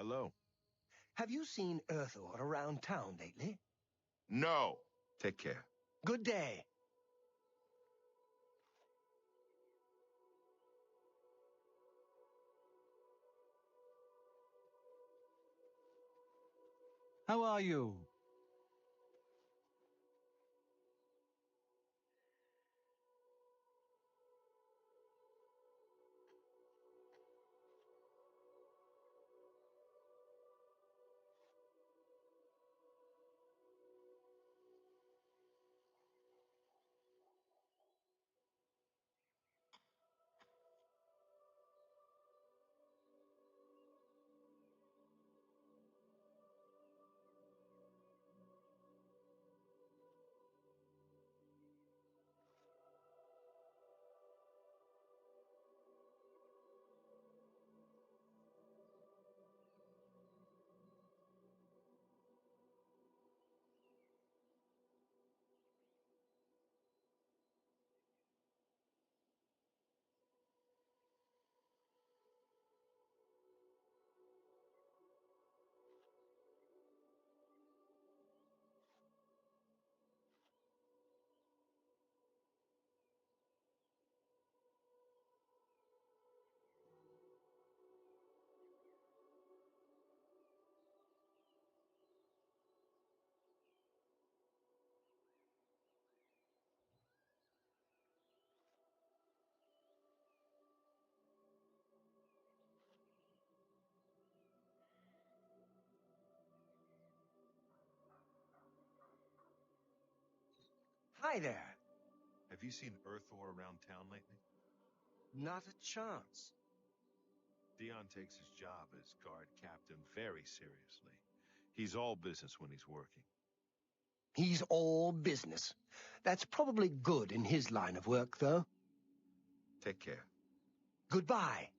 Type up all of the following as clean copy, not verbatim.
Hello. Have you seen Earthor around town lately? No. Take care. Good day. How are you? Hi there. Have you seen Earthor around town lately? Not a chance. Dion takes his job as guard captain very seriously. He's all business when he's working. He's all business. That's probably good in his line of work, though. Take care. Goodbye.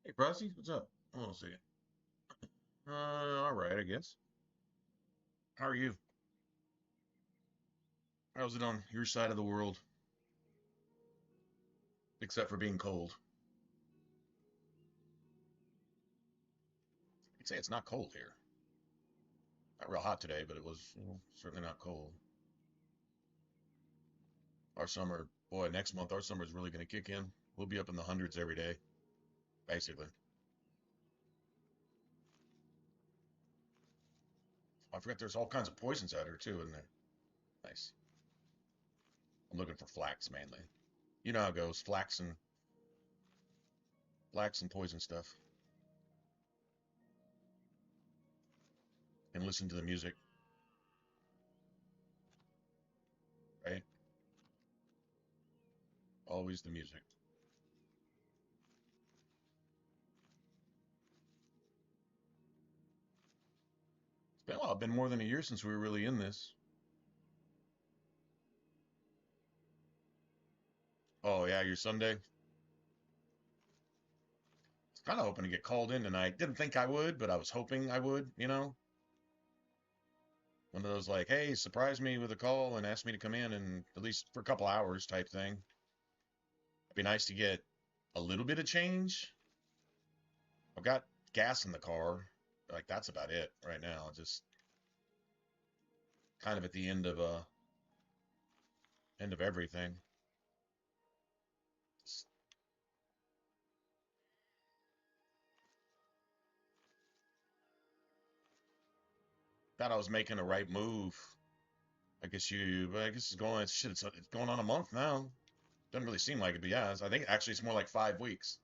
Hey, Prosty, what's up? Hold on a second. All right, I guess. How are you? How's it on your side of the world? Except for being cold. I'd say it's not cold here. Not real hot today, but it was certainly not cold. Our summer, boy, next month our summer is really going to kick in. We'll be up in the hundreds every day, basically. I forget there's all kinds of poisons out here too, isn't there? Nice. I'm looking for flax mainly. You know how it goes, flax and poison stuff. And listen to the music. always the music. It's been, well, been more than a year since we were really in this. Oh, yeah, your Sunday? I was kind of hoping to get called in tonight. Didn't think I would, but I was hoping I would, you know? One of those like, hey, surprise me with a call and ask me to come in and at least for a couple hours type thing. It'd be nice to get a little bit of change. I've got gas in the car. Like, that's about it right now. Just kind of at the end of everything. Thought I was making the right move. I guess it's going, it's going on a month now. Doesn't really seem like it, but yeah, I think actually it's more like 5 weeks.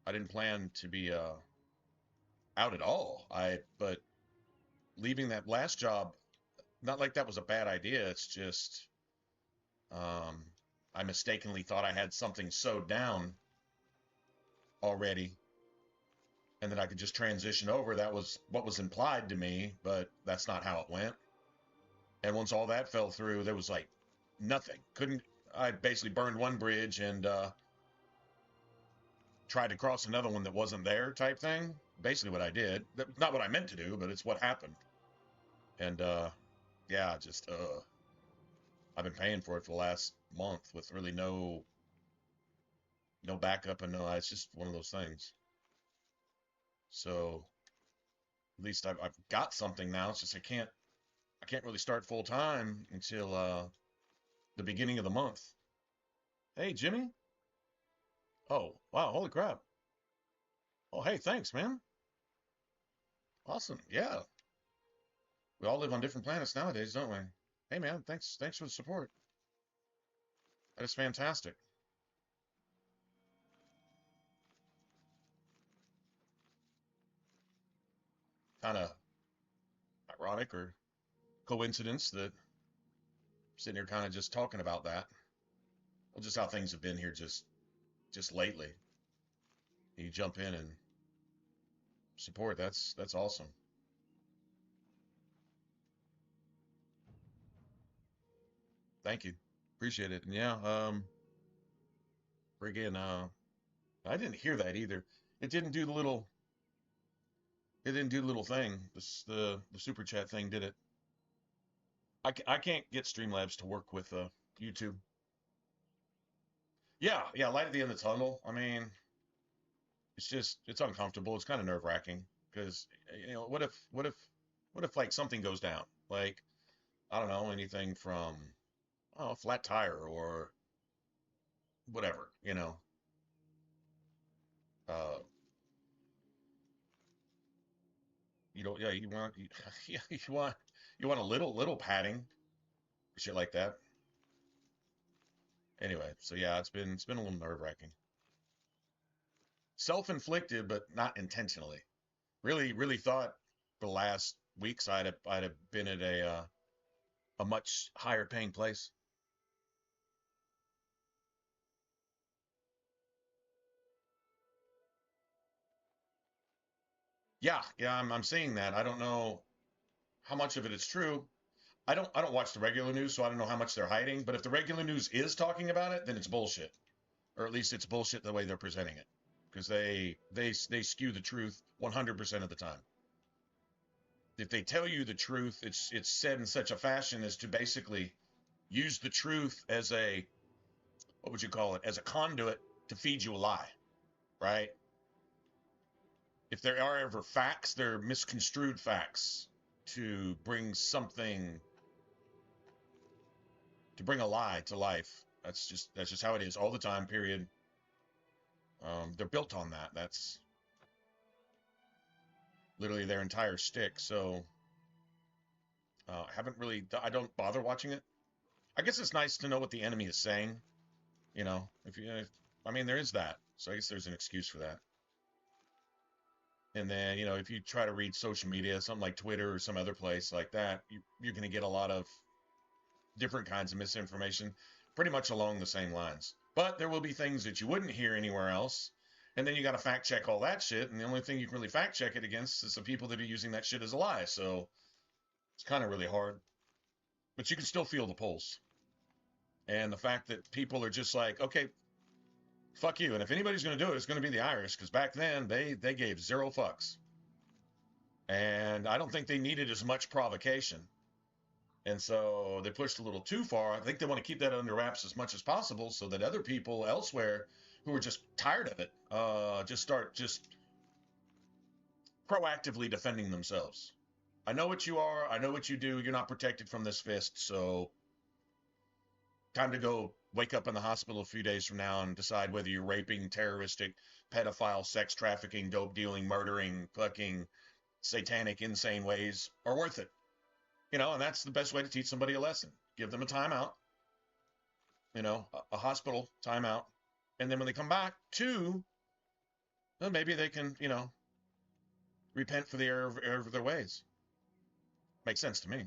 I didn't plan to be out at all. But leaving that last job, not like that was a bad idea. It's just I mistakenly thought I had something sewed down already, and that I could just transition over. That was what was implied to me, but that's not how it went. And once all that fell through, there was like nothing. I basically burned one bridge and tried to cross another one that wasn't there type thing. Basically what I did. Not what I meant to do, but it's what happened. And yeah, just I've been paying for it for the last month with really no backup, and it's just one of those things. So at least I've got something now. It's just I can't really start full time until the beginning of the month. Hey, Jimmy. Oh, wow, holy crap. Oh, hey, thanks, man. Awesome. Yeah. We all live on different planets nowadays, don't we? Hey, man, thanks for the support. That is fantastic. Kind of ironic or coincidence that I'm sitting here kind of just talking about that. Well, just how things have been here just lately. You jump in and support. That's awesome. Thank you. Appreciate it. And yeah, friggin' I didn't hear that either. It didn't do the little thing. The super chat thing did it. I can't get Streamlabs to work with YouTube. Yeah, light at the end of the tunnel. I mean, it's uncomfortable. It's kind of nerve-wracking because what if like something goes down? Like, I don't know, anything from a flat tire or whatever, Uh, yeah, yeah, you want a little padding, shit like that. Anyway, so yeah, it's been a little nerve-wracking. Self-inflicted, but not intentionally. Really thought the last weeks I'd have been at a much higher paying place. Yeah, I'm seeing that. I don't know how much of it is true. I don't watch the regular news, so I don't know how much they're hiding. But if the regular news is talking about it, then it's bullshit, or at least it's bullshit the way they're presenting it, because they skew the truth 100% of the time. If they tell you the truth, it's said in such a fashion as to basically use the truth as a, what would you call it, as a conduit to feed you a lie, right? If there are ever facts, they're misconstrued facts to bring something, to bring a lie to life. That's just how it is all the time, period. They're built on that. That's literally their entire stick. So I don't bother watching it. I guess it's nice to know what the enemy is saying. I mean, there is that. So I guess there's an excuse for that. And then, if you try to read social media, something like Twitter or some other place like that, you're going to get a lot of different kinds of misinformation. pretty much along the same lines. But there will be things that you wouldn't hear anywhere else. And then you got to fact check all that shit. And the only thing you can really fact check it against is the people that are using that shit as a lie. So it's kind of really hard. But you can still feel the pulse. And the fact that people are just like, okay, fuck you. And if anybody's going to do it, it's going to be the Irish. Because back then, they gave zero fucks. And I don't think they needed as much provocation. And so they pushed a little too far. I think they want to keep that under wraps as much as possible so that other people elsewhere who are just tired of it just start proactively defending themselves. I know what you are. I know what you do. You're not protected from this fist. So time to go wake up in the hospital a few days from now and decide whether you're raping, terroristic, pedophile, sex trafficking, dope dealing, murdering, fucking satanic, insane ways are worth it. You know, and that's the best way to teach somebody a lesson. Give them a timeout, you know, a hospital timeout. And then when they come back well, maybe they can, you know, repent for the error of their ways. Makes sense to me.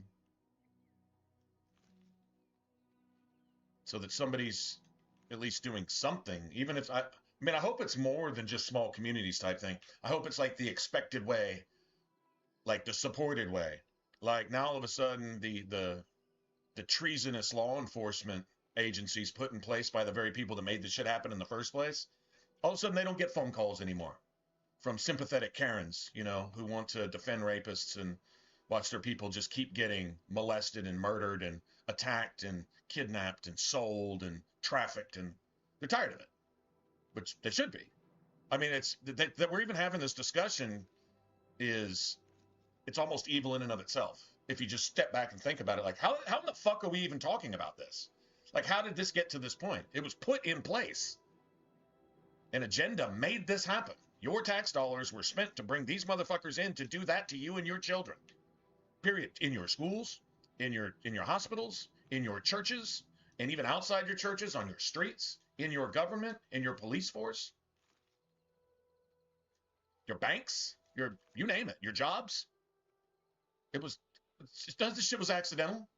So that somebody's at least doing something, even if I hope it's more than just small communities type thing. I hope it's like the expected way, like the supported way. Like now all of a sudden the treasonous law enforcement agencies put in place by the very people that made this shit happen in the first place, all of a sudden they don't get phone calls anymore from sympathetic Karens, you know, who want to defend rapists and watch their people just keep getting molested and murdered and attacked and kidnapped and sold and trafficked, and they're tired of it, which they should be. I mean, it's that we're even having this discussion it's almost evil in and of itself. If you just step back and think about it, like how in the fuck are we even talking about this? Like, how did this get to this point? It was put in place. An agenda made this happen. Your tax dollars were spent to bring these motherfuckers in to do that to you and your children. Period. In your schools, in your hospitals, in your churches, and even outside your churches, on your streets, in your government, in your police force, your banks, you name it, your jobs. None of this shit was accidental.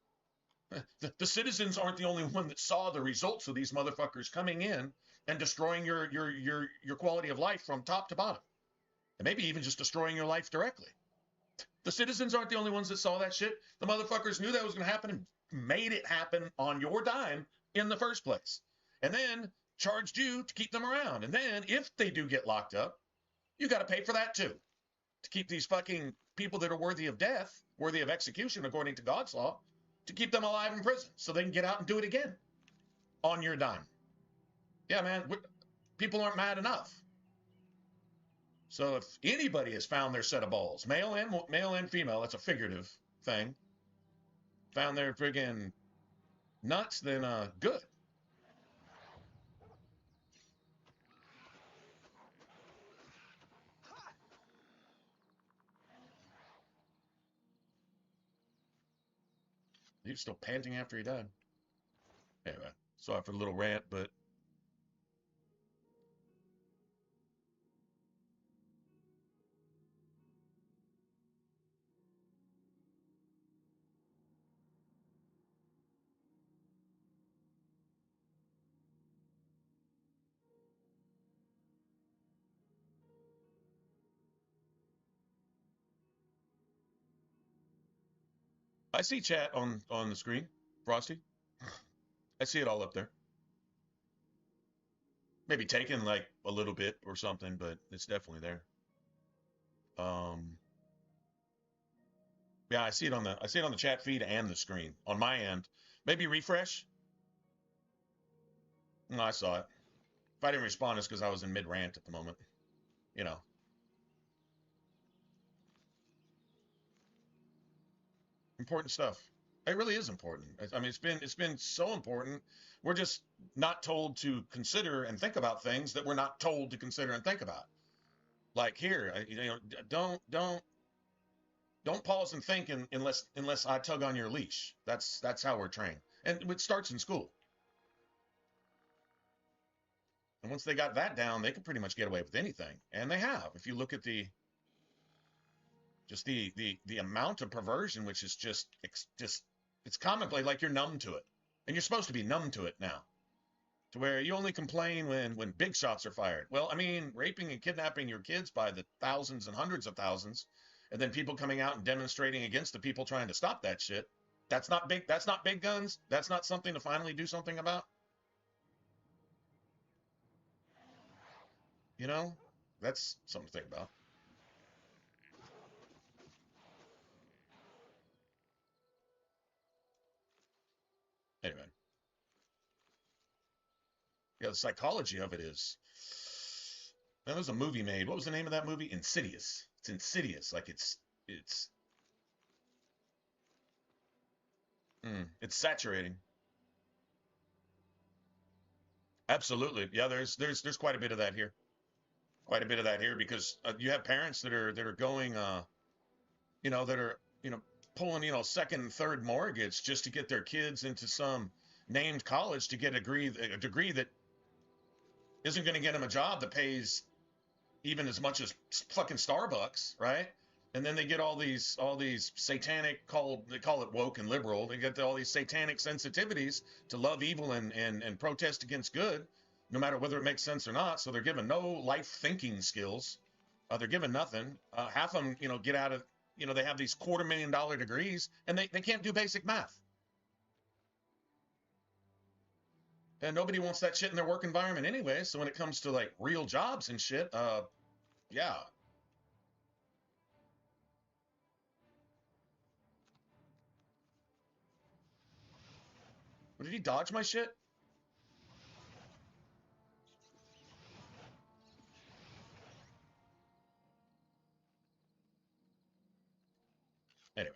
The citizens aren't the only one that saw the results of these motherfuckers coming in and destroying your quality of life from top to bottom. And maybe even just destroying your life directly. The citizens aren't the only ones that saw that shit. The motherfuckers knew that was going to happen and made it happen on your dime in the first place. And then charged you to keep them around. And then if they do get locked up, you got to pay for that too. To keep these fucking people that are worthy of death, worthy of execution according to God's law, to keep them alive in prison so they can get out and do it again on your dime. Yeah, man, people aren't mad enough. So if anybody has found their set of balls, male and female, that's a figurative thing, found their friggin' nuts, then good. He was still panting after he died. Anyway, sorry for the little rant, but I see chat on the screen, Frosty. I see it all up there. Maybe taken like a little bit or something, but it's definitely there. Yeah, I see it on the chat feed and the screen on my end. Maybe refresh. No, I saw it. If I didn't respond, it's because I was in mid rant at the moment. You know. Important stuff. It really is important. I mean, it's been so important. We're just not told to consider and think about things that we're not told to consider and think about. Like here, you know, don't pause and think unless I tug on your leash. That's how we're trained, and it starts in school. And once they got that down, they could pretty much get away with anything, and they have. If you look at the amount of perversion, which is just it's commonplace, like you're numb to it. And you're supposed to be numb to it now, to where you only complain when big shots are fired. Well, I mean, raping and kidnapping your kids by the thousands and hundreds of thousands, and then people coming out and demonstrating against the people trying to stop that shit. That's not big. That's not big guns. That's not something to finally do something about. You know, that's something to think about. Anyway, yeah, the psychology of it is. Now, there's a movie made. What was the name of that movie? Insidious. It's insidious. Like it's saturating. Absolutely. Yeah, there's quite a bit of that here. Quite a bit of that here because you have parents that are going that are pulling second and third mortgage just to get their kids into some named college to get a degree that isn't going to get them a job that pays even as much as fucking Starbucks, right? And then they get all these satanic they call it woke and liberal. They get all these satanic sensitivities to love evil and protest against good, no matter whether it makes sense or not. So they're given no life thinking skills. They're given nothing. Half of them, get out of, they have these $250,000 degrees and they can't do basic math. And nobody wants that shit in their work environment anyway. So when it comes to like real jobs and shit, yeah. Did he dodge my shit? Anyway.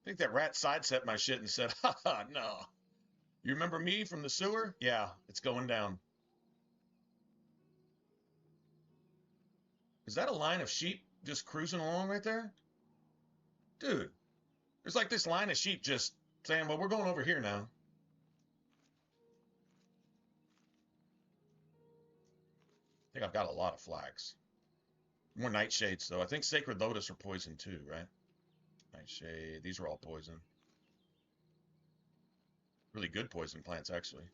I think that rat sidestepped my shit and said, haha, no. You remember me from the sewer? Yeah, it's going down. Is that a line of sheep just cruising along right there? Dude, there's like this line of sheep just saying, well, we're going over here now. I think I've got a lot of flags. More nightshades, though. I think Sacred Lotus are poison too, right? Nightshade. These are all poison. Really good poison plants, actually.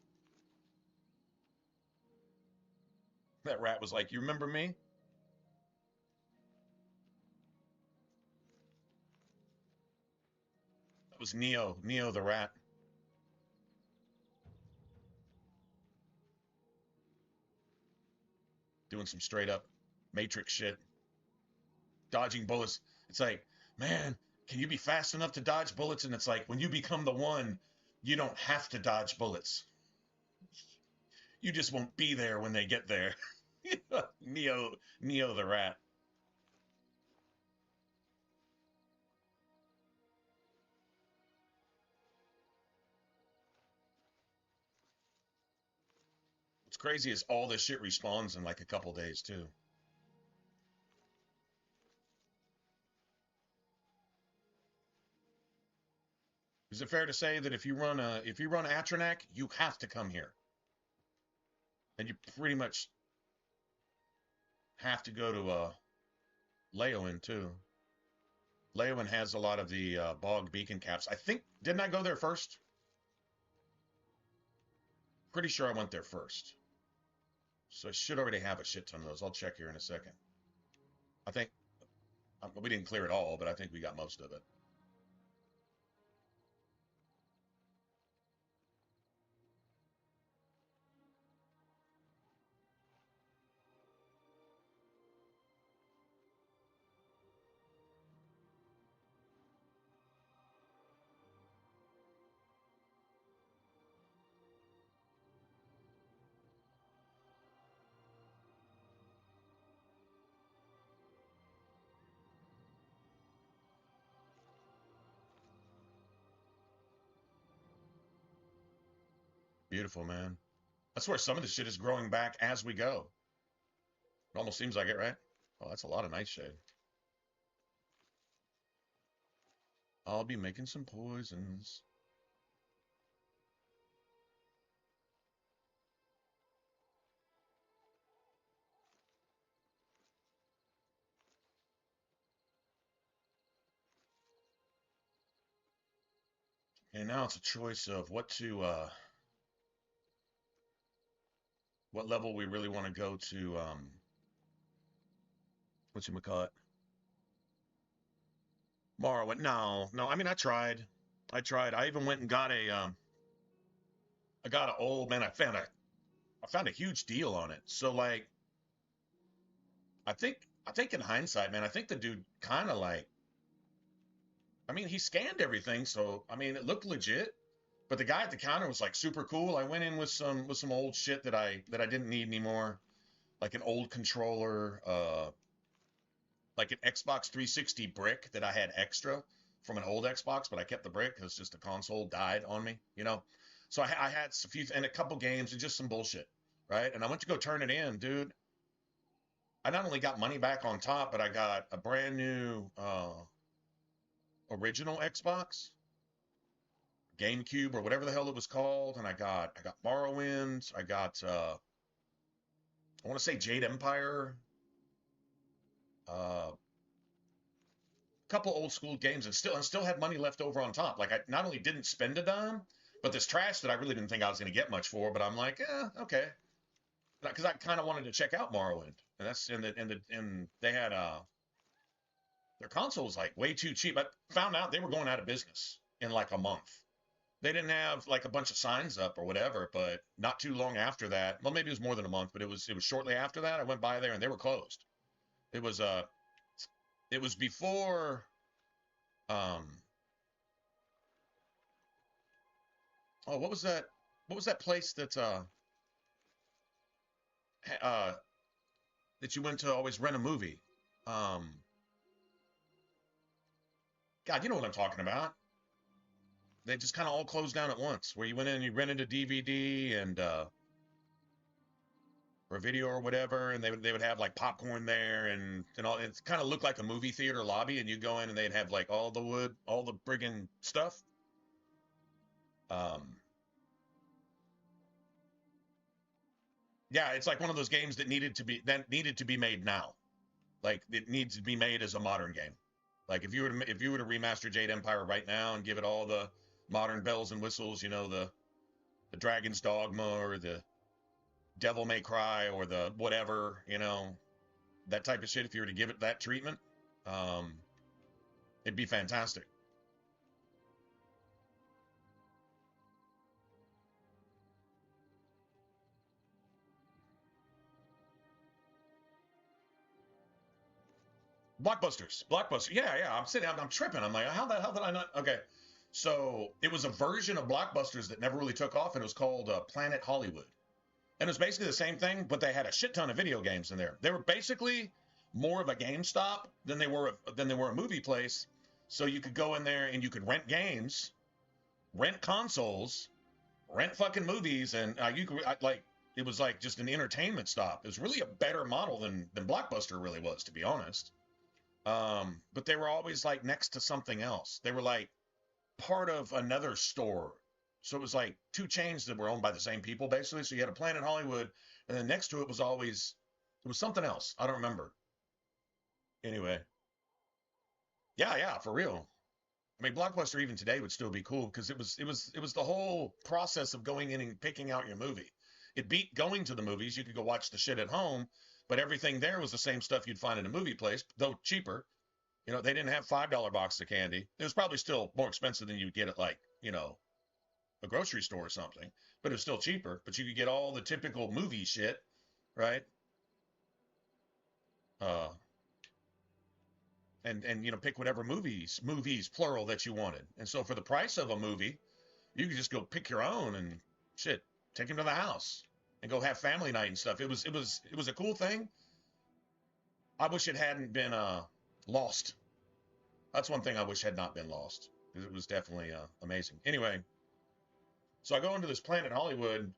That rat was like, you remember me? That was Neo the rat. Doing some straight up Matrix shit. Dodging bullets. It's like, man, can you be fast enough to dodge bullets? And it's like, when you become the one, you don't have to dodge bullets. You just won't be there when they get there. Neo the rat. What's crazy is all this shit respawns in like a couple days too. Is it fair to say that if you run Atronac, you have to come here? And you pretty much have to go to Leowen too. Leowen has a lot of the bog beacon caps. I think, didn't I go there first? Pretty sure I went there first. So I should already have a shit ton of those. I'll check here in a second. I think, we didn't clear it all, but I think we got most of it. Beautiful, man. I swear some of this shit is growing back as we go. It almost seems like it, right? Oh, that's a lot of nightshade. I'll be making some poisons. And now it's a choice of what level we really want to go to. Whatchamacallit? Morrowind. No. I mean, I tried. I even went and got I got an old man. I found a huge deal on it. So like, I think in hindsight, man, I think the dude kind of like. I mean, he scanned everything, so I mean, it looked legit. But the guy at the counter was like super cool. I went in with some old shit that I didn't need anymore, like an old controller, like an Xbox 360 brick that I had extra from an old Xbox, but I kept the brick because just the console died on me, you know. So I had a few and a couple games and just some bullshit, right? And I went to go turn it in, dude. I not only got money back on top, but I got a brand new original Xbox, GameCube or whatever the hell it was called, and I got Morrowind, I got I want to say Jade Empire, a couple old school games, and still had money left over on top. Like I not only didn't spend a dime, but this trash that I really didn't think I was going to get much for, but I'm like, okay, because I kind of wanted to check out Morrowind, and that's and they had their console was like way too cheap. I found out they were going out of business in like a month. They didn't have like a bunch of signs up or whatever, but not too long after that, well, maybe it was more than a month, but it was shortly after that I went by there and they were closed. It was before um oh, what was that? What was that place uh that you went to always rent a movie? Um God, you know what I'm talking about. They just kind of all closed down at once, where you went in and you rented a DVD and or a video or whatever, and they would have like popcorn there and all. It kind of looked like a movie theater lobby, and you go in and they'd have like all the wood, all the friggin' stuff. Um, yeah, it's like one of those games that needed to be made now. Like it needs to be made as a modern game. Like if you were to remaster Jade Empire right now and give it all the modern bells and whistles, you know, the Dragon's Dogma or the Devil May Cry or the whatever, you know, that type of shit. If you were to give it that treatment, um, it'd be fantastic. Blockbusters. Yeah. I'm tripping. I'm like, how the hell did I not? Okay, so it was a version of Blockbusters that never really took off, and it was called Planet Hollywood, and it was basically the same thing, but they had a shit ton of video games in there. They were basically more of a GameStop than they were a movie place. So you could go in there and you could rent games, rent consoles, rent fucking movies, and you could like it was like just an entertainment stop. It was really a better model than Blockbuster really was, to be honest. But they were always like next to something else. They were like part of another store. So it was like two chains that were owned by the same people, basically. So you had a Planet Hollywood, and then next to it was always it was something else. I don't remember. Anyway, yeah, for real. I mean, Blockbuster even today would still be cool because it was the whole process of going in and picking out your movie. It beat going to the movies. You could go watch the shit at home, but everything there was the same stuff you'd find in a movie place, though cheaper. You know, they didn't have $5 box of candy. It was probably still more expensive than you'd get at like, you know, a grocery store or something, but it was still cheaper. But you could get all the typical movie shit, right? Uh, and you know, pick whatever movies plural that you wanted. And so for the price of a movie, you could just go pick your own and shit, take them to the house and go have family night and stuff. It was a cool thing. I wish it hadn't been lost. That's one thing I wish had not been lost because it was definitely amazing. Anyway, so I go into this Planet Hollywood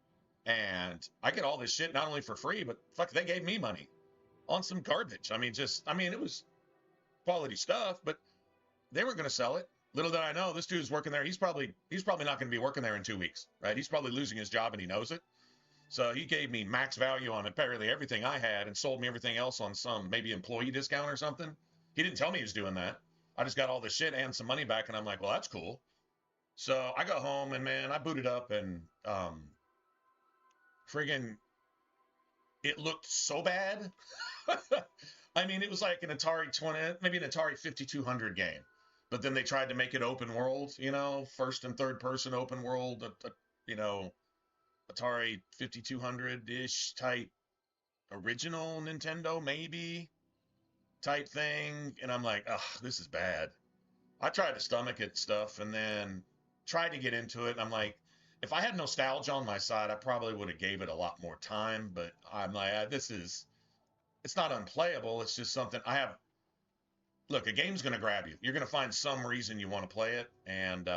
and I get all this shit not only for free, but fuck, they gave me money on some garbage. I mean, it was quality stuff, but they weren't going to sell it. Little did I know, this dude's working there. He's probably not going to be working there in 2 weeks, right? He's probably losing his job and he knows it. So he gave me max value on apparently everything I had and sold me everything else on some maybe employee discount or something. He didn't tell me he was doing that. I just got all the shit and some money back, and I'm like, well, that's cool. So I got home and man, I booted up and friggin' it looked so bad. I mean, it was like an Atari 20, maybe an Atari 5200 game. But then they tried to make it open world, you know, first and third person open world, you know, Atari 5200-ish type original Nintendo, maybe type thing. And I'm like, ugh, this is bad. I tried to stomach it stuff and then tried to get into it. And I'm like, if I had nostalgia on my side, I probably would have gave it a lot more time. But I'm like, it's not unplayable. It's just something I have. Look, a game's going to grab you. You're going to find some reason you want to play it. And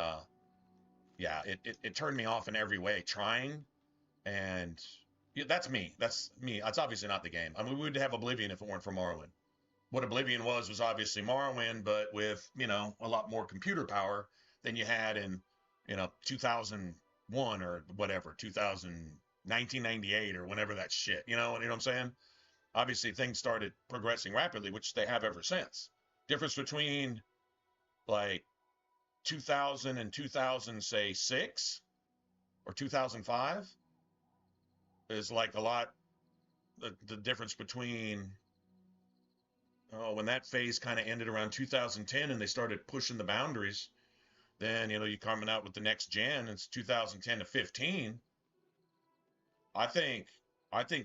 yeah, it turned me off in every way trying. And yeah, that's me. That's me. That's obviously not the game. I mean, we would have Oblivion if it weren't for Morrowind. What Oblivion was obviously Morrowind, but with, you know, a lot more computer power than you had in, you know, 2001 or whatever, 1998 or whenever that shit, you know what I'm saying? Obviously things started progressing rapidly, which they have ever since. Difference between like 2000 and 2000, say 6 or 2005 is like a lot. The difference between when that phase kind of ended around 2010 and they started pushing the boundaries, then, you know, you coming out with the next gen, it's 2010 to 15. I think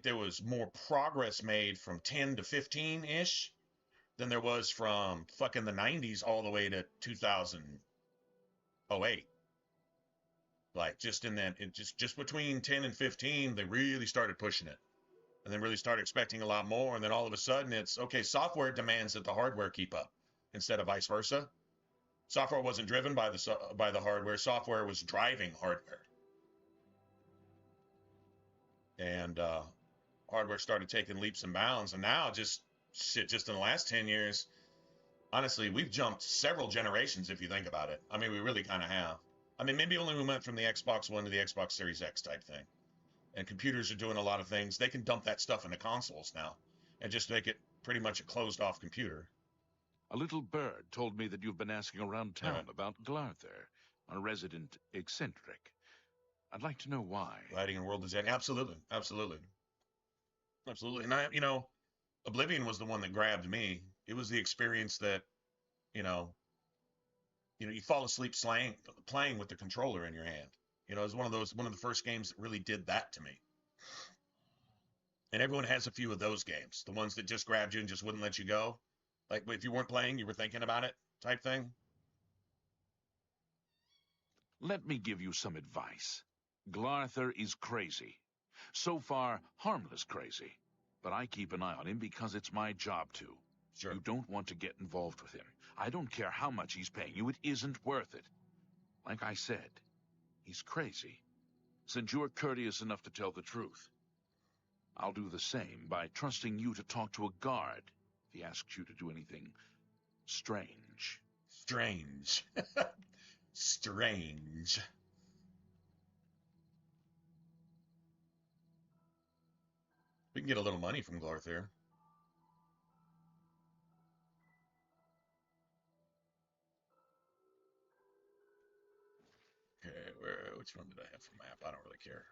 there was more progress made from 10 to 15-ish than there was from fucking the 90s all the way to 2008. Like just in that, just between 10 and 15, they really started pushing it. And then really started expecting a lot more. And then all of a sudden it's, okay, software demands that the hardware keep up instead of vice versa. Software wasn't driven by the hardware. Software was driving hardware. And hardware started taking leaps and bounds. And now just in the last 10 years, honestly, we've jumped several generations if you think about it. I mean, we really kind of have. I mean, maybe only we went from the Xbox One to the Xbox Series X type thing. And computers are doing a lot of things. They can dump that stuff into consoles now and just make it pretty much a closed-off computer. A little bird told me that you've been asking around town about Glarther, a resident eccentric. I'd like to know why. Lighting and world design. Absolutely. Absolutely. Absolutely. And you know, Oblivion was the one that grabbed me. It was the experience that, you know, you fall asleep playing with the controller in your hand. You know, it was one of the first games that really did that to me. And everyone has a few of those games, the ones that just grabbed you and just wouldn't let you go. Like if you weren't playing, you were thinking about it type thing. Let me give you some advice. Glarther is crazy. So far, harmless crazy. But I keep an eye on him because it's my job to. Sure. You don't want to get involved with him. I don't care how much he's paying you. It isn't worth it. Like I said, he's crazy. Since you're courteous enough to tell the truth, I'll do the same by trusting you to talk to a guard if he asks you to do anything strange. Strange. Strange. We can get a little money from Glarther. Okay, which one did I have for map? I don't really care.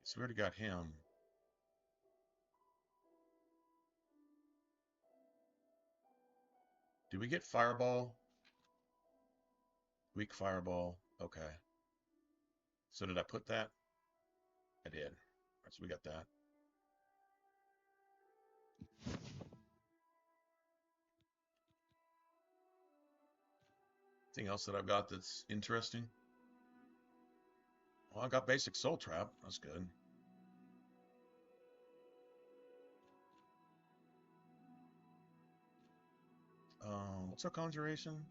So we already got him. Did we get Fireball? Weak Fireball. Okay. So did I put that? I did. All right, so we got that. Anything else that I've got that's interesting? Well, I got basic Soul Trap. That's good. What's our conjuration?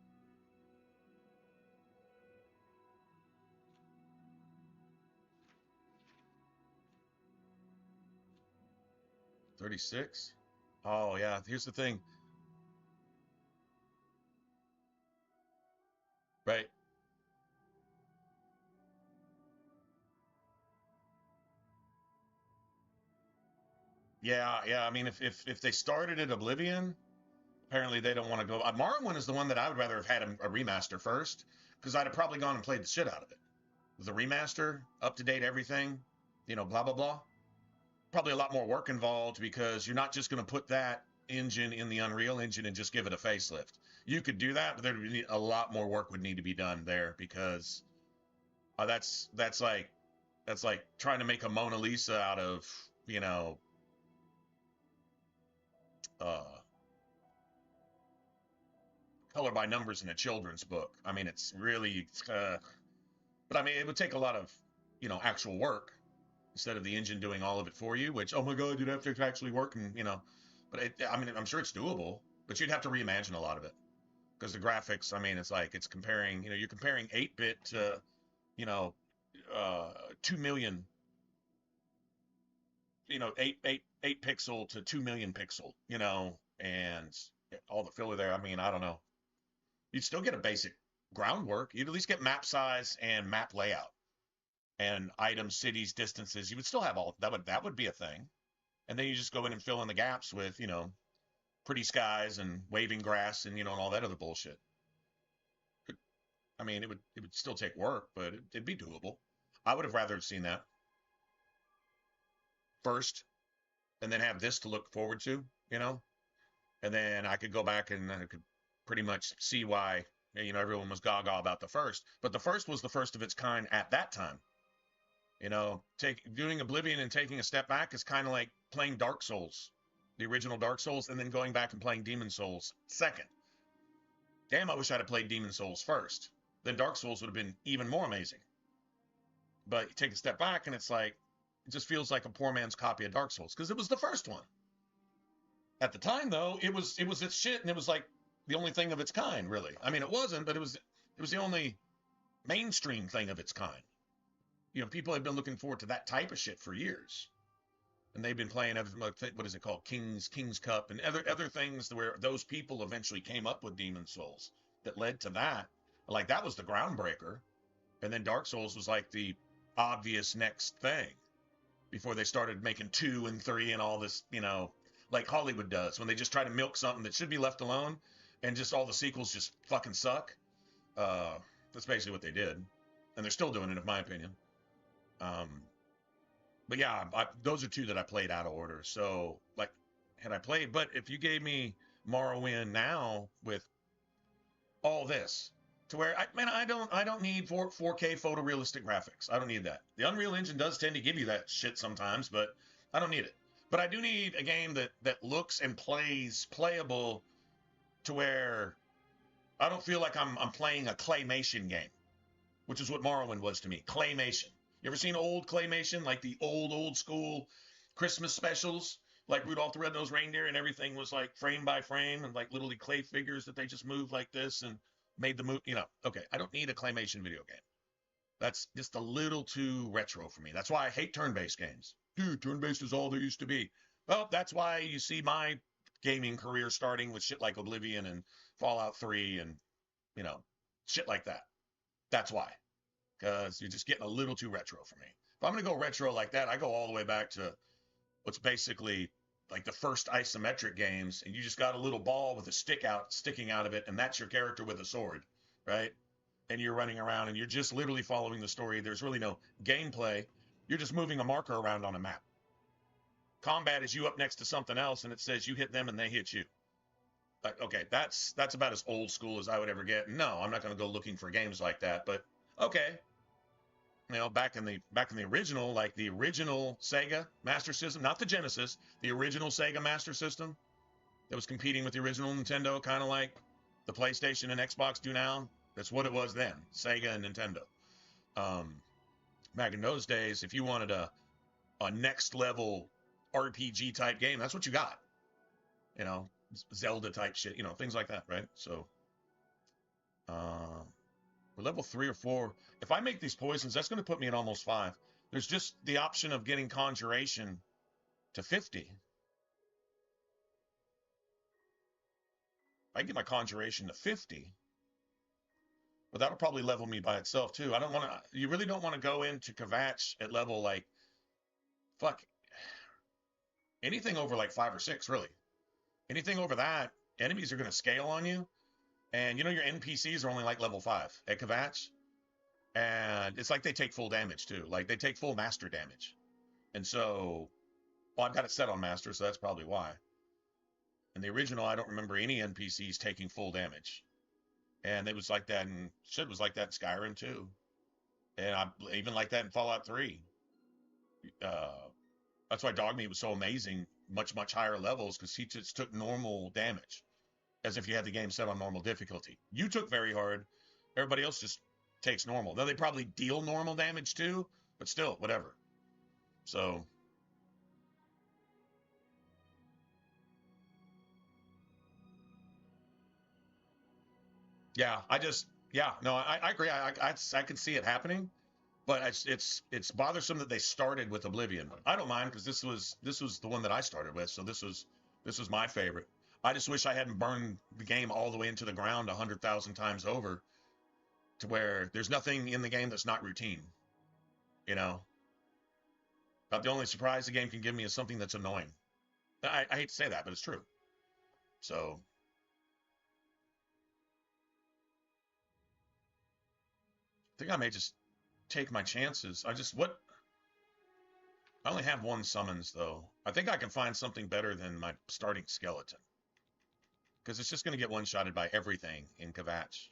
$36. Oh yeah. Here's the thing. Right. Yeah. I mean, if they started at Oblivion, apparently they don't want to go. Morrowind is the one that I would rather have had a remaster first, because I'd have probably gone and played the shit out of it. With the remaster, up to date everything, you know, blah blah blah. Probably a lot more work involved, because you're not just going to put that engine in the Unreal Engine and just give it a facelift. You could do that, but there would be a lot more work would need to be done there, because that's like trying to make a Mona Lisa out of, you know, color by numbers in a children's book. I mean, it's really, but I mean, it would take a lot of, you know, actual work instead of the engine doing all of it for you, which, oh my God, you'd have to actually work, and, you know, but I mean, I'm sure it's doable, but you'd have to reimagine a lot of it, because the graphics, I mean, it's like, it's comparing, you know, you're comparing 8-bit to, you know, 2 million, you know, 8 pixel to 2 million pixel, you know, and all the filler there. I mean, I don't know. You'd still get a basic groundwork. You'd at least get map size and map layout and items, cities, distances. You would still have all that. That would be a thing. And then you just go in and fill in the gaps with, you know, pretty skies and waving grass and, you know, and all that other bullshit. I mean, it would still take work, but it'd be doable. I would have rather seen that first, and then have this to look forward to, you know, and then I could go back and I could pretty much see why, you know, everyone was gaga about the first, but the first was the first of its kind at that time. You know, doing Oblivion and taking a step back is kind of like playing Dark Souls, the original Dark Souls, and then going back and playing Demon Souls second. Damn, I wish I'd have played Demon Souls first. Then Dark Souls would have been even more amazing. But you take a step back and it's like, it just feels like a poor man's copy of Dark Souls, because it was the first one. At the time, though, it was its shit, and it was like the only thing of its kind, really. I mean, it wasn't, but it was the only mainstream thing of its kind. You know, people have been looking forward to that type of shit for years, and they've been playing, what is it called, King's Cup, and other things where those people eventually came up with Demon Souls that led to that. Like, that was the groundbreaker, and then Dark Souls was like the obvious next thing before they started making 2 and 3 and all this, you know, like Hollywood does when they just try to milk something that should be left alone, and just all the sequels just fucking suck. That's basically what they did, and they're still doing it, in my opinion. But yeah, those are 2 that I played out of order. So, like, had I played, but if you gave me Morrowind now with all this, to where I don't need 4K photorealistic graphics. I don't need that. The Unreal Engine does tend to give you that shit sometimes, but I don't need it. But I do need a game that looks and plays playable, to where I don't feel like I'm playing a claymation game, which is what Morrowind was to me. Claymation. You ever seen old claymation, like the old school Christmas specials, like Rudolph the Red-Nosed Reindeer, and everything was like frame by frame and like literally clay figures that they just moved like this and made the move, you know. Okay, I don't need a claymation video game. That's just a little too retro for me. That's why I hate turn-based games. Dude, turn-based is all there used to be. Well, that's why you see my gaming career starting with shit like Oblivion and Fallout 3 and, you know, shit like that. That's why. Because you're just getting a little too retro for me. If I'm going to go retro like that, I go all the way back to what's basically like the first isometric games, and you just got a little ball with a stick sticking out of it, and that's your character with a sword, right? And you're running around, and you're just literally following the story. There's really no gameplay. You're just moving a marker around on a map. Combat is you up next to something else, and it says you hit them and they hit you. Like, okay, that's about as old school as I would ever get. No, I'm not going to go looking for games like that, but okay. You know, back in the original, like the original Sega Master System, not the Genesis, the original Sega Master System that was competing with the original Nintendo, kind of like the PlayStation and Xbox do now. That's what it was then, Sega and Nintendo. Back in those days, if you wanted a next level RPG type game, that's what you got. You know, Zelda type shit, you know, things like that, right? So, we're level 3 or 4. If I make these poisons, that's going to put me at almost 5. There's just the option of getting conjuration to 50. I get my conjuration to 50, but that'll probably level me by itself too. I don't want to. You really don't want to go into Kvatch at level like, fuck, anything over like 5 or 6, really. Anything over that, enemies are going to scale on you. And you know your NPCs are only like level 5 at XBoxX. And it's like they take full damage too. Like they take full master damage. And so, well, I've got it set on master, so that's probably why. In the original, I don't remember any NPCs taking full damage. And it was like that, and shit was like that in Skyrim too. And I even like that in Fallout 3. That's why Dogmeat was so amazing, much higher levels, because he just took normal damage, as if you had the game set on normal difficulty. You took very hard. Everybody else just takes normal. Now they probably deal normal damage too, but still, whatever. So. Yeah, I agree. I can see it happening, but it's bothersome that they started with Oblivion. I don't mind because this was the one that I started with, so this was my favorite. I just wish I hadn't burned the game all the way into the ground 100,000 times over, to where there's nothing in the game that's not routine. You know, about the only surprise the game can give me is something that's annoying. I hate to say that, but it's true. So. I think I may just take my chances. I only have one summons though. I think I can find something better than my starting skeleton, because it's just going to get one-shotted by everything in XBoxX.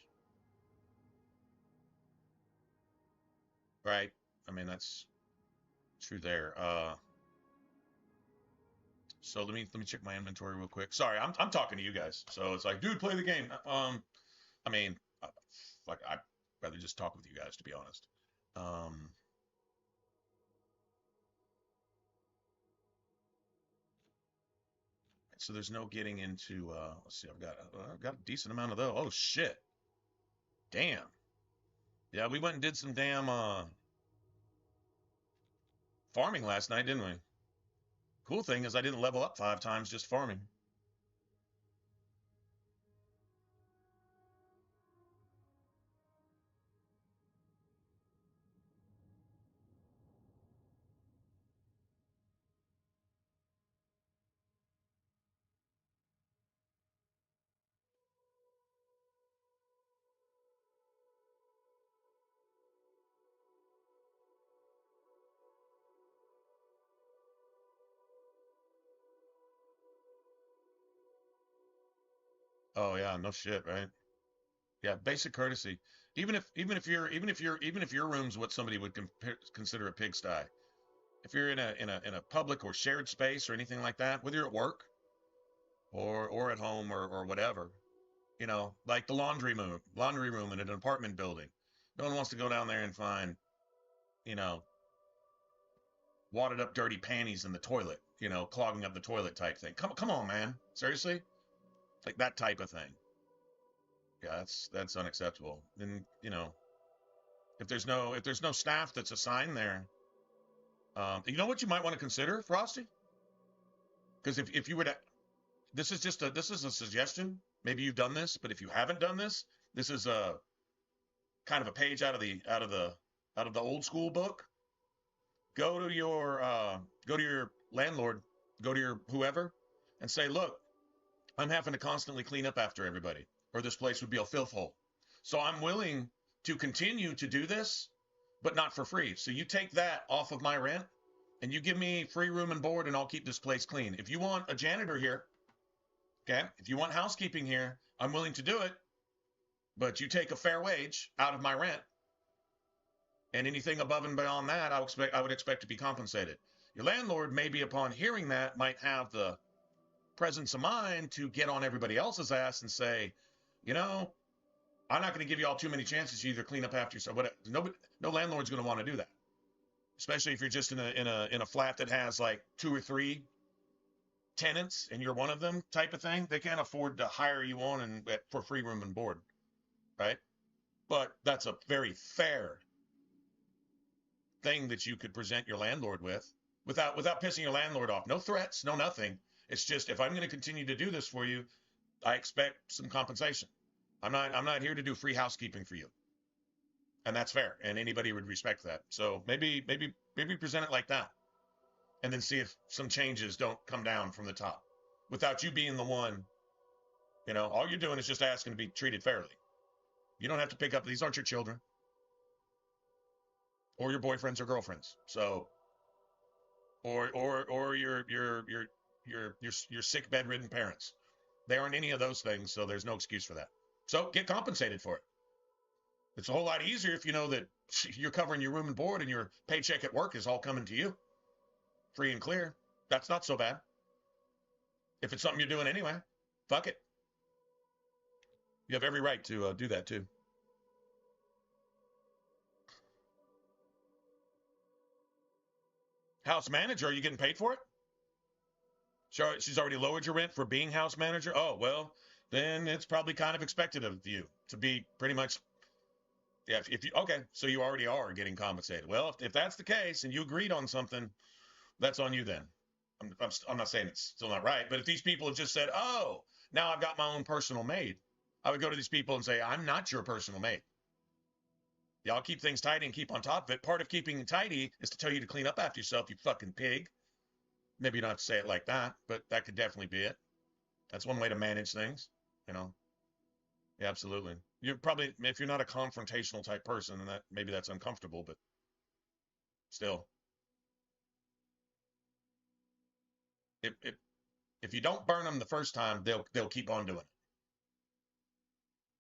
Right? I mean, that's true there. So let me check my inventory real quick. Sorry, I'm talking to you guys. So it's like, dude, play the game. I mean, like I'd rather just talk with you guys, to be honest. So there's no getting into, let's see, I've got a decent amount of those. Oh, shit. Damn. Yeah, we went and did some damn farming last night, didn't we? Cool thing is I didn't level up 5 times just farming. Oh yeah, no shit, right? Yeah, basic courtesy. Even if your room's what somebody would consider a pigsty, if you're in a public or shared space or anything like that, whether you're at work or at home or whatever, you know, like the laundry room in an apartment building. No one wants to go down there and find, you know, wadded up dirty panties in the toilet, you know, clogging up the toilet type thing. Come on, man. Seriously? Like that type of thing. Yeah, that's unacceptable. And, you know, if there's no staff that's assigned there, you know what you might want to consider, Frosty? Because if you were to, this is a suggestion. Maybe you've done this, but if you haven't done this, this is a kind of a page out of the old school book. Go to your landlord, go to your whoever, and say, look, I'm having to constantly clean up after everybody, or this place would be a filth hole. So I'm willing to continue to do this, but not for free. So you take that off of my rent, and you give me free room and board, and I'll keep this place clean. If you want a janitor here, okay, if you want housekeeping here, I'm willing to do it, but you take a fair wage out of my rent, and anything above and beyond that, I would expect to be compensated. Your landlord, maybe upon hearing that, might have the presence of mind to get on everybody else's ass and say, you know, I'm not going to give you all too many chances to either clean up after yourself. No landlord's going to want to do that, especially if you're just in a flat that has like 2 or 3 tenants and you're one of them, type of thing. They can't afford to hire you on for free room and board, right? But that's a very fair thing that you could present your landlord with without pissing your landlord off. No threats, no nothing. It's just, if I'm going to continue to do this for you, I expect some compensation. I'm not here to do free housekeeping for you. And that's fair, and anybody would respect that. So maybe present it like that, and then see if some changes don't come down from the top without you being the one You know, all you're doing is just asking to be treated fairly. You don't have to pick up. These aren't your children or your boyfriends or girlfriends. So, or your sick bedridden parents. They aren't any of those things, so there's no excuse for that. So get compensated for it. It's a whole lot easier if you know that you're covering your room and board and your paycheck at work is all coming to you, free and clear. That's not so bad. If it's something you're doing anyway, fuck it. You have every right to do that too. House manager, are you getting paid for it? She's already lowered your rent for being house manager? Oh, well, then it's probably kind of expected of you to be pretty much, yeah, if you, okay, so you already are getting compensated. Well, if that's the case and you agreed on something, that's on you then. I'm not saying it's still not right, but if these people have just said, oh, now I've got my own personal maid, I would go to these people and say, I'm not your personal maid. Y'all keep things tidy and keep on top of it. Part of keeping tidy is to tell you to clean up after yourself, you fucking pig. Maybe you don't have to say it like that, but that could definitely be it. That's one way to manage things, you know. Yeah, absolutely. You're probably, if you're not a confrontational type person, then maybe that's uncomfortable, but still. If you don't burn them the first time, they'll keep on doing it.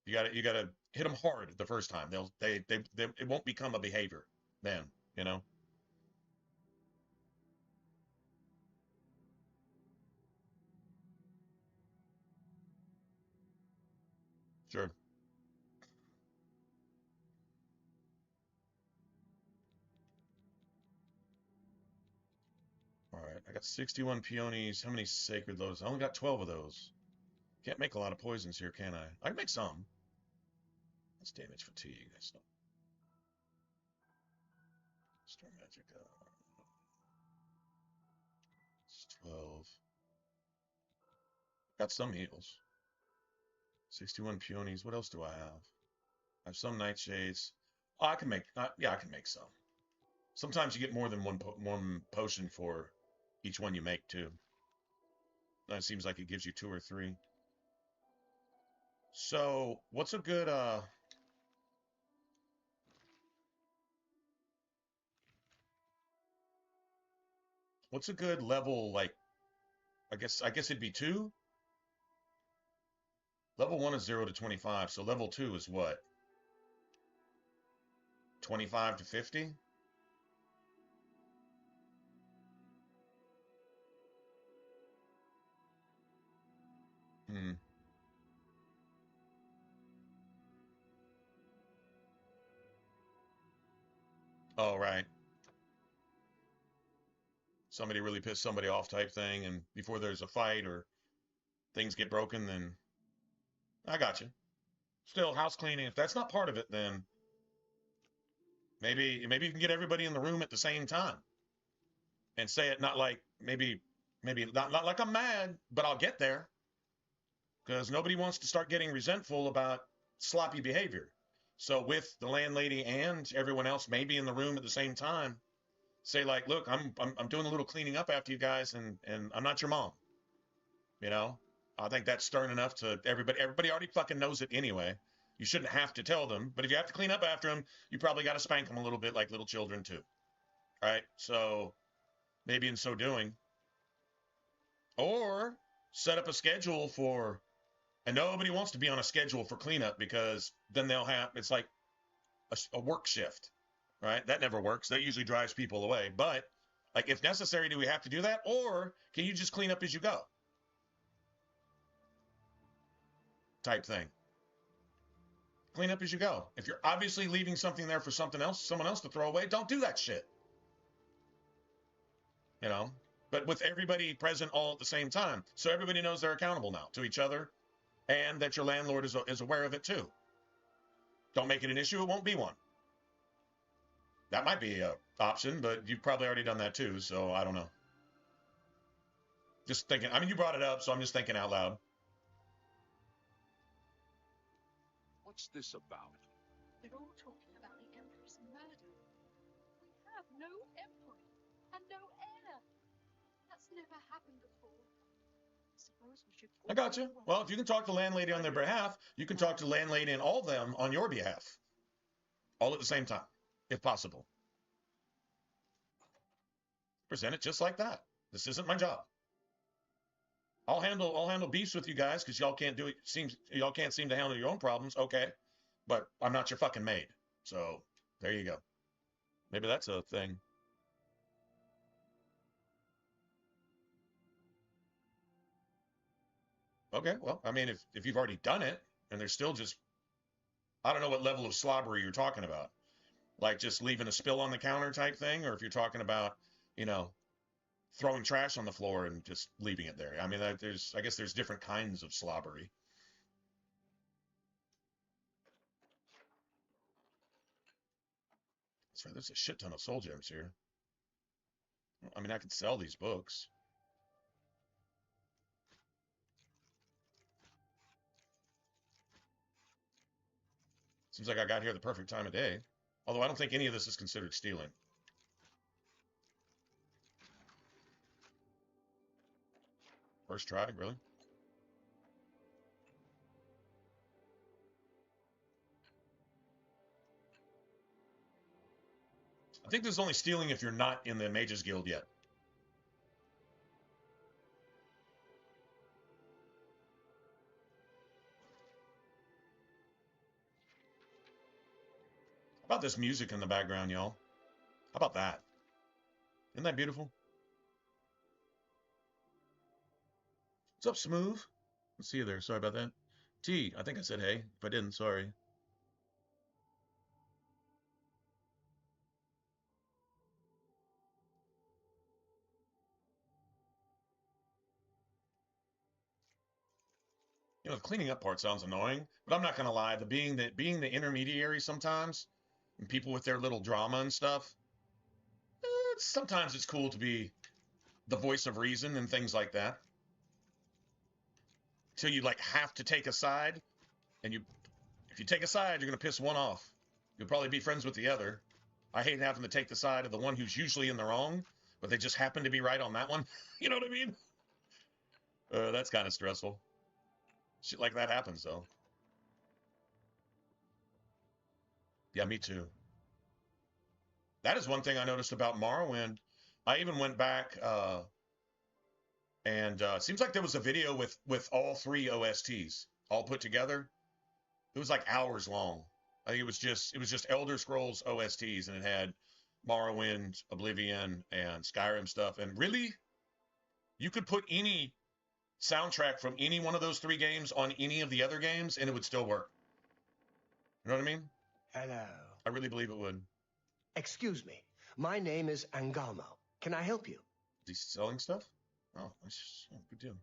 You gotta hit them hard the first time. It won't become a behavior then, you know. Sure. All right, I got 61 peonies. How many sacred lotus? I only got 12 of those. Can't make a lot of poisons here, can I? I can make some. That's damage fatigue. That's not. Storm magic. It's 12. Got some heals. 61 peonies. What else do I have? I have some nightshades. Oh, I can make. Yeah, I can make some. Sometimes you get more than one potion for each one you make too. That seems like it gives you 2 or 3. So, what's a good level, like, I guess it'd be 2? Level 1 is 0 to 25, so level 2 is what? 25 to 50? Hmm. Oh, right. Somebody really pissed somebody off type thing, and before there's a fight or things get broken, then I got you. Still, house cleaning, if that's not part of it, then maybe you can get everybody in the room at the same time and say it not like maybe not like I'm mad, but I'll get there, because nobody wants to start getting resentful about sloppy behavior. So with the landlady and everyone else maybe in the room at the same time, say like, look, I'm doing a little cleaning up after you guys, and I'm not your mom. You know, I think that's stern enough to everybody. Everybody already fucking knows it anyway. You shouldn't have to tell them, but if you have to clean up after them, you probably got to spank them a little bit like little children too. Right? So maybe in so doing, or set up a schedule for, and nobody wants to be on a schedule for cleanup, because then they'll have, it's like a work shift, right? That never works. That usually drives people away. But like, if necessary, do we have to do that? Or can you just clean up as you go? Type thing. Clean up as you go. If you're obviously leaving something there for someone else to throw away, don't do that shit. You know? But with everybody present all at the same time, so everybody knows they're accountable now to each other, and that your landlord is aware of it too. Don't make it an issue, it won't be one. That might be an option, but you've probably already done that too, so I don't know. Just thinking, I mean, you brought it up, so I'm just thinking out loud. What's this about? They're all talking about the Emperor's murder. We have no Emperor and no heir. That's never happened before. So I got you. Well, if you can talk to the landlady on their behalf, you can talk to the landlady and all of them on your behalf, all at the same time, if possible. Present it just like that. This isn't my job. I'll handle beefs with you guys because y'all can't do it. Y'all can't seem to handle your own problems. Okay, but I'm not your fucking maid. So there you go. Maybe that's a thing. Okay, well, I mean, if you've already done it and there's still just, I don't know what level of slobbery you're talking about, like just leaving a spill on the counter type thing, or if you're talking about, you know, throwing trash on the floor and just leaving it there. I mean, I guess there's different kinds of slobbery. That's right. There's a shit ton of soul gems here. I mean, I could sell these books. Seems like I got here the perfect time of day. Although I don't think any of this is considered stealing. First try, really? I think this is only stealing if you're not in the Mages Guild yet. How about this music in the background, y'all? How about that? Isn't that beautiful? What's up, Smooth? Let's see you there. Sorry about that. T, I think I said hey. If I didn't, sorry. You know, the cleaning up part sounds annoying, but I'm not gonna lie. Being the intermediary sometimes, and people with their little drama and stuff. Sometimes it's cool to be the voice of reason and things like that. Till you like have to take a side, and if you take a side, you're gonna piss one off. You'll probably be friends with the other. I hate having to take the side of the one who's usually in the wrong, but they just happen to be right on that one. You know what I mean? That's kind of stressful. Shit like that happens, though. Yeah, me too. That is one thing I noticed about Morrowind. I even went back, and it seems like there was a video with all three OSTs all put together. It was like hours long. I think it was just Elder Scrolls OSTs, and it had Morrowind, Oblivion, and Skyrim stuff. And really, you could put any soundtrack from any one of those three games on any of the other games, and it would still work. You know what I mean? Hello. I really believe it would. Excuse me. My name is Angamo. Can I help you? Is he selling stuff? Oh, good deal.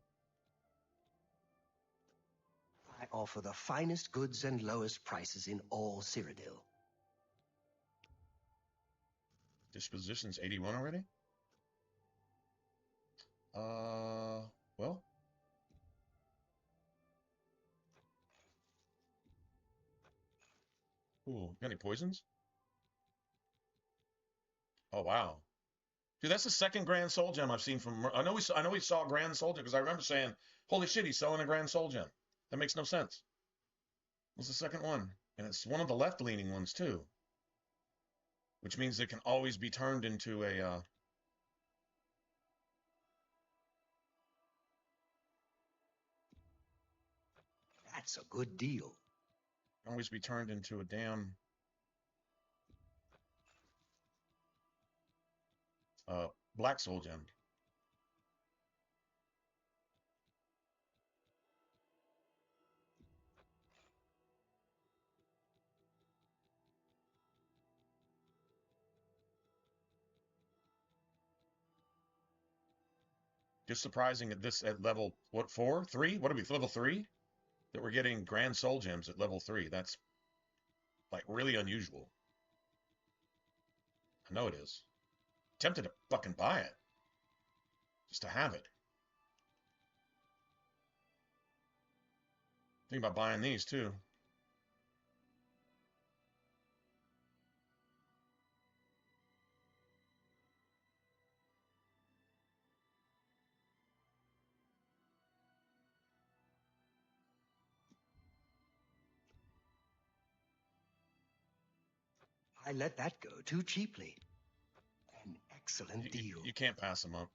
I offer the finest goods and lowest prices in all Cyrodiil. Disposition's 81 already? Well. Ooh, got any poisons? Oh, wow. Dude, that's the second Grand Soul Gem I've seen from... I know we saw Grand Soul Gem, because I remember saying, holy shit, he's selling a Grand Soul Gem. That makes no sense. What's the second one? And it's one of the left-leaning ones, too. Which means it can always be turned into a... That's a good deal. Always be turned into a damn... Black Soul Gem. Just surprising at level, what, 4? 3? What are we, level 3? That we're getting Grand Soul Gems at level 3. That's, like, really unusual. I know it is. Tempted to fucking buy it. Just to have it. Think about buying these, too. I let that go too cheaply. An excellent deal. You can't pass them up.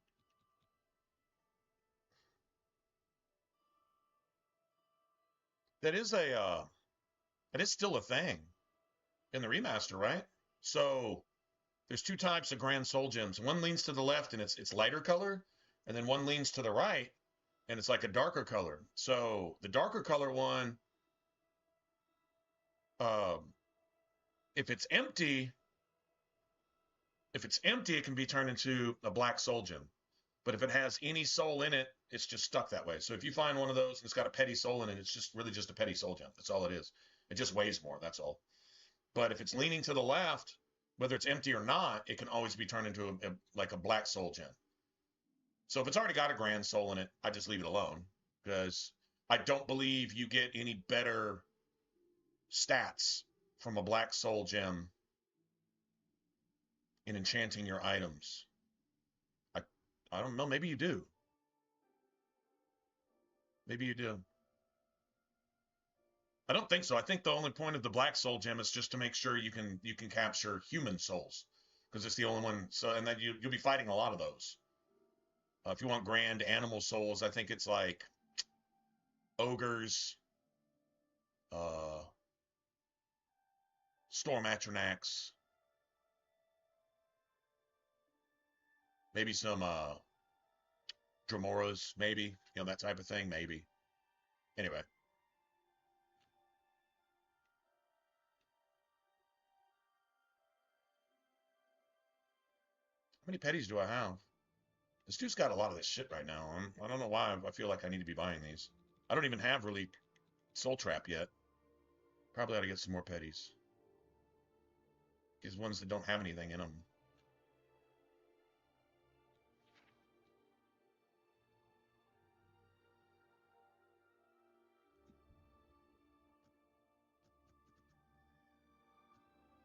That is still a thing in the remaster, right? So there's two types of Grand Soul Gems. One leans to the left and it's lighter color, and then one leans to the right and it's like a darker color. So the darker color one, if it's empty, it can be turned into a black soul gem. But if it has any soul in it, it's just stuck that way. So if you find one of those and it's got a petty soul in it, it's just really just a petty soul gem. That's all it is. It just weighs more. That's all. But if it's leaning to the left, whether it's empty or not, it can always be turned into like a black soul gem. So if it's already got a grand soul in it, I just leave it alone, because I don't believe you get any better stats from a black soul gem in enchanting your items. I don't know. Maybe you do. Maybe you do. I don't think so. I think the only point of the black soul gem is just to make sure you can capture human souls, because it's the only one. So, and then you'll be fighting a lot of those. If you want grand animal souls, I think it's like ogres, storm atronachs, maybe some Dramoras, maybe, that type of thing, maybe. Anyway. How many petties do I have? This dude's got a lot of this shit right now. I don't know why I feel like I need to be buying these. I don't even have really Soul Trap yet. Probably ought to get some more petties. These ones that don't have anything in them.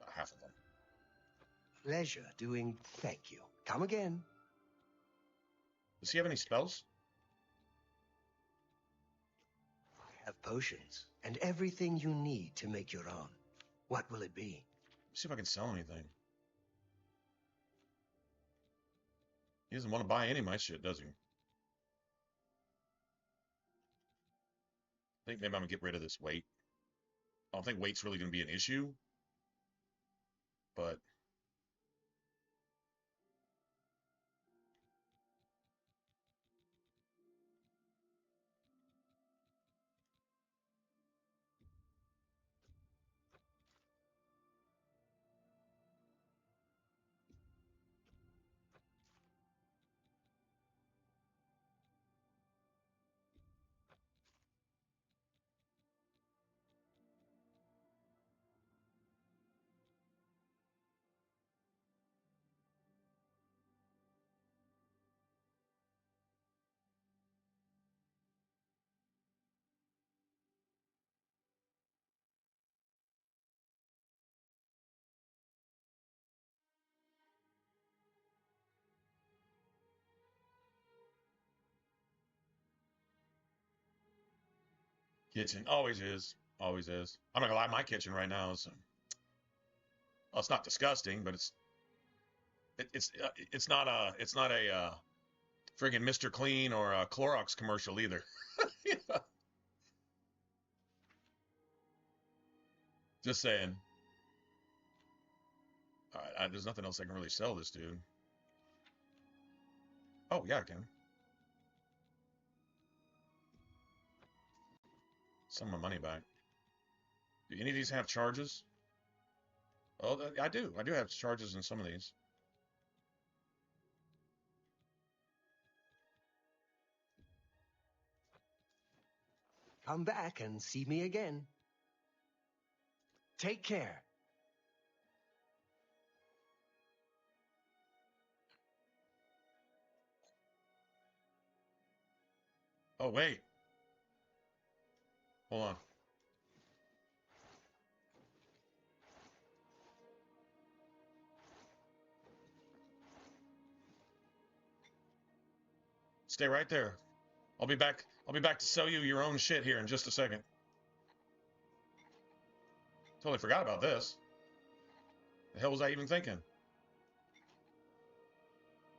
About half of them. Pleasure doing. Thank you. Come again. Does he have any spells? I have potions and everything you need to make your own. What will it be? Let's see if I can sell anything. He doesn't want to buy any of my shit, does he? I think maybe I'm going to get rid of this weight. I don't think weight's really going to be an issue. But kitchen always is. Always is. I'm not gonna lie, my kitchen right now is, well, it's not disgusting, but it's not a friggin' Mr. Clean or a Clorox commercial either. Yeah. Just saying. All right, there's nothing else I can really sell this dude. Oh yeah, I can. Some of my money back. Do any of these have charges? Oh, I do. I do have charges in some of these. Come back and see me again. Take care. Oh, wait. Hold on. Stay right there. I'll be back. I'll be back to sell you your own shit here in just a second. Totally forgot about this. The hell was I even thinking?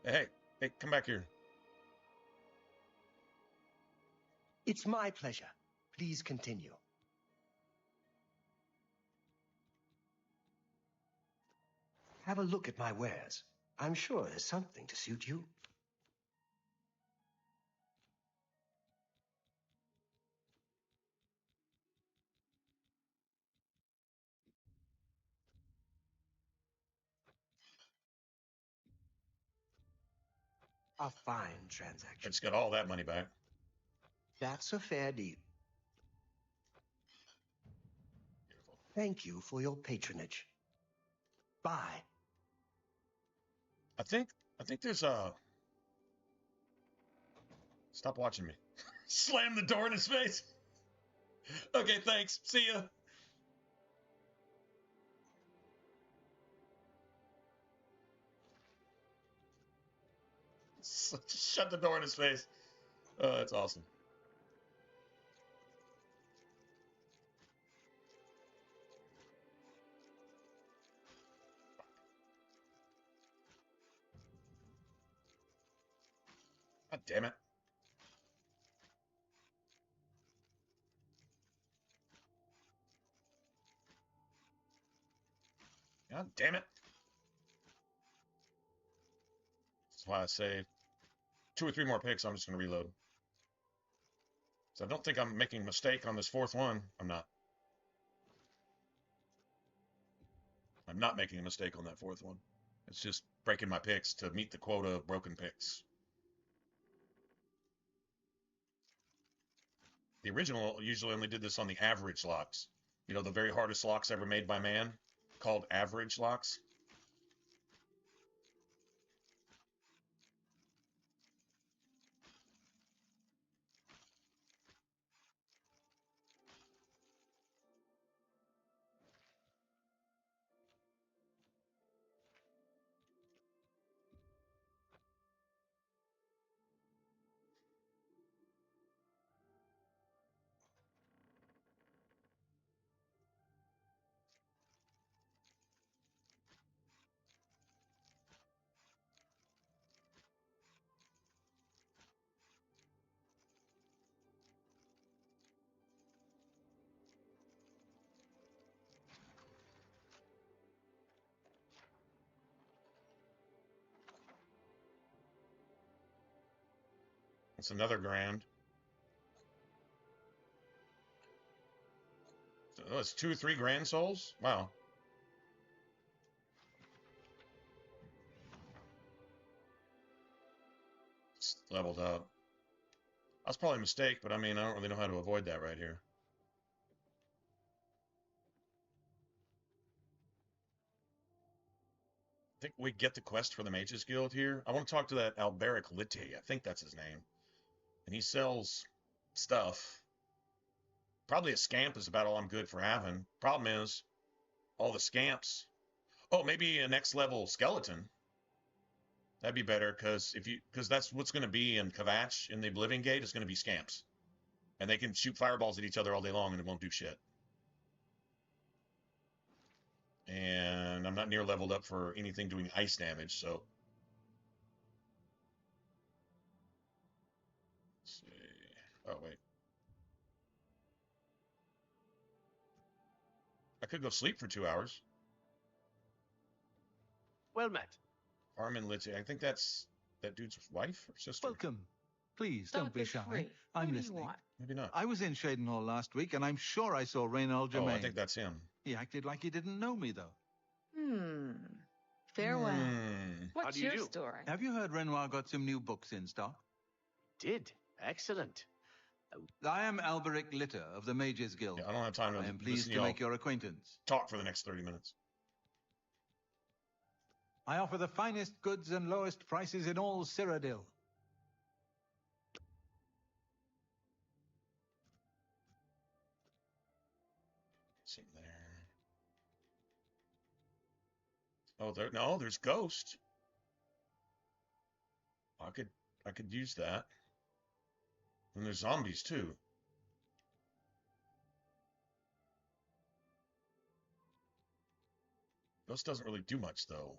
Hey, come back here. It's my pleasure. Please continue. Have a look at my wares. I'm sure there's something to suit you. A fine I transaction. just got all that money back. That's a fair deal. Beautiful. Thank you for your patronage. Bye. I think there's a... Stop watching me. Slam the door in his face. Okay, thanks. See ya. Just shut the door in his face. Oh, that's awesome. God damn it. God damn it. That's why I say 2 or 3 more picks, I'm just going to reload. So I don't think I'm making a mistake on this 4th one. I'm not. I'm not making a mistake on that 4th one. It's just breaking my picks to meet the quota of broken picks. The original usually only did this on the average locks. You know, the very hardest locks ever made by man, called average locks. It's another grand. So it's 2 or 3 grand souls? Wow. It's leveled up. That's probably a mistake, but I mean, I don't really know how to avoid that right here. I think we get the quest for the Mages Guild here. I want to talk to that Alberic Litte. I think that's his name. And he sells stuff. Probably a scamp is about all I'm good for having. Problem is, all the scamps. Oh, maybe a next level skeleton. That'd be better because that's what's going to be in Kvatch in the Oblivion Gate is going to be scamps. And they can shoot fireballs at each other all day long and it won't do shit. And I'm not near leveled up for anything doing ice damage, so. Let's see. Oh, wait. I could go sleep for 2 hours. Well met. Armin Litzy. I think that's that dude's wife or sister. Welcome. Please, don't be get shy. free. I'm Who do you listening. want? Maybe not. I was in Shadenhall last week, and I'm sure I saw Reynald Oh, Germain. I think that's him. He acted like he didn't know me, though. Farewell. How What's do you your do? story? Have you heard Renoir got some new books in stock? Did. Excellent. I am Alberic Litter of the Mages Guild. Yeah, I don't have time to I am listen pleased to to y'all make your acquaintance. talk for the next 30 minutes. I offer the finest goods and lowest prices in all Cyrodiil. See there. Oh, there's Ghost. I could use that. And there's zombies too. Ghost doesn't really do much, though.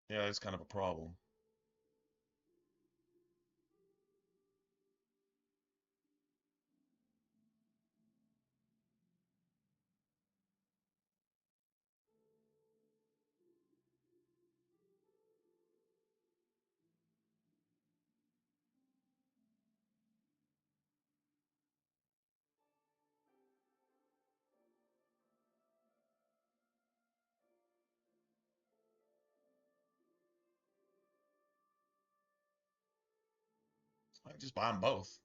Yeah, it's kind of a problem. I can just buy them both.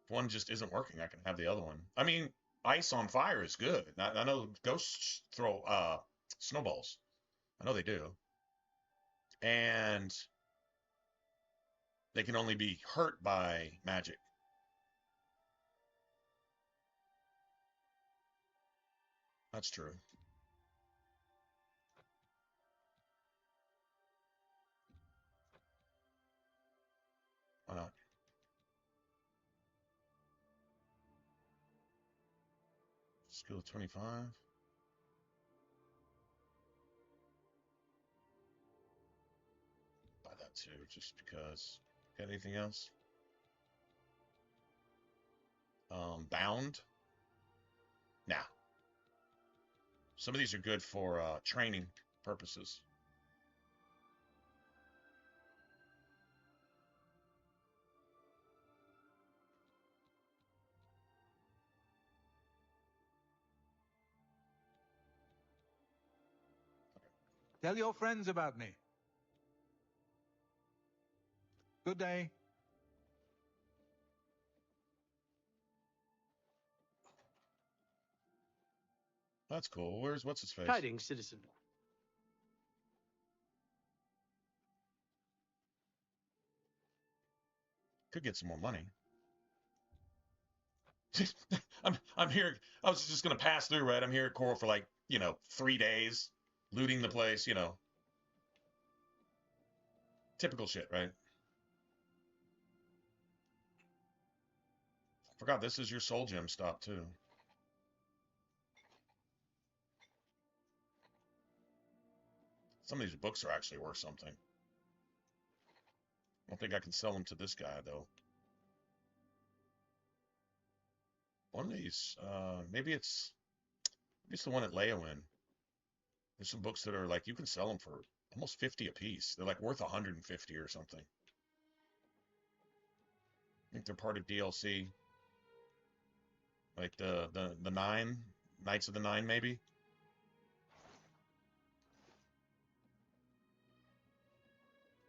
If one just isn't working, I can have the other one. I mean, ice on fire is good. I know ghosts throw snowballs. I know they do. And they can only be hurt by magic. That's true. Why not? Skill 25. Buy that too, just because. Got anything else? Bound? Nah. Some of these are good for training purposes. Tell your friends about me. Good day. That's cool. What's his face? Tidings, citizen. Could get some more money. I'm here. I was just gonna pass through, right? I'm here at Coral for like 3 days, looting the place. Typical shit, right? Forgot this is your soul gem stop too. Some of these books are actually worth something. I don't think I can sell them to this guy though. One of these, maybe it's the one at Leowin. There's some books that are like you can sell them for almost 50 a piece. They're like worth 150 or something. I think they're part of DLC. Like the Nine, Knights of the Nine, maybe.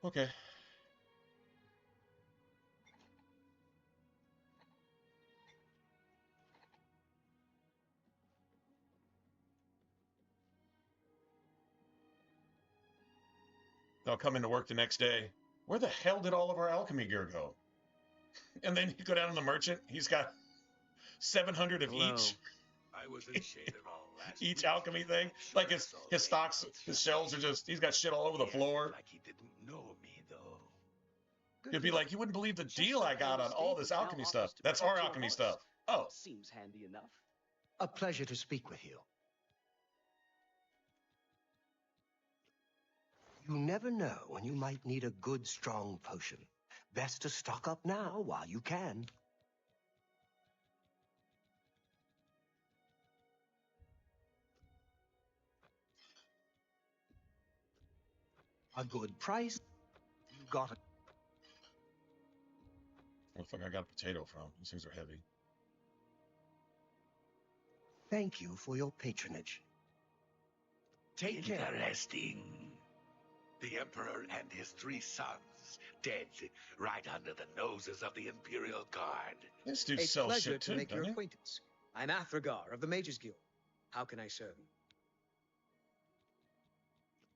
Okay. They'll come into work the next day. Where the hell did all of our alchemy gear go? And then you go down to the merchant. He's got 700 of each. I was in shade all last Each week. alchemy thing. Like his stocks, his shelves are just, he's got shit all over the floor. Like he didn't know me, though. He'd be like, you wouldn't believe the deal I got on all this alchemy stuff. That's our alchemy stuff. Oh. Seems handy enough. A pleasure to speak with you. You never know when you might need a good, strong potion. Best to stock up now while you can. A good price. You got it. Where the fuck I got a potato from? These things are heavy. Thank you for your patronage. Take care. Interesting. The Emperor and his 3 sons dead right under the noses of the Imperial Guard. This dude A sells pleasure shit to too, make your doesn't he? acquaintance. I'm Athragar of the Mages Guild. How can I serve?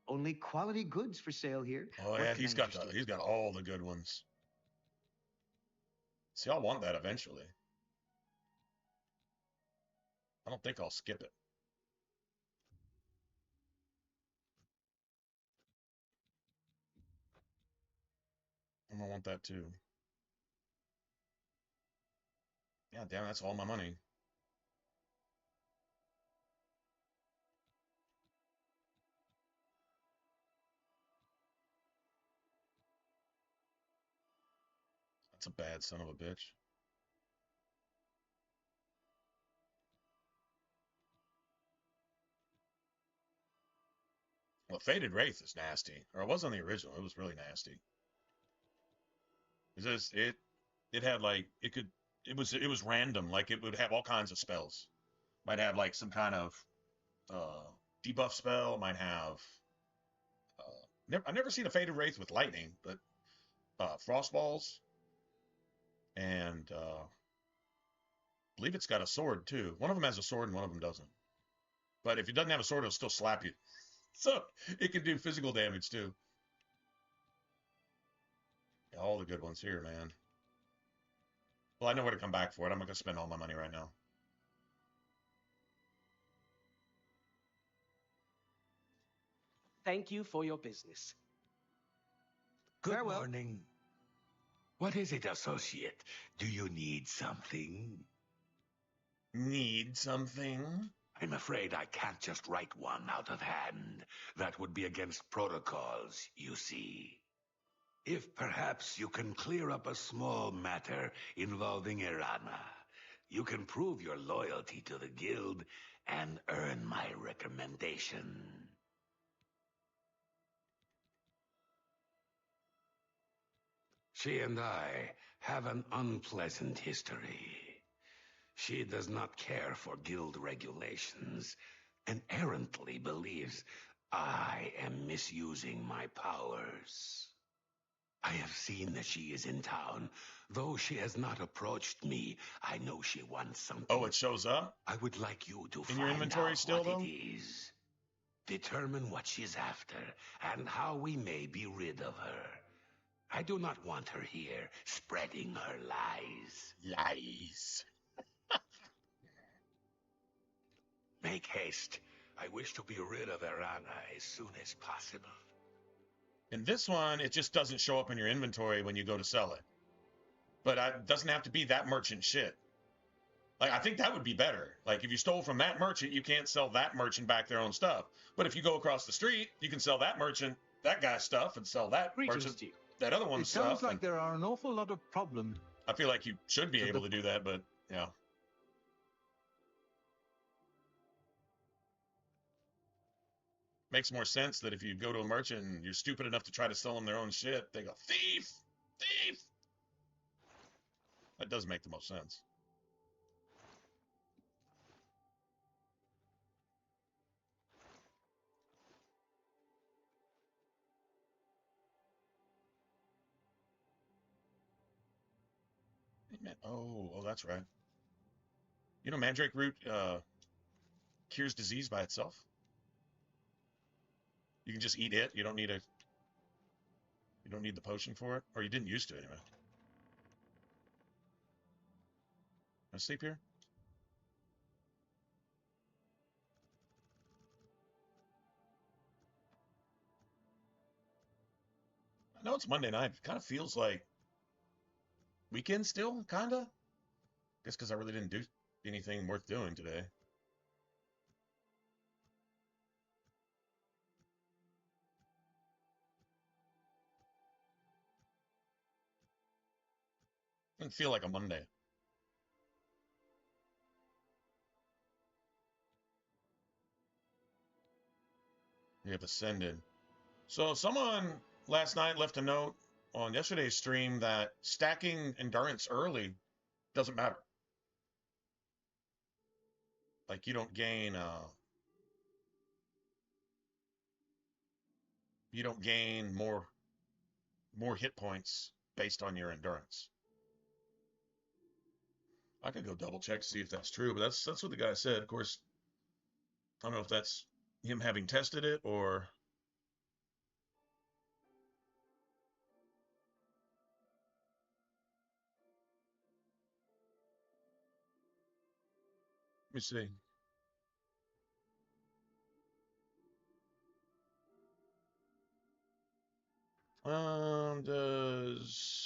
Only quality goods for sale here. Oh What yeah, can he's I got interest you? he's got all the good ones. See, I'll want that eventually. I don't think I'll skip it. I'm gonna want that too. Yeah, damn, that's all my money. That's a bad son of a bitch. Well, Faded Wraith is nasty. Or it was on the original. It was really nasty. It had like it was random. Like it would have all kinds of spells. Might have like some kind of debuff spell. Might have I've never seen a Faded Wraith with lightning, but frost balls, and I believe it's got a sword too. One of them has a sword and one of them doesn't. But if it doesn't have a sword, it'll still slap you. So it can do physical damage too. Yeah, all the good ones here, man. Well, I know where to come back for it. I'm not gonna spend all my money right now. Thank you for your business. Good Farewell. morning. What is it, associate? Do you need something? Need something? I'm afraid I can't just write one out of hand. That would be against protocols, you see. If perhaps you can clear up a small matter involving Irana, you can prove your loyalty to the guild and earn my recommendation. She and I have an unpleasant history. She does not care for guild regulations and errantly believes I am misusing my powers. I have seen that she is in town. Though she has not approached me, I know she wants something. Oh, it shows up? I would like you to in find your inventory out still, what though? it is. Determine what she's after and how we may be rid of her. I do not want her here spreading her lies. Lies. Make haste. I wish to be rid of Irana as soon as possible. In this one, it just doesn't show up in your inventory when you go to sell it. But it doesn't have to be that merchant shit. Like, I think that would be better. Like, if you stole from that merchant, you can't sell that merchant back their own stuff. But if you go across the street, you can sell that merchant that guy's stuff and sell that merchant that other one's It stuff. sounds like there are an awful lot of problems. I feel like you should be able to do that, but yeah. Makes more sense that if you go to a merchant and you're stupid enough to try to sell them their own shit, they go, thief! Thief! That does make the most sense. Oh, that's right. You know, mandrake root cures disease by itself. You can just eat it. You don't need the potion for it, or you didn't used to anyway. Can I sleep here? I know it's Monday night. It kind of feels like weekend still, kind of. Guess because I really didn't do anything worth doing today. Didn't feel like a Monday. We have ascended. So someone last night left a note on yesterday's stream that stacking endurance early doesn't matter. Like you don't gain more hit points based on your endurance. I could go double check to see if that's true, but that's what the guy said. Of course, I don't know if that's him having tested it or let me see. Does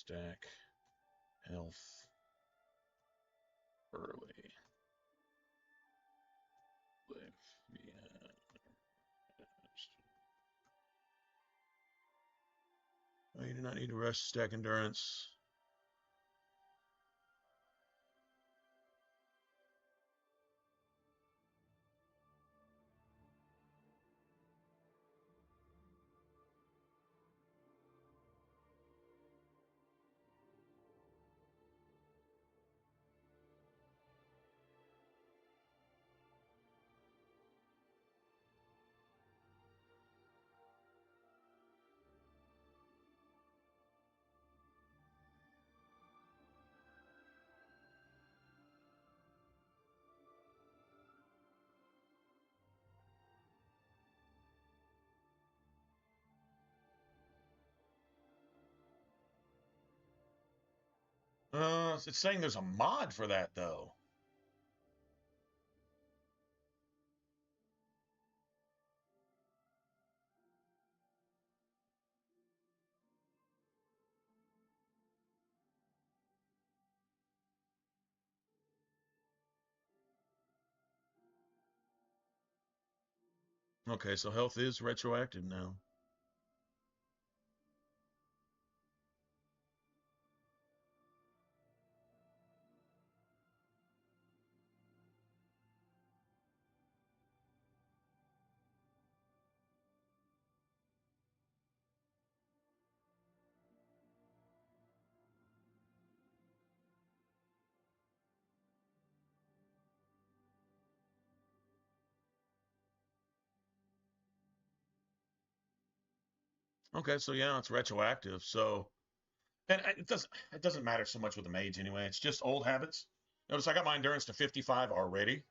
Stack health early. Oh, you do not need to rush stack endurance. It's saying there's a mod for that though. Okay, so health is retroactive now. Okay, so yeah, it's retroactive. So, and it doesn't matter so much with the mage anyway. It's just old habits. Notice I got my endurance to 55 already,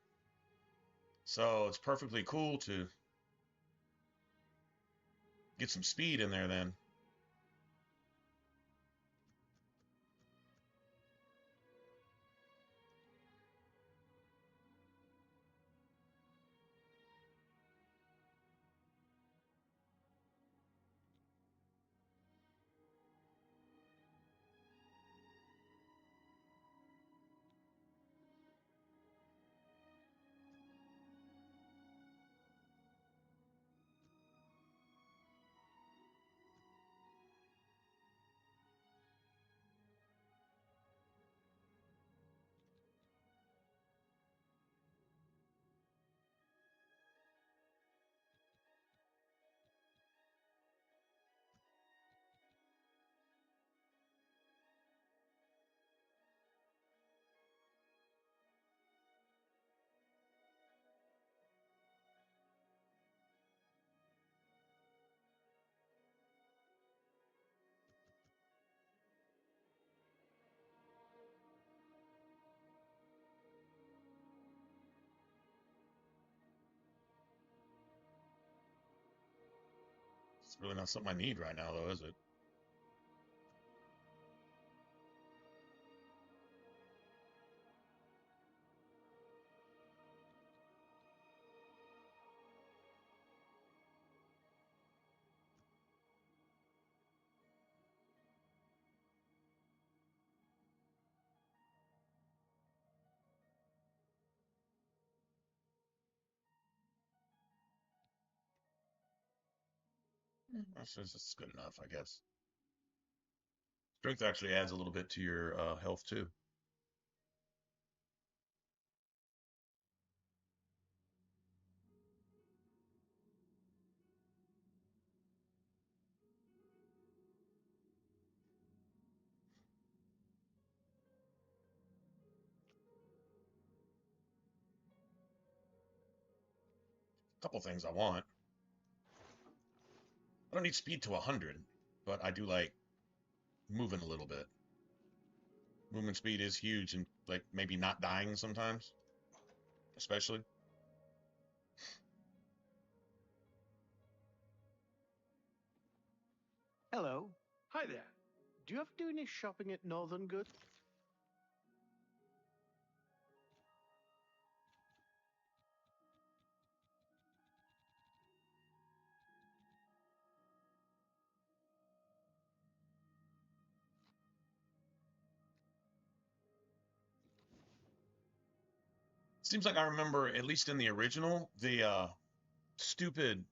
so it's perfectly cool to get some speed in there then. It's really not something I need right now, though, is it? That's good enough, I guess. Strength actually adds a little bit to your health too. A couple things I want. I don't need speed to 100, but I do like moving a little bit. Movement speed is huge, and like maybe not dying sometimes, especially. Hello. Hi there. Do you ever do any shopping at Northern Good? Seems like I remember, at least in the original, the stupid.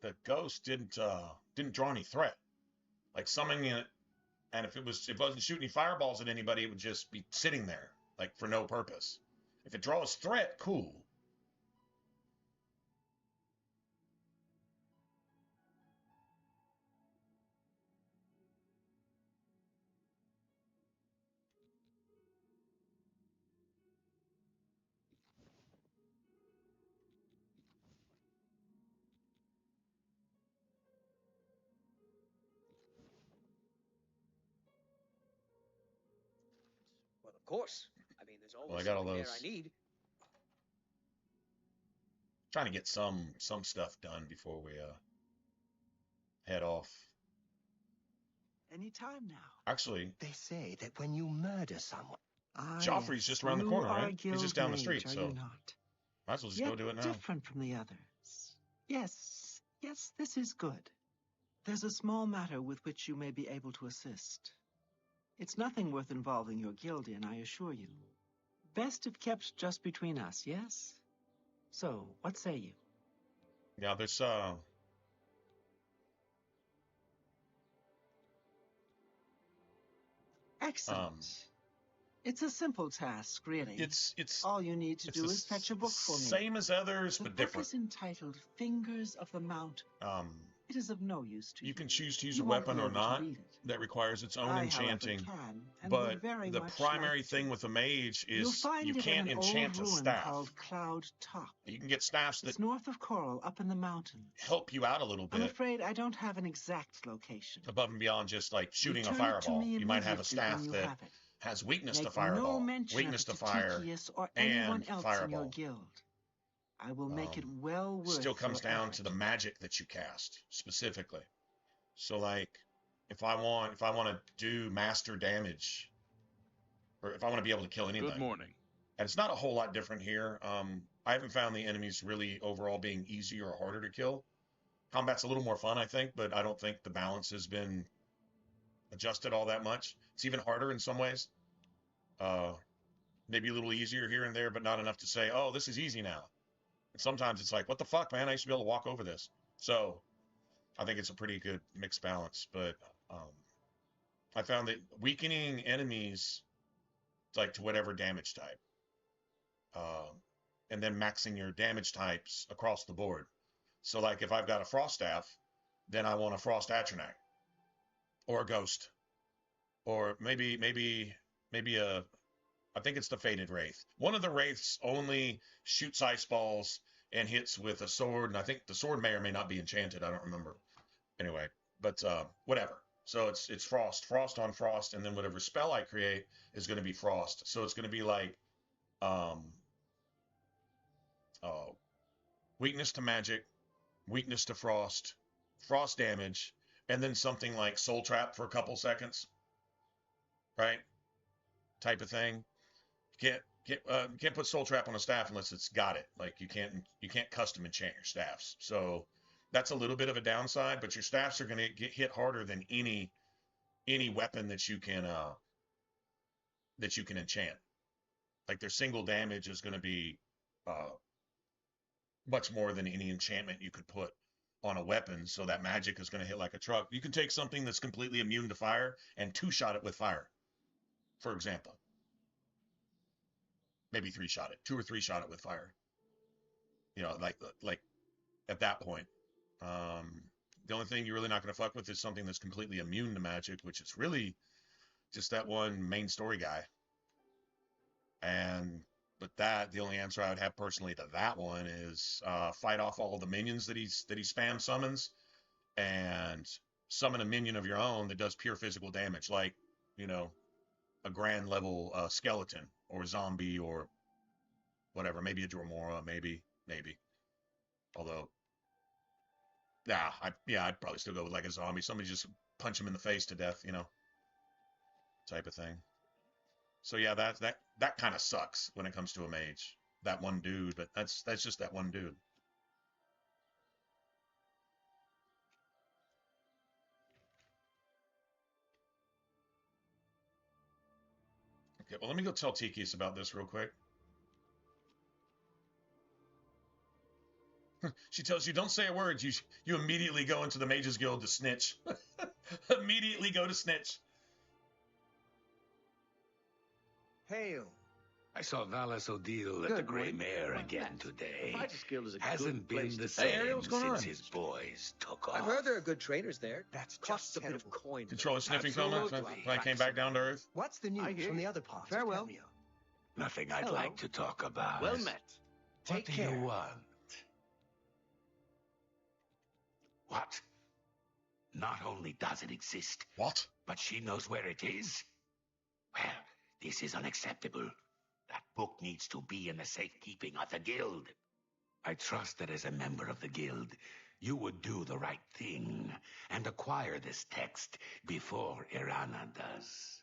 The ghost didn't draw any threat. Like summoning it, and if it wasn't shooting any fireballs at anybody, it would just be sitting there, like for no purpose. If it draws threat, cool. Well, of course. I mean, there's always Well, I got all something there those. I need. Trying to get some stuff done before we head off. Any time now. Actually, They say that when you murder someone... Joffrey's just around the You corner, are right? He's just down the street, Mage, so are you not? might as well just Yet go do it now. different from the others. Yes, yes, this is good. There's a small matter with which you may be able to assist. It's nothing worth involving your guild in, I assure you. Best if kept just between us, yes? So, what say you? Yeah, there's Excellent. It's a simple task, really. it's All you need to it's do the is fetch a book for me. same as others, The but book different. is entitled Fingers of the Mountain. It is of no use to you. You can choose to use You a won't weapon be or able to not. read it. That requires its own I, enchanting. however, can, and But would very the much primary like to. thing with a mage You'll is find you it can't in an enchant old a ruin staff. called Cloud Top. You can get staffs that It's north of Coral, up in the mountains. help you out a little I'm bit afraid I don't have an exact location. above and beyond just like shooting a Return it to fireball. me You might have a immediately staff when you that have it. has weakness to Make fireball, no mention weakness of to it fire, Tikius or anyone and else fireball. in your guild. I will make it Um, well worth Still comes your down effort. to the magic that you cast specifically. So like if I want to do master damage, or if I want to be able to kill anything. Good morning. And it's not a whole lot different here. I haven't found the enemies really overall being easier or harder to kill. Combat's a little more fun, I think, but I don't think the balance has been adjusted all that much. It's even harder in some ways. Maybe a little easier here and there, but not enough to say, oh, this is easy now. And sometimes it's like, what the fuck, man? I used to be able to walk over this. So I think it's a pretty good mixed balance. But I found that weakening enemies like to whatever damage type. And then maxing your damage types across the board. So like if I've got a frost staff, then I want a frost atronach or a ghost, or maybe a, I think it's the Fated Wraith. One of the Wraiths only shoots ice balls and hits with a sword, and I think the sword may or may not be enchanted. I don't remember. Anyway, but whatever. So it's frost on frost, and then whatever spell I create is going to be frost. So it's going to be like weakness to magic, weakness to frost, frost damage, and then something like soul trap for a couple seconds, right? Type of thing. You can't put soul trap on a staff unless it's got it. Like you can't custom enchant your staffs. So that's a little bit of a downside, but your staffs are going to get hit harder than any weapon that you can enchant. Like their single damage is going to be much more than any enchantment you could put on a weapon, so that magic is going to hit like a truck. You can take something that's completely immune to fire and two-shot it with fire, for example. Maybe three-shot it, 2 or 3-shot it with fire. You know, like at that point. The only thing you're really not going to fuck with is something that's completely immune to magic, which is really just that one main story guy. But the only answer I would have personally to that one is fight off all of the minions that he spam summons, and summon a minion of your own that does pure physical damage, like, you know, a grand level skeleton or a zombie or whatever, maybe a Dromora, maybe. Although Yeah, I'd probably still go with like a zombie. Somebody just punch him in the face to death, you know, type of thing. So yeah, that kind of sucks when it comes to a mage. That one dude, but that's just that one dude. Okay, well, let me go tell Tikis about this real quick. She tells you, don't say a word. You immediately go into the Mages Guild to snitch. Immediately go to snitch. Hail. I saw Valis Odile at the Grey Mare again today. Fighters Guild is a Hasn't good place been the to be. same what's going since on? his boys took off. I've heard there are good trainers there. That's Costs just a bit of terrible. coin. Controller sniffing coma Absolutely. when I came back down to Earth. What's the I news hear from the you. other parts Farewell. of Pelmia? Nothing I'd Hello. like to talk about. Well met. What Take do care. you want? What? Not only does it exist, What? but she knows where it is? Well, this is unacceptable. That book needs to be in the safekeeping of the guild. I trust that as a member of the guild, you would do the right thing and acquire this text before Irana does.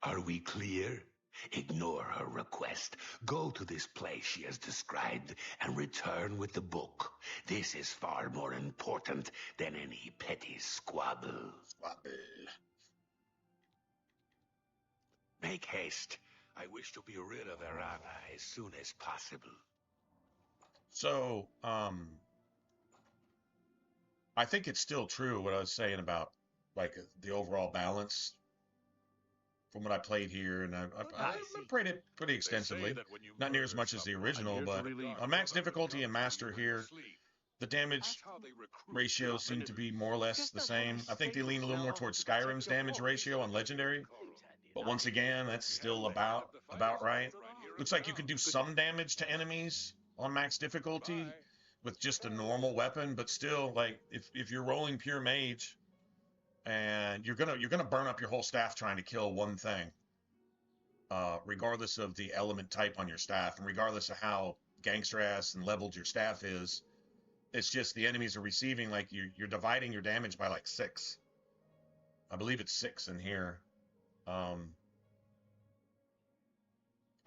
Are we clear? Ignore her request. Go to this place she has described and return with the book. This is far more important than any petty squabble. Make haste. I wish to be rid of Irana as soon as possible. So, I think it's still true what I was saying about like the overall balance from what I played here, and I played it pretty extensively. Not near as much as the original, but on max difficulty and master here, the damage ratios seem to be more or less the same. I think they lean a little more towards Skyrim's damage ratio on legendary, but once again, that's still about right. Looks like you can do some damage to enemies on max difficulty with just a normal weapon, but still, like if you're rolling pure mage and you're gonna burn up your whole staff trying to kill one thing, regardless of the element type on your staff and regardless of how gangster ass and leveled your staff is. It's just the enemies are receiving, like you're dividing your damage by like 6. I believe it's 6 in here. I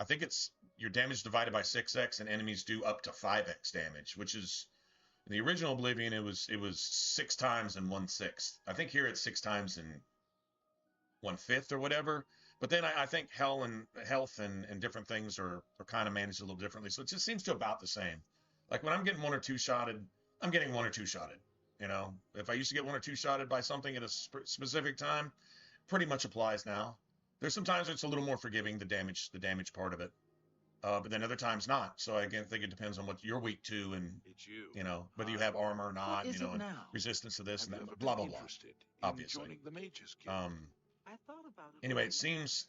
think it's your damage divided by 6x, and enemies do up to 5x damage, which is in the original Oblivion it was 6 times and 1/6. I think here it's 6 times and 1/5 or whatever. But then I think health and different things are kind of managed a little differently. So it just seems to about the same. Like when I'm getting 1 or 2 shotted, I'm getting 1 or 2 shotted. You know, if I used to get 1 or 2 shotted by something at a specific time, pretty much applies now. There's some times it's a little more forgiving, the damage part of it. But then other times not. So I think it depends on what you're weak to, and you know whether you have armor or not, you know, and resistance to this and that, blah blah blah. Obviously. I thought about it. Anyway, it seems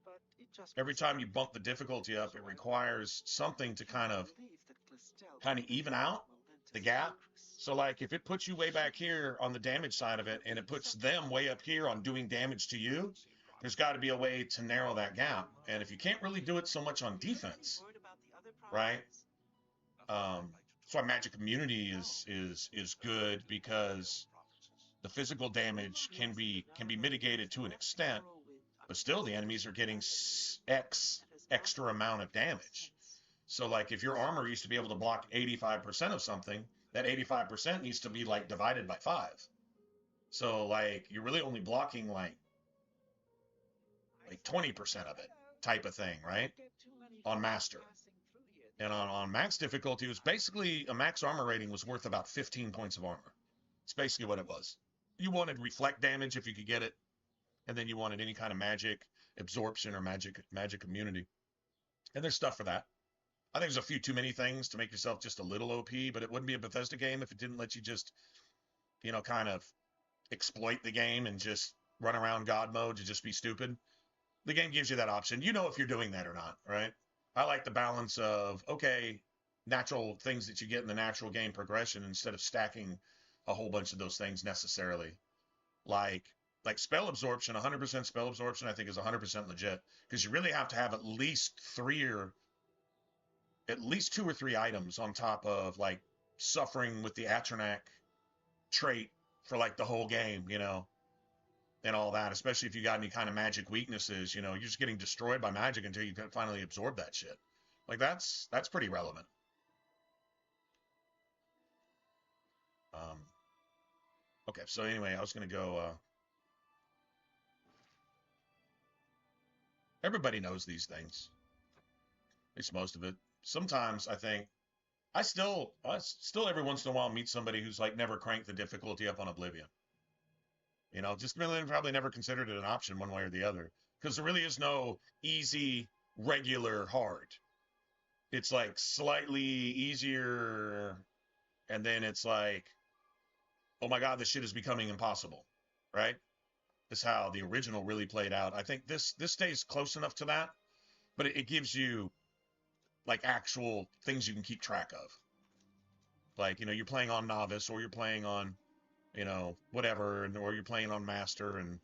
But it just every time you bump the difficulty up, it requires something to kind of even out the gap. So like if it puts you way back here on the damage side of it, and it puts them way up here on doing damage to you, there's got to be a way to narrow that gap. And if you can't really do it so much on defense, right? That's why Magic Immunity is good, because the physical damage can be mitigated to an extent, but still the enemies are getting extra amount of damage. So like if your armor used to be able to block 85% of something, that 85% needs to be like divided by 5. So like you're really only blocking like 20% of it, type of thing, right? On master. And on max difficulty, it was basically a max armor rating was worth about 15 points of armor. It's basically what it was. You wanted reflect damage if you could get it, and then you wanted any kind of magic absorption or magic immunity. And there's stuff for that. I think there's a few too many things to make yourself just a little OP, but it wouldn't be a Bethesda game if it didn't let you just, you know, kind of exploit the game and just run around God mode to just be stupid. The game gives you that option. You know if you're doing that or not, right? I like the balance of, okay, natural things that you get in the natural game progression instead of stacking a whole bunch of those things necessarily. Like spell absorption, 100% spell absorption, I think is 100% legit, because you really have to have at least 2 or 3 items on top of like suffering with the Atronach trait for like the whole game, you know, and all that, especially if you got any kind of magic weaknesses, you know, you're just getting destroyed by magic until you can finally absorb that shit. Like that's pretty relevant. Okay, so anyway, I was going to go, everybody knows these things. At least most of it. Sometimes I think I still every once in a while meet somebody who's like never cranked the difficulty up on Oblivion. You know, just really probably never considered it an option one way or the other. Because there really is no easy, regular, hard. It's like slightly easier, and then it's like, oh my God, this shit is becoming impossible, right? That's how the original really played out. I think this stays close enough to that, but it gives you like actual things you can keep track of. Like, you know, you're playing on novice, or you're playing on, you know, whatever, or you're playing on master, and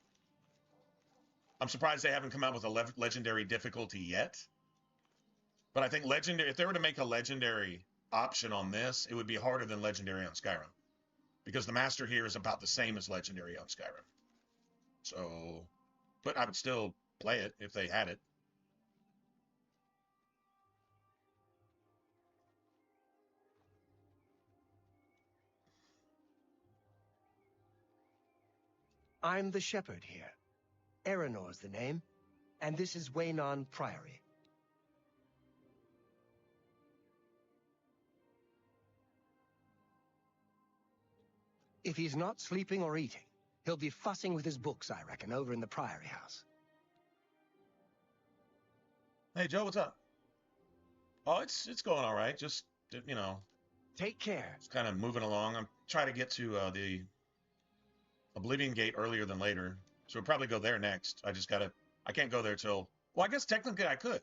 I'm surprised they haven't come out with a legendary difficulty yet. But I think legendary, if they were to make a legendary option on this, it would be harder than legendary on Skyrim, because the master here is about the same as legendary on Skyrim. So, but I would still play it if they had it. I'm the shepherd here. Eranor's the name, and this is Waynon Priory. If he's not sleeping or eating, he'll be fussing with his books, I reckon, over in the Priory house. Hey, Joe, what's up? Oh, it's going all right. Just, you know. Take care. It's kind of moving along. I'm trying to get to the Oblivion Gate earlier than later. So we'll probably go there next. I can't go there till, well, I guess technically I could.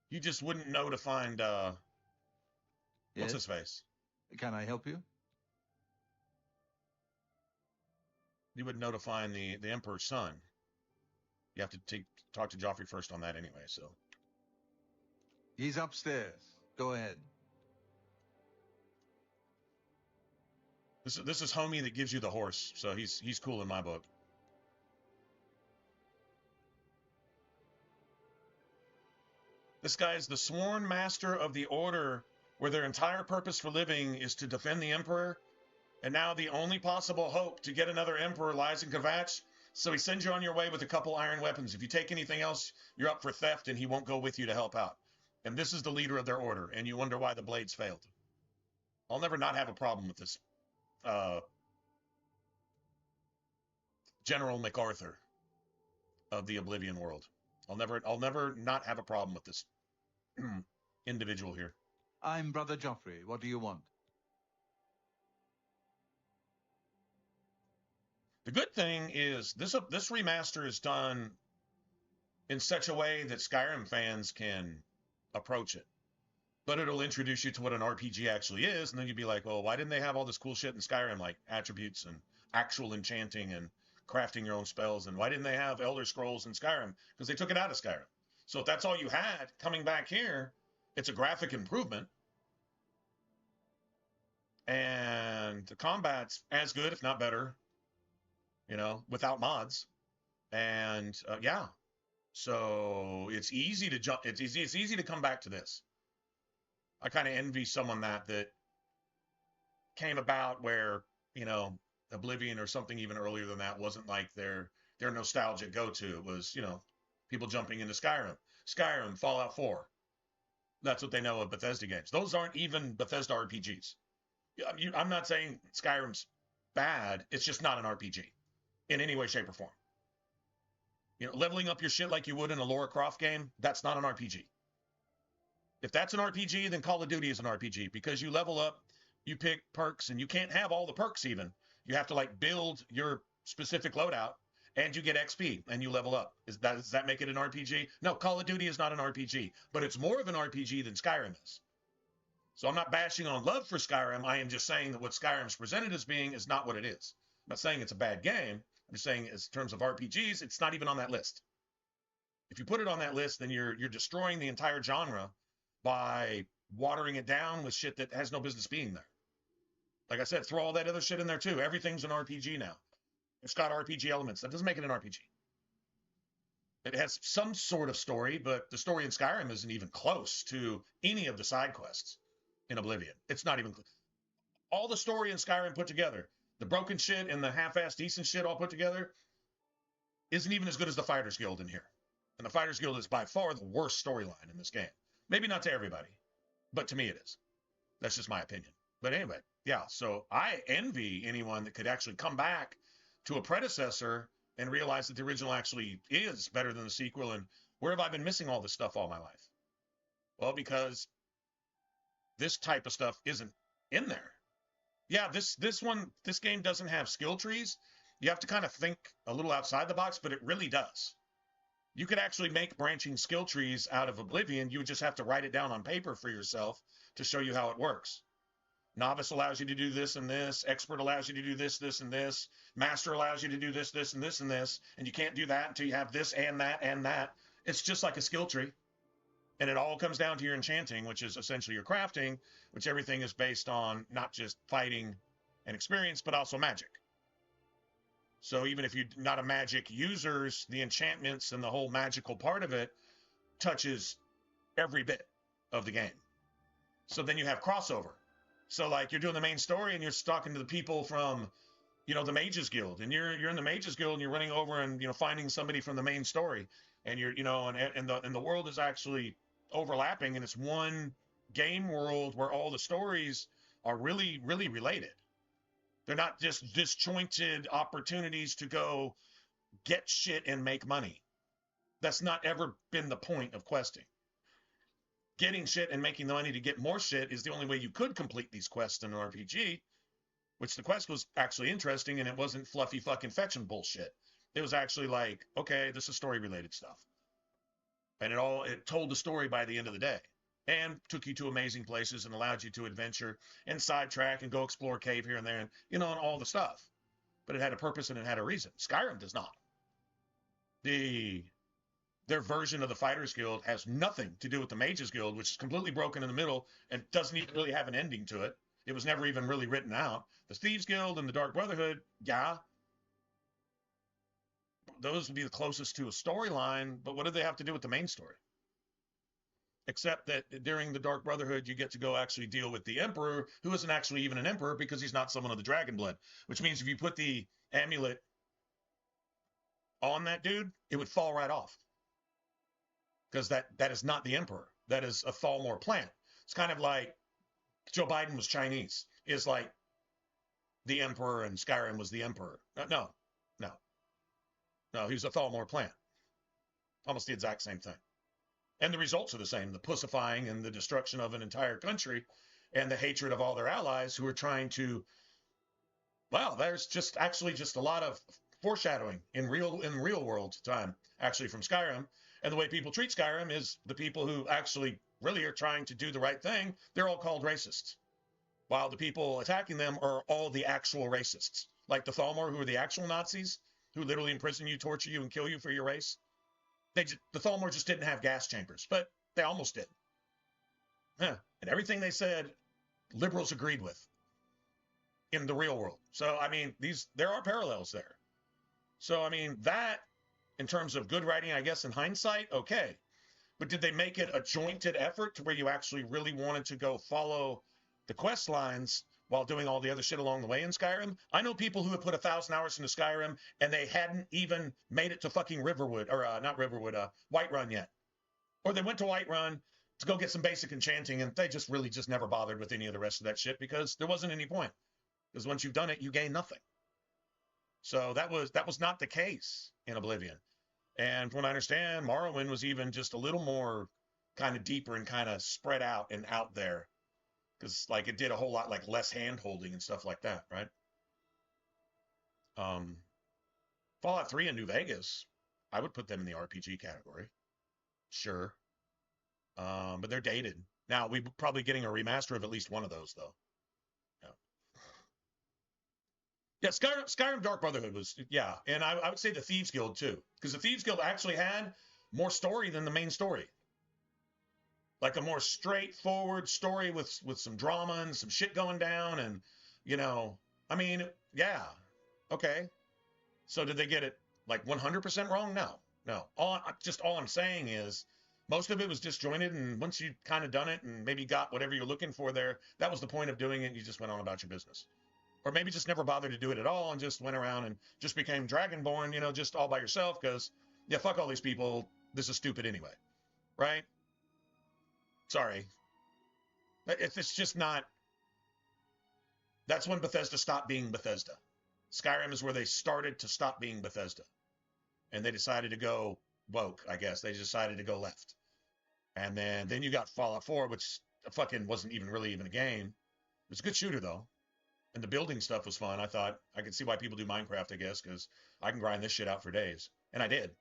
You just wouldn't know to find, what's his face? Can I help you? You wouldn't know to find the Emperor's son. You have to talk to Joffrey first on that anyway, so. He's upstairs. Go ahead. This is homie that gives you the horse, so he's cool in my book. This guy is the sworn master of the order, where their entire purpose for living is to defend the Emperor, and now the only possible hope to get another Emperor lies in Kvatch, so he sends you on your way with a couple iron weapons. If you take anything else, you're up for theft, and he won't go with you to help out. And this is the leader of their order, and you wonder why the Blades failed. I'll never not have a problem with this General MacArthur of the Oblivion world. I'll never not have a problem with this individual here. I'm Brother Joffrey. What do you want? The good thing is this remaster is done in such a way that Skyrim fans can approach it. But it'll introduce you to what an RPG actually is, and then you'd be like, well, why didn't they have all this cool shit in Skyrim, like attributes and actual enchanting and crafting your own spells, and why didn't they have Elder Scrolls in Skyrim? Because they took it out of Skyrim. So if that's all you had, coming back here, it's a graphic improvement. And the combat's as good, if not better, you know, without mods. And yeah, so it's easy to jump. It's easy to come back to this. I kind of envy someone that came about where, you know, Oblivion or something even earlier than that wasn't like their nostalgic go-to. It was, you know, people jumping into Skyrim, Fallout 4. That's what they know of Bethesda games. Those aren't even Bethesda RPGs. I'm not saying Skyrim's bad. It's just not an RPG in any way, shape, or form. You know, leveling up your shit like you would in a Lara Croft game, that's not an RPG. If that's an RPG, then Call of Duty is an RPG, because you level up, you pick perks, and you can't have all the perks even. You have to like build your specific loadout, and you get XP, and you level up. Does that make it an RPG? No, Call of Duty is not an RPG, but it's more of an RPG than Skyrim is. So I'm not bashing on love for Skyrim. I am just saying that what Skyrim's presented as being is not what it is. I'm not saying it's a bad game. I'm just saying, in terms of RPGs, it's not even on that list. If you put it on that list, then you're destroying the entire genre by watering it down with shit that has no business being there. Like I said, throw all that other shit in there too. Everything's an RPG now. It's got RPG elements. That doesn't make it an RPG. It has some sort of story, but the story in Skyrim isn't even close to any of the side quests in Oblivion. It's not even all the story in Skyrim put together. The broken shit and the half-assed decent shit all put together isn't even as good as the Fighters Guild in here. And the Fighters Guild is by far the worst storyline in this game. Maybe not to everybody, but to me it is. That's just my opinion. But anyway, yeah, so I envy anyone that could actually come back to a predecessor and realize that the original actually is better than the sequel. And where have I been missing all this stuff all my life? Well, because this type of stuff isn't in there. Yeah, this game doesn't have skill trees. You have to kind of think a little outside the box, but it really does. You could actually make branching skill trees out of Oblivion. You would just have to write it down on paper for yourself to show you how it works. Novice allows you to do this and this. Expert allows you to do this, this, and this. Master allows you to do this, this, and this, and this. And you can't do that until you have this and that and that. It's just like a skill tree. And it all comes down to your enchanting, which is essentially your crafting, which everything is based on not just fighting and experience, but also magic. So even if you're not a magic user, the enchantments and the whole magical part of it touches every bit of the game. So then you have crossover. So like you're doing the main story and you're talking to the people from, the Mages Guild, and you're in the Mages Guild and you're running over and, finding somebody from the main story, and you're, and the world is actually overlapping, and it's one game world where all the stories are really, really related. They're not just disjointed opportunities to go get shit and make money. That's not ever been the point of questing. Getting shit and making the money to get more shit is the only way you could complete these quests in an RPG, which the quest was actually interesting, and it wasn't fluffy fucking fetching bullshit. It was actually like, okay, this is story-related stuff. And it told the story by the end of the day. And took you to amazing places and allowed you to adventure and sidetrack and go explore a cave here and there and, and all the stuff. But it had a purpose and it had a reason. Skyrim does not. Their version of the Fighters Guild has nothing to do with the Mages Guild, which is completely broken in the middle and doesn't even really have an ending to it. It was never even really written out. The Thieves Guild and the Dark Brotherhood, yeah. Those would be the closest to a storyline, but what do they have to do with the main story? Except that during the Dark Brotherhood, you get to go actually deal with the Emperor, who isn't actually even an Emperor because he's not someone of the Dragon Blood, which means if you put the amulet on that dude, it would fall right off. Because that is not the Emperor. That is a Thalmor plant. It's kind of like Joe Biden was Chinese. It's like the Emperor and Skyrim was the Emperor. No, he was a Thalmor plant. Almost the exact same thing. And the results are the same, the pussifying and the destruction of an entire country and the hatred of all their allies who are trying to, there's just a lot of foreshadowing in real world time, actually from Skyrim. And the way people treat Skyrim is the people who actually really are trying to do the right thing, they're all called racists. While the people attacking them are all the actual racists. Like the Thalmor, who are the actual Nazis, who literally imprison you, torture you, and kill you for your race. The Thalmor just didn't have gas chambers, but they almost did. And everything they said, liberals agreed with in the real world. So, there are parallels there. So, that, in terms of good writing, I guess, in hindsight, okay. But did they make it a jointed effort to where you actually really wanted to go follow the quest lines while doing all the other shit along the way in Skyrim? I know people who have put 1,000 hours into Skyrim and they hadn't even made it to fucking Riverwood, or not Riverwood, Whiterun yet. Or they went to Whiterun to go get some basic enchanting and they just really just never bothered with any of the rest of that shit because there wasn't any point. Because once you've done it, you gain nothing. So that was not the case in Oblivion. And from what I understand, Morrowind was even just a little more kind of deeper and kind of spread out and out there. Because it did a whole lot less hand holding and stuff like that, right? Fallout 3 and New Vegas, I would put them in the RPG category. Sure. But they're dated. Now, we're probably getting a remaster of at least one of those, though. Yeah, Skyrim Dark Brotherhood was, and I would say the Thieves Guild, too. Because the Thieves Guild actually had more story than the main story. Like a more straightforward story with some drama and some shit going down and You know, I mean, yeah, okay. So did they get it like 100% wrong? No, no. All I'm saying is most of it was disjointed, and once you kind of done it and maybe got whatever you're looking for there, that was the point of doing it. You just went on about your business, or maybe just never bothered to do it at all and just went around and just became Dragonborn, you know, just all by yourself because yeah, fuck all these people. This is stupid anyway, right? Sorry, it's just not. That's when Bethesda stopped being Bethesda. Skyrim is where they started to stop being Bethesda. And they decided to go woke, I guess. They decided to go left. And then you got Fallout 4, which fucking wasn't even really even a game. It was a good shooter, though. And the building stuff was fun. I thought, I could see why people do Minecraft, I guess, because I can grind this shit out for days. And I did.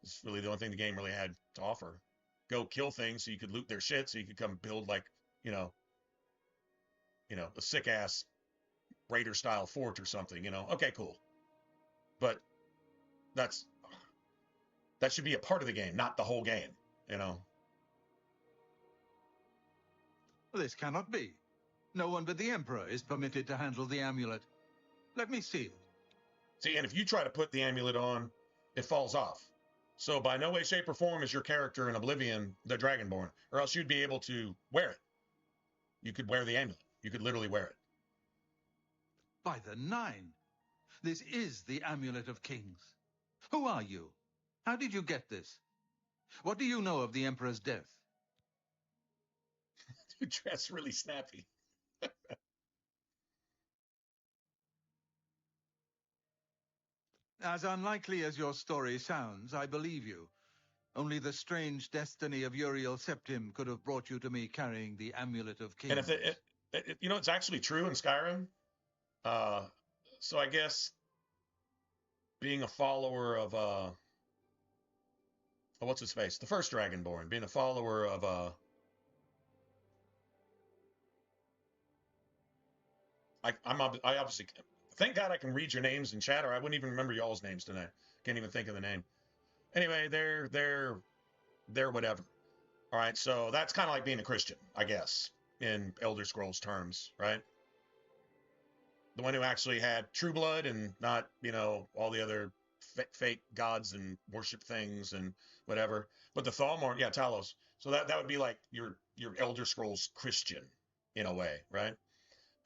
It's really the only thing the game really had to offer. Go kill things so you could loot their shit, so you could come build, like, you know, a sick-ass Raider-style fort or something, you know. Okay, cool. But that should be a part of the game, not the whole game, you know. This cannot be. No one but the Emperor is permitted to handle the amulet. Let me see it. See, and if you try to put the amulet on, it falls off. So by no way, shape, or form is your character in Oblivion the Dragonborn, or else you'd be able to wear it. You could wear the amulet. You could literally wear it. By the Nine! This is the Amulet of Kings. Who are you? How did you get this? What do you know of the Emperor's death? You dress really snappy. As unlikely as your story sounds, I believe you. Only the strange destiny of Uriel Septim could have brought you to me carrying the Amulet of Kings. And if you know, it's actually true in Skyrim. So I guess being a follower of what's his face? The first Dragonborn, being a follower of I obviously, thank God I can read your names in chat, or I wouldn't even remember y'all's names tonight. Can't even think of the name. Anyway, they're whatever. All right, so that's kind of like being a Christian, I guess, in Elder Scrolls terms, right? The one who actually had true blood and not, you know, all the other fake gods and worship things and whatever. But the Thalmor, yeah, Talos. So that would be like your Elder Scrolls Christian in a way, right?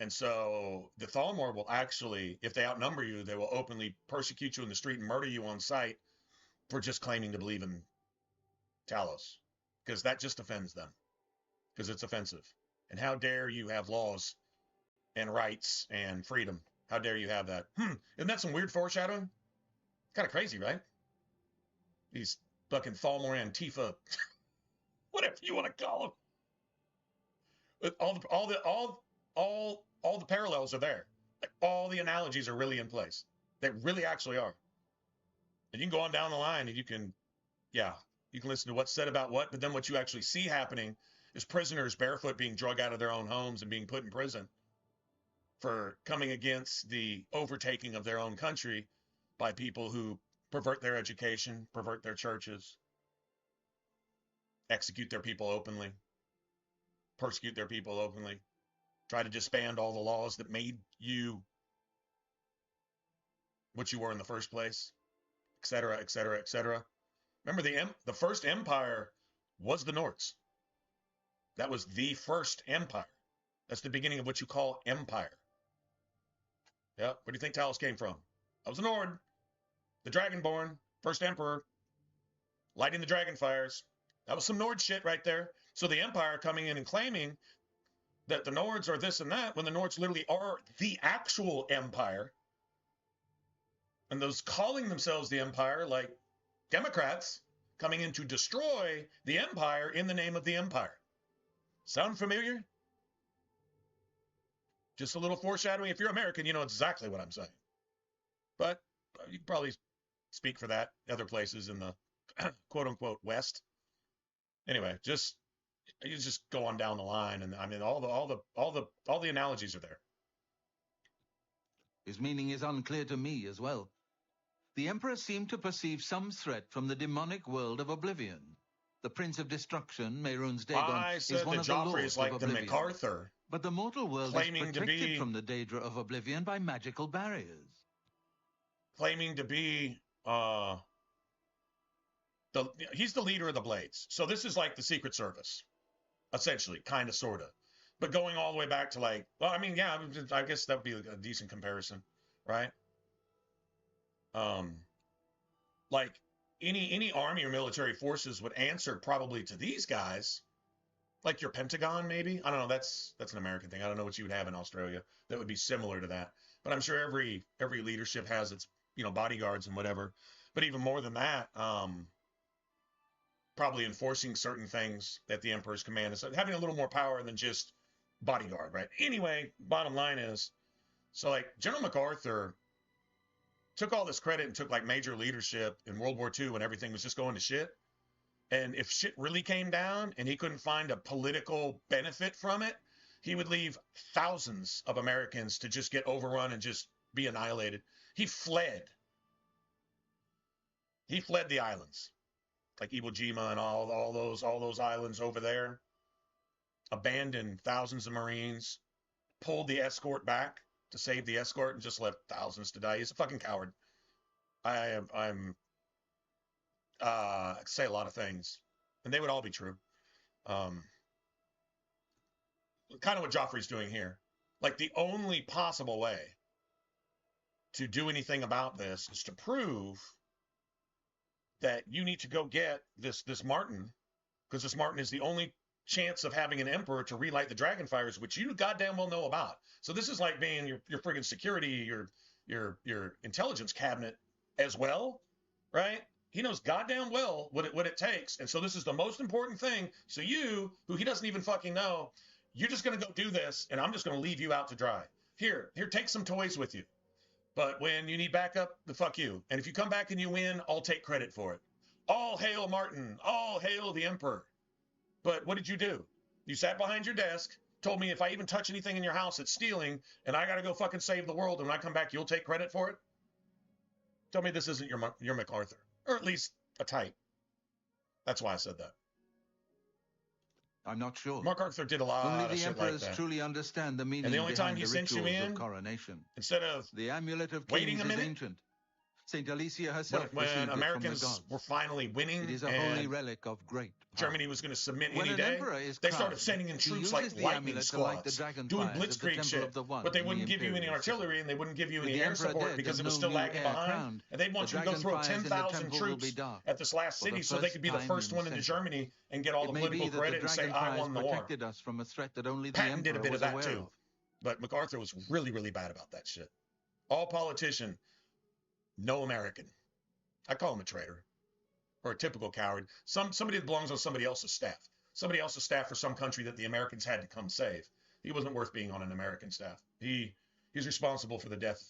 And so the Thalmor will actually, if they outnumber you, they will openly persecute you in the street and murder you on sight for just claiming to believe in Talos, because that just offends them, because it's offensive. And how dare you have laws and rights and freedom? How dare you have that? Isn't that some weird foreshadowing? Kind of crazy, right? These fucking Thalmor Antifa, whatever you want to call them. All the parallels are there. Like, all the analogies are really in place. They really actually are. And you can go on down the line and you can listen to what's said about what, but then what you actually see happening is prisoners barefoot being dragged out of their own homes and being put in prison for coming against the overtaking of their own country by people who pervert their education, pervert their churches, execute their people openly, persecute their people openly, try to disband all the laws that made you what you were in the first place, etc., etc., etc. Remember, the first empire was the Nords. That was the first empire. That's the beginning of what you call empire. Yeah, where do you think Talos came from? That was the Nord, the Dragonborn, first emperor, lighting the dragon fires. That was some Nord shit right there. So the empire coming in and claiming that the Nords are this and that, when the Nords literally are the actual empire. And those calling themselves the empire, like Democrats, coming in to destroy the empire in the name of the empire. Sound familiar? Just a little foreshadowing. If you're American, you know exactly what I'm saying. But you can probably speak for that other places in the quote unquote West. Anyway, you just go on down the line, and I mean all the analogies are there. His meaning is unclear to me as well. The Emperor seemed to perceive some threat from the demonic world of Oblivion. The Prince of Destruction, Mehrunes Dagon, I said is one that of the Joffrey lords is like of the Oblivion. MacArthur But the mortal world is claiming to protected be from the Daedra of Oblivion by magical barriers. claiming to be he's the leader of the Blades. So this is like the Secret Service, essentially, kind of, sort of. But going all the way back to like, well, I mean, yeah, I guess that would be a decent comparison, right? Like any army or military forces would answer probably to these guys, like your Pentagon, maybe. I don't know. That's an American thing. I don't know what you would have in Australia that would be similar to that. But I'm sure every leadership has its, bodyguards and whatever. But even more than that, probably enforcing certain things that the Emperor's command is having a little more power than just bodyguard, right? Anyway, bottom line is, so like General MacArthur took all this credit and took like major leadership in World War II when everything was just going to shit. And if shit really came down and he couldn't find a political benefit from it, he would leave thousands of Americans to just get overrun and just be annihilated. He fled. He fled the islands, like Iwo Jima and all those islands over there. Abandoned thousands of Marines, pulled the escort back to save the escort, and just left thousands to die. He's a fucking coward. I say a lot of things, and they would all be true. Kind of what Joffrey's doing here. Like, the only possible way to do anything about this is to prove that you need to go get this Martin, because this Martin is the only chance of having an emperor to relight the dragon fires, which you goddamn well know about. So this is like being your friggin' security, your intelligence cabinet as well, right? He knows goddamn well what it takes. And so this is the most important thing. So you, who he doesn't even fucking know, you're just going to go do this, and I'm just going to leave you out to dry. Here, take some toys with you. But when you need backup, the fuck you. And if you come back and you win, I'll take credit for it. All hail Martin. All hail the Emperor. But what did you do? You sat behind your desk, told me if I even touch anything in your house, it's stealing, and I got to go fucking save the world, and when I come back, you'll take credit for it? Tell me this isn't your MacArthur. Or at least a type. That's why I said that. I'm not sure. MacArthur did a lot of shit like that. Only the emperors truly understand the meaning and the only time he sent you in, of coronation. Instead of the amulet of waiting kings a minute, is ancient. Saint Alicia herself when Americans were finally winning, it is a holy relic of great power. Germany was going to submit any day, they started sending in troops like lightning squads, doing blitzkrieg shit, but they wouldn't give you any artillery and they wouldn't give you any air support because it was still lagging behind, and they'd want you to go throw 10,000 troops at this last city so they could be the first one into Germany and get all the political credit and say, I won the war. Patton did a bit of that too, but MacArthur was really, really bad about that shit. All politician, no American. I call him a traitor or a typical coward. Somebody that belongs on somebody else's staff. Somebody else's staff for some country that the Americans had to come save. He wasn't worth being on an American staff. He's responsible for the death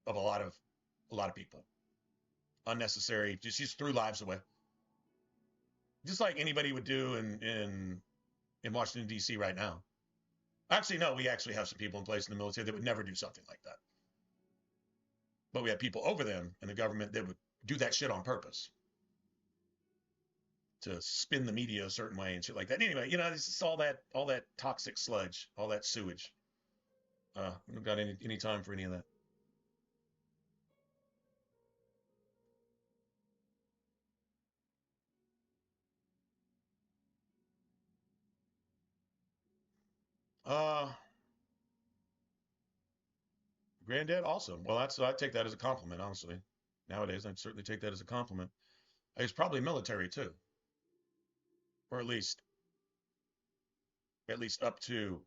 of a lot of people. Unnecessary. Just threw lives away. Just like anybody would do in Washington, D.C. right now. Actually, no, we actually have some people in place in the military that would never do something like that. But we have people over them in the government that would do that shit on purpose to spin the media a certain way and shit like that. Anyway, this is all that toxic sludge, all that sewage. We don't got any time for any of that. Granddad, awesome. Well, I take that as a compliment, honestly. Nowadays, I'd certainly take that as a compliment. He's probably military too, or at least up to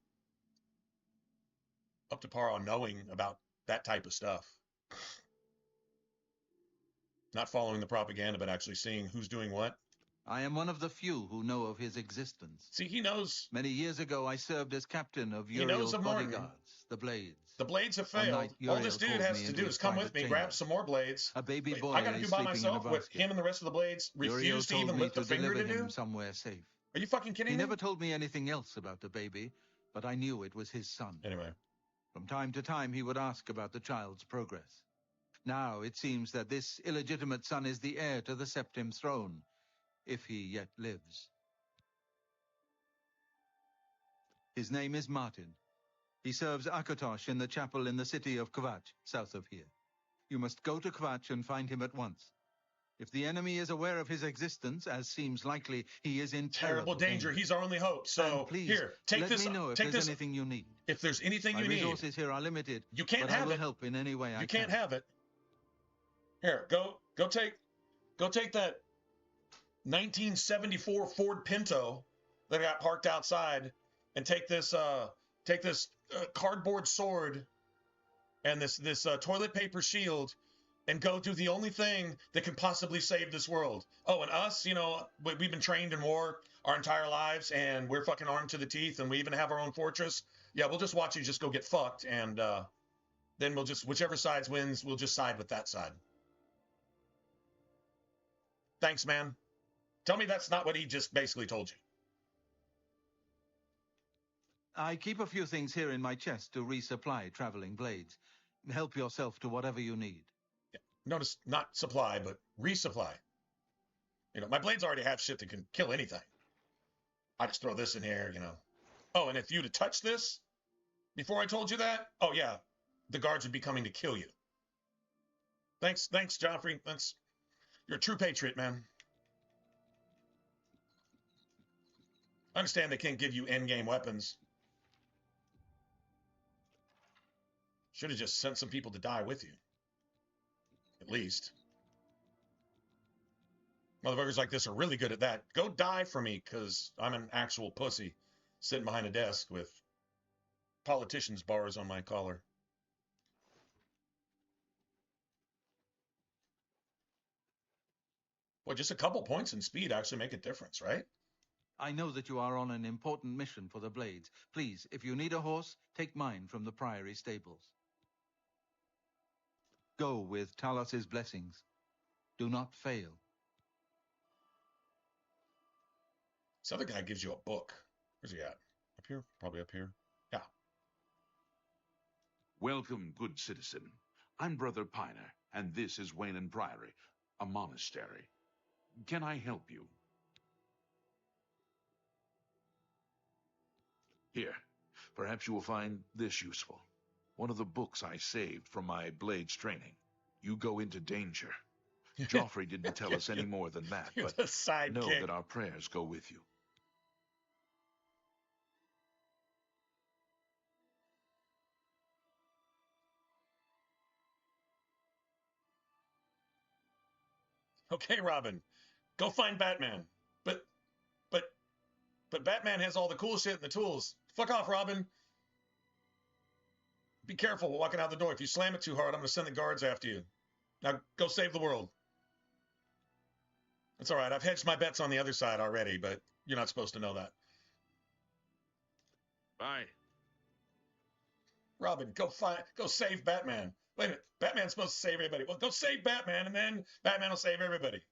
par on knowing about that type of stuff. Not following the propaganda, but actually seeing who's doing what. I am one of the few who know of his existence. See, he knows. Many years ago, I served as captain of Uriel's bodyguards, the Blades. The Blades have failed. All this dude has to do is come with me, grab some more Blades. A baby boy I got to do by myself with him and the rest of the Blades. Refuse to even lift a finger to do. Somewhere safe. Are you fucking kidding me? He never told me anything else about the baby, but I knew it was his son. Anyway. From time to time, he would ask about the child's progress. Now it seems that this illegitimate son is the heir to the Septim throne, if he yet lives. His name is Martin. He serves Akatosh in the chapel in the city of Kvatch, south of here. You must go to Kvatch and find him at once. If the enemy is aware of his existence, as seems likely, he is in Terrible danger. He's our only hope. So and please, here, take let this. me know if take there's this. anything you need. If there's anything you My need, resources here are limited. you can't but have I will it. help in any way I can. You can't have it. Here, go take that 1974 Ford Pinto that got parked outside, and take this cardboard sword and this toilet paper shield, and go do the only thing that can possibly save this world. Oh, and us, you know, we've been trained in war our entire lives, and we're fucking armed to the teeth, and we even have our own fortress. Yeah, we'll just watch you just go get fucked, and then we'll just, whichever side wins, we'll just side with that side. Thanks, man. Tell me that's not what he just basically told you. I keep a few things here in my chest to resupply traveling blades. Help yourself to whatever you need. Yeah. Notice not supply, but resupply. You know, my blades already have shit that can kill anything. I just throw this in here, you know. Oh, and if you'd have touched this before I told you that, oh yeah, the guards would be coming to kill you. Thanks, Joffrey. You're a true patriot, man. I understand they can't give you endgame weapons. Should have just sent some people to die with you. At least. Motherfuckers like this are really good at that. Go die for me, because I'm an actual pussy sitting behind a desk with politicians' bars on my collar. Well, just a couple points in speed actually make a difference, right? I know that you are on an important mission for the blades. Please, if you need a horse, take mine from the Priory stables. Go with Talos's blessings. Do not fail. This other guy gives you a book. Where's he at? Up here? Probably up here. Yeah. Welcome, good citizen. I'm Brother Piner, and this is Wayland Priory, a monastery. Can I help you? Here, perhaps you will find this useful. One of the books I saved from my blades training. You go into danger. Joffrey didn't tell us any more than that, but know that our prayers go with you. Okay, Robin, go find Batman. But Batman has all the cool shit and the tools. Fuck off, Robin. Be careful walking out the door. If you slam it too hard, I'm going to send the guards after you. Now, go save the world. It's all right. I've hedged my bets on the other side already, but you're not supposed to know that. Bye. Robin, go save Batman. Wait a minute. Batman's supposed to save everybody. Well, go save Batman, and then Batman will save everybody.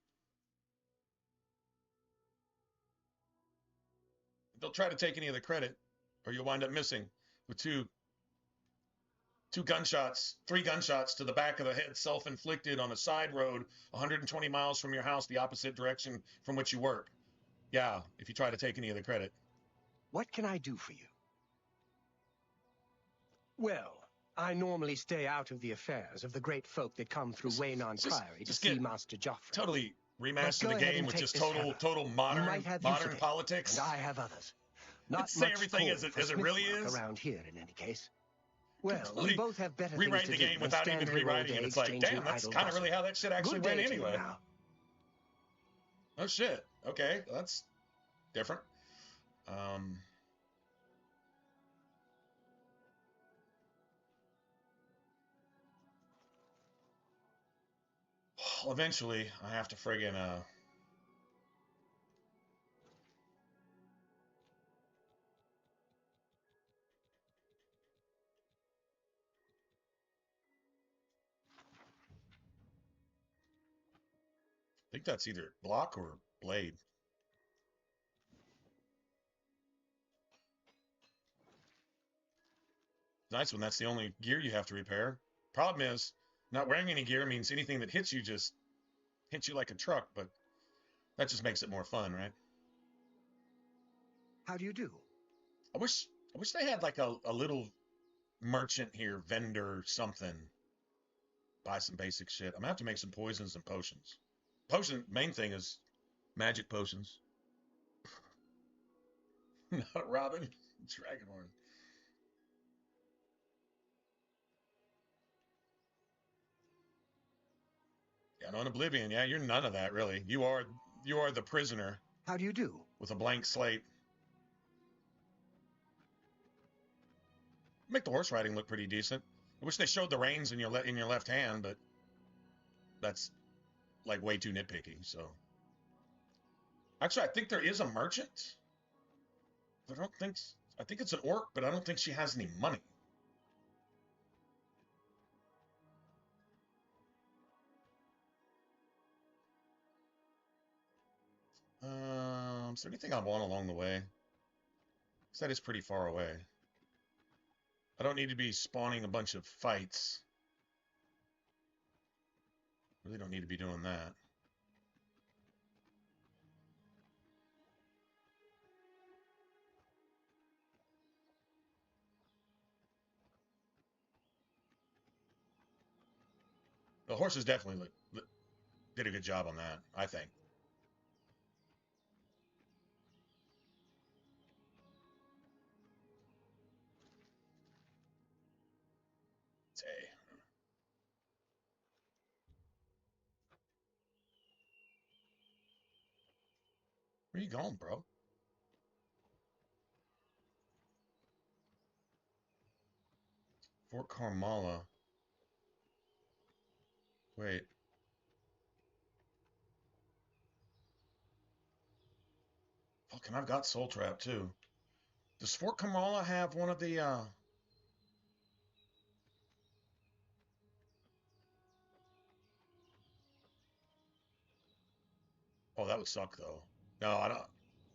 They'll try to take any of the credit, or you'll wind up missing with three gunshots to the back of the head, self-inflicted on a side road 120 miles from your house, the opposite direction from which you work. Yeah, if you try to take any of the credit. What can I do for you? Well, I normally stay out of the affairs of the great folk that come through Waynon Priory to see Master Joffrey. Totally remaster the game with just total modern politics. And I have others. Not say much everything as it really is around here in any case. Well, completely we both have better rewrite things the to game do without than even stand here all rewriting day it. It's like, exchanging damn, that's idle kind of really gossip. how that shit actually Good went day to you anyway. now. Oh shit. Okay, that's different. Well, eventually, I have to friggin' I think that's either block or blade. Nice when that's the only gear you have to repair. Problem is, not wearing any gear means anything that hits you just hits you like a truck, but that just makes it more fun, right? How do you do? I wish they had like a little merchant here, vendor, something. Buy some basic shit. I'm gonna have to make some poisons and potions. Main thing is magic potions. Not Robin. Dragonhorn. Yeah, no, in Oblivion, yeah, you're none of that, really. You are the prisoner. How do you do? With a blank slate. Make the horse riding look pretty decent. I wish they showed the reins in your left hand, but that's like way too nitpicky. So, actually, I think there is a merchant. I think it's an orc, but I don't think she has any money. Is there anything I want along the way? Because that is pretty far away. I don't need to be spawning a bunch of fights. Really don't need to be doing that. The horses definitely did a good job on that, I think. Where you going, bro? Fort Carmala. Wait. Fucking, I've got Soul Trap too. Does Fort Carmala have one of the Oh, that would suck though. No, I don't.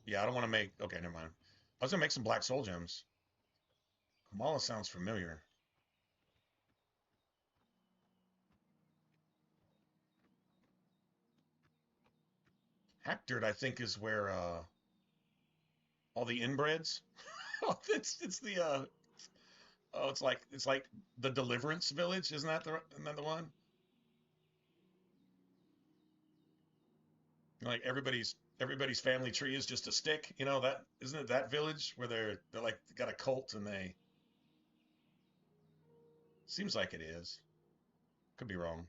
Yeah, I don't want to make. Okay, never mind. I was gonna make some black soul gems. Kamala sounds familiar. Hackdirt, I think, is where all the inbreds. it's the oh, it's like the Deliverance Village, isn't that the one? Like everybody's family tree is just a stick, you know, that isn't it that village where they're like got a cult and they seems like it is. Could be wrong.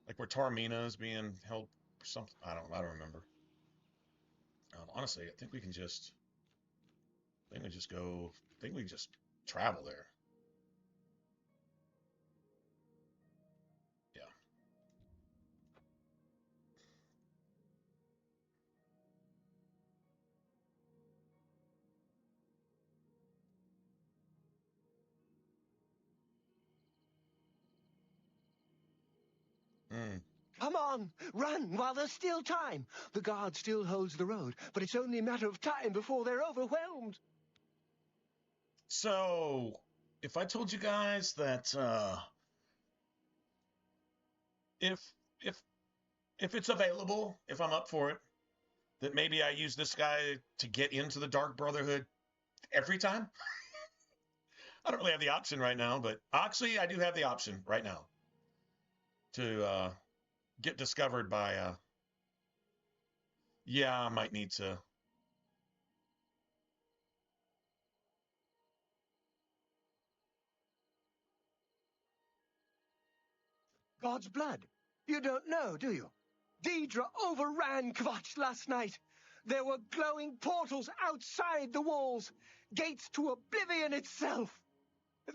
Like where Taormina is being held for something. I don't remember. Honestly, I think we can just go. I think we can just travel there. Yeah. Come on, run while there's still time. The guard still holds the road, but it's only a matter of time before they're overwhelmed. So, if I told you guys that if it's available, if I'm up for it, that maybe I use this guy to get into the Dark Brotherhood every time? I don't really have the option right now, but actually I do have the option right now to get discovered by yeah, I might need to. God's blood. You don't know, do you? Deidre overran Kvatch last night. There were glowing portals outside the walls, gates to Oblivion itself.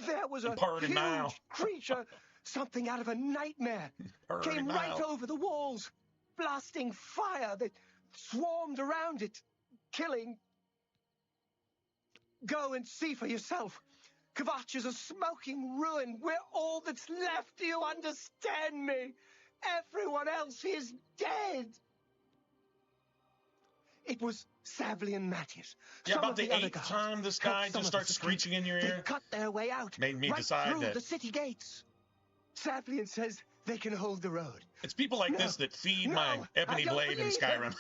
There was a huge creature, something out of a nightmare, came right over the walls, blasting fire that swarmed around it, killing. Go and see for yourself. Kvatch is a smoking ruin. We're all that's left. Do you understand me? Everyone else is dead. It was Savlian Matthias. Yeah, about the 8th time this guy just starts screeching in your ear. They cut their way out. Made me decide through that the city gates. Savlian says they can hold the road. It's people like this that feed my ebony blade in Skyrim.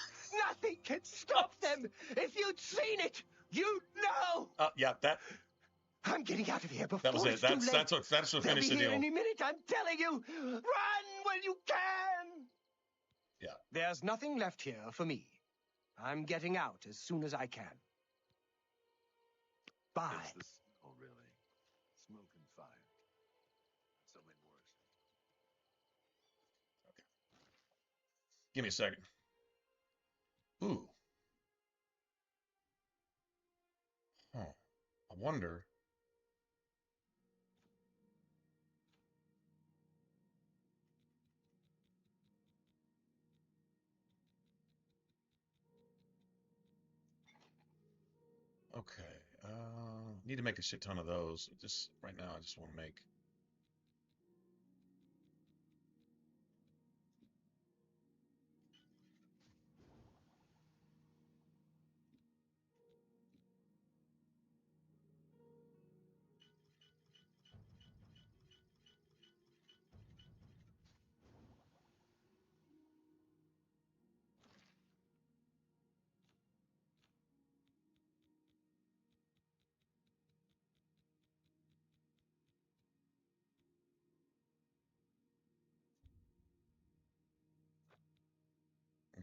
Nothing can stop them. If you'd seen it, you'd know. Yeah, I'm getting out of here before That was it. it's too late. That's what They'll finished be the here deal. any minute, I'm telling you. Run when you can. Yeah. There's nothing left here for me. I'm getting out as soon as I can. Bye. It's the smell, really. Smoke and fire. Something worse. Give me a second. Ooh. Huh. I wonder. Okay. Need to make a shit ton of those. Just right now, I just want to make.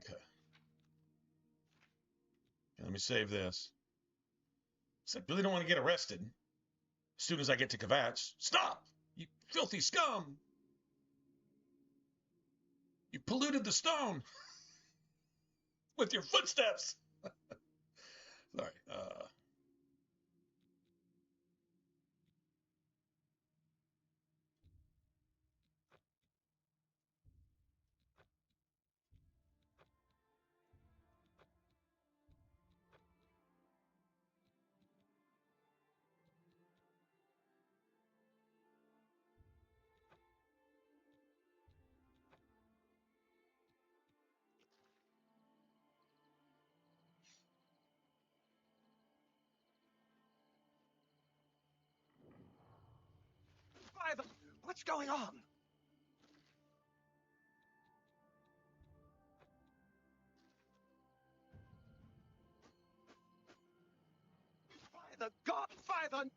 Okay. Let me save this. So I really don't want to get arrested as soon as I get to Kvatch. Stop! You filthy scum! You polluted the stone with your footsteps. Sorry. What's going on? By the God, by the...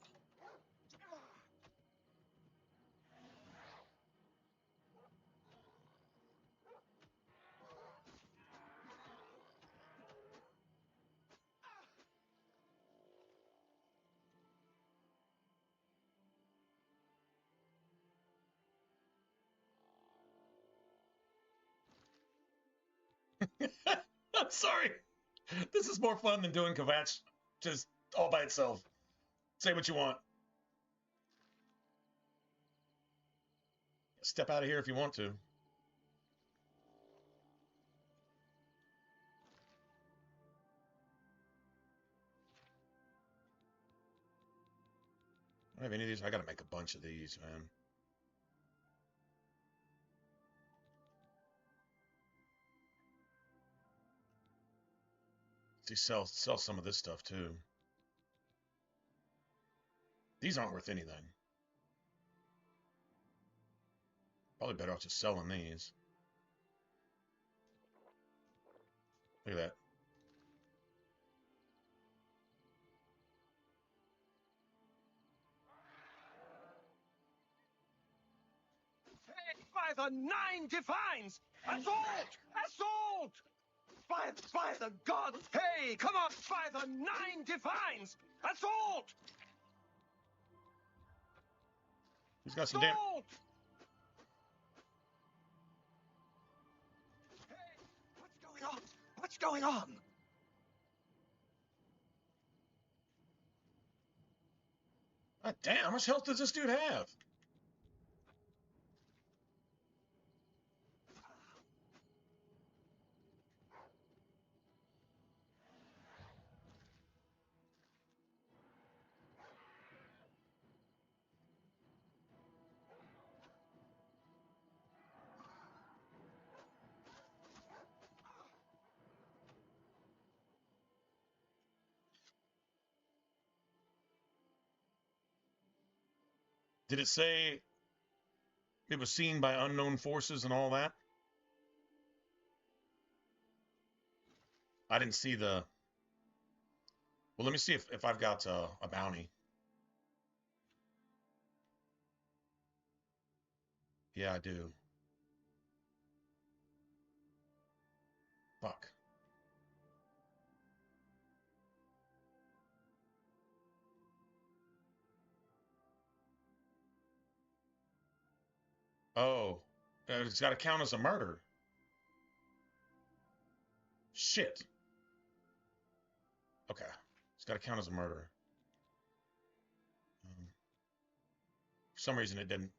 I'm sorry. This is more fun than doing Kvatch just all by itself. Say what you want. Step out of here if you want to. I don't have any of these. I gotta make a bunch of these, man. See, sell some of this stuff too. These aren't worth anything. Probably better off just selling these. Look at that. By the 9 Defines! Assault! Assault! By the gods! Hey, come on! By the 9 Defines! Assault! He's got some damn. Assault! Hey, what's going on? What's going on? God damn, how much health does this dude have? Did it say it was seen by unknown forces and all that? I didn't see the... Well, let me see if I've got a bounty. Yeah, I do. Fuck. Oh, it's got to count as a murder. Shit. Okay, it's got to count as a murder. For some reason, it didn't.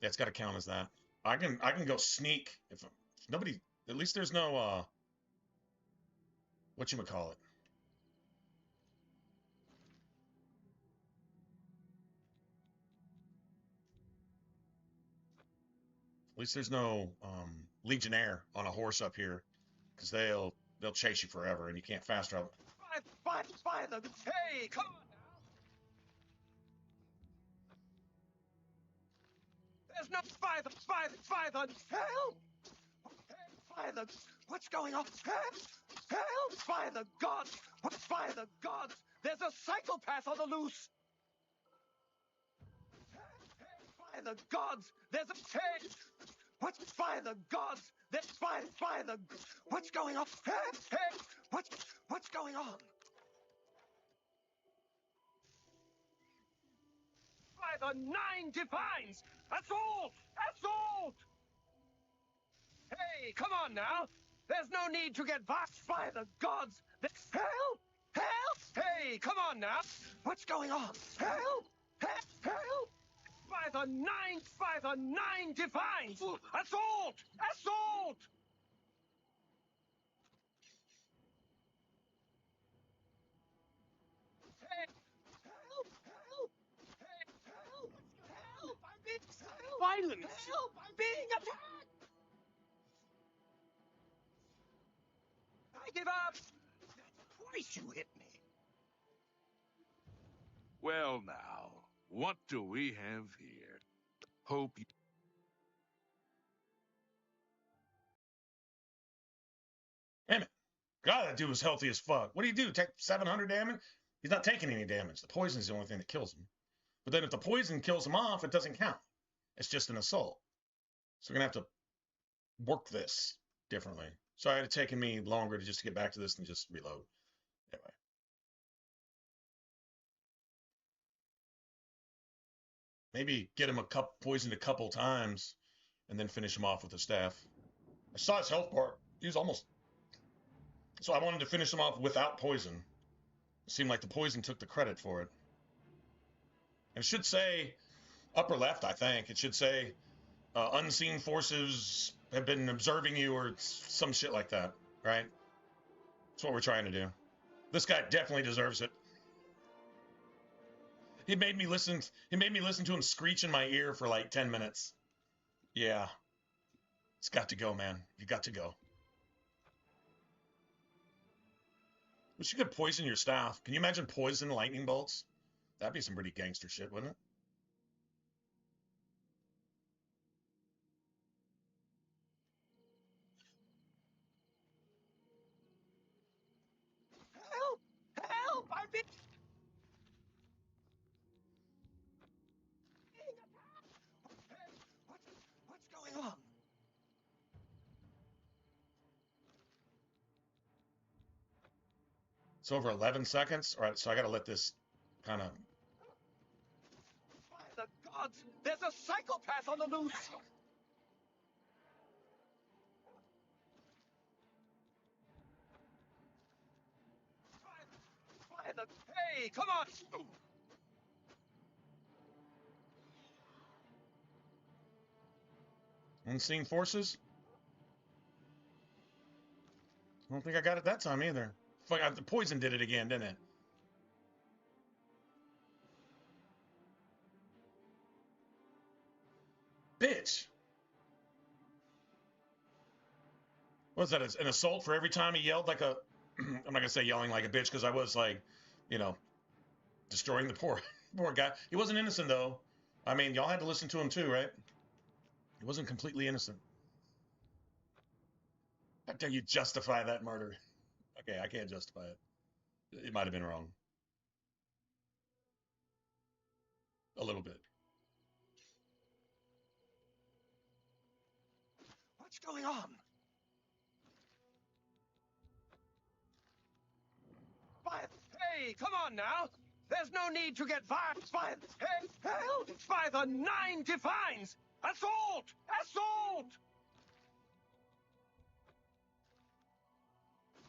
Yeah, it's got to count as that. I can go sneak if nobody. At least there's no whatchamacallit. At least there's no Legionnaire on a horse up here, because they'll chase you forever, and you can't fast travel. By the hey, come on now. There's no by the hell. By the what's going on? Hell, by the gods! By the gods! There's a psychopath on the loose. By the gods! There's a hey! What's by the gods? There's by the what's going on? Hey! What's going on? By the 9 divines! Assault! Assault! Hey, come on now! There's no need to get vast by the gods! Hell? Hell? Hey, come on now! What's going on? Hell? Hell? By the 9 divines! Assault! Assault! Hey! Help! Help! Hey! Help! Help! I'm being violent! Help! I'm being attacked! I give up! Twice you hit me! Well, now, what do we have here? Hope you... Damn it. God, that dude was healthy as fuck. What do you do? Take 700 damage? He's not taking any damage. The poison's the only thing that kills him. But then if the poison kills him off, it doesn't count. It's just an assault. So we're going to have to work this differently. Sorry, it's taken me longer to just get back to this than just reload. Anyway. Maybe get him poisoned a couple times and then finish him off with the staff. I saw his health bar. He was almost... So I wanted to finish him off without poison. It seemed like the poison took the credit for it. And it should say, upper left, I think, it should say, unseen forces have been observing you or some shit like that, right? That's what we're trying to do. This guy definitely deserves it. He made me listen to him screech in my ear for like 10 minutes. Yeah. It's got to go, man. You got to go. Wish you could poison your staff. Can you imagine poison lightning bolts? That'd be some pretty gangster shit, wouldn't it? Help! Help! I'm being... What's going on? It's over 11 seconds. All right, so I got to let this kind of... By the gods, there's a psychopath on the loose! By the... Hey, come on! Unseen forces? I don't think I got it that time either. Fuck, the poison did it again, didn't it? Bitch! What's that, an assault for every time he yelled like a... I'm not going to say yelling like a bitch, because I was like, you know, destroying the poor guy. He wasn't innocent, though. I mean, y'all had to listen to him too, right? He wasn't completely innocent. How dare you justify that murder? Okay, I can't justify it. It might have been wrong. A little bit. What's going on? Hey, come on now. There's no need to get violent. Hey, hell, by the 9 defines. Assault! Assault!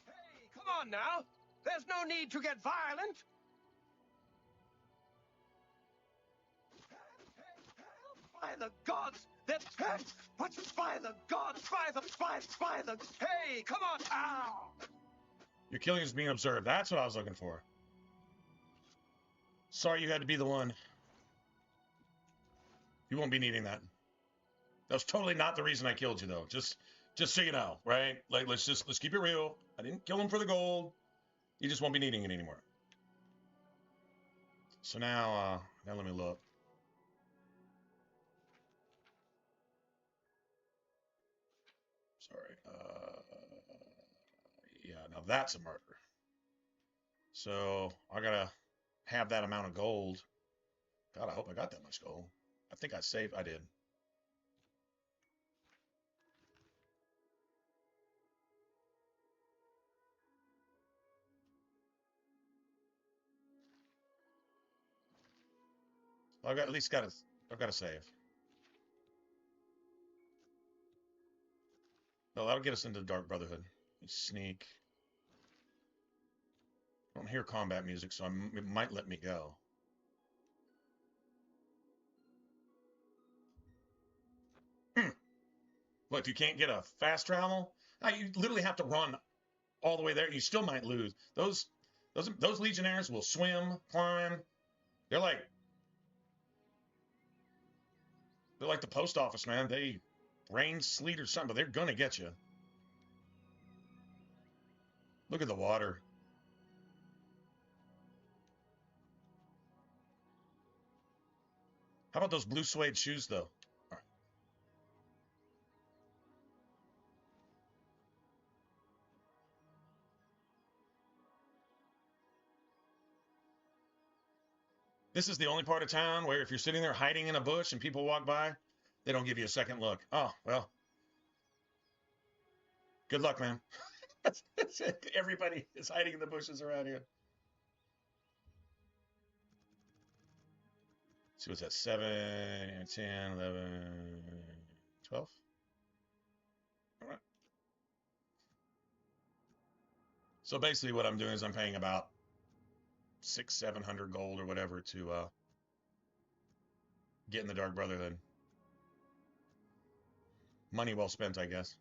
Hey, come on now. There's no need to get violent. By the gods, that's what's by the gods, by the hey, come on! Ow! Your killing is being observed. That's what I was looking for. Sorry you had to be the one. You won't be needing that. That was totally not the reason I killed you, though. Just so you know, right? Like, let's keep it real. I didn't kill him for the gold. You just won't be needing it anymore. So now let me look. Sorry. Yeah, now that's a murder. So I gotta have that amount of gold. God, I hope I got that much gold. I think I saved. I did. Well, I've got to save. No, that'll get us into the Dark Brotherhood. Sneak. I don't hear combat music, so it might let me go. What, you can't get a fast travel? You literally have to run all the way there. You still might lose. Those legionnaires will swim, climb. They're like the post office, man. They rain, sleet, or something, but they're gonna get you. Look at the water. How about those blue suede shoes, though? All right. This is the only part of town where if you're sitting there hiding in a bush and people walk by, they don't give you a second look. Oh, well. Good luck, man. That's it. Everybody is hiding in the bushes around here. See what's that? 7, 10, 11, 12? All right. So basically what I'm doing is I'm paying about 600-700 gold or whatever to get in the Dark Brotherhood. Money well spent, I guess.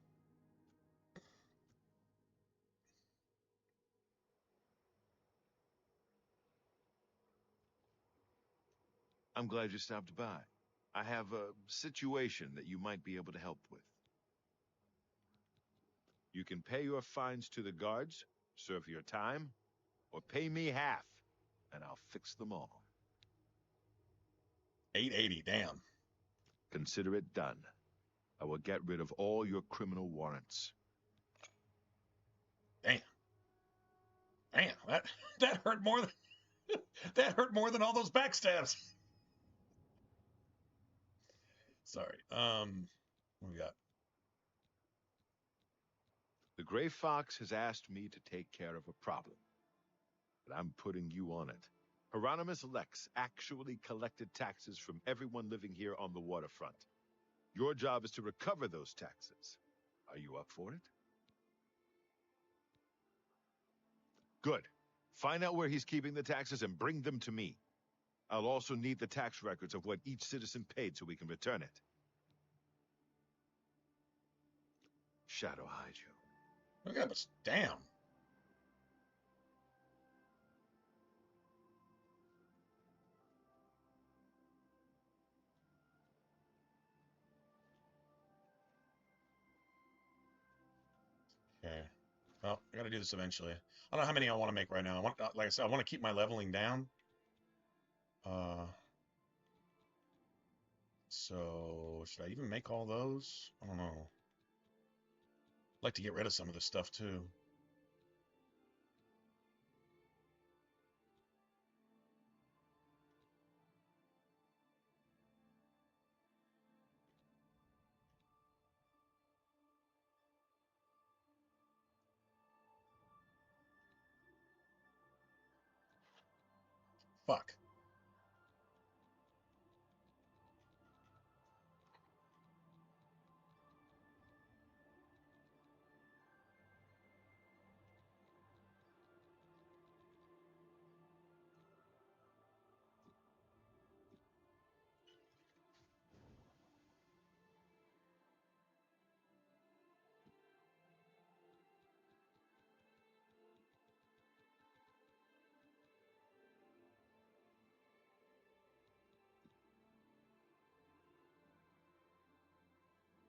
I'm glad you stopped by. I have a situation that you might be able to help with. You can pay your fines to the guards, serve your time, or pay me half, and I'll fix them all. 880, damn. Consider it done. I will get rid of all your criminal warrants. Damn. Damn, that hurt more than that hurt more than all those backstabs. Sorry. What we got? The Gray Fox has asked me to take care of a problem, but I'm putting you on it. Hieronymus Lex actually collected taxes from everyone living here on the waterfront. Your job is to recover those taxes. Are you up for it? Good. Find out where he's keeping the taxes and bring them to me. I'll also need the tax records of what each citizen paid so we can return it. Shadow hide you. Look at us. Damn. Okay. Well, I gotta do this eventually. I don't know how many I want to make right now. Like I said, I want to keep my leveling down. So should I even make all those? I don't know. I'd like to get rid of some of this stuff too. Fuck.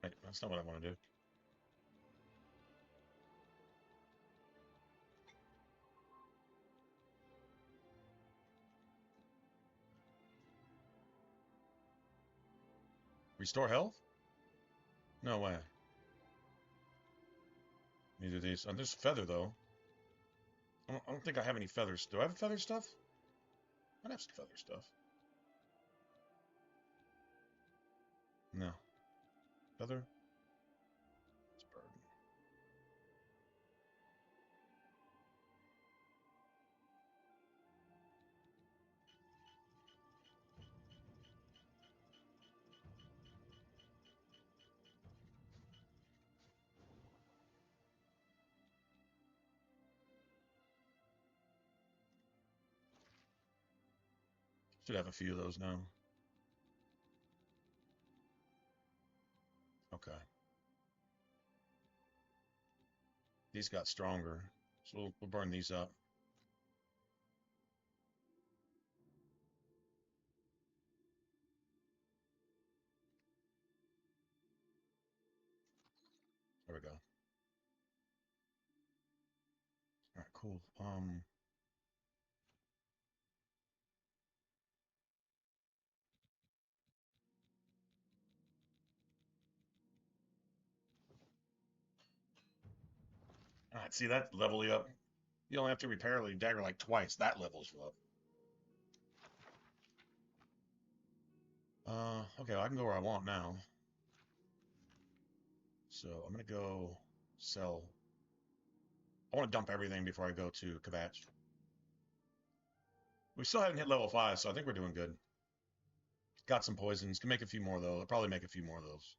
Right, that's not what I want to do. Restore health? No way. Neither of these. There's feather, though. I don't think I have any feathers. Do I have feather stuff? I have some feather stuff. No. Feather? It's burden. Should have a few of those now. Okay. These got stronger, so we'll burn these up. There we go. All right, cool. All right, see that level you up. You only have to repair the dagger like twice. That levels you up. Okay, well, I can go where I want now. So I'm gonna go sell. I want to dump everything before I go to Kvatch. We still haven't hit level 5, so I think we're doing good. Got some poisons. Can make a few more, though. I'll probably make a few more of those.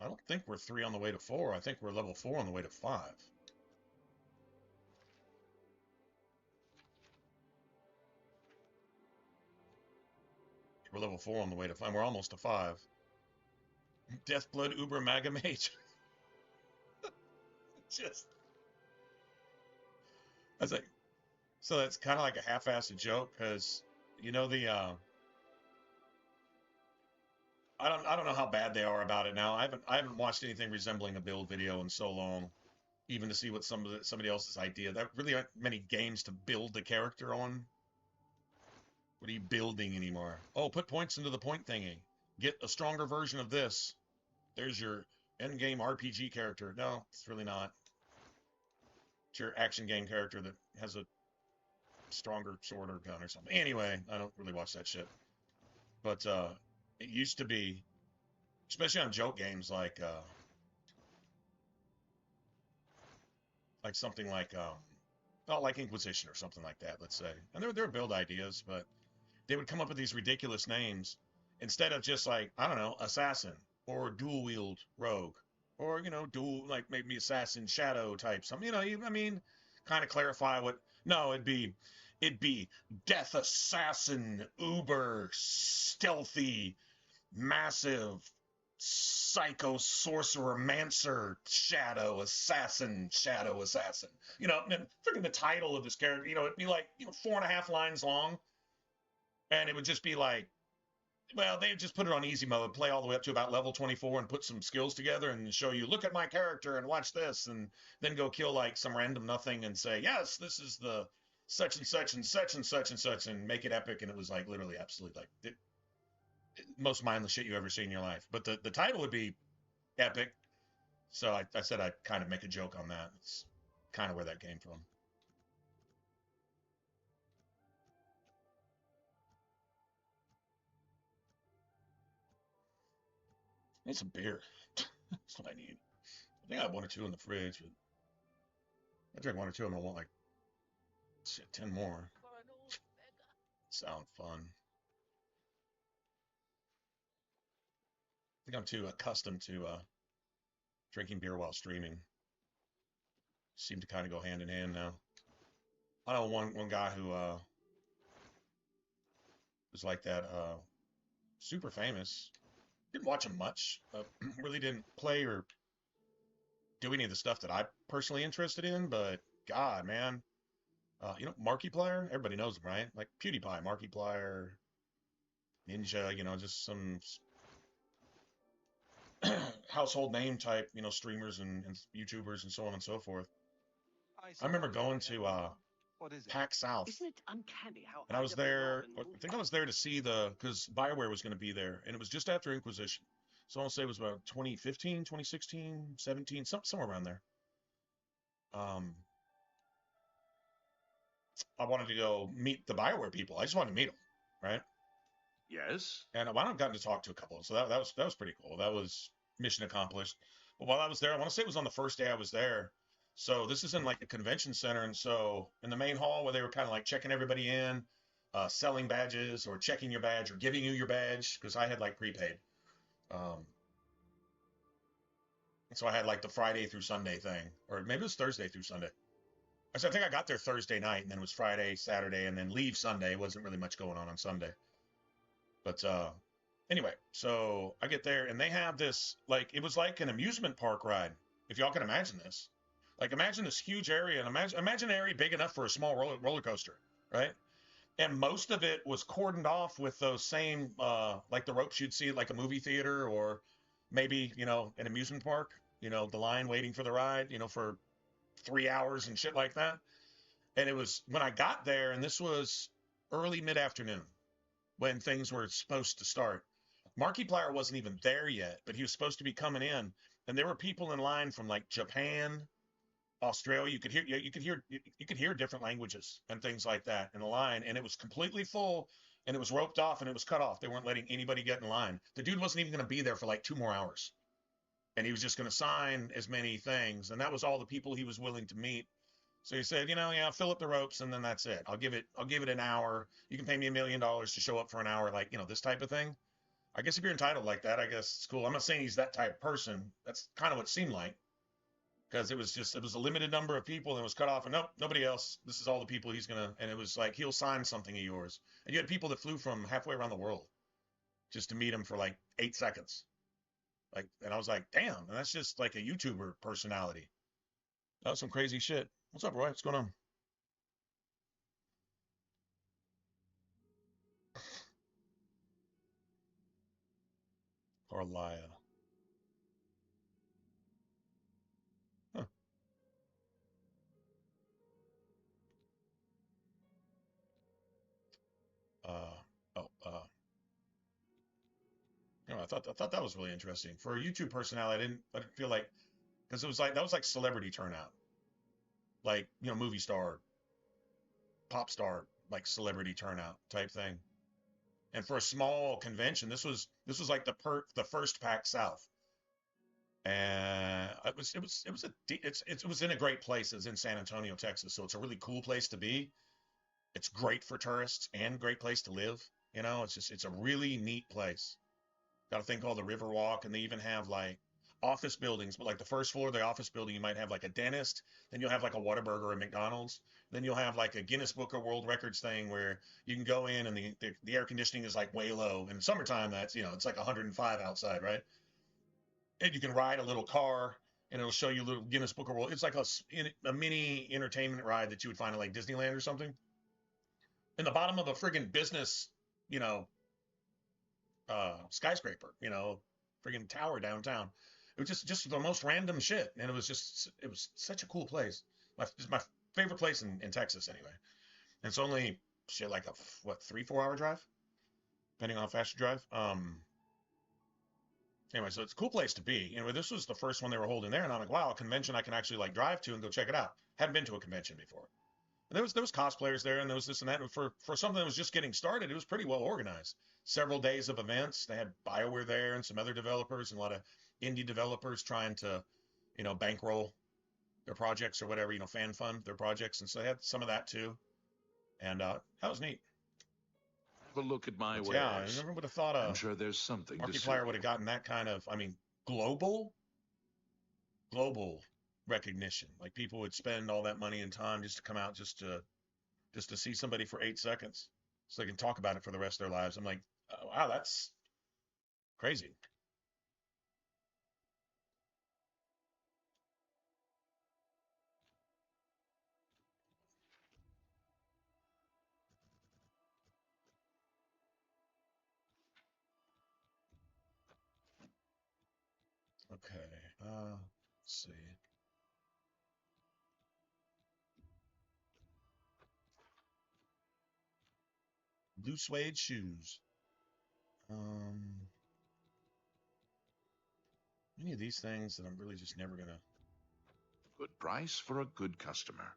I don't think we're 3 on the way to 4. I think we're level 4 on the way to 5. We're level 4 on the way to 5. We're almost to 5. Deathblood Uber Maga Mage. Just. I was like, so that's kind of like a half-assed joke, because, you know, the, I don't know how bad they are about it now. I haven't watched anything resembling a build video in so long, even to see what somebody else's idea. There really aren't many games to build the character on. What are you building anymore? Oh, put points into the point thingy. Get a stronger version of this. There's your endgame RPG character. No, it's really not. It's your action game character that has a stronger sword or gun or something. Anyway, I don't really watch that shit. But it used to be, especially on joke games like something like not like Inquisition or something like that, let's say. And there were build ideas, but they would come up with these ridiculous names instead of just like, I don't know, assassin or dual wield rogue or, you know, dual, like maybe assassin shadow type something, you know, I mean, kind of clarify what, no, it'd be death assassin, uber stealthy, massive psycho sorcerer mancer shadow assassin. You know, and freaking the title of this character, you know, it'd be like, you know, 4.5 lines long. And it would just be like, well, they just put it on easy mode, play all the way up to about level 24 and put some skills together and show you, look at my character and watch this, and then go kill like some random nothing and say, yes, this is the such and such and such and such and such, and make it epic. And it was like literally absolutely like most mindless shit you ever see in your life. But the title would be epic. So I said I'd kind of make a joke on that. It's kind of where that came from. Need some beer. That's what I need. I think I have 1 or 2 in the fridge, but I drink 1 or 2 of them. I want like shit, 10 more. Sound fun. I think I'm too accustomed to drinking beer while streaming. Seem to kind of go hand in hand now. I know one guy who was like that, super famous. Didn't watch him much. Really didn't play or do any of the stuff that I'm personally interested in. But God, man, you know, Markiplier. Everybody knows him, right? Like PewDiePie, Markiplier, Ninja. You know, just some household name type, you know, streamers and YouTubers and so on and so forth. I remember going to What is it? PAX South, Isn't it uncanny how and I was Ida there. Balon I think I was there to see because BioWare was going to be there, and it was just after Inquisition. So I want to say it was about 2015, 2016, 17, somewhere around there. I wanted to go meet the BioWare people. I just wanted to meet them, right? Yes? And I wound up gotten to talk to a couple. So that was pretty cool. That was mission accomplished. But while I was there, I want to say it was on the first day I was there. So this is in like a convention center, and so in the main hall where they were kind of like checking everybody in, selling badges or checking your badge or giving you your badge because I had like prepaid. So I had like the Friday through Sunday thing, or maybe it was Thursday through Sunday. I think I got there Thursday night, and then it was Friday, Saturday, and then leave Sunday. Wasn't really much going on Sunday. But anyway, so I get there, and they have this, like, it was like an amusement park ride, if y'all can imagine this. Like, imagine this huge area, and imagine an area big enough for a small roller coaster, right? And most of it was cordoned off with those same, like the ropes you'd see at like a movie theater or maybe, you know, an amusement park, you know, the line waiting for the ride, you know, for 3 hours and shit like that. And it was when I got there, and this was early mid-afternoon when things were supposed to start. Markiplier wasn't even there yet, but he was supposed to be coming in, and there were people in line from like Japan, Australia. You could hear different languages and things like that in the line, and it was completely full, and it was roped off, and it was cut off. They weren't letting anybody get in line. The dude wasn't even going to be there for like 2 more hours, and he was just going to sign as many things, and that was all the people he was willing to meet. So he said, you know, yeah, fill up the ropes, and then that's it. I'll give it an hour. You can pay me $1 million to show up for an hour, like, you know, this type of thing. I guess if you're entitled like that, I guess it's cool. I'm not saying he's that type of person. That's kind of what it seemed like. Because it was a limited number of people, and it was cut off, and nope, nobody else. This is all the people he's gonna, and it was like, he'll sign something of yours. And you had people that flew from halfway around the world just to meet him for like 8 seconds. Like, and I was like, damn, and that's just like a YouTuber personality. That was some crazy shit. What's up, Roy? What's going on? Carlia. Huh. You know, I thought that was really interesting. For a YouTube personality, I didn't feel like, because it was like, that was like celebrity turnout. Like, you know, movie star, pop star, like celebrity turnout type thing. And for a small convention, this was like the first PAX South. And it was in a great place. It's in San Antonio, Texas, so it's a really cool place to be. It's great for tourists and great place to live. You know, it's a really neat place. Got a thing called the Riverwalk, and they even have like office buildings, but like the first floor of the office building, you might have like a dentist, then you'll have like a Whataburger or a McDonald's, then you'll have like a Guinness Book of World Records thing where you can go in and the air conditioning is like way low. In summertime, that's, you know, it's like 105 outside, right? And you can ride a little car, and it'll show you a little Guinness Book of World. It's like a mini entertainment ride that you would find at like Disneyland or something. In the bottom of a friggin' business, you know, skyscraper, you know, friggin' tower downtown. It was just the most random shit, and it was such a cool place. It's my favorite place in Texas anyway. And it's only shit like a 3-4 hour drive, depending on how fast you drive. Anyway, so it's a cool place to be. Anyway, this was the first one they were holding there, and I'm like, wow, a convention I can actually like drive to and go check it out. Hadn't been to a convention before. And there was cosplayers there, and there was this and that. And for something that was just getting started, it was pretty well organized. Several days of events. They had BioWare there and some other developers and a lot of indie developers trying to, bankroll their projects or whatever, fan fund their projects. And so they had some of that too. And that was neat. Have a look at my wares. Yeah, I never would have thought I'm sure there's something to Markiplier would have gotten that kind of, global recognition. Like people would spend all that money and time just to come out just to see somebody for 8 seconds so they can talk about it for the rest of their lives. I'm like, oh, wow, that's crazy. Okay, let's see. Blue suede shoes. Any of these things that I'm really just never gonna. Good price for a good customer.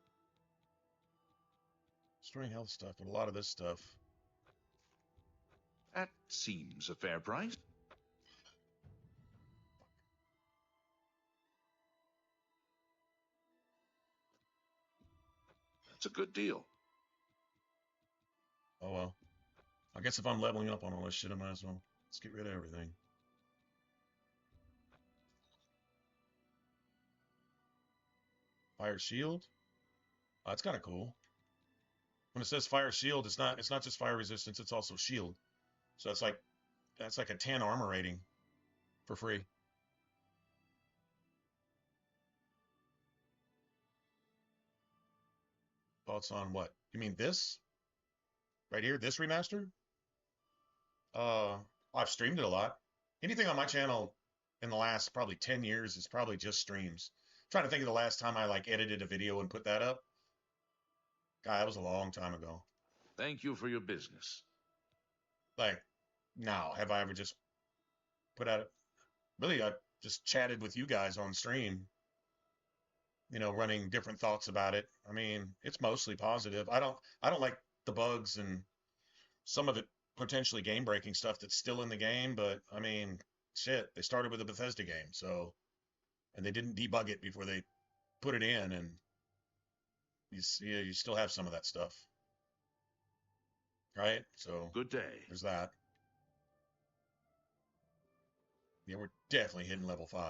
Storing health stuff, but a lot of this stuff. That seems a fair price. That's a good deal. Oh well. I guess if I'm leveling up on all this shit, I might as well. Let's get rid of everything. Fire shield. Oh, that's kind of cool. When it says fire shield, it's not just fire resistance, it's also shield. So that's like a 10 armor rating for free. Thoughts on what? You mean this? Right here, this remaster? I've streamed it a lot. Anything on my channel in the last probably 10 years is probably just streams. I'm trying to think of the last time I edited a video and put that up. God, that was a long time ago. Thank you for your business. Now, have I ever just put out really, I just chatted with you guys on stream, running different thoughts about it. I mean, it's mostly positive. I don't like the bugs and some of it potentially game-breaking stuff that's still in the game, but I mean, shit, they started with a Bethesda game, so, and they didn't debug it before they put it in, and you still have some of that stuff, right? So good day. There's that. Yeah, we're definitely hitting level 5.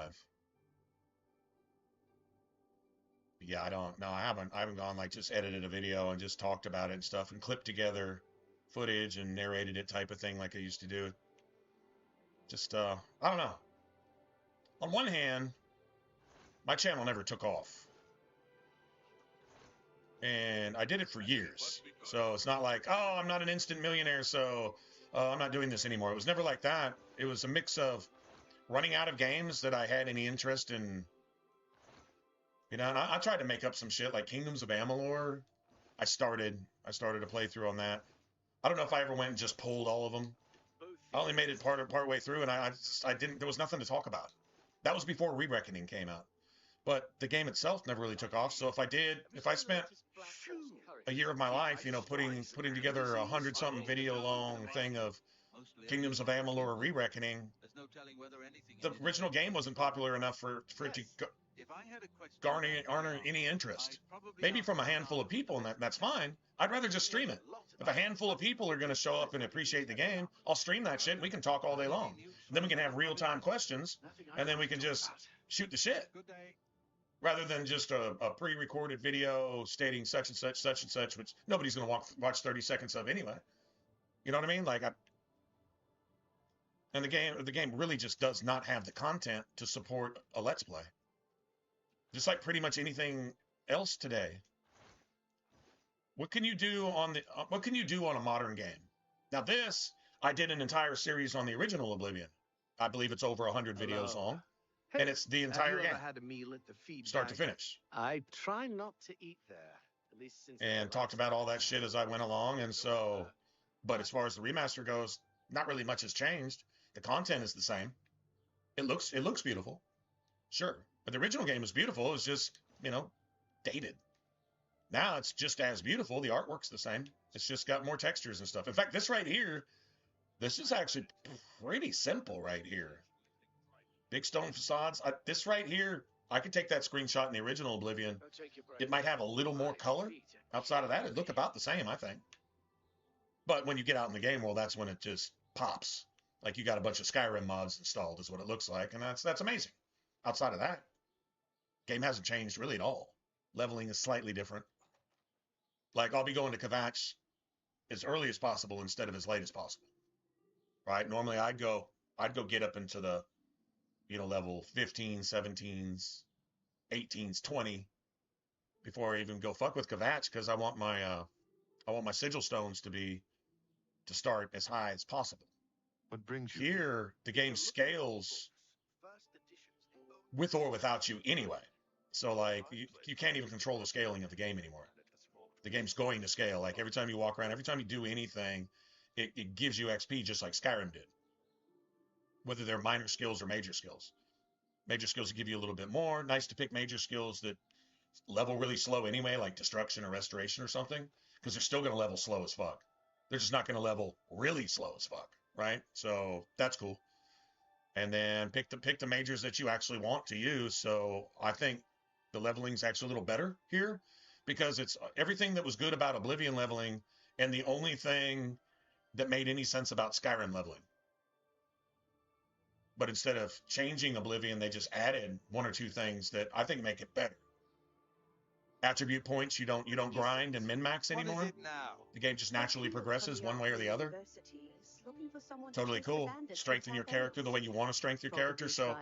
But yeah, I haven't gone just edited a video and just talked about it and stuff and clipped together footage and narrated it type of thing like I used to do. Just, I don't know. On one hand, my channel never took off. And I did it for years. So it's not like, oh, I'm not an instant millionaire, so I'm not doing this anymore. It was never like that. It was a mix of running out of games that I had any interest in. And I tried to make up some shit like Kingdoms of Amalur. I started a playthrough on that. I don't know if I ever went and just pulled all of them. I only made it part way through, and I didn't. There was nothing to talk about. That was before Re-Reckoning came out. But the game itself never really took off. So if I spent a year of my life, putting together 100-something video long thing of Kingdoms of Amalur Re-Reckoning, the original game wasn't popular enough for it to garner any interest. Maybe from a handful of people, and that's fine. I'd rather just stream it. If a handful of people are going to show up and appreciate the game, I'll stream that shit and we can talk all day long. And then we can have real-time questions, and then we can just shoot the shit. Rather than just a pre-recorded video stating such and such, which nobody's going to watch 30 seconds of anyway. You know what I mean? And the game really just does not have the content to support a Let's Play. Just like pretty much anything else today. What can you do on a modern game? Now this, I did an entire series on the original Oblivion. I believe it's over 100 videos long. Hey, and it's the entire game. Have you ever had a meal at the feed Start to bag? finish. I try not to eat there, at least since. And talked about all that shit as I went along, and so, but as far as the remaster goes, not really much has changed. The content is the same. It looks beautiful, sure, but the original game was beautiful. It was just, dated. Now it's just as beautiful. The artwork's the same. It's just got more textures and stuff. In fact, this right here, this is actually pretty simple right here. Big stone facades. This right here, I could take that screenshot in the original Oblivion. It might have a little more color. Outside of that, it'd look about the same, I think. But when you get out in the game world, that's when it just pops. Like you got a bunch of Skyrim mods installed is what it looks like, and that's amazing. Outside of that, game hasn't changed really at all. Leveling is slightly different. Like I'll be going to Kvatch as early as possible instead of as late as possible. Right? Normally I'd go get up into the, level 15, 17s, 18s, 20 before I even go fuck with Kvatch, because I want my sigil stones to start as high as possible. What brings you here? The game scales with or without you anyway. So like you can't even control the scaling of the game anymore. The game's going to scale. Like every time you walk around, every time you do anything, it gives you XP just like Skyrim did. Whether they're minor skills or major skills. Major skills give you a little bit more. Nice to pick major skills that level really slow anyway, like destruction or restoration or something, because they're still going to level slow as fuck. They're just not going to level really slow as fuck, right? So that's cool. And then pick the majors that you actually want to use. So I think the leveling's actually a little better here, because it's everything that was good about Oblivion leveling and the only thing that made any sense about Skyrim leveling. But instead of changing Oblivion, they just added one or two things that I think make it better. Attribute points, you don't grind and min-max anymore. The game just naturally progresses one way or the other. Totally cool. Strengthen your character the way you want to strengthen your character. So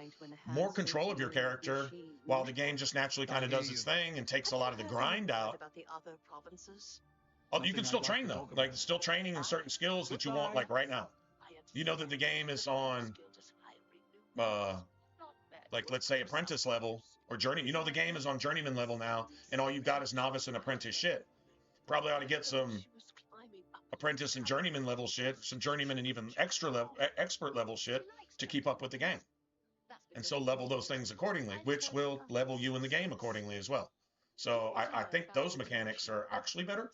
more control of your character, while the game just naturally kind of does its thing and takes a lot of the grind out. Oh, you can still train though. Like still training in certain skills that you want, like right now. You know that the game is on like let's say apprentice level or journey. You know the game is on journeyman level now, and all you've got is novice and apprentice shit. Probably ought to get some apprentice and journeyman level shit, some journeyman and even extra level, expert level shit to keep up with the game. And so level those things accordingly, which will level you in the game accordingly as well. So I think those mechanics are actually better.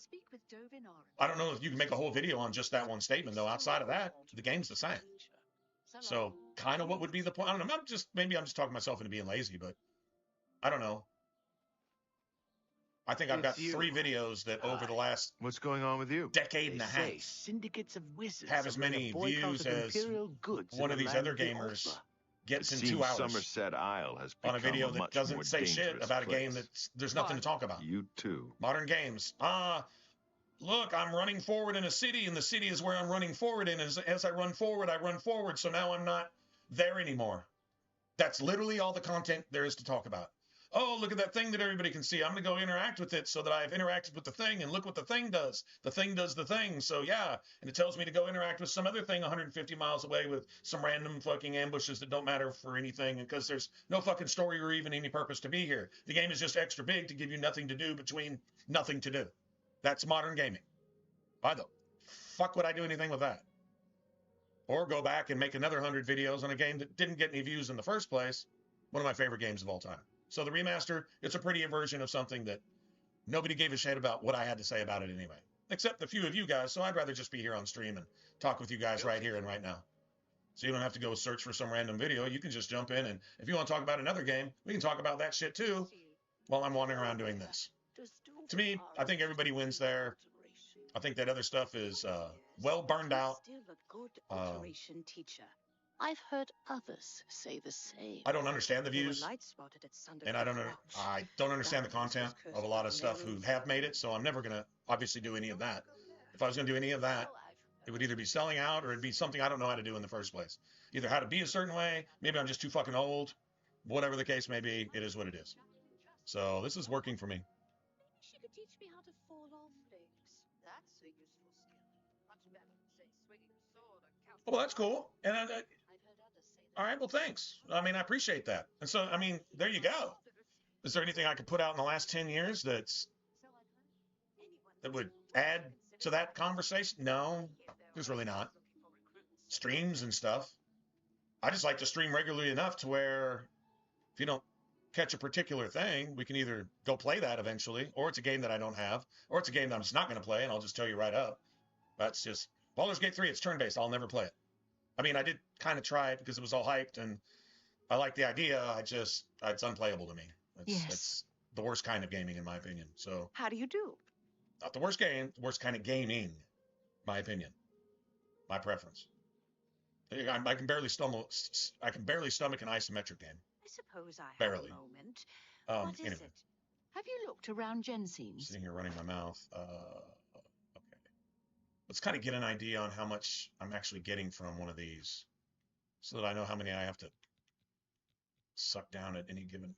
I don't know if you can make a whole video on just that one statement though. Outside of that, the game's the same. So kind of what would be the point? I don't know. Maybe I'm just talking myself into being lazy, but I don't know. I think I've got 3 videos that over the last What's going on with you? decade and a half syndicates of wizards have as many views as one of these other gamers gets in 2 hours Somerset Isle has on a video that doesn't say shit about a game that there's nothing to talk about. You too. Modern games. Look, I'm running forward in a city, and the city is where I'm running forward in. As I run forward, so now I'm not there anymore. That's literally all the content there is to talk about. Oh, look at that thing that everybody can see. I'm going to go interact with it so that I've interacted with the thing, and look what the thing does. The thing does the thing, so yeah. And it tells me to go interact with some other thing 150 miles away with some random fucking ambushes that don't matter for anything, because there's no fucking story or even any purpose to be here. The game is just extra big to give you nothing to do between nothing to do. That's modern gaming. Why the fuck would I do anything with that? Or go back and make another 100 videos on a game that didn't get any views in the first place. One of my favorite games of all time. So the remaster, it's a prettier version of something that nobody gave a shit about what I had to say about it anyway. Except a few of you guys, so I'd rather just be here on stream and talk with you guys right here and right now. So you don't have to go search for some random video. You can just jump in, and if you want to talk about another game, we can talk about that shit too while I'm wandering around doing this. To me, I think everybody wins there. I think that other stuff is well burned out. I've heard others say the same. I don't understand the views, and I don't understand the content of a lot of stuff who have made it, so I'm never going to obviously do any of that. If I was going to do any of that, it would either be selling out or it'd be something I don't know how to do in the first place. Either how to be a certain way, maybe I'm just too fucking old, whatever the case may be, it is what it is. So this is working for me. She could teach me how to fall off things. That's a useful skill. Much better than, say, swinging a sword or counting. Well, that's cool. And all right, well, thanks. I mean, I appreciate that. And so, I mean, there you go. Is there anything I could put out in the last 10 years that would add to that conversation? No, there's really not. Streams and stuff. I just like to stream regularly enough to where if you don't catch a particular thing, we can either go play that eventually, or it's a game that I don't have, or it's a game that I'm just not going to play, and I'll just tell you right up. That's just Baldur's Gate 3. It's turn-based. I'll never play it. I mean, I did kind of try it because it was all hyped, and I like the idea. It's unplayable to me. Yes. It's the worst kind of gaming, in my opinion. So, How do you do? not the worst game, the worst kind of gaming, my opinion, my preference. I can barely stomach an isometric game. I suppose I have Barely. a moment. Um, What is anyway. it? Have you looked around Jensen's? Sitting here running my mouth. Okay. Let's kind of get an idea on how much I'm actually getting from one of these, so that I know how many I have to suck down at any given.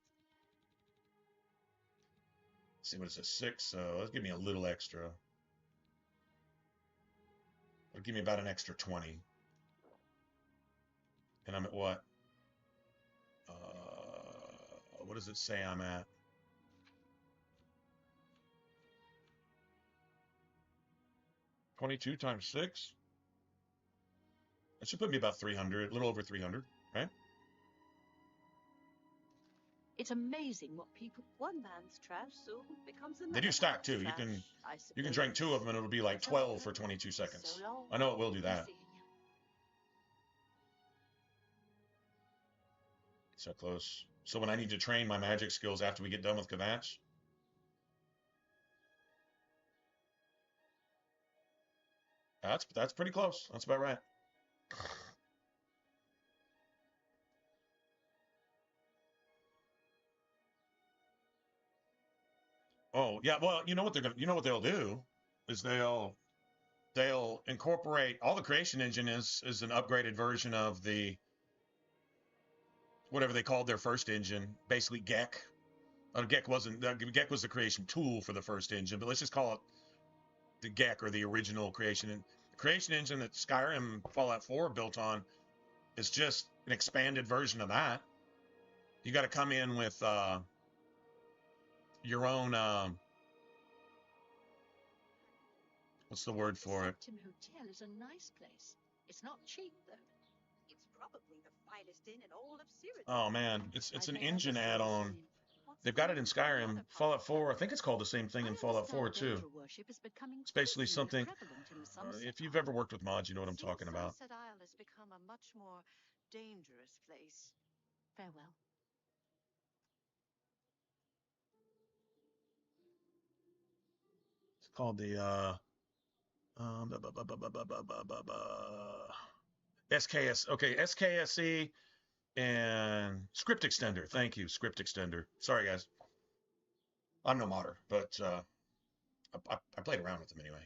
Let's see, what is this? 6. So let's give me a little extra. It'll give me about an extra 20. And I'm at what? What does it say I'm at? $22 times 6? That should put me about 300, a little over 300, right? It's amazing what people. One man's trash soon becomes another. They do stack too. man's You trash, can drink 2 of them and it'll be like 12 for 22 seconds. So long. I know it will do that. So close. So when I need to train my magic skills after we get done with Kvatch, that's pretty close. That's about right. Oh yeah, well you know what they'll do is they'll incorporate all the creation engine is an upgraded version of the whatever they called their first engine, basically Gek. Gek was the creation tool for the first engine, but let's just call it the Gek or the original creation. And the creation engine that Skyrim Fallout 4 built on is just an expanded version of that. You got to come in with your own what's the word for it? The Hotel is a nice place. It's not cheap though. It's probably the finest inn in all of Cyrodiil. Oh man, it's an engine add-on. They've got it in Skyrim. Fallout 4, I think it's called the same thing in Fallout 4 too. It's basically something. If you've ever worked with mods, you know what I'm talking about. Sunset Isle has become a much more dangerous place. Farewell. It's called the SKS. Okay, SKSE and Script Extender. Thank you, Script Extender. Sorry, guys. I'm no modder, but I played around with them anyway.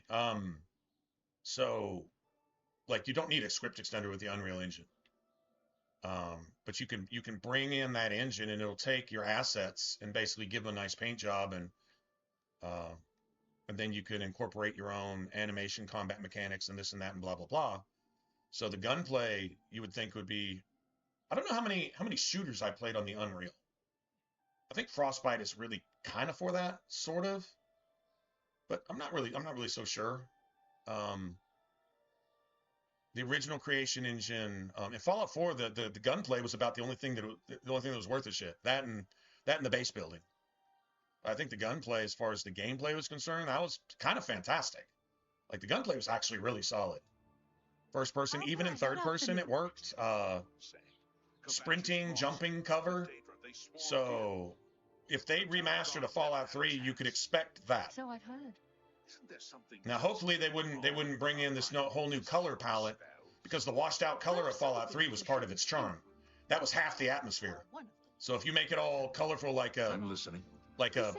So, like, you don't need a Script Extender with the Unreal Engine. But you can bring in that engine and it'll take your assets and basically give them a nice paint job and then you can incorporate your own animation, combat mechanics, and this and that, and blah blah blah. So the gunplay you would think would be, I don't know how many shooters I played on the Unreal. I think Frostbite is really kind of for that, sort of, but I'm not really so sure. The original creation engine in Fallout 4, the gunplay was about the only thing that was worth a shit. That and the base building. I think the gunplay, as far as the gameplay was concerned, that was kind of fantastic. Like, the gunplay was actually really solid. First person, even in third person, it worked. Sprinting, jumping, cover. So, if they remastered a Fallout 3, you could expect that. So I've heard. Now, hopefully, they wouldn't bring in this whole new color palette, because the washed out color of Fallout 3 was part of its charm. That was half the atmosphere. So if you make it all colorful like I'm listening. Like a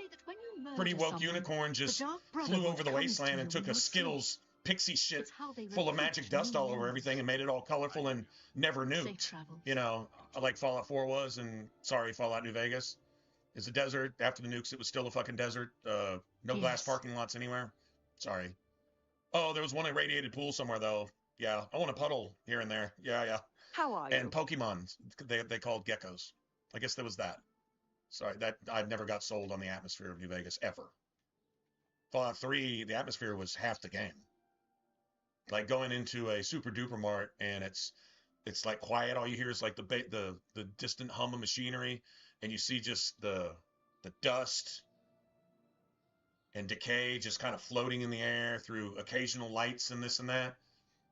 pretty woke unicorn just flew over the wasteland and took a Skittles pixie shit full of magic dust all over everything and made it all colorful and never nuked. You know, like Fallout 4 was, and sorry, Fallout New Vegas. It's a desert. After the nukes, it was still a fucking desert. No glass parking lots anywhere. Sorry. Oh, there was one irradiated pool somewhere, though. Yeah, I want a puddle here and there. Yeah. How are you? And Pokemon, they called geckos. I guess there was that. Sorry, that I never got sold on the atmosphere of New Vegas, ever. Fallout 3, the atmosphere was half the game. Like going into a super duper mart and it's like quiet. All you hear is like the distant hum of machinery, and you see just the dust and decay just kind of floating in the air through occasional lights and this and that,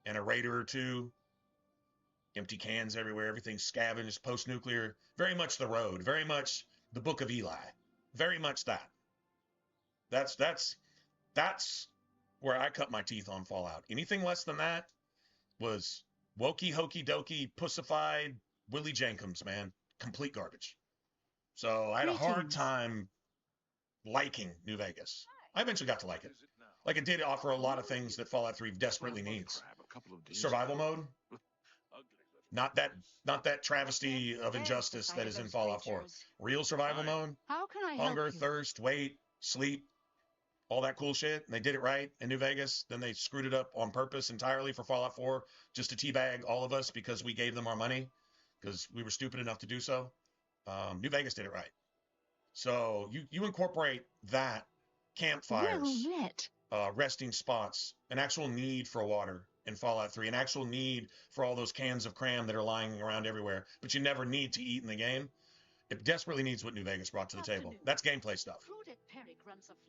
and a raider or two. Empty cans everywhere, everything's scavenged, post-nuclear. Very much the road, very much the Book of Eli. Very much that. That's where I cut my teeth on Fallout. Anything less than that was wokey, hokey dokey, pussified Willie Jenkins, man. Complete garbage. So I had a hard time liking New Vegas. I eventually got to like it. Like, it did offer a lot of things that Fallout 3 desperately needs. Survival mode. Not that travesty of injustice that is in Fallout 4. Real survival mode. How can I Hunger, help you? thirst, wait, sleep, all that cool shit. And they did it right in New Vegas. Then they screwed it up on purpose entirely for Fallout 4, just to teabag all of us because we gave them our money, because we were stupid enough to do so. New Vegas did it right. So you incorporate that, campfires, resting spots, an actual need for water in Fallout 3, an actual need for all those cans of cram that are lying around everywhere, but you never need to eat in the game. It desperately needs what New Vegas brought to the table. That's gameplay stuff.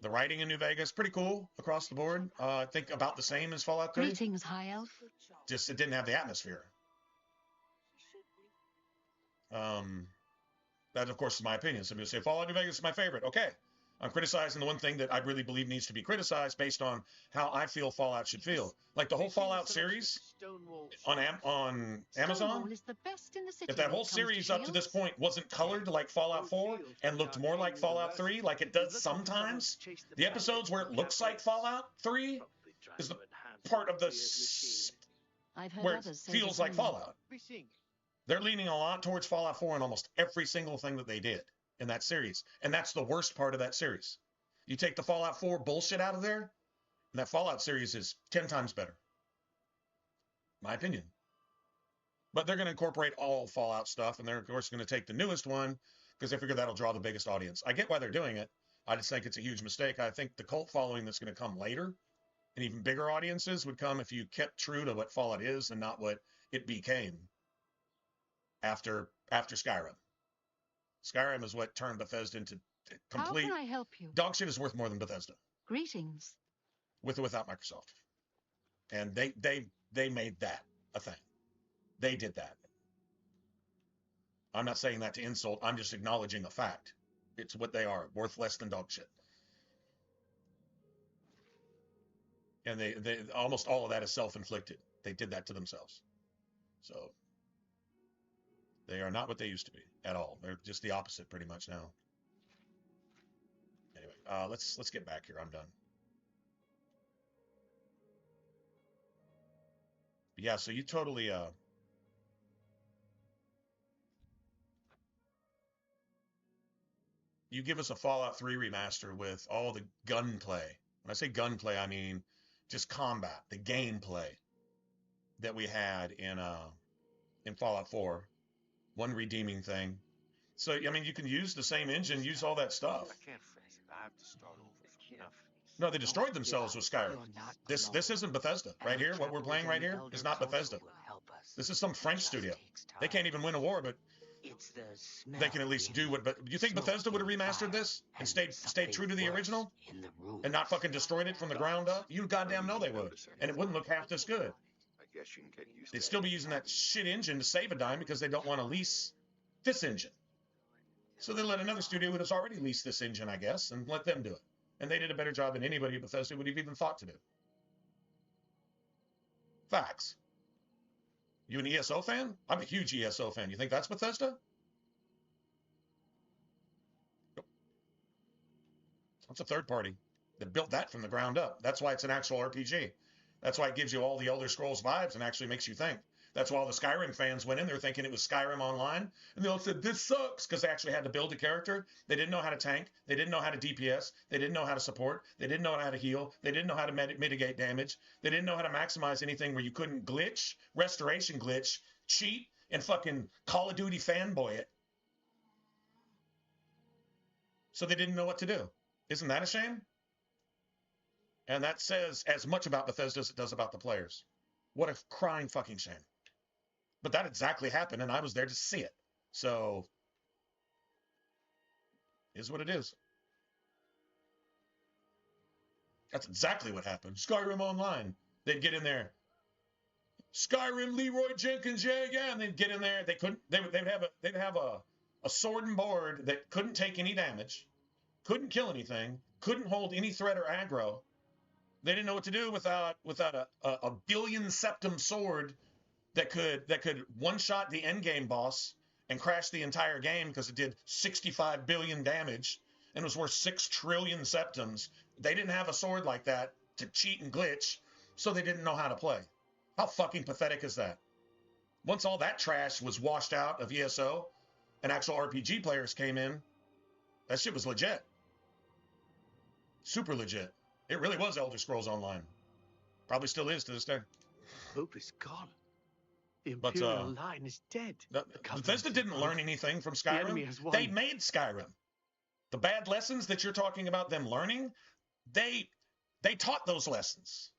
The writing in New Vegas, pretty cool across the board. I think about the same as Fallout 3. Greetings, High Elf. Just it didn't have the atmosphere. That, of course, is my opinion. Some people say Fallout New Vegas is my favorite. Okay. I'm criticizing the one thing that I really believe needs to be criticized based on how I feel Fallout should feel. Like the whole Fallout series on Amazon, if that whole series up to this point wasn't colored like Fallout 4 and looked more like Fallout 3, like it does sometimes, the episodes where it looks like Fallout 3 is the part of the where it feels like Fallout. They're leaning a lot towards Fallout 4 in almost every single thing that they did in that series. And that's the worst part of that series. You take the Fallout 4 bullshit out of there, and that Fallout series is 10 times better. My opinion. But they're going to incorporate all Fallout stuff, and they're, of course, going to take the newest one, because they figure that'll draw the biggest audience. I get why they're doing it. I just think it's a huge mistake. I think the cult following that's going to come later, and even bigger audiences, would come if you kept true to what Fallout is and not what it became after Skyrim. Skyrim is what turned Bethesda into complete. How can I help you? Dog shit is worth more than Bethesda. Greetings. With or without Microsoft. And they made that a thing. They did that. I'm not saying that to insult. I'm just acknowledging a fact. It's what they are, worth less than dog shit. And they almost all of that is self-inflicted. They did that to themselves. So they are not what they used to be at all. They're just the opposite pretty much now. Anyway, let's get back here. I'm done. But yeah, so you totally you give us a Fallout 3 remaster with all the gunplay. When I say gunplay, I mean just combat, the gameplay that we had in Fallout 4. One redeeming thing. So, I mean, you can use the same engine, use all that stuff. I can't face it. I have to start over. No, they destroyed themselves with Skyrim. This isn't Bethesda. Right here, what we're playing right here is not Bethesda. This is some French studio. They can't even win a war, but they can at least do what. But you think Bethesda would have remastered this and stayed true to the original and not fucking destroyed it from the ground up? You goddamn know they would, and it wouldn't look half this good. They'd still be using that shit engine to save a dime because they don't want to lease this engine. So they let another studio that has already leased this engine, I guess, and let them do it. And they did a better job than anybody at Bethesda would have even thought to do. Facts. You an ESO fan? I'm a huge ESO fan. You think that's Bethesda? Nope. It's a third party that built that from the ground up. That's why it's an actual RPG. That's why it gives you all the Elder Scrolls vibes and actually makes you think. That's why all the Skyrim fans went in there thinking it was Skyrim Online. And they all said, this sucks, because they actually had to build a character. They didn't know how to tank. They didn't know how to DPS. They didn't know how to support. They didn't know how to heal. They didn't know how to mitigate damage. They didn't know how to maximize anything where you couldn't glitch, restoration glitch, cheat, and fucking Call of Duty fanboy it. So they didn't know what to do. Isn't that a shame? And that says as much about Bethesda as it does about the players. What a crying fucking shame. But that exactly happened, and I was there to see it. So, is what it is. That's exactly what happened. Skyrim Online. They'd get in there. Skyrim Leroy Jenkins, yeah, and they'd get in there. They couldn't. They'd have a sword and board that couldn't take any damage, couldn't kill anything, couldn't hold any threat or aggro. They didn't know what to do without a billion septum sword that could one shot the end game boss and crash the entire game because it did 65 billion damage and was worth 6 trillion septums. They didn't have a sword like that to cheat and glitch, so they didn't know how to play. How fucking pathetic is that? Once all that trash was washed out of ESO and actual RPG players came in, that shit was legit. Super legit. It really was Elder Scrolls Online. Probably still is to this day. Hope is gone. The Imperial line is dead. Bethesda didn't learn anything from Skyrim. The enemy has won. They made Skyrim. The bad lessons that you're talking about them learning, they taught those lessons.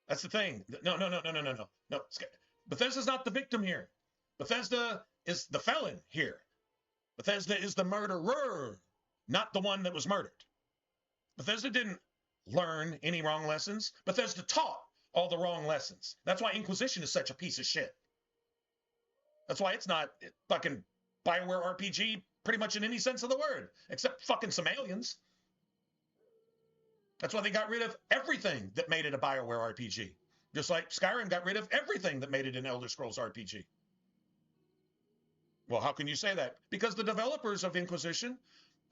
That's the thing. No. Bethesda's not the victim here. Bethesda is the felon here. Bethesda is the murderer, not the one that was murdered. Bethesda didn't learn any wrong lessons. Bethesda taught all the wrong lessons. That's why Inquisition is such a piece of shit. That's why it's not fucking BioWare RPG pretty much in any sense of the word, except fucking some aliens. That's why they got rid of everything that made it a BioWare RPG. Just like Skyrim got rid of everything that made it an Elder Scrolls RPG. Well, how can you say that? Because the developers of Inquisition,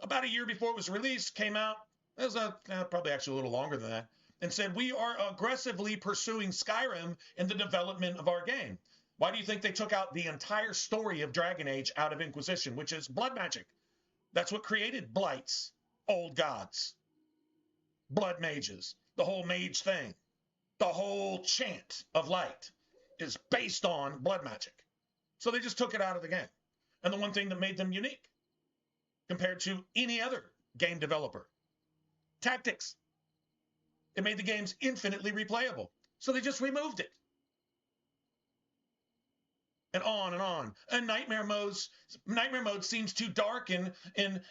about a year before it was released, came out, it was probably actually a little longer than that, and said, we are aggressively pursuing Skyrim in the development of our game. Why do you think they took out the entire story of Dragon Age out of Inquisition, which is blood magic? That's what created Blights, old gods, blood mages, the whole mage thing. The whole chant of light is based on blood magic. So they just took it out of the game. And the one thing that made them unique compared to any other game developer, tactics. It made the games infinitely replayable. So they just removed it. And on and on. And Nightmare mode seems too dark and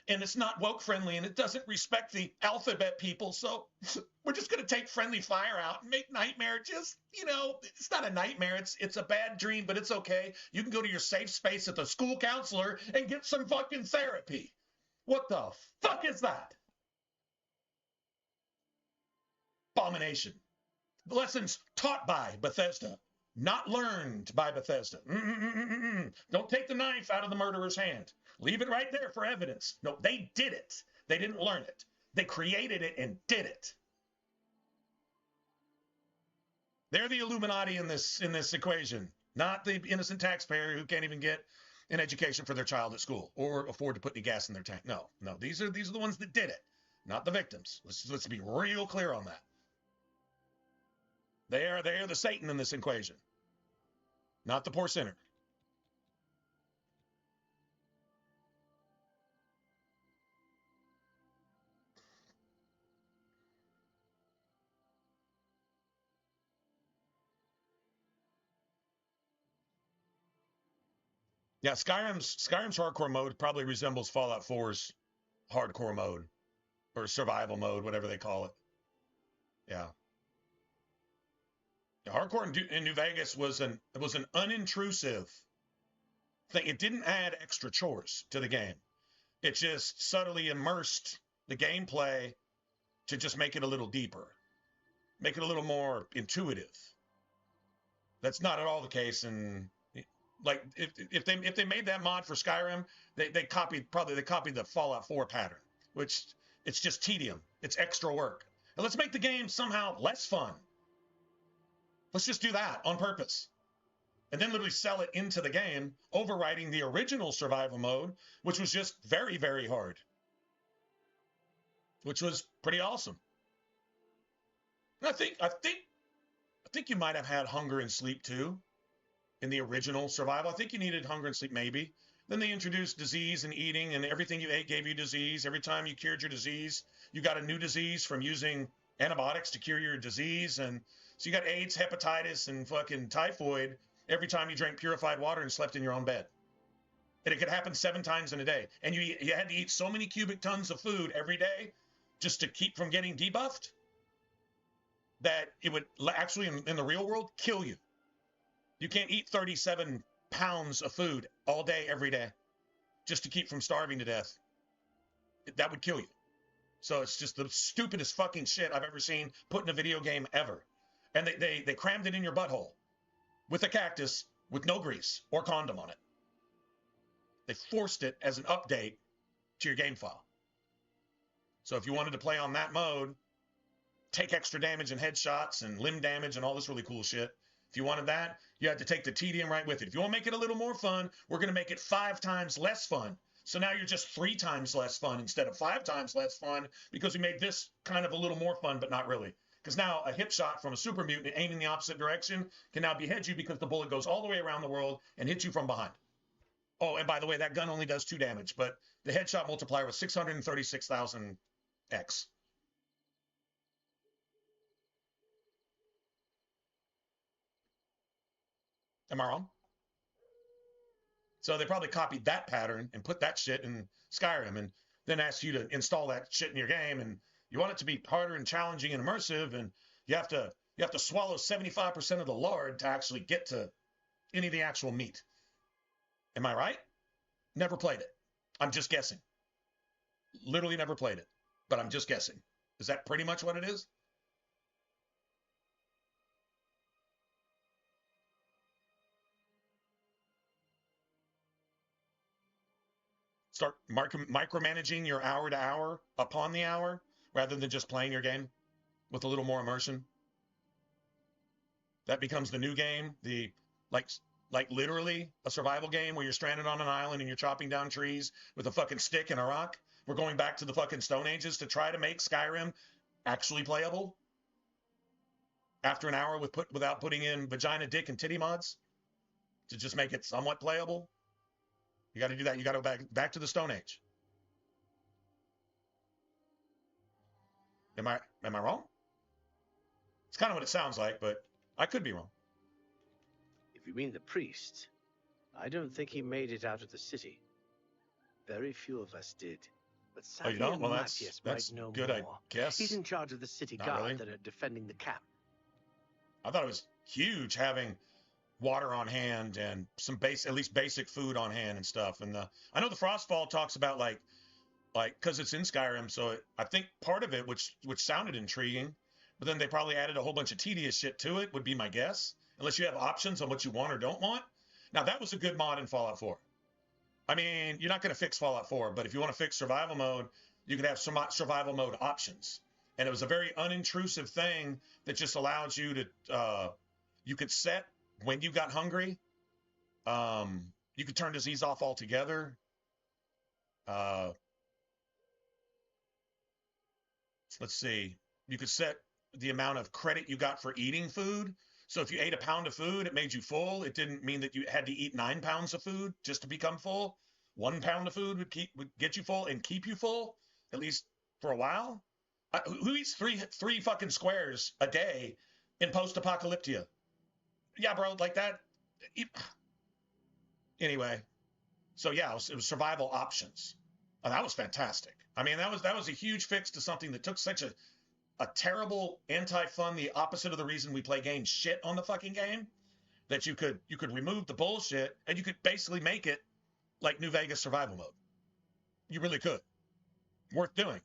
it's not woke friendly and it doesn't respect the alphabet people. So we're just going to take friendly fire out and make Nightmare just, it's not a nightmare. It's a bad dream, but it's okay. You can go to your safe space at the school counselor and get some fucking therapy. What the fuck is that? Abomination. Lessons taught by Bethesda. Not learned by Bethesda. Don't take the knife out of the murderer's hand. Leave it right there for evidence. No, they did it. They didn't learn it. They created it and did it. They're the Illuminati in this equation, not the innocent taxpayer who can't even get an education for their child at school or afford to put any gas in their tank. No, these are the ones that did it, not the victims. Let's be real clear on that. They are the Satan in this equation, not the poor sinner. Yeah, Skyrim's hardcore mode probably resembles Fallout 4's hardcore mode or survival mode, whatever they call it. Yeah. Hardcore in New Vegas was an unintrusive thing. It didn't add extra chores to the game. It just subtly immersed the gameplay to just make it a little deeper, make it a little more intuitive. That's not at all the case. And like if they made that mod for Skyrim, they copied the Fallout 4 pattern, which it's just tedium. It's extra work. And let's make the game somehow less fun. Let's just do that on purpose. And then literally sell it into the game, overriding the original survival mode, which was just very, very hard. Which was pretty awesome. And I think you might have had hunger and sleep too. In the original survival. I think you needed hunger and sleep maybe. Then they introduced disease and eating, and everything you ate gave you disease. Every time you cured your disease, you got a new disease from using antibiotics to cure your disease. And so you got AIDS, hepatitis, and fucking typhoid every time you drank purified water and slept in your own bed. And it could happen 7 times in a day. And you had to eat so many cubic tons of food every day just to keep from getting debuffed that it would actually, in the real world, kill you. You can't eat 37 pounds of food all day, every day, just to keep from starving to death. That would kill you. So it's just the stupidest fucking shit I've ever seen put in a video game ever. And they crammed it in your butthole with a cactus with no grease or condom on it. They forced it as an update to your game file. So if you wanted to play on that mode, take extra damage and headshots and limb damage and all this really cool shit. If you wanted that, you had to take the tedium right with it. If you want to make it a little more fun, we're going to make it 5 times less fun. So now you're just 3 times less fun instead of 5 times less fun because we made this kind of a little more fun, but not really. Because now a hip shot from a super mutant aiming the opposite direction can now behead you because the bullet goes all the way around the world and hits you from behind. Oh, and by the way, that gun only does 2 damage, but the headshot multiplier was 636,000x. Am I wrong? So they probably copied that pattern and put that shit in Skyrim and then asked you to install that shit in your game. And you want it to be harder and challenging and immersive, and you have to swallow 75% of the lard to actually get to any of the actual meat. Am I right? Never played it. I'm just guessing. Literally never played it, but I'm just guessing. Is that pretty much what it is? Start micromanaging your hour to hour upon the hour rather than just playing your game with a little more immersion. That becomes the new game, like literally a survival game where you're stranded on an island and you're chopping down trees with a fucking stick and a rock. We're going back to the fucking Stone Ages to try to make Skyrim actually playable after an hour without putting in vagina, dick, and titty mods to just make it somewhat playable. You got to do that. You got to go back to the Stone Age. Am I wrong? It's kind of what it sounds like, but I could be wrong. If you mean the priest, I don't think he made it out of the city. Very few of us did. But Oh, you don't? Well, that's might know good, more. I guess. He's in charge of the city Not guard really. that are defending the camp. I thought it was huge having water on hand and some at least basic food on hand and stuff. And I know the Frostfall talks about like because it's in Skyrim, so I think part of it, which sounded intriguing, but then they probably added a whole bunch of tedious shit to it, would be my guess, unless you have options on what you want or don't want. Now that was a good mod in Fallout 4. I mean, you're not going to fix Fallout 4, but if you want to fix survival mode, you could have some survival mode options. And it was a very unintrusive thing that just allowed you to, you could set when you got hungry. You could turn disease off altogether. Let's see. You could set the amount of credit you got for eating food. So if you ate a pound of food, it made you full. It didn't mean that you had to eat 9 pounds of food just to become full. 1 pound of food would get you full and keep you full, at least for a while. Who eats three fucking squares a day in post-apocalyptia? Yeah, bro, like that. Anyway, so yeah, it was survival options. And that was fantastic. I mean, that was a huge fix to something that took such a terrible anti-fun, the opposite of the reason we play games, shit on the fucking game, that you could remove the bullshit and you could basically make it like New Vegas survival mode. You really could. Worth doing.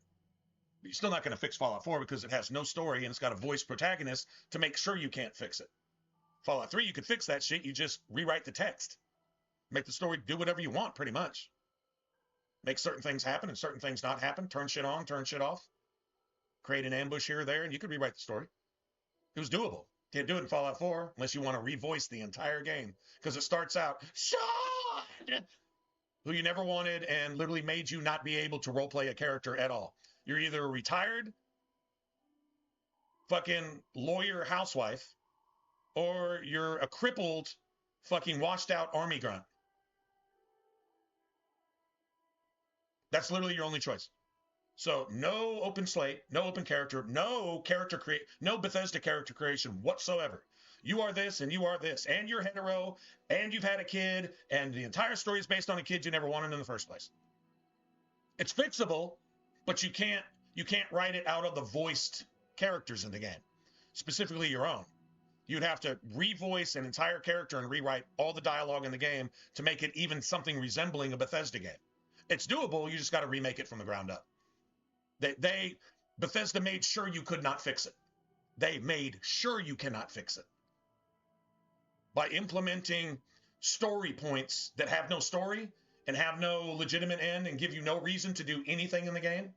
But you're still not going to fix Fallout 4 because it has no story and it's got a voiced protagonist to make sure you can't fix it. Fallout 3, you could fix that shit. You just rewrite the text. Make the story do whatever you want, pretty much. Make certain things happen and certain things not happen. Turn shit on, turn shit off. Create an ambush here or there, and you could rewrite the story. It was doable. Can't do it in Fallout 4 unless you want to revoice the entire game. Because it starts out, Sean! Who you never wanted and literally made you not be able to roleplay a character at all. You're either a retired fucking lawyer housewife or you're a crippled fucking washed out army grunt. That's literally your only choice. So no open slate, no open character, no Bethesda character creation whatsoever. You are this and you are this, and you're hetero, and you've had a kid, and the entire story is based on a kid you never wanted in the first place. It's fixable, but you can't write it out of the voiced characters in the game, specifically your own. You'd have to revoice an entire character and rewrite all the dialogue in the game to make it even something resembling a Bethesda game. It's doable. You just got to remake it from the ground up. Bethesda made sure you could not fix it. They made sure you cannot fix it by implementing story points that have no story and have no legitimate end and give you no reason to do anything in the game.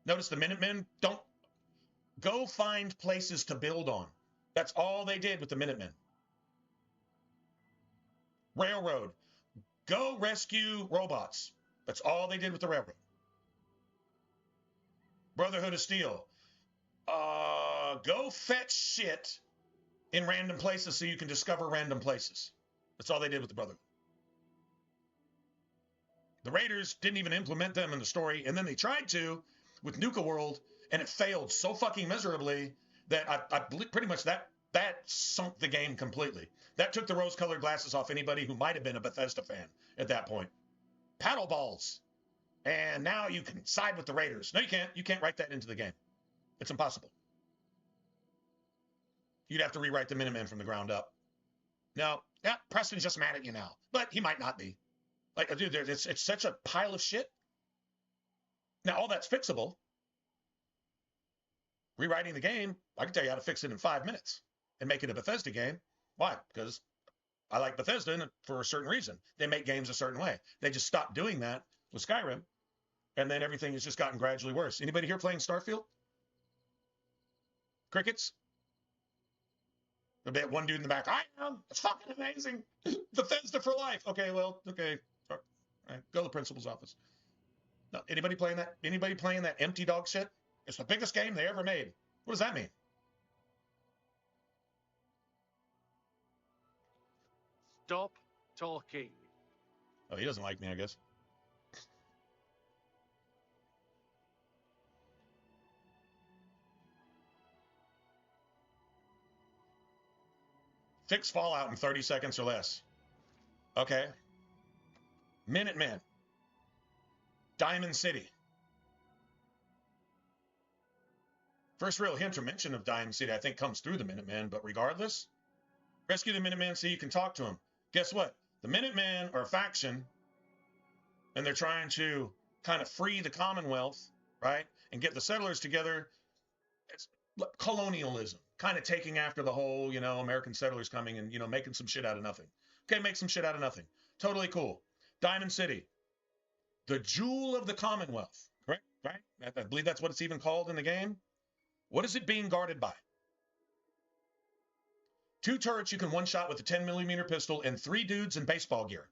Notice the Minutemen don't go find places to build on. That's all they did with the Minutemen. Railroad, go rescue robots. That's all they did with the railroad. Brotherhood of Steel, go fetch shit in random places so you can discover random places. That's all they did with the Brotherhood. The Raiders didn't even implement them in the story, and then they tried to with Nuka World, and it failed so fucking miserably that I believe pretty much that sunk the game completely. That took the rose-colored glasses off anybody who might have been a Bethesda fan at that point. Paddle balls. And now you can side with the Raiders. No, you can't. You can't write that into the game. It's impossible. You'd have to rewrite the Minutemen from the ground up. No, yeah, Preston's just mad at you now. But he might not be. Like, dude, it's such a pile of shit. Now, all that's fixable. Rewriting the game, I can tell you how to fix it in 5 minutes and make it a Bethesda game. Why? Because I like Bethesda for a certain reason. They make games a certain way. They just stopped doing that with Skyrim, and then everything has just gotten gradually worse. Anybody here playing Starfield? Crickets? There'll be one dude in the back. I am. It's fucking amazing. Bethesda for life. Okay, well, okay. All right, go to the principal's office. No, anybody playing that? Anybody playing that empty dog shit? It's the biggest game they ever made. What does that mean? Stop talking. Oh, he doesn't like me, I guess. Fix Fallout in 30 seconds or less. Okay. Minutemen. Diamond City. First real hint or mention of Diamond City, I think, comes through the Minutemen, but regardless, rescue the Minutemen so you can talk to them. Guess what? The Minutemen are a faction, and they're trying to kind of free the Commonwealth, right, and get the settlers together. It's colonialism, kind of taking after the whole, American settlers coming and, making some shit out of nothing. Okay, make some shit out of nothing. Totally cool. Diamond City, the jewel of the Commonwealth, right? I believe that's what it's even called in the game. What is it being guarded by? 2 turrets you can one-shot with a 10mm pistol and 3 dudes in baseball gear.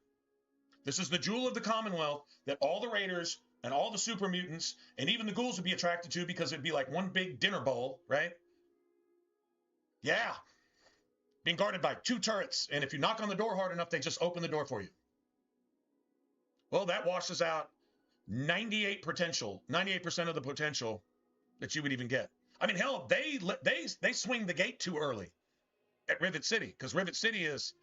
This is the jewel of the Commonwealth that all the Raiders and all the super mutants and even the ghouls would be attracted to because it'd be like one big dinner bowl, right? Yeah. Being guarded by 2 turrets, and if you knock on the door hard enough, they just open the door for you. Well, that washes out 98% of the potential that you would even get. I mean, hell, they swing the gate too early at Rivet City, because Rivet City is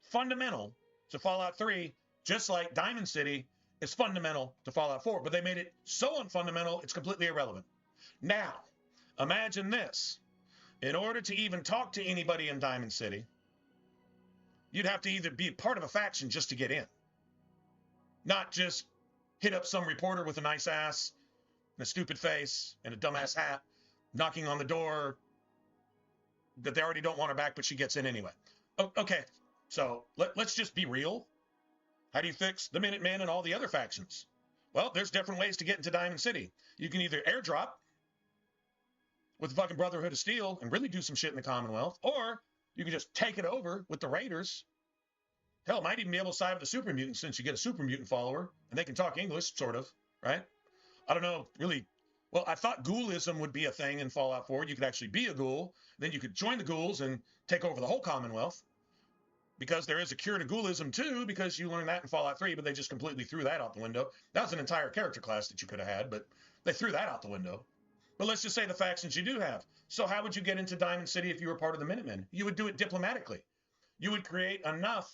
fundamental to Fallout 3, just like Diamond City is fundamental to Fallout 4, but they made it so unfundamental, it's completely irrelevant. Now, imagine this. In order to even talk to anybody in Diamond City, you'd have to either be part of a faction just to get in, not just hit up some reporter with a nice ass and a stupid face and a dumbass hat knocking on the door that they already don't want her back, but she gets in anyway. Okay, so let's just be real. How do you fix the Minutemen and all the other factions? Well, there's different ways to get into Diamond City. You can either airdrop with the fucking Brotherhood of Steel and really do some shit in the Commonwealth, or you can just take it over with the Raiders. Hell, might even be able to side with the super mutant since you get a super mutant follower and they can talk English, sort of, right? I don't know, really. Well, I thought ghoulism would be a thing in Fallout 4. You could actually be a ghoul. Then you could join the ghouls and take over the whole Commonwealth. Because there is a cure to ghoulism too, because you learned that in Fallout 3, but they just completely threw that out the window. That was an entire character class that you could have had, but they threw that out the window. But let's just say the factions you do have. So how would you get into Diamond City if you were part of the Minutemen? You would do it diplomatically. You would create enough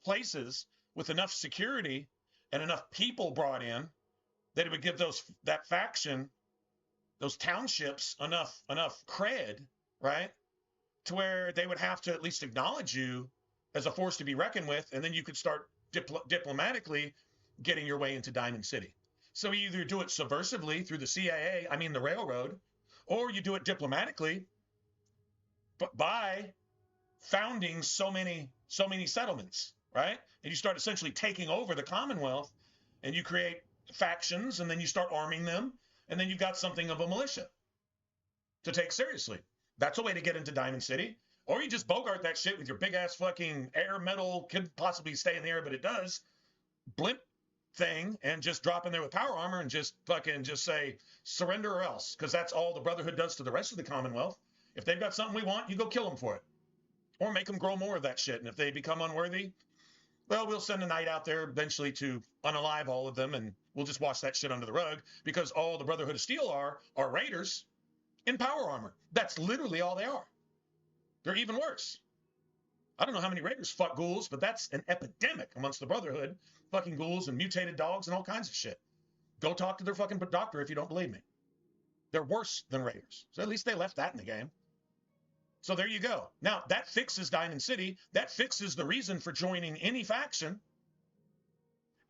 places with enough security and enough people brought in that it would give that faction, those townships, enough cred, right, to where they would have to at least acknowledge you as a force to be reckoned with, and then you could start diplomatically getting your way into Diamond City. So you either do it subversively through the CIA, I mean the railroad, or you do it diplomatically, but by founding so many settlements, right? And you start essentially taking over the Commonwealth, and you create factions, and then you start arming them, and then you've got something of a militia to take seriously. That's a way to get into Diamond City. Or you just bogart that shit with your big ass fucking air metal, could possibly stay in the air, but it does, blimp thing, and just drop in there with power armor and just fucking just say, surrender or else. Because that's all the Brotherhood does to the rest of the Commonwealth. If they've got something we want, you go kill them for it. Or make them grow more of that shit. And if they become unworthy, well, we'll send a knight out there eventually to unalive all of them, and we'll just wash that shit under the rug, because all the Brotherhood of Steel are raiders in power armor. That's literally all they are. They're even worse. I don't know how many raiders fuck ghouls, but that's an epidemic amongst the Brotherhood. Fucking ghouls and mutated dogs and all kinds of shit. Go talk to their fucking doctor if you don't believe me. They're worse than raiders. So at least they left that in the game. So there you go. Now, that fixes Diamond City. That fixes the reason for joining any faction.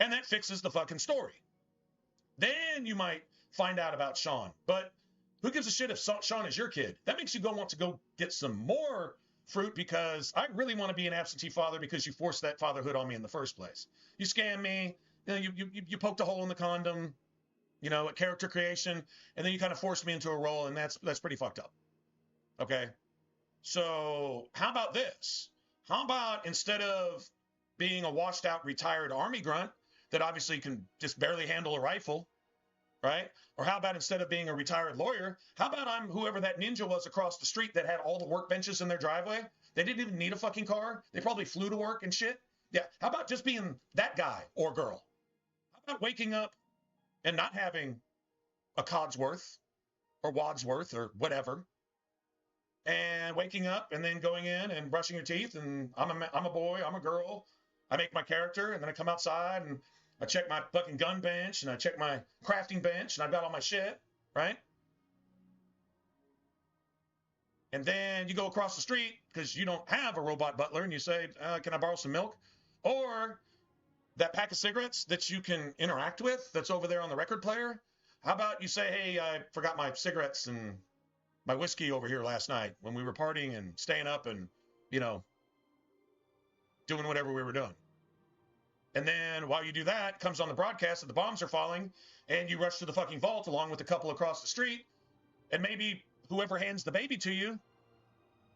And that fixes the fucking story. Then you might find out about Sean. But who gives a shit if Sean is your kid? That makes you want to go get some more fruit, because I really want to be an absentee father because you forced that fatherhood on me in the first place. You scammed me. You know, you poked a hole in the condom, you know, at character creation, and then you kind of forced me into a role, and that's pretty fucked up. Okay? So how about this? How about instead of being a washed out retired army grunt that obviously can just barely handle a rifle, right? Or how about instead of being a retired lawyer, how about I'm whoever that ninja was across the street that had all the workbenches in their driveway? They didn't even need a fucking car. They probably flew to work and shit. Yeah, how about just being that guy or girl? How about waking up and not having a Codsworth or Wadsworth or whatever, and waking up and then going in and brushing your teeth, and I'm a boy, I'm a girl, I make my character, and then I come outside and I check my fucking gun bench, and I check my crafting bench, and I've got all my shit, right? And then you go across the street because you don't have a robot butler, and you say, can I borrow some milk? Or that pack of cigarettes that you can interact with that's over there on the record player. How about you say, hey, I forgot my cigarettes and my whiskey over here last night when we were partying and staying up and, you know, doing whatever we were doing. And then while you do that, comes on the broadcast that the bombs are falling, and you rush to the fucking vault along with a couple across the street, and maybe whoever hands the baby to you,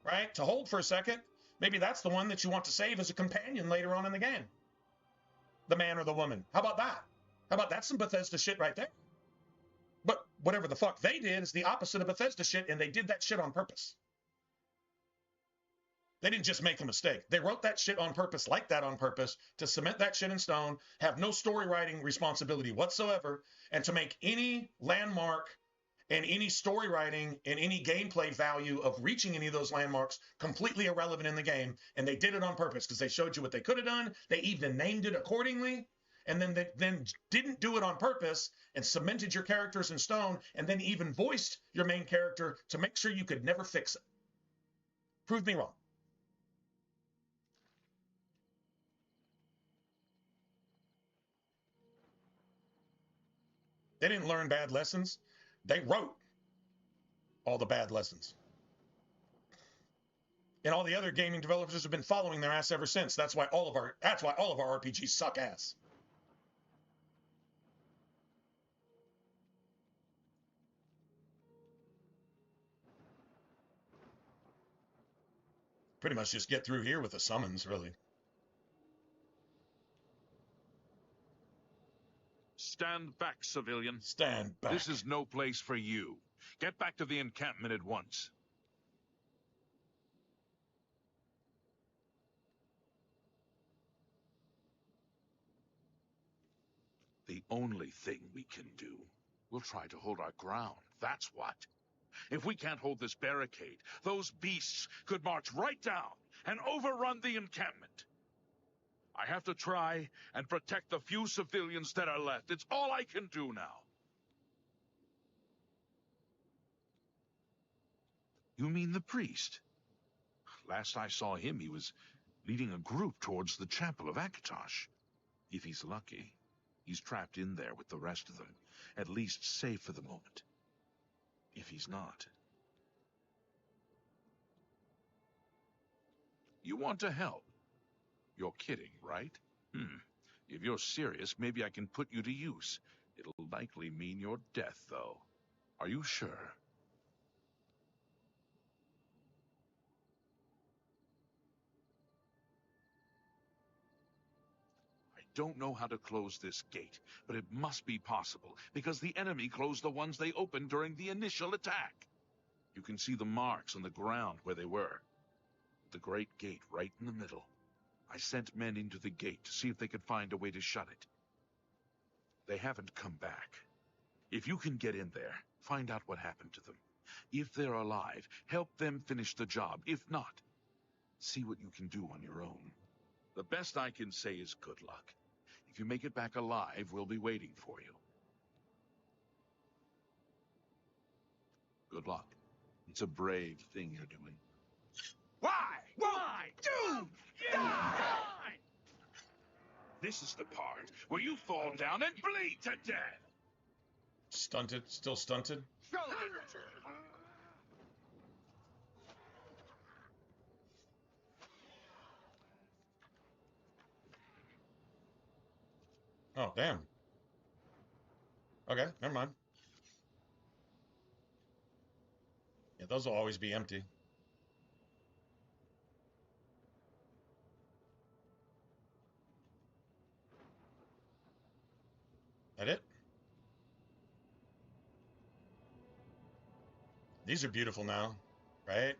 right, to hold for a second, maybe that's the one that you want to save as a companion later on in the game. The man or the woman. How about that? How about that's some Bethesda shit right there? But whatever the fuck they did is the opposite of Bethesda shit, and they did that shit on purpose. They didn't just make a mistake. They wrote that shit on purpose, like that on purpose, to cement that shit in stone, have no story writing responsibility whatsoever, and to make any landmark and any story writing and any gameplay value of reaching any of those landmarks completely irrelevant in the game. And they did it on purpose because they showed you what they could have done. They even named it accordingly. And then they didn't do it on purpose and cemented your characters in stone, and then even voiced your main character to make sure you could never fix it. Prove me wrong. They didn't learn bad lessons. They wrote all the bad lessons. And all the other gaming developers have been following their ass ever since. That's why all of our RPGs suck ass. Pretty much just get through here with a summons, really. Stand back, civilian. Stand back. This is no place for you. Get back to the encampment at once. The only thing we can do, we'll try to hold our ground. That's what. If we can't hold this barricade, those beasts could march right down and overrun the encampment. I have to try and protect the few civilians that are left. It's all I can do now. You mean the priest? Last I saw him, he was leading a group towards the chapel of Akatosh. If he's lucky, he's trapped in there with the rest of them, at least safe for the moment. If he's not... You want to help? You're kidding, right? If you're serious, maybe I can put you to use. It'll likely mean your death, though. Are you sure? I don't know how to close this gate, but it must be possible, because the enemy closed the ones they opened during the initial attack. You can see the marks on the ground where they were. The great gate right in the middle. I sent men into the gate to see if they could find a way to shut it. They haven't come back. If you can get in there, find out what happened to them. If they're alive, help them finish the job. If not, see what you can do on your own. The best I can say is good luck. If you make it back alive, we'll be waiting for you. Good luck. It's a brave thing you're doing. Why? Do die! This is the part where you fall down and bleed to death. Stunted, still stunted. Oh, damn. Okay, never mind. Yeah, those will always be empty. That it? These are beautiful now, right?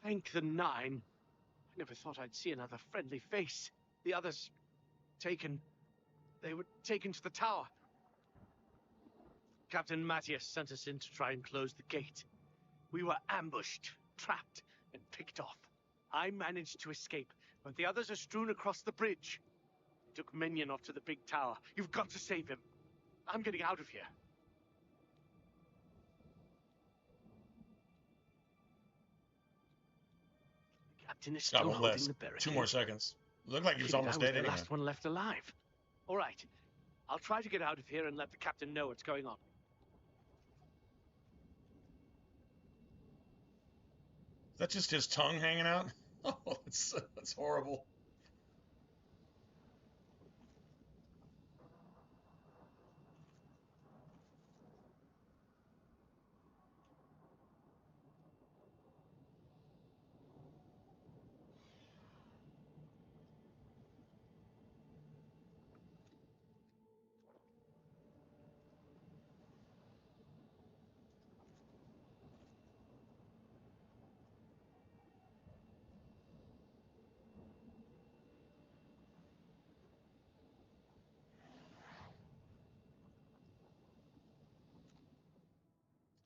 Thank the Nine. I never thought I'd see another friendly face. The others... taken... They were taken to the tower. Captain Matthias sent us in to try and close the gate. We were ambushed, trapped, and picked off. I managed to escape, but the others are strewn across the bridge. They took Minion off to the big tower. You've got to save him. I'm getting out of here. The captain is still holding the barricade. 2 more seconds. Looked like he was almost dead anyway. The last one left alive. All right. I'll try to get out of here and let the captain know what's going on. Is that just his tongue hanging out? Oh, that's horrible.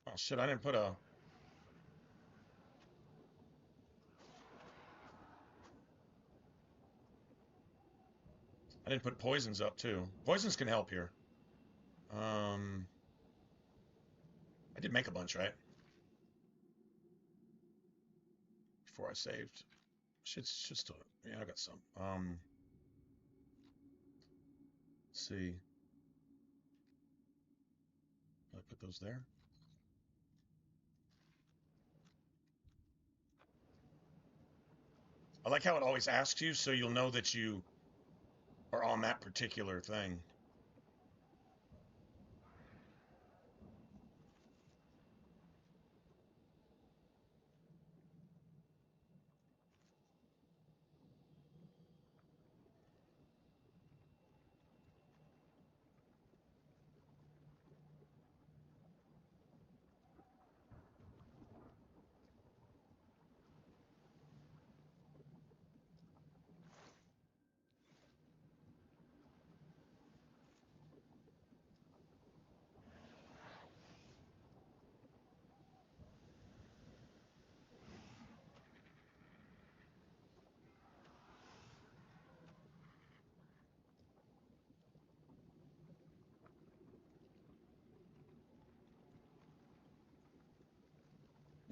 Oh shit, I didn't put a... I didn't put poisons up too. Poisons can help here. I did make a bunch, right? Before I saved. Shit's just... yeah, I got some. Let's see. I put those there. I like how it always asks you, so you'll know that you are on that particular thing.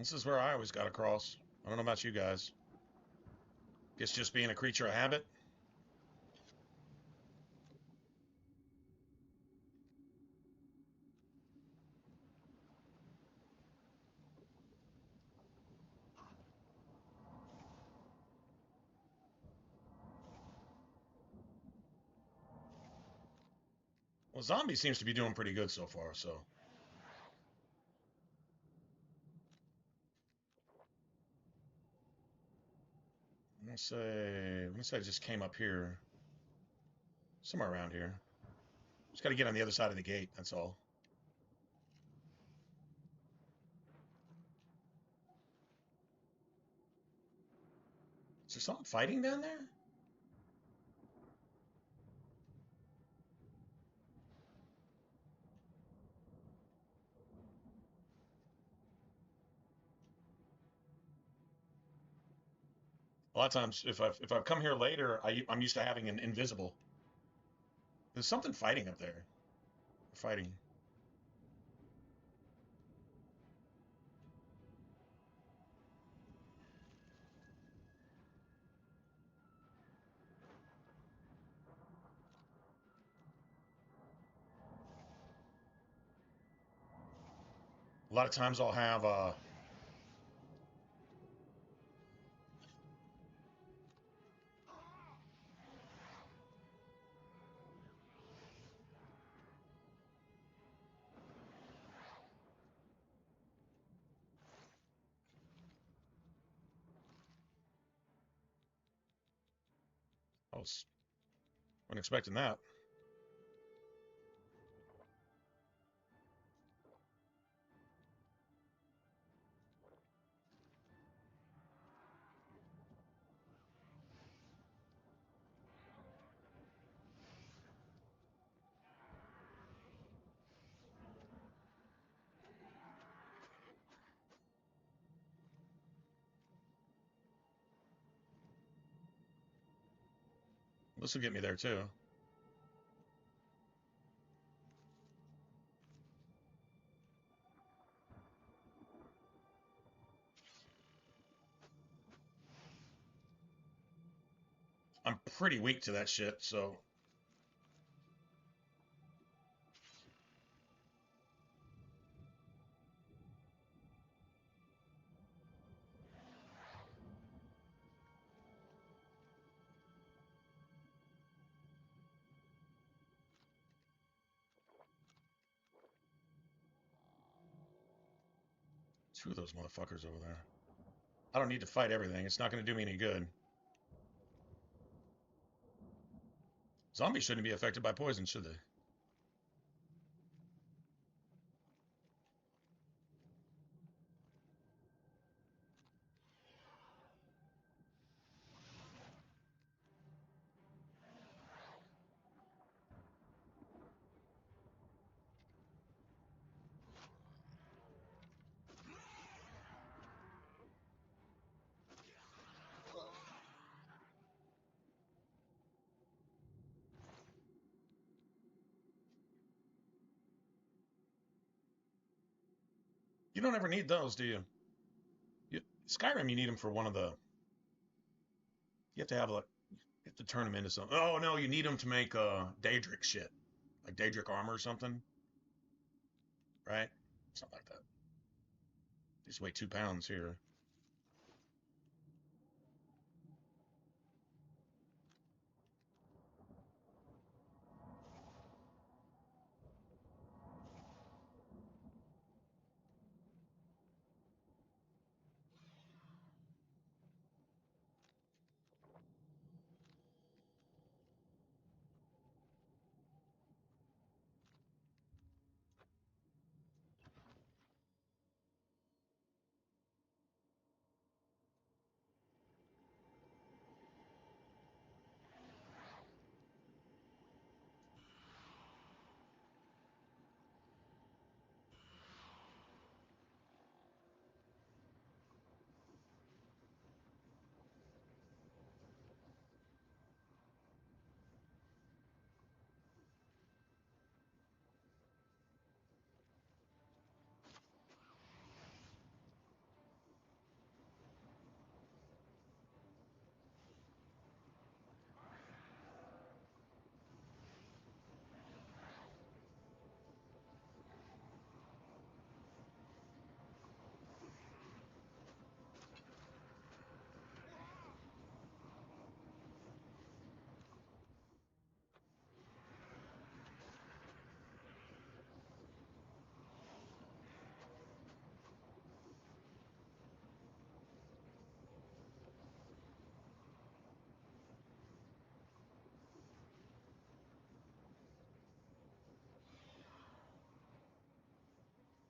This is where I always got across. I don't know about you guys. Guess just being a creature of habit. Well, zombie seems to be doing pretty good so far, so. Let's say I just came up here. Somewhere around here. Just got to get on the other side of the gate, that's all. Is there something fighting down there? A lot of times, if I've come here later, I'm used to having an invisible. There's something fighting up there. They're fighting. A lot of times I'll have I wasn't expecting that. This will get me there too. I'm pretty weak to that shit, so. Two of those motherfuckers over there. I don't need to fight everything. It's not going to do me any good. Zombies shouldn't be affected by poison, should they? You don't ever need those, do you? Skyrim, you need them for one of the. You have to have like. You have to turn them into something. Oh no, you need them to make Daedric shit, like Daedric armor or something, right? Something like that. These weigh 2 pounds here.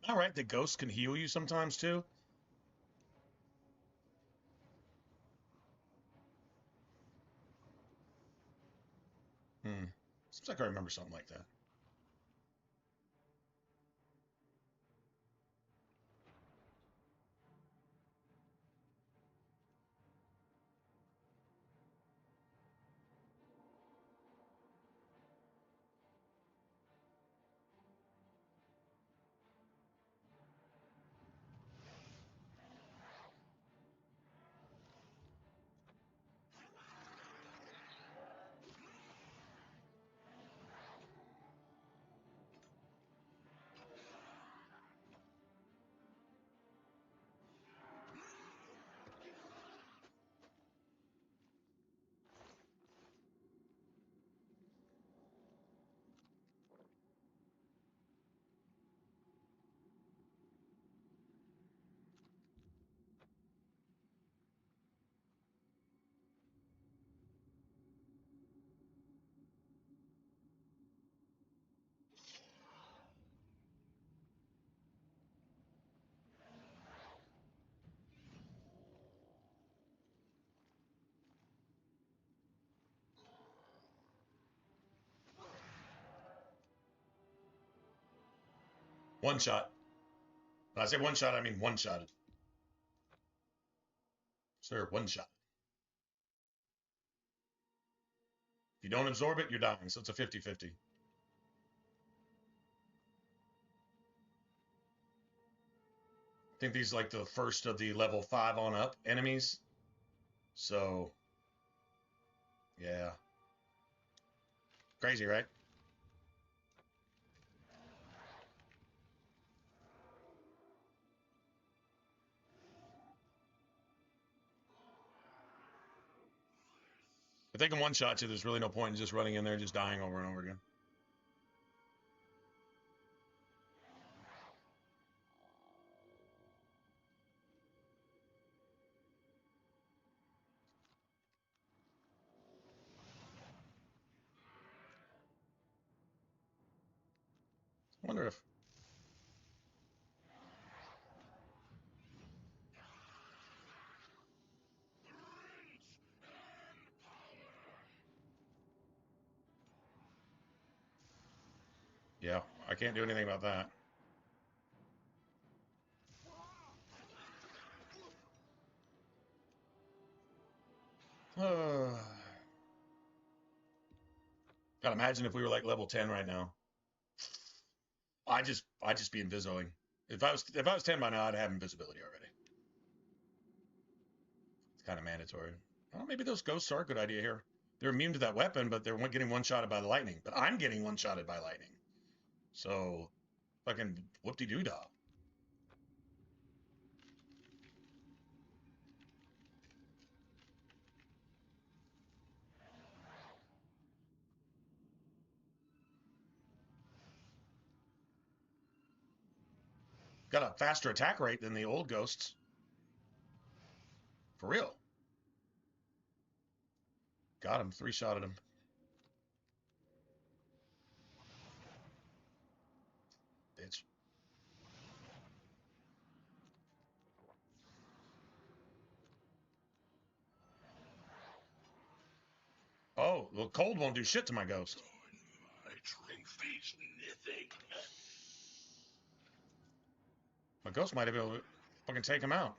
All right, the ghosts can heal you sometimes too. Seems like I remember something like that. One shot. When I say one shot, I mean one shot. Sir, one shot. If you don't absorb it, you're dying. So it's a 50-50. I think these are like the first of the level 5 on up enemies. So, yeah. Crazy, right? If they can one-shot you, there's really no point in just running in there and just dying over and over again. I wonder if... Yeah, I can't do anything about that. God, imagine if we were like level 10 right now. I just be invisiling. If I was 10 by now, I'd have invisibility already. It's kind of mandatory. Well, maybe those ghosts are a good idea here. They're immune to that weapon, but they're getting one-shotted by the lightning. But I'm getting one-shotted by lightning. So, fucking whoop-de-doo-dah. Got a faster attack rate than the old ghosts. For real. Got him. 3-shotted him. Bitch. Oh, well, cold won't do shit to my ghost. My ghost might have been able to fucking take him out.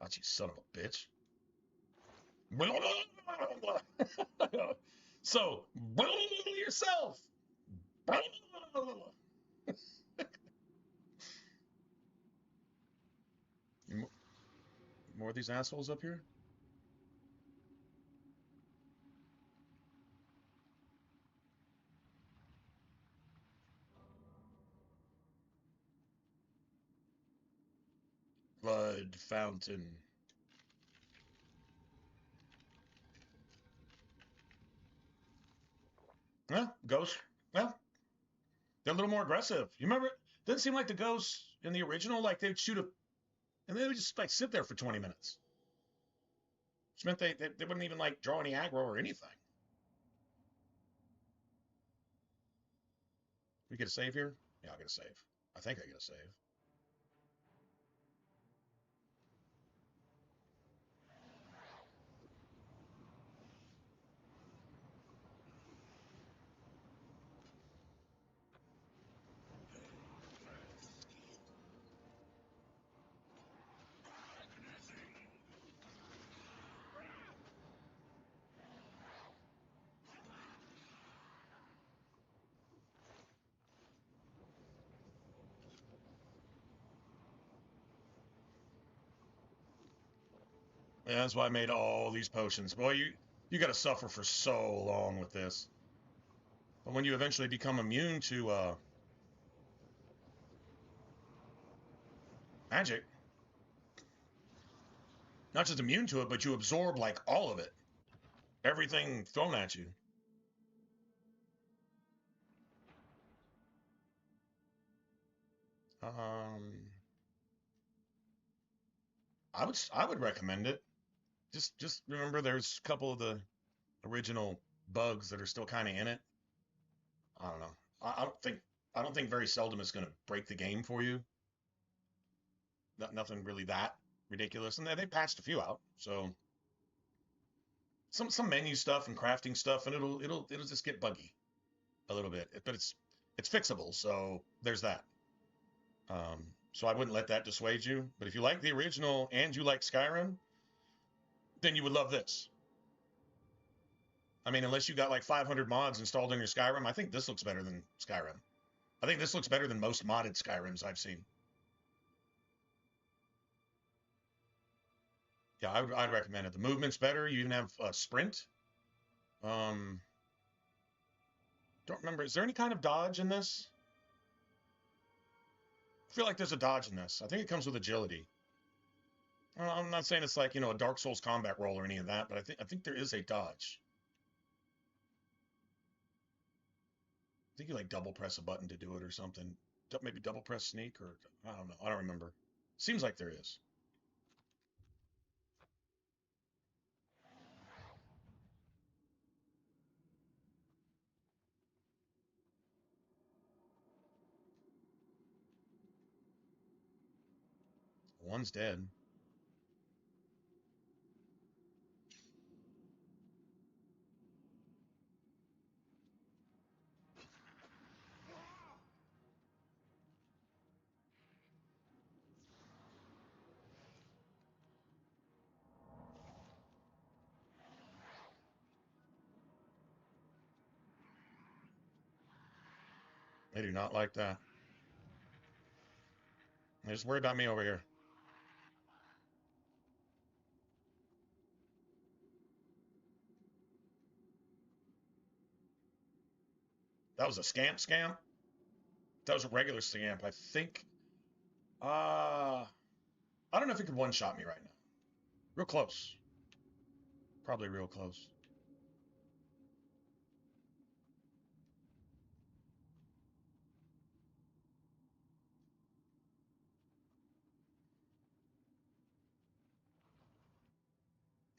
Oh, you son of a bitch. So, yourself. More of these assholes up here? Blood fountain. Yeah, ghosts. Well, they're a little more aggressive. You remember? Didn't seem like the ghosts in the original, like they'd shoot a And they would just like sit there for 20 minutes. Which meant they wouldn't even like draw any aggro or anything. We get a save here? Yeah, I get a save. I think I get a save. Yeah, that's why I made all these potions. Boy, you got to suffer for so long with this. But when you eventually become immune to magic, not just immune to it, but you absorb like all of it, everything thrown at you. I would recommend it. Just remember, there's a couple of the original bugs that are still kind of in it. I don't know. I don't think very seldom it's going to break the game for you. Nothing really that ridiculous, and they patched a few out. So some menu stuff and crafting stuff, and it'll just get buggy a little bit, but it's fixable. So there's that. So I wouldn't let that dissuade you. But if you like the original and you like Skyrim, then you would love this. I mean, unless you got like 500 mods installed in your Skyrim, I think this looks better than Skyrim. I think this looks better than most modded Skyrims I've seen. Yeah, I'd recommend it. The movement's better. You even have sprint. Don't remember. Is there any kind of dodge in this? I feel like there's a dodge in this. I think it comes with agility. I'm not saying it's like, a Dark Souls combat roll or any of that, but I think there is a dodge. I think you like double press a button to do it or something. Maybe double press sneak, or I don't know. I don't remember. Seems like there is. One's dead. They do not like that. They just worry about me over here. That was a scamp. That was a regular scamp. I think. I don't know if he could one-shot me right now. Real close. Probably real close.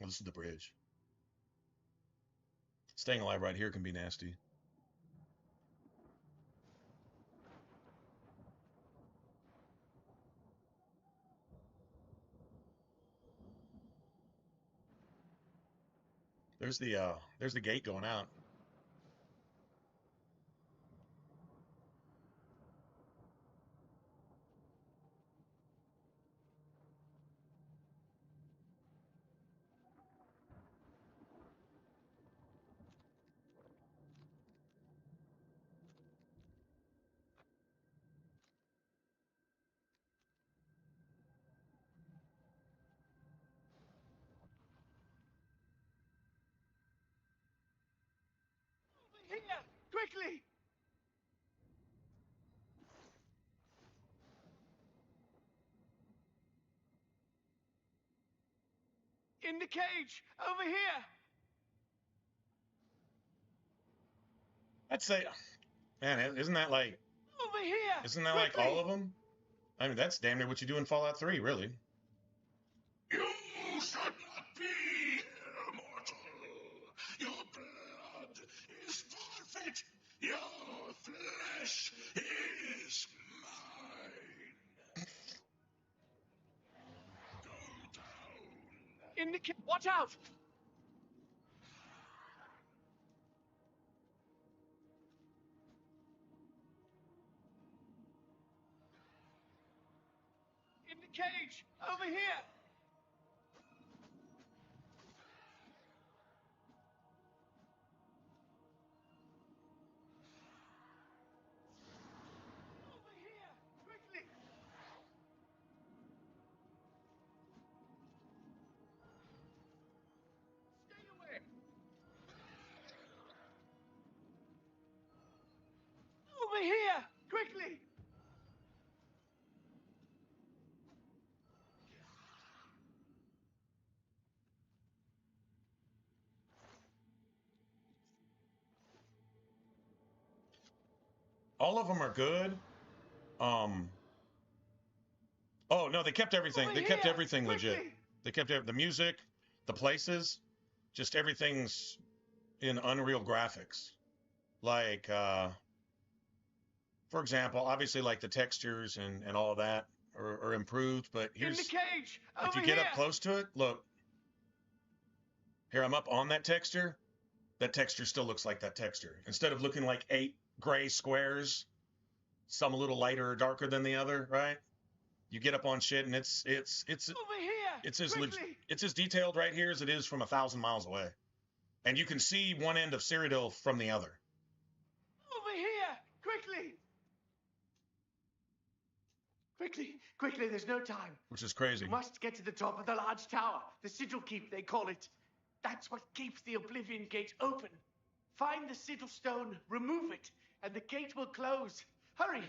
Well, this is the bridge. Staying alive right here can be nasty. There's the gate going out. Here! Quickly! In the cage! Over here! I'd say, man, isn't that like... Over here! Isn't that like all of them? I mean, that's damn near what you do in Fallout 3, really. Watch out! In the cage! Over here! Over here! Quickly! Stay away! Over here! Quickly! All of them are good. Oh no, they kept everything. Over They kept here! everything legit. Quickly! They kept the music, the places, just everything's in Unreal graphics. Like, for example, obviously like the textures and all of that are improved, but In the here's, cage! if Over you get here! up close to it, look. Here, I'm up on that texture. That texture still looks like that texture. Instead of looking like 8 gray squares, some a little lighter or darker than the other, right? You get up on shit and it's Over here! it's as detailed right here as it is from 1,000 miles away. And you can see one end of Cyrodiil from the other. Over here! Quickly! Quickly! Quickly, there's no time. Which is crazy. You must get to the top of the large tower. The sigil keep, they call it. That's what keeps the Oblivion gate open. Find the sigil stone, remove it, and the gate will close. Hurry!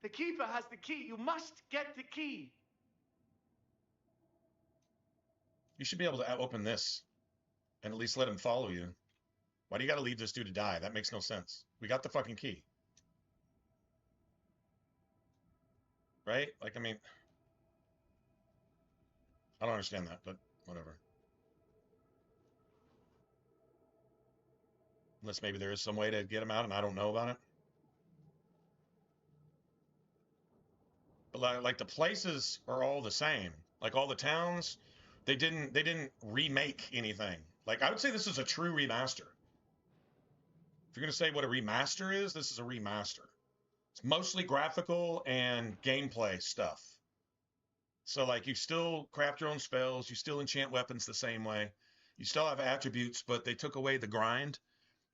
The keeper has the key. You must get the key. You should be able to open this and at least let him follow you. Why do you gotta leave this dude to die? That makes no sense. We got the fucking key. Right? Like, I mean, I don't understand that, but whatever. Unless maybe there is some way to get him out and I don't know about it. But like the places are all the same. Like all the towns, they didn't remake anything. Like I would say this is a true remaster. If you're gonna say what a remaster is, this is a remaster. It's mostly graphical and gameplay stuff. So like you still craft your own spells, you still enchant weapons the same way. You still have attributes, but they took away the grind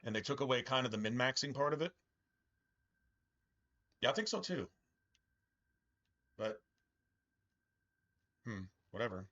and they took away kind of the min-maxing part of it. Yeah, I think so too. But whatever.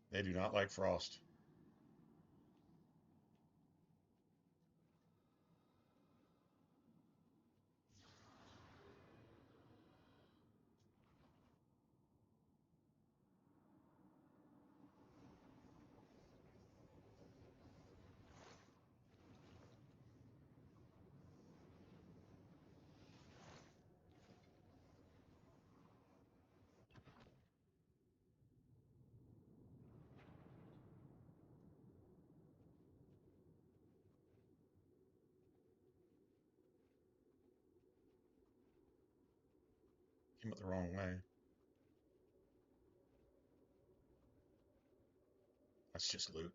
They do not like frost. Came up the wrong way. That's just loot.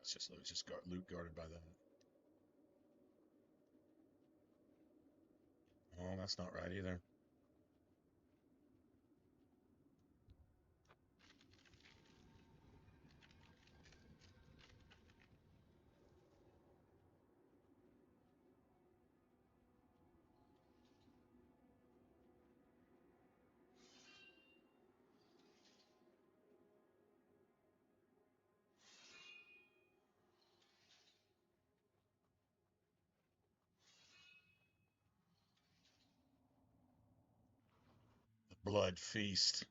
It's just loot. It's just loot guarded by that. Oh, that's not right either. Blood feast.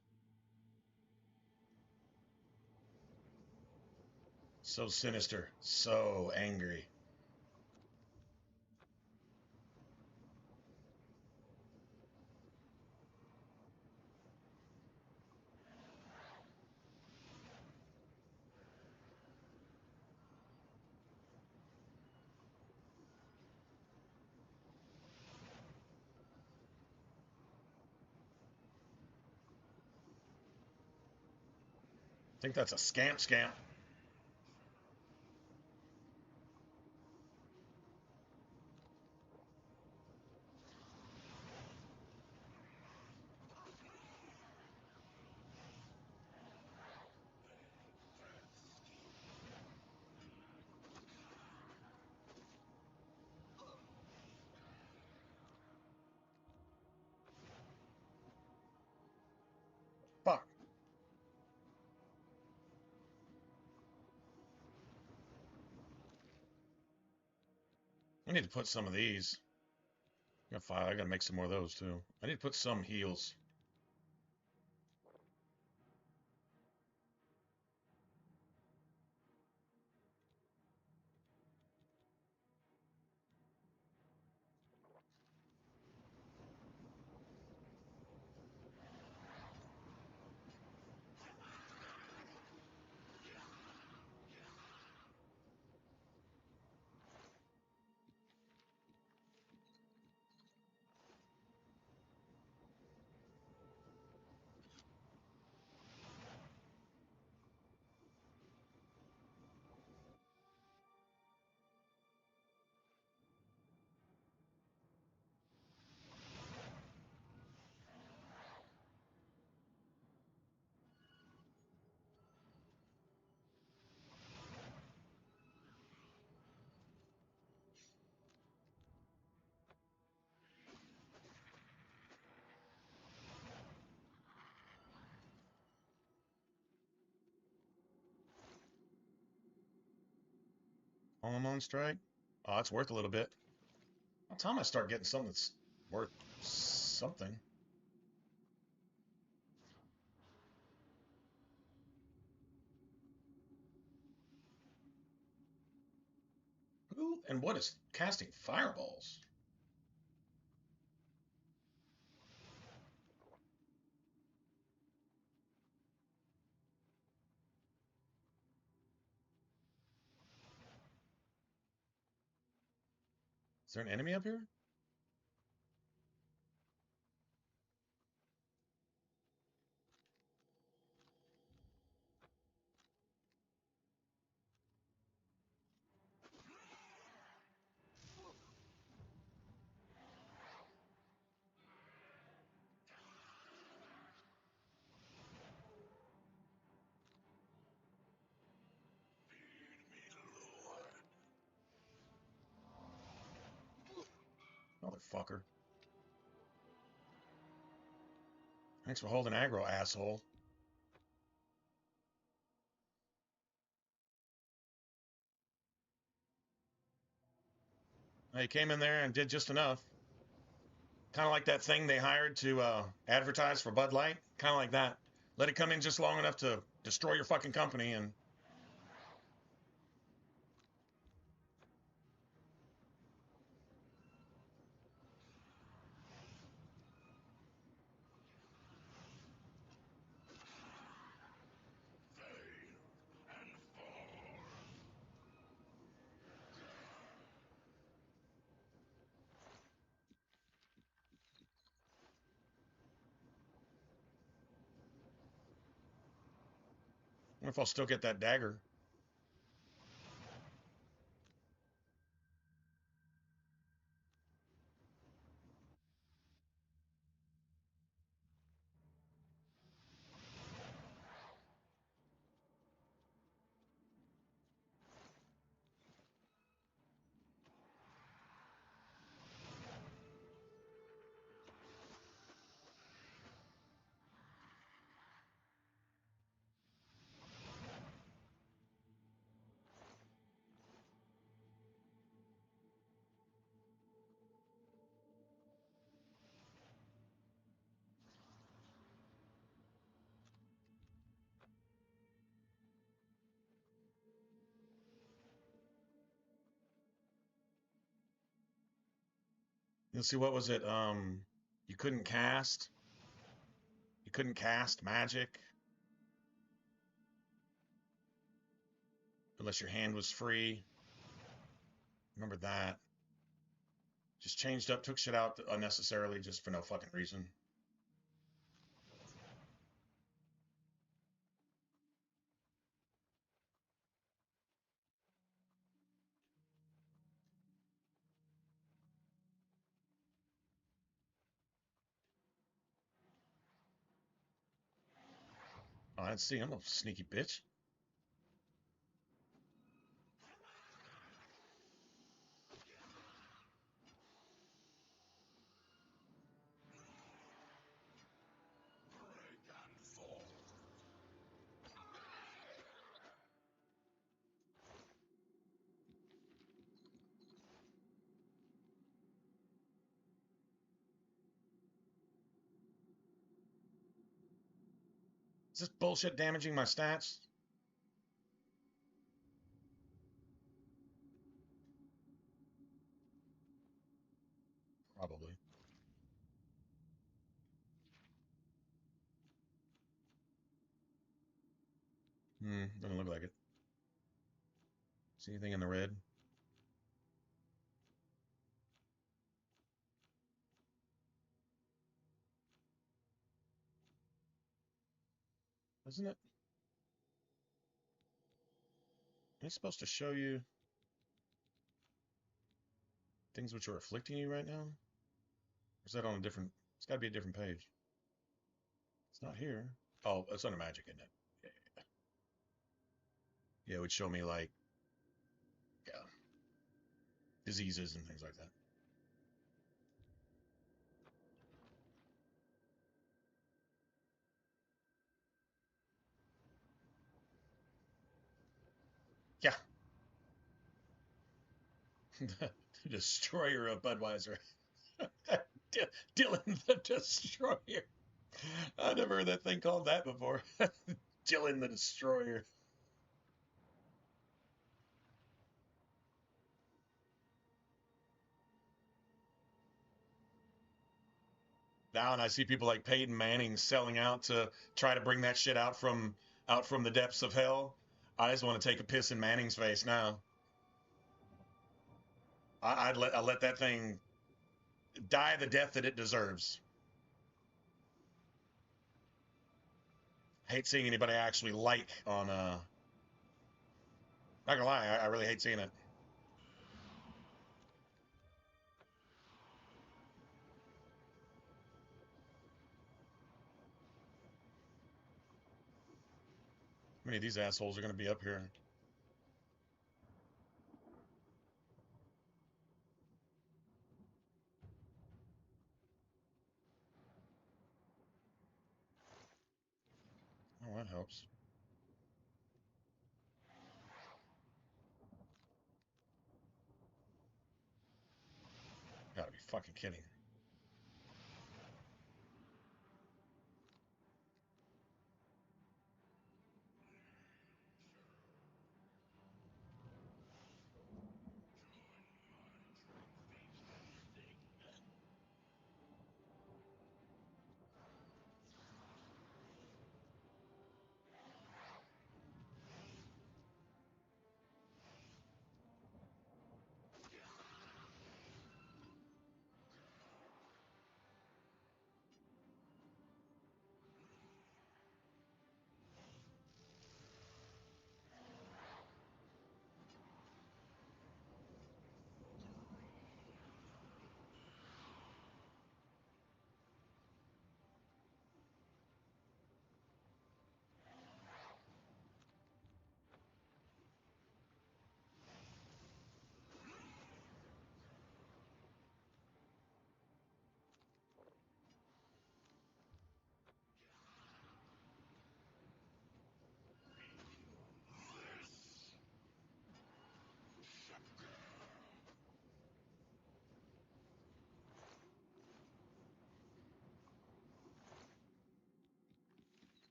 So sinister, so angry. I think that's a scamp. Fuck. I need to put some of these. I gotta make some more of those too. I need to put some heals. I'm on strike. Oh, it's worth a little bit. By the time I start getting something that's worth something. Who and what is casting fireballs? Is there an enemy up here? Motherfucker. Thanks for holding aggro, asshole. He came in there and did just enough. Kind of like that thing they hired to advertise for Bud Light. Kind of like that. Let it come in just long enough to destroy your fucking company and... I wonder if I'll still get that dagger. Let's see, what was it? You couldn't cast. You couldn't cast magic unless your hand was free. Remember that. Just changed up, took shit out unnecessarily just for no fucking reason. Oh, I didn't see him, a sneaky bitch. Is this bullshit damaging my stats? Probably. Doesn't look like it. See anything in the red? Isn't it? It's supposed to show you things which are afflicting you right now? Or is that on a different... It's gotta be a different page. It's not here. Oh, it's under magic, isn't it? Yeah, it would show me, like, yeah, diseases and things like that. Yeah. The Destroyer of Budweiser. Dylan the Destroyer. I never heard that thing called that before. Dylan the Destroyer. Now, and I see people like Peyton Manning selling out to try to bring that shit out from the depths of hell. I just want to take a piss in Manning's face now. I'd let that thing die the death that it deserves. I hate seeing anybody I actually like on not gonna lie, I really hate seeing it. How many of these assholes are gonna be up here? Oh, that helps. Gotta be fucking kidding.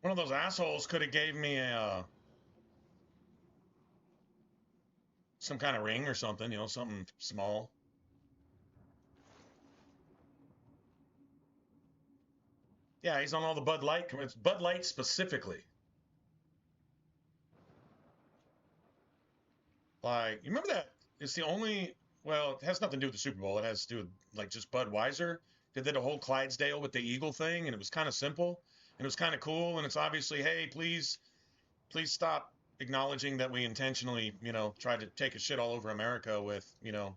One of those assholes could have gave me a some kind of ring or something, you know, something small. Yeah, he's on all the Bud Light. It's Bud Light specifically. Like, you remember that? It's the only, well, it has nothing to do with the Super Bowl. It has to do with, like, just Budweiser. They did a whole Clydesdale with the Eagle thing, and it was kind of simple, and it was kind of cool, and it's obviously, hey, please stop acknowledging that we intentionally, you know, tried to take a shit all over America with, you know,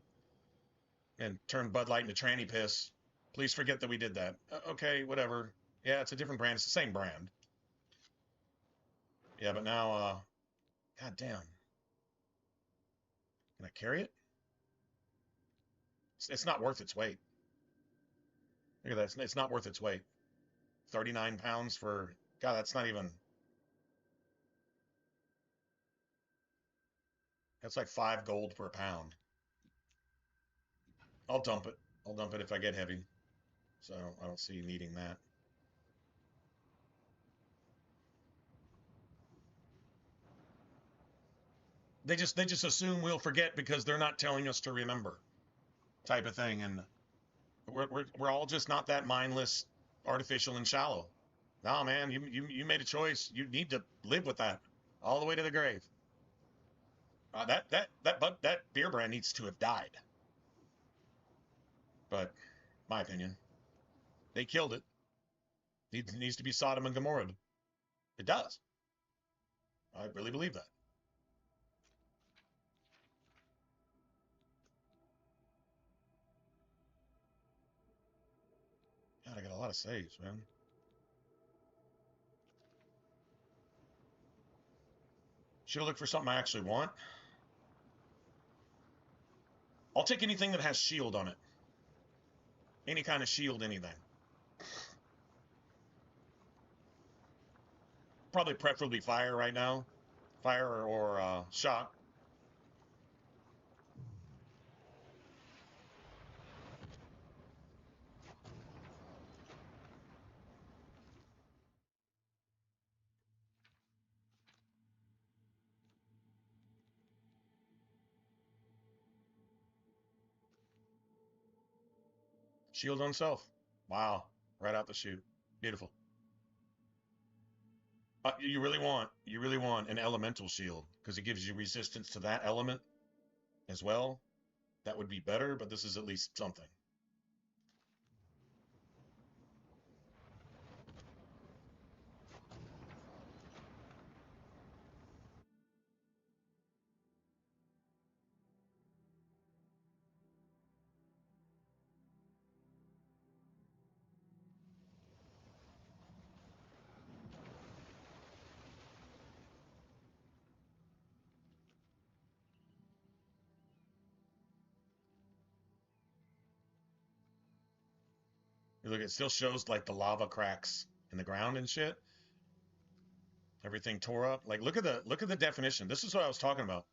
and turn Bud Light into tranny piss. Please forget that we did that. Okay, whatever. Yeah, it's a different brand. It's the same brand. Yeah, but now, god damn. Can I carry it? It's not worth its weight. Look at that. It's not worth its weight. 39 pounds for... God, that's not even... That's like 5 gold per pound. I'll dump it. I'll dump it if I get heavy. So I don't see needing that. They just assume we'll forget because they're not telling us to remember, type of thing, and we're all just not that mindless, artificial, and shallow. No, man, you made a choice. You need to live with that all the way to the grave. That beer brand needs to have died. But my opinion, they killed it. It needs to be Sodom and Gomorrah. It does. I really believe that. God, I got a lot of saves, man. Should I look for something I actually want? I'll take anything that has shield on it. Any kind of shield, anything. Probably preferably fire right now. Fire or shock. Shield on self. Wow. Right out the chute. Beautiful. You really want an elemental shield because it gives you resistance to that element as well. That would be better, but this is at least something. Look, it still shows like the lava cracks in the ground and shit. Everything tore up. Like, look at the definition. This is what I was talking about.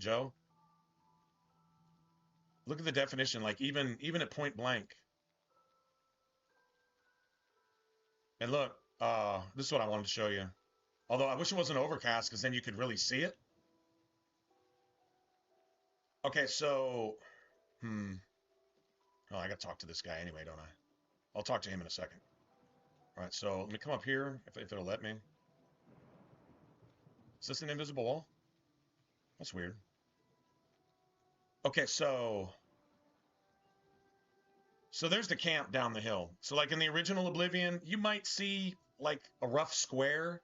Joe. Look at the definition. Like even at point blank. And look, this is what I wanted to show you. Although I wish it wasn't overcast because then you could really see it. Okay, so, oh, I got to talk to this guy anyway, don't I? I'll talk to him in a second. All right, so let me come up here, if it'll let me. Is this an invisible wall? That's weird. Okay, so there's the camp down the hill. So like in the original Oblivion, you might see like a rough square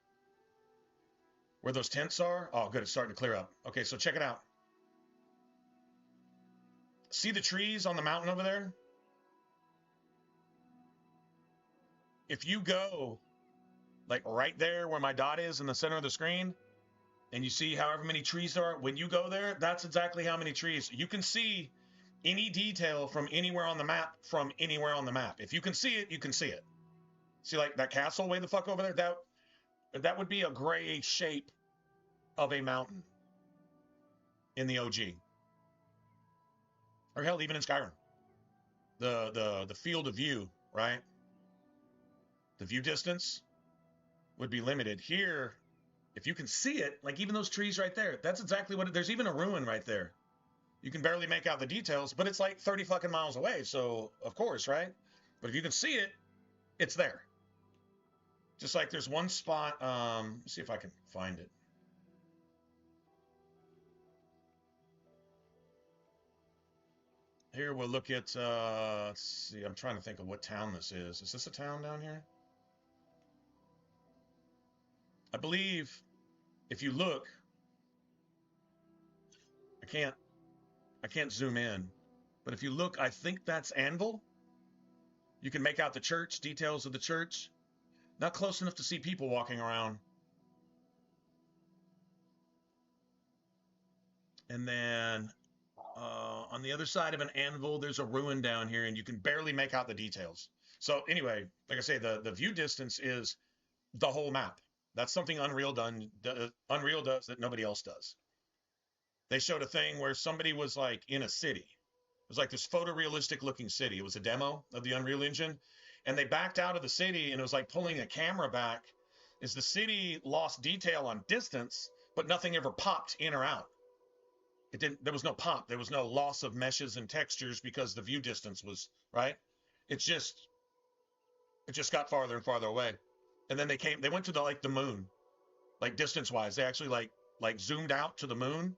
where those tents are. Oh, good, it's starting to clear up. Okay, so check it out. See the trees on the mountain over there? If you go like right there where my dot is in the center of the screen, and you see however many trees there are, when you go there, that's exactly how many trees. You can see any detail from anywhere on the map, If you can see it, you can see it. See like that castle way the fuck over there? That would be a gray shape of a mountain in the OG. Or hell, even in Skyrim. The field of view, right? The view distance would be limited. Here, if you can see it, like even those trees right there, that's exactly what there's even a ruin right there. You can barely make out the details, but it's like 30 fucking miles away, so of course, right? But if you can see it, It's there. Just like there's one spot, let's see if I can find it. Here we'll look at, let's see, I'm trying to think of what town this is. Is this a town down here? I believe if you look, I can't zoom in, but if you look, I think that's Anvil. You can make out the church, details of the church. Not close enough to see people walking around. And then on the other side of an anvil, there's a ruin down here, and you can barely make out the details. So anyway, like I say, the view distance is the whole map. That's something Unreal does that nobody else does. They showed a thing where somebody was like in a city. It was like this photorealistic looking city. It was a demo of the Unreal Engine. And they backed out of the city, and it was like pulling a camera back as the city lost detail on distance, but nothing ever popped in or out. It didn't, there was no pop. There was no loss of meshes and textures because the view distance was, right? It just got farther and farther away. And then they went to the moon, like distance wise. They actually like zoomed out to the moon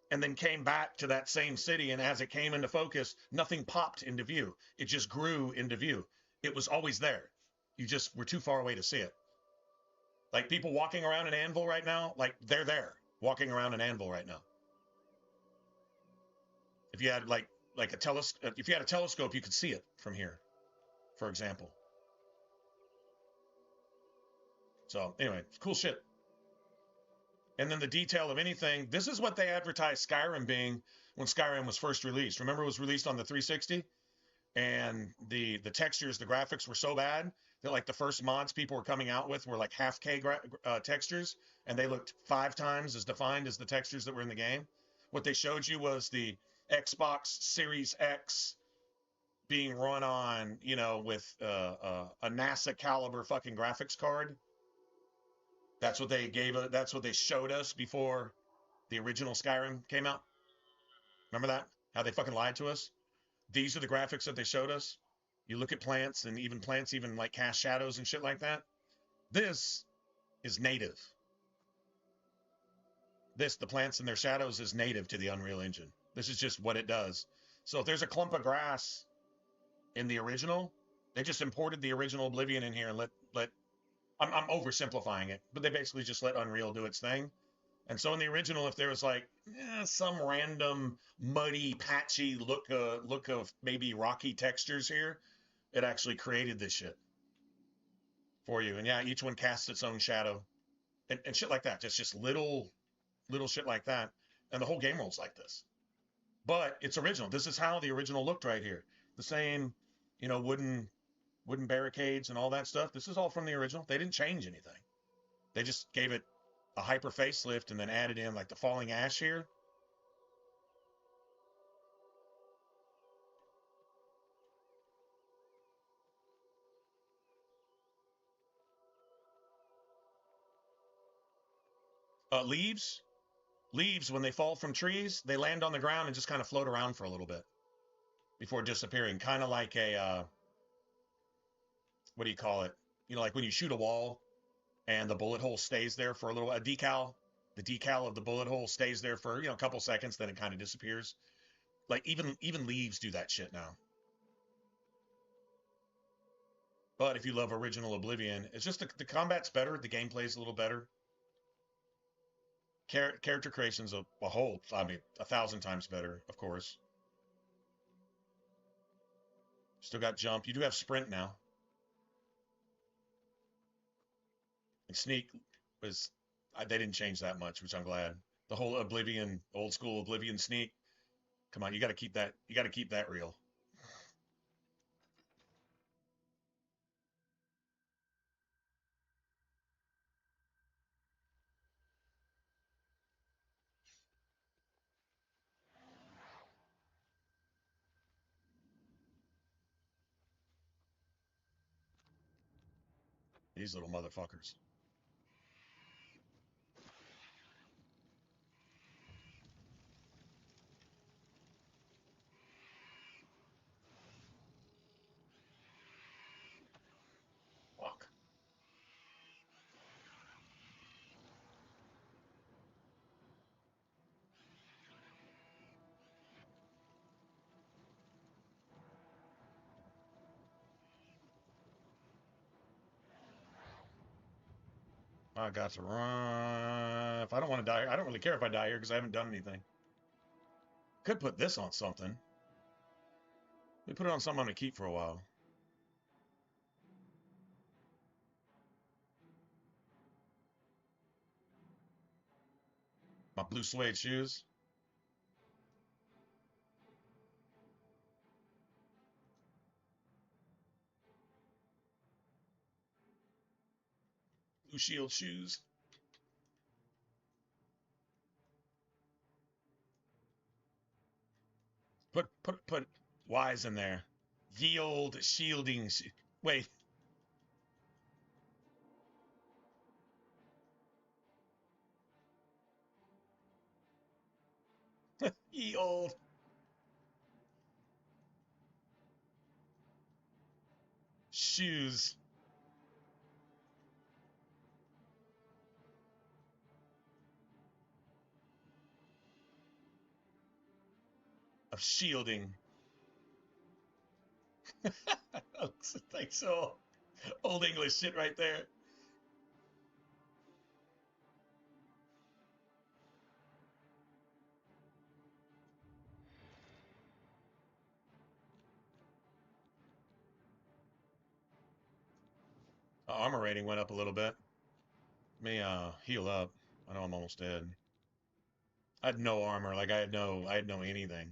and then came back to that same city. And as it came into focus, nothing popped into view. It just grew into view. It was always there. You just were too far away to see it. Like people walking around an anvil right now, like they're there walking around an anvil right now. If you had like a if you had a telescope, you could see it from here, for example. So anyway, cool shit. And then the detail of anything. This is what they advertised Skyrim being when Skyrim was first released. Remember, it was released on the 360, and the textures, the graphics were so bad that like the first mods people were coming out with were like half K textures, and they looked 5 times as defined as the textures that were in the game. What they showed you was the Xbox Series X being run on, you know, with a NASA caliber fucking graphics card. That's what they gave us. That's what they showed us before the original Skyrim came out. Remember that? How they fucking lied to us? These are the graphics that they showed us. You look at plants, and even plants even like cast shadows and shit like that. This is native. The plants and their shadows is native to the Unreal Engine. This is just what it does. So if there's a clump of grass in the original, they just imported the original Oblivion in here and I'm oversimplifying it, but they basically just let Unreal do its thing. And so in the original, if there was like some random muddy, patchy look of maybe rocky textures here, it actually created this shit for you. And yeah, each one casts its own shadow and shit like that. Just little shit like that. And the whole game world's like this. But it's original. This is how the original looked right here. The same, you know, wooden barricades and all that stuff. This is all from the original. They didn't change anything. They just gave it a hyper facelift and then added in like the falling ash here. Leaves, when they fall from trees, they land on the ground and just kind of float around for a little bit before disappearing. Kind of like a, what do you call it? You know, like when you shoot a wall and the bullet hole stays there for a little, the decal of the bullet hole stays there for, you know, a couple seconds, then it kind of disappears. Like even leaves do that shit now. But if you love original Oblivion, it's just the combat's better, the gameplay's a little better. Character creation's a whole, I mean, 1,000 times better, of course. Still got jump. You do have sprint now. And sneak was, they didn't change that much, which I'm glad. The whole Oblivion, old school Oblivion sneak. Come on, you got to keep that real. These little motherfuckers. I got to run. If I don't want to die, I don't really care if I die here because I haven't done anything. Could put this on something. Let me put it on something I'm going to keep for a while. My blue suede shoes. Blue shield shoes. Put Y's in there. Yield shielding. Wait. Yield. Shoes. Of shielding. Looks like so old English shit right there. Armor rating went up a little bit. Let me heal up. I know I'm almost dead. I had no armor, like I had no anything.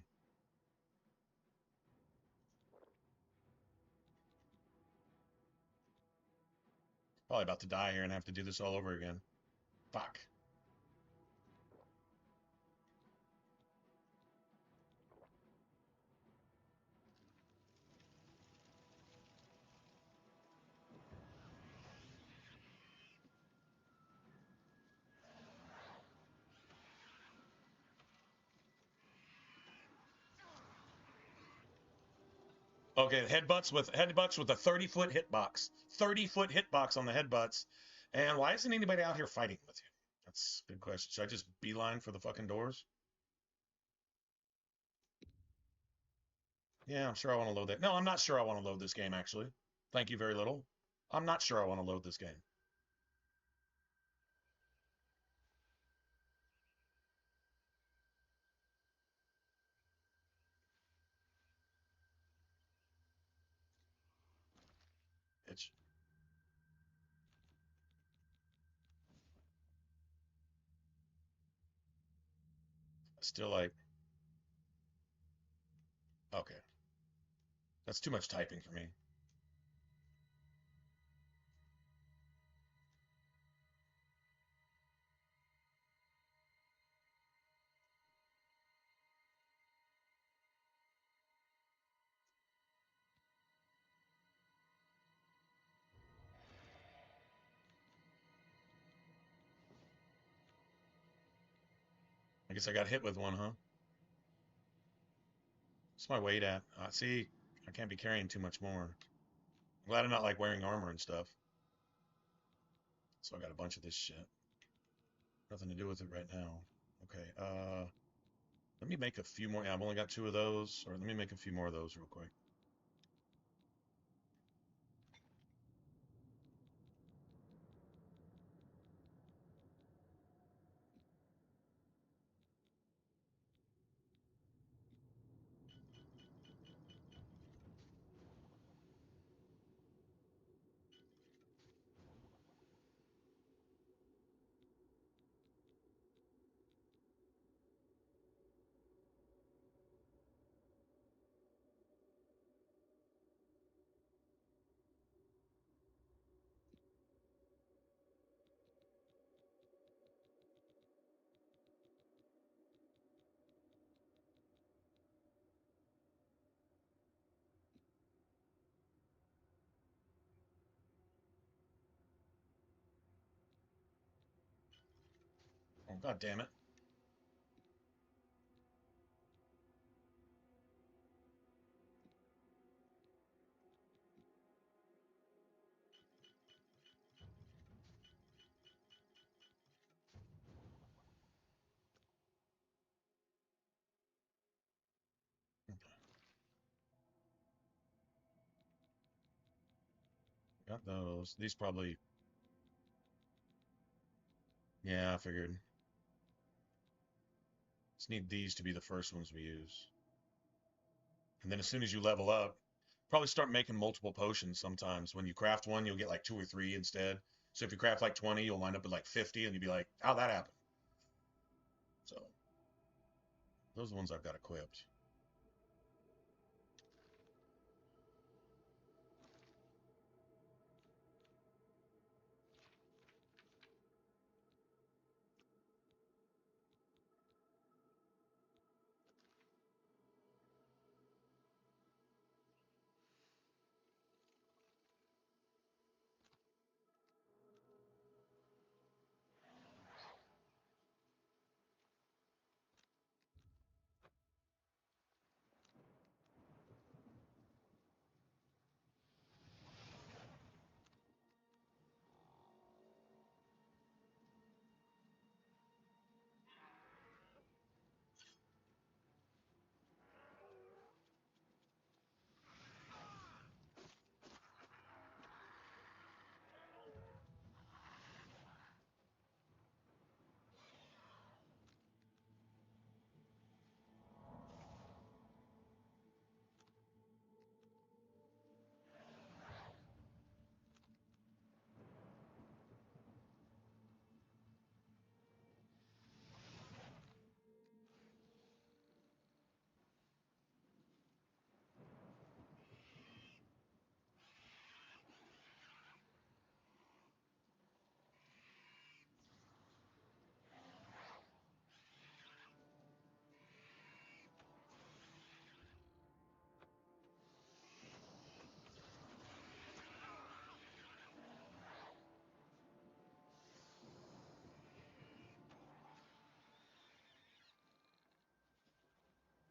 Probably about to die here and have to do this all over again. Fuck. Okay, headbutts with a 30-foot hitbox. 30-foot hitbox on the headbutts. And why isn't anybody out here fighting with you? That's a good question. Should I just beeline for the fucking doors? Yeah, I'm sure I want to load that. No, I'm not sure I want to load this game, actually. Thank you very little. I'm not sure I want to load this game. It's still like... Okay. That's too much typing for me. I guess I got hit with one, huh? What's my weight at? See, I can't be carrying too much more. I'm glad I'm not like wearing armor and stuff. So I got a bunch of this shit. Nothing to do with it right now. Okay, let me make a few more. Yeah, I've only got 2 of those. Or let me make a few more of those real quick. Oh, god damn it. Got those. These probably... Yeah, I figured. Just need these to be the first ones we use. And then as soon as you level up, probably start making multiple potions sometimes. When you craft one, you'll get like 2 or 3 instead. So if you craft like 20, you'll wind up with like 50, and you'll be like, how'd that happen? So those are the ones I've got equipped.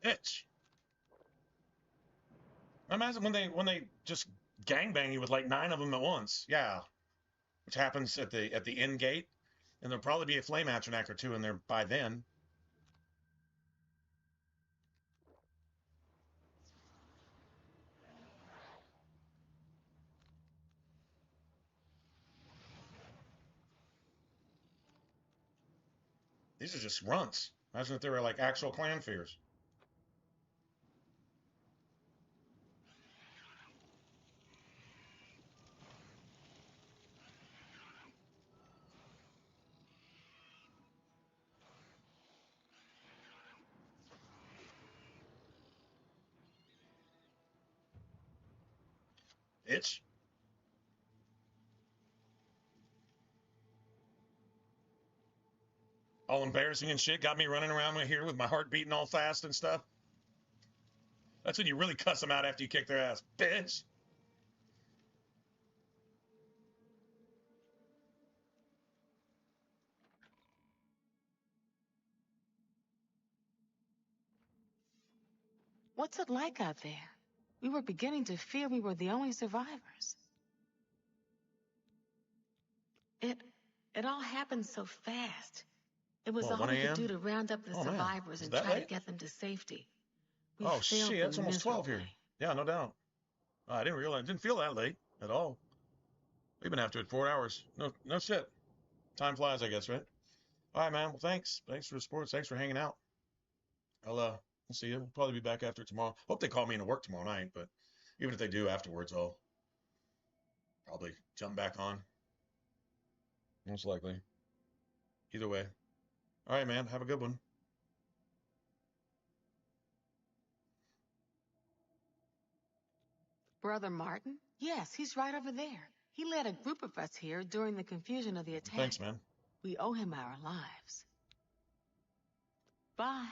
Itch. Imagine when they just gangbang you with like 9 of them at once. Yeah, which happens at the end gate, and there'll probably be a flame atronach or 2 in there by then. These are just runts. Imagine if they were like actual clan fears. Itch. All embarrassing and shit. Got me running around here with my heart beating all fast and stuff. That's when you really cuss them out after you kick their ass. Bitch. What's it like out there? We were beginning to fear we were the only survivors. It all happened so fast. It was all we could do to round up the survivors and try to get them to safety. We shit, it's almost 12 here. Yeah, no doubt. I didn't feel that late at all. We've been after it 4 hours. No shit. Time flies, I guess, right? All right, man. Well, thanks. Thanks for the support. Thanks for hanging out. We'll see you. We'll probably be back after tomorrow. Hope they call me into work tomorrow night, but even if they do afterwards, I'll probably jump back on. Most likely. Either way. All right, man. Have a good one. Brother Martin? Yes, he's right over there. He led a group of us here during the confusion of the attack. Thanks, man. We owe him our lives. Bye.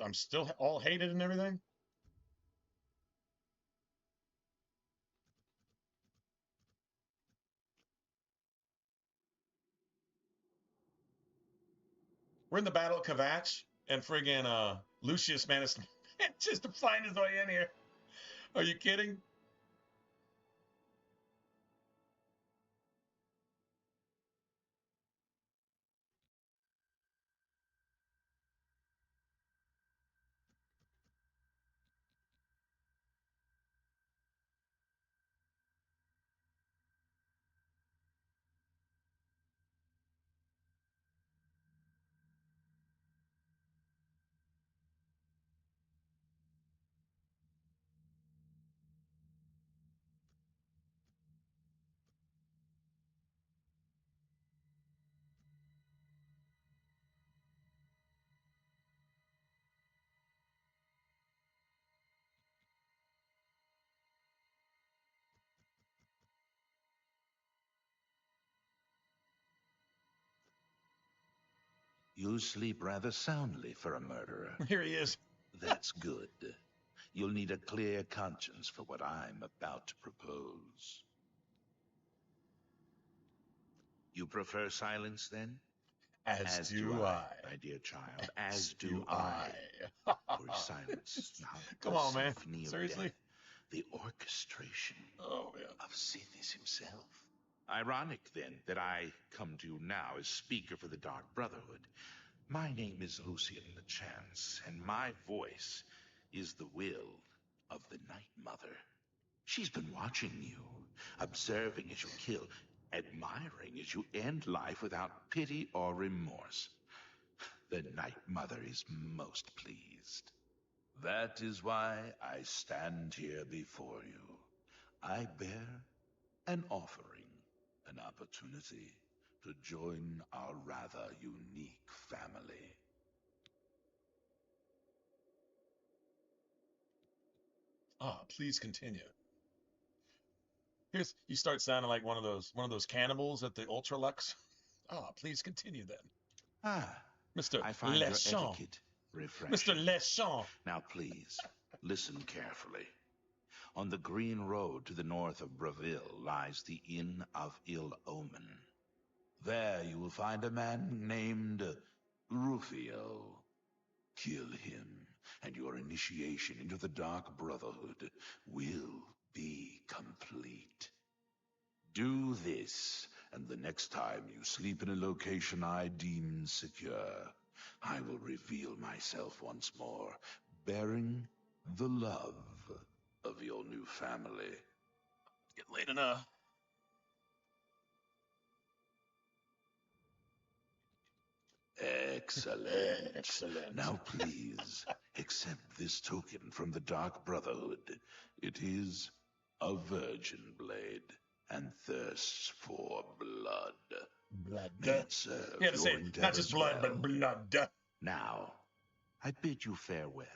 I'm still all hated and everything? We're in the Battle of Kvatch, and friggin' Lucius managed just to find his way in here. Are you kidding? You sleep rather soundly for a murderer. Here he is. That's good. You'll need a clear conscience for what I'm about to propose. You prefer silence, then? As do I. My dear child. As do I. For silence. Come on, man. Seriously? The orchestration of Sithis himself. Ironic, then, that I come to you now as speaker for the Dark Brotherhood. My name is Lucian the Chance, and my voice is the will of the Night Mother. She's been watching you, observing as you kill, admiring as you end life without pity or remorse. The Night Mother is most pleased. That is why I stand here before you. I bear an offering. An opportunity to join our rather unique family. Please continue. You start sounding like one of those cannibals at the Ultralux. Please continue then. Mr. I find Lechon. your etiquette refreshing. Mr. Lechon. Now please, listen carefully. On the green road to the north of Breville lies the Inn of Ill Omen. There you will find a man named Rufio. Kill him, and your initiation into the Dark Brotherhood will be complete. Do this, and the next time you sleep in a location I deem secure, I will reveal myself once more, bearing the love of your new family. Get late enough. Excellent. Excellent. Now please, accept this token from the Dark Brotherhood. It is a virgin blade and thirsts for blood. Blood. May it serve You had to say not just blood, well. but blood. Now, I bid you farewell.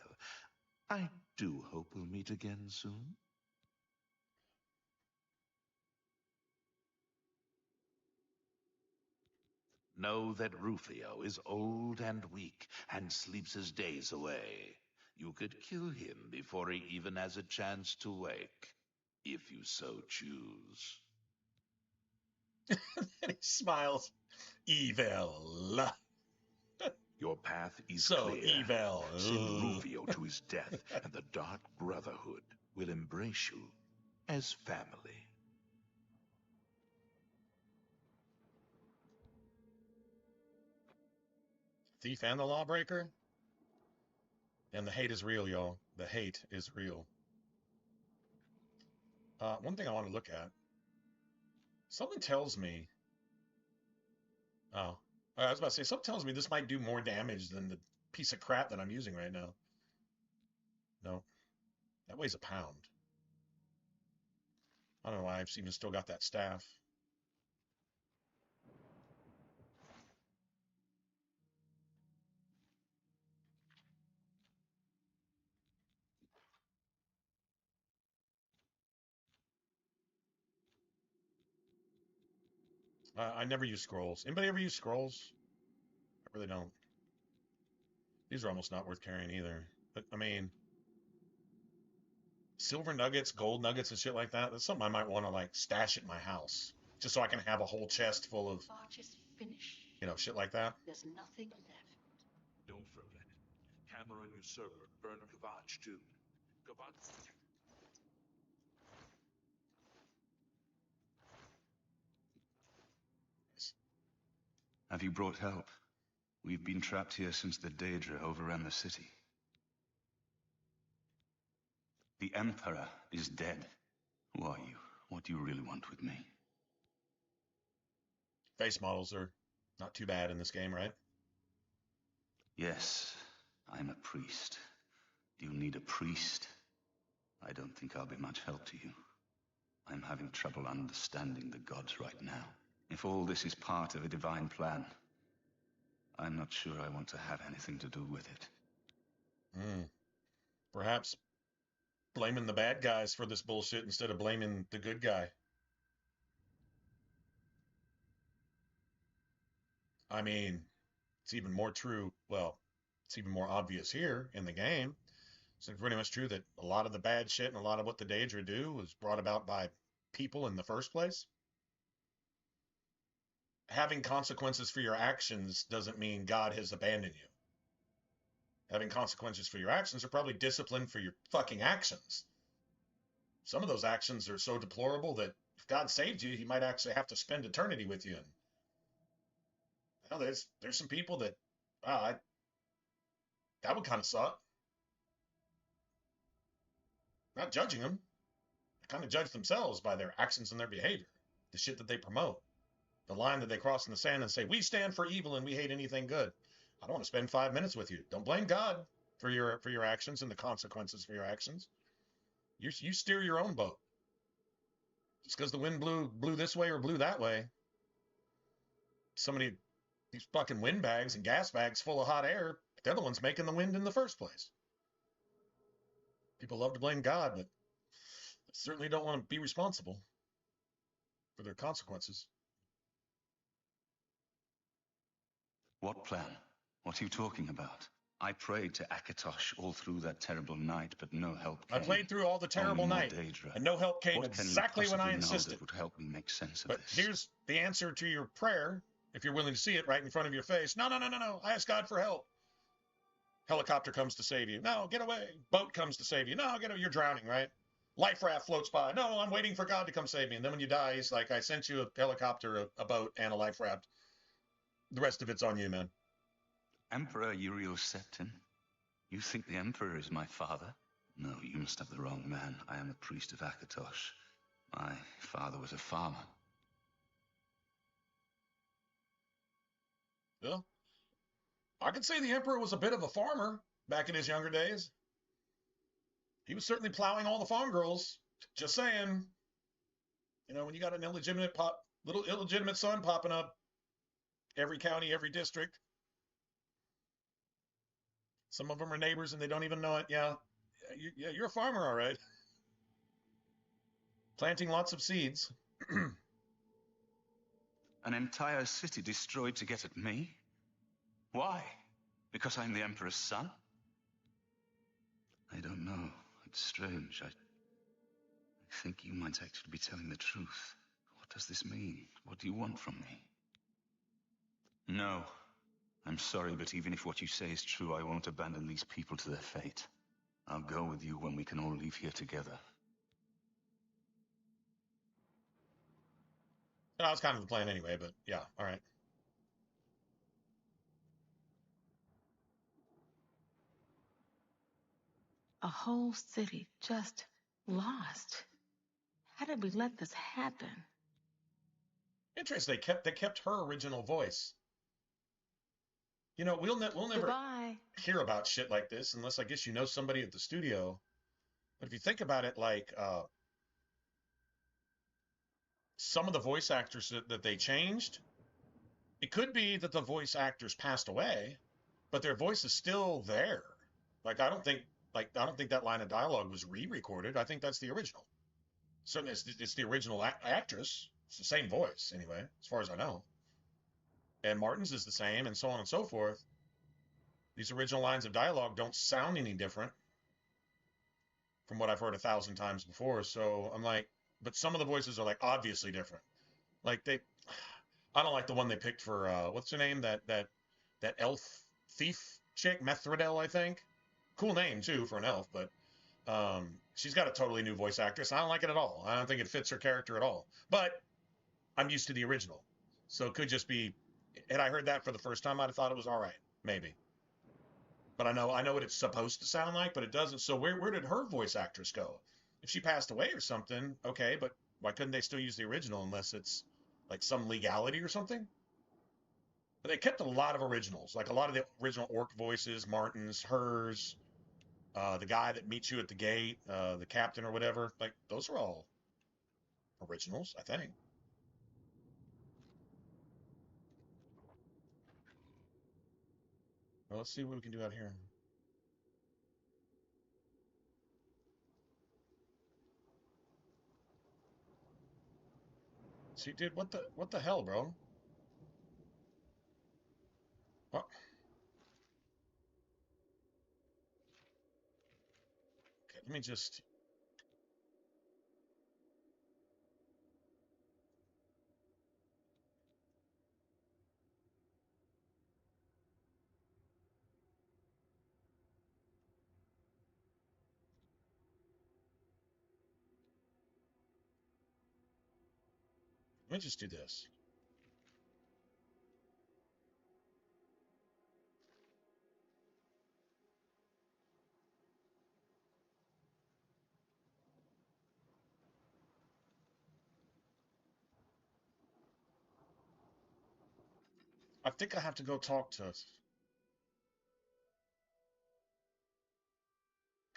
I do hope we'll meet again soon. Know that Rufio is old and weak and sleeps his days away. You could kill him before he even has a chance to wake, if you so choose. And he smiles. Evil. Your path is so clear. Evil. Send Rufio to his death, and the Dark Brotherhood will embrace you as family. Thief and the lawbreaker? And the hate is real, y'all. The hate is real. One thing I want to look at. Something tells me... Oh. I was about to say, something tells me this might do more damage than the piece of crap that I'm using right now. No. That weighs a pound. I don't know why I've even still got that staff. I never use scrolls. Anybody ever use scrolls? I really don't. These are almost not worth carrying either. But, I mean, silver nuggets, gold nuggets, and shit like that, that's something I might want to, like, stash at my house. Just so I can have a whole chest full of, Barge is finished. you know, shit like that. There's nothing left. and usurper burned Kvatch too. Kvatch... Have you brought help? We've been trapped here since the Daedra overran the city. The Emperor is dead. Who are you? What do you really want with me? Face models are not too bad in this game, right? Yes, I'm a priest. Do you need a priest? I don't think I'll be much help to you. I'm having trouble understanding the gods right now. If all this is part of a divine plan, I'm not sure I want to have anything to do with it. Perhaps blaming the bad guys for this bullshit instead of blaming the good guy. I mean, it's even more true. Well, it's even more obvious here in the game. It's pretty much true that a lot of the bad shit and a lot of what the Daedra do was brought about by people in the first place. Having consequences for your actions doesn't mean God has abandoned you. Having consequences for your actions are probably discipline for your fucking actions. Some of those actions are so deplorable that if God saved you, he might actually have to spend eternity with you. And there's some people that, that would kind of suck. Not judging them. They kind of judge themselves by their actions and their behavior, the shit that they promote, the line that they cross in the sand and say, we stand for evil and we hate anything good. I don't want to spend 5 minutes with you. Don't blame God for your actions and the consequences for your actions. You steer your own boat. Just because the wind blew this way or blew that way, these fucking wind bags and gas bags full of hot air, they're the ones making the wind in the first place. People love to blame God, but certainly don't want to be responsible for their consequences. What plan? What are you talking about? I prayed to Akatosh all through that terrible night, but no help came. I played through all the terrible night, and no help came exactly when I insisted. What would help me make sense of this? But here's the answer to your prayer, if you're willing to see it right in front of your face. No. I asked God for help. Helicopter comes to save you. No, get away. Boat comes to save you. No, get away. You're drowning, right? Life raft floats by. No, I'm waiting for God to come save me. And then when you die, he's like, I sent you a helicopter, a boat, and a life raft. The rest of it's on you, man. Emperor Uriel Septim? You think the Emperor is my father? No, you must have the wrong man. I am a priest of Akatosh. My father was a farmer. Well, I could say the Emperor was a bit of a farmer back in his younger days. He was certainly plowing all the farm girls. Just saying. You know, when you got an little illegitimate son popping up every county, every district. Some of them are neighbors and they don't even know it. Yeah, you're a farmer, all right. Planting lots of seeds. An entire city destroyed to get at me? Why? Because I'm the Emperor's son? I don't know. It's strange. I think you might actually be telling the truth. What does this mean? What do you want from me? No. I'm sorry, but even if what you say is true, I won't abandon these people to their fate. I'll go with you when we can all leave here together. That was kind of the plan anyway, but yeah, all right. A whole city just lost. How did we let this happen? Interesting. They kept her original voice. You know, we'll never hear about shit like this unless I guess you know somebody at the studio. But if you think about it, like some of the voice actors that they changed, it could be that the voice actors passed away, but their voice is still there. Like I don't think that line of dialogue was re-recorded. I think that's the original. Certainly, it's the original actress. It's the same voice anyway, as far as I know. And Martin's is the same, and so on and so forth. These original lines of dialogue don't sound any different from what I've heard 1,000 times before. So I'm like, but some of the voices are like obviously different. Like I don't like the one they picked for what's her name? That elf thief chick, Methridel, I think. Cool name, too, for an elf, but she's got a totally new voice actress. I don't like it at all. I don't think it fits her character at all. But I'm used to the original. So it could just be, had I heard that for the first time, I'd have thought it was all right. Maybe. But I know what it's supposed to sound like, but it doesn't. So where did her voice actress go? If she passed away or something, okay, but why couldn't they still use the original unless it's like some legality or something? But they kept a lot of originals, like a lot of the original orc voices, Martin's, hers, the guy that meets you at the gate, the captain or whatever. Like, those are all originals, I think. Well, let's see what we can do out here. See, dude, what the hell, bro? What? Okay, let me just... Let me just do this. I think I have to go talk to... Because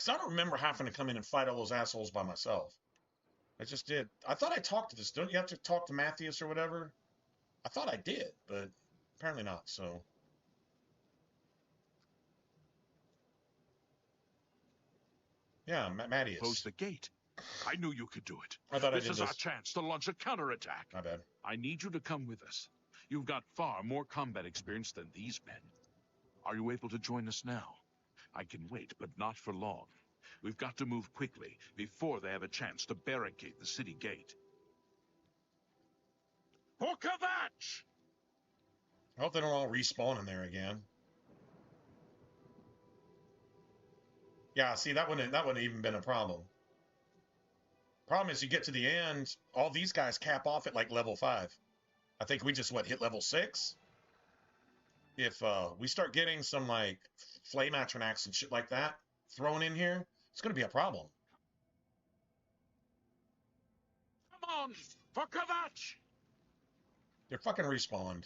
I don't remember having to come in and fight all those assholes by myself. I just did. I thought I talked to this. Don't you have to talk to Matthias or whatever? I thought I did, but apparently not, so... Yeah, Matthias. Close the gate. I knew you could do it. I thought this is our chance to launch a counterattack. My bad. I need you to come with us. You've got far more combat experience than these men. Are you able to join us now? I can wait, but not for long. We've got to move quickly before they have a chance to barricade the city gate. For Kvatch! I hope they don't all respawn in there again. Yeah, see, that wouldn't even been a problem. Problem is, you get to the end, all these guys cap off at like level 5. I think we just, hit level 6? If we start getting some, like, flame atronachs and shit like that thrown in here, it's going to be a problem. Come on, for Kvatch! They're fucking respawned.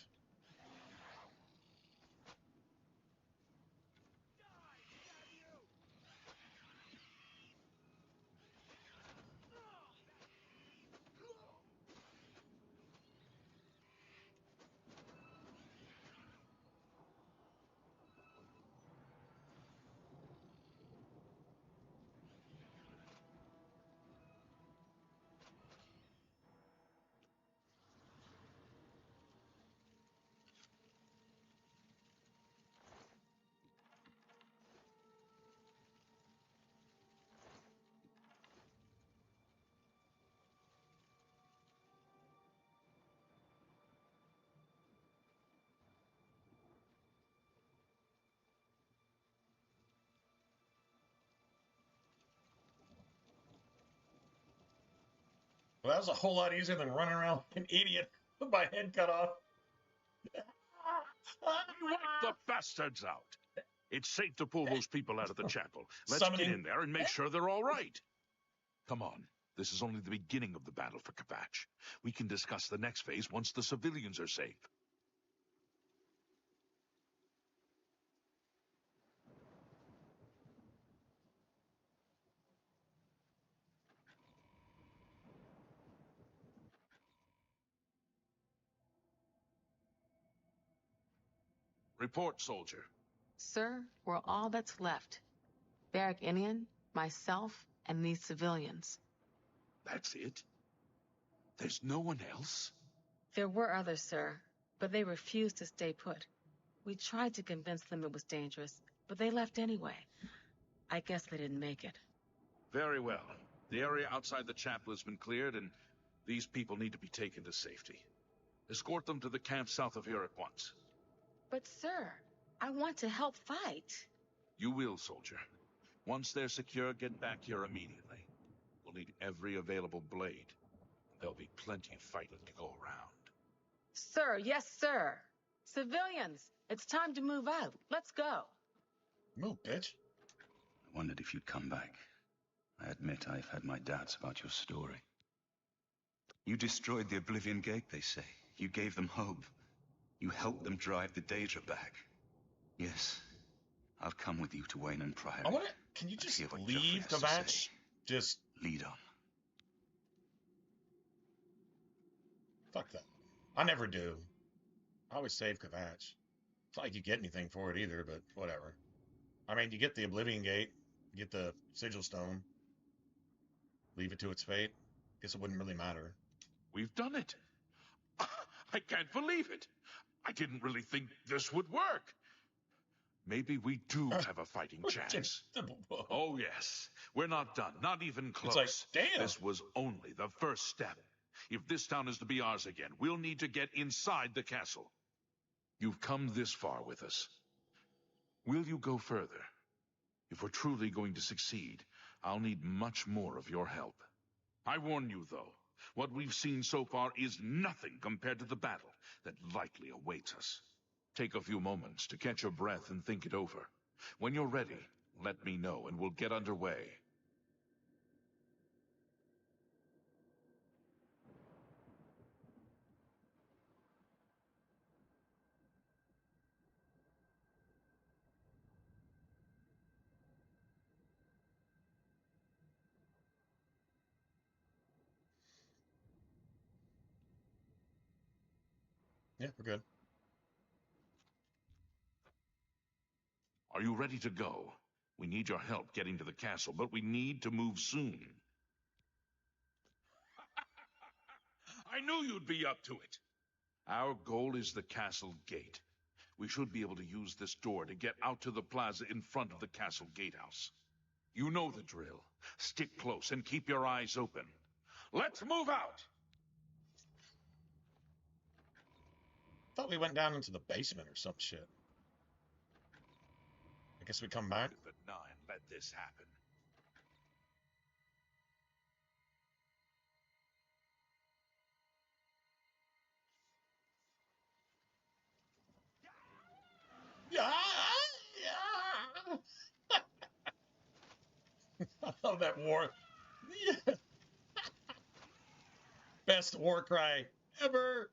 Well, that was a whole lot easier than running around like an idiot with my head cut off. Wipe the bastards out. It's safe to pull those people out of the chapel. Let's Summoning. get in there and make sure they're all right. Come on. This is only the beginning of the battle for Kvatch. We can discuss the next phase once the civilians are safe. Report, soldier. Sir, we're all that's left. Barrack Inian, myself, and these civilians. That's it? There's no one else? There were others, sir, but they refused to stay put. We tried to convince them it was dangerous, but they left anyway. I guess they didn't make it. Very well. The area outside the chapel has been cleared, and these people need to be taken to safety. Escort them to the camp south of here at once. But, sir, I want to help fight. You will, soldier. Once they're secure, get back here immediately. We'll need every available blade. There'll be plenty of fighting to go around. Sir, yes, sir. Civilians, it's time to move out. Let's go. Move, bitch. I wondered if you'd come back. I admit I've had my doubts about your story. You destroyed the Oblivion Gate, they say. You gave them hope. You helped them drive the Daedra back. Yes, I'll come with you to Wayne and Priory. I wanna... Can you just leave the match? Just... Lead on. Fuck that. I never do. I always save Kvatch. It's not like you get anything for it either, but whatever. I mean, you get the Oblivion Gate, you get the Sigil Stone. Leave it to its fate. Guess it wouldn't really matter. We've done it. I can't believe it. I didn't really think this would work. Maybe we do have a fighting chance. Oh, yes. We're not done. Not even close. It's like, damn. This was only the first step. If this town is to be ours again, we'll need to get inside the castle. You've come this far with us. Will you go further? If we're truly going to succeed, I'll need much more of your help. I warn you, though, what we've seen so far is nothing compared to the battle that likely awaits us. Take a few moments to catch your breath and think it over. When you're ready, let me know and we'll get underway. Yeah, we're good. Are you ready to go? We need your help getting to the castle, but we need to move soon. I knew you'd be up to it. Our goal is the castle gate. We should be able to use this door to get out to the plaza in front of the castle gatehouse. You know the drill. Stick close and keep your eyes open. Let's move out! Thought we went down into the basement or some shit. I guess we come back. But nine, let this happen. Yeah, yeah. I love that war. Yeah. Best war cry ever.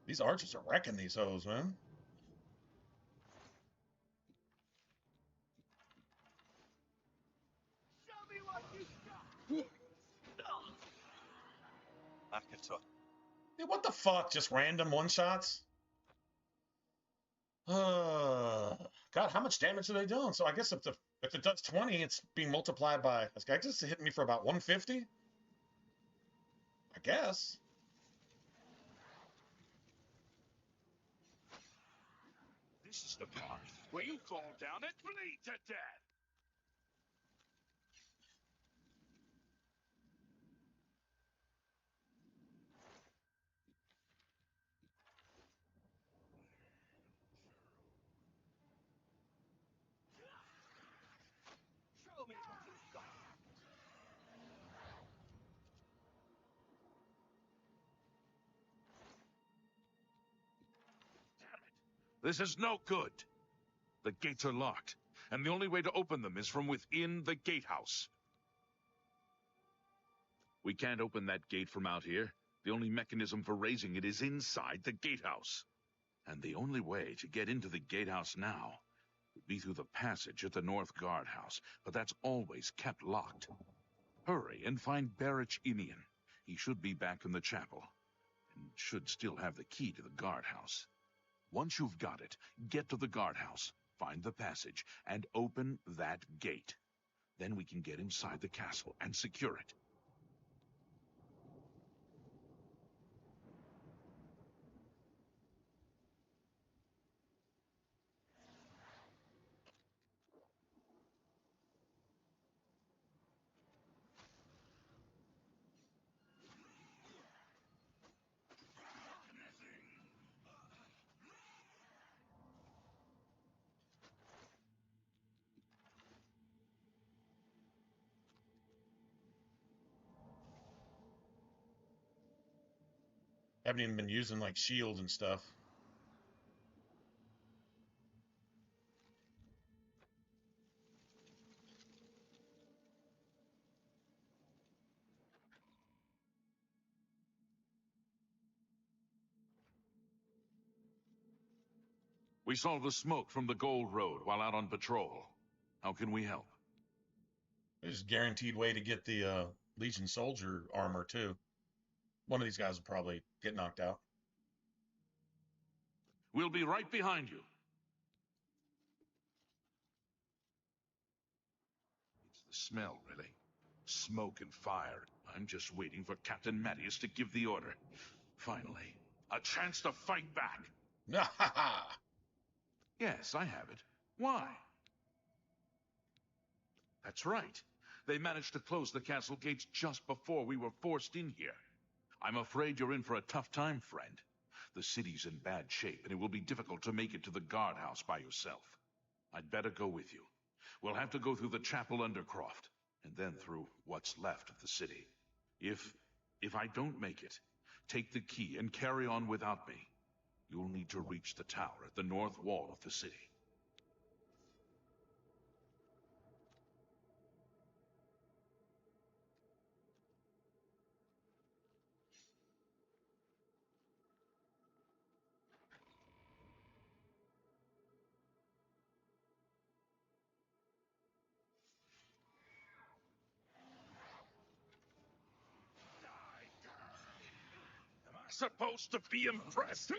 These archers are wrecking these hoes, man. Yeah, what the fuck? Just random one-shots? God, how much damage are they doing? So I guess if it does 20, it's being multiplied by... This guy just hit me for about 150? I guess. This is the part where you fall down and bleed to death. Show me what you've got. Damn it. This is no good. The gates are locked, and the only way to open them is from within the gatehouse. We can't open that gate from out here. The only mechanism for raising it is inside the gatehouse. And the only way to get into the gatehouse now would be through the passage at the North Guardhouse, but that's always kept locked. Hurry and find Barrich Inian. He should be back in the chapel, and should still have the key to the guardhouse. Once you've got it, get to the guardhouse, find the passage, and open that gate. Then we can get inside the castle and secure it. Haven't even been using like shields and stuff. We saw the smoke from the Gold Road while out on patrol. How can we help? There's a guaranteed way to get the Legion soldier armor too. One of these guys will probably get knocked out. We'll be right behind you. It's the smell, really. Smoke and fire. I'm just waiting for Captain Mattias to give the order. Finally, a chance to fight back. Yes, I have it. Why? That's right. They managed to close the castle gates just before we were forced in here. I'm afraid you're in for a tough time, friend. The city's in bad shape, and it will be difficult to make it to the guardhouse by yourself. I'd better go with you. We'll have to go through the chapel undercroft, and then through what's left of the city. If I don't make it, take the key and carry on without me. You'll need to reach the tower at the north wall of the city. Am I supposed to be impressed?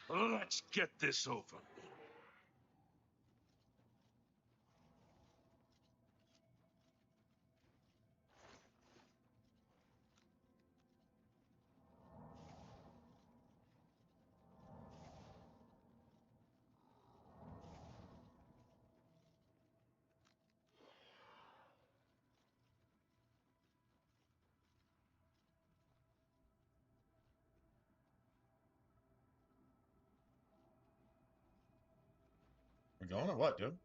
Let's get this over. We're going or what, dude?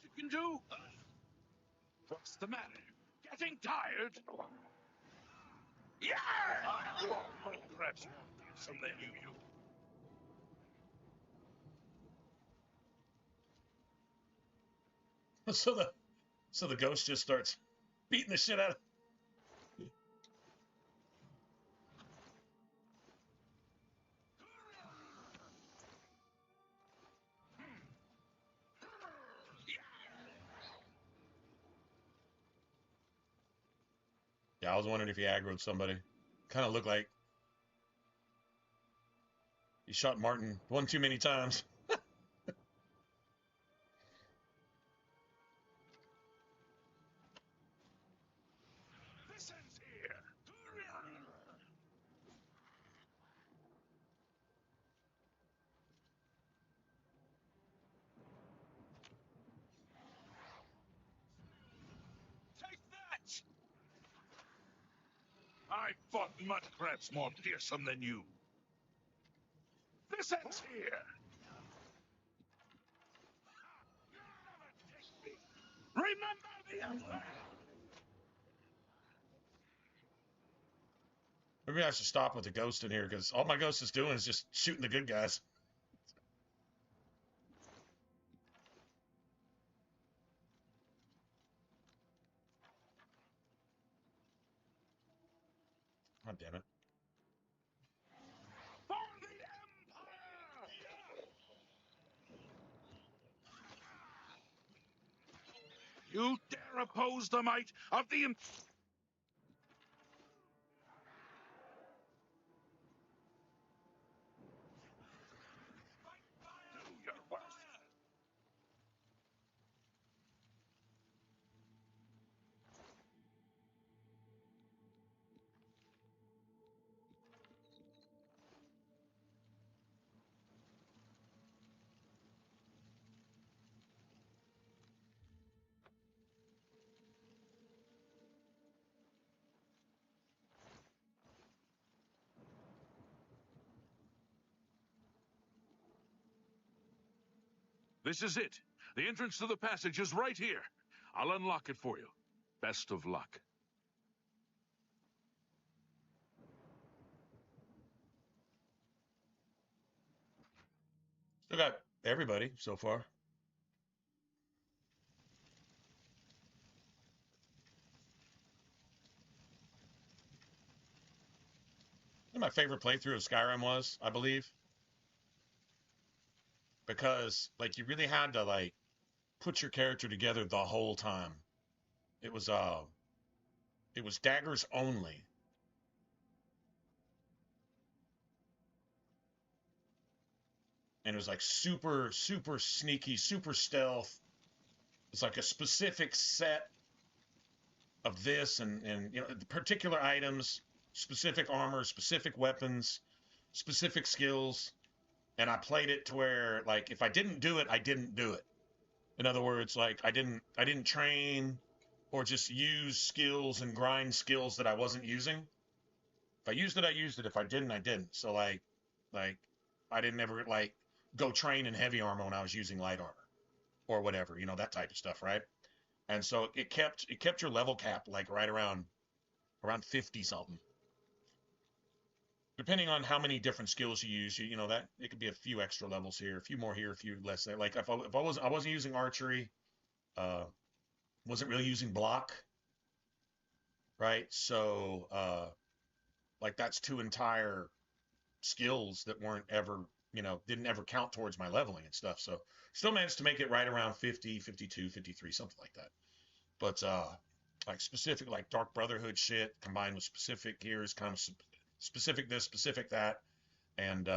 You can do? What's the matter? Getting tired? Yeah! Perhaps something you. So the ghost just starts beating the shit out of. Yeah, I was wondering if he aggroed somebody. Kind of looked like he shot Martin one too many times. This ends here. Take that! I fought mud crabs more fearsome than you. This ends here. Remember the emperor! Maybe I should stop with the ghost in here, because all my ghost is doing is just shooting the good guys. God damn it. For the empire! You dare oppose the might of the empire? Do your worst. This is it. The entrance to the passage is right here. I'll unlock it for you. Best of luck. Still got everybody so far. You know, my favorite playthrough of Skyrim was, I believe, because like you really had to like put your character together the whole time. It was daggers only. And it was like super, super sneaky, super stealth. It's like a specific set of this and you know, particular items, specific armor, specific weapons, specific skills. And I played it to where like if I didn't do it, I didn't do it. In other words, like I didn't train or just use skills and grind skills that I wasn't using. If I used it, I used it. If I didn't, I didn't. So like I didn't ever like go train in heavy armor when I was using light armor or whatever, you know, that type of stuff, right? And so it kept your level cap like right around 50 something. Depending on how many different skills you use, you know that it could be a few extra levels here, a few more here, a few less there. Like if I wasn't using archery, wasn't really using block, right? So like that's two entire skills that weren't ever, you know, didn't ever count towards my leveling and stuff. So still managed to make it right around 50, 52, 53, something like that. But like specific, like Dark Brotherhood shit combined with specific gears, kind of specific this, specific that, and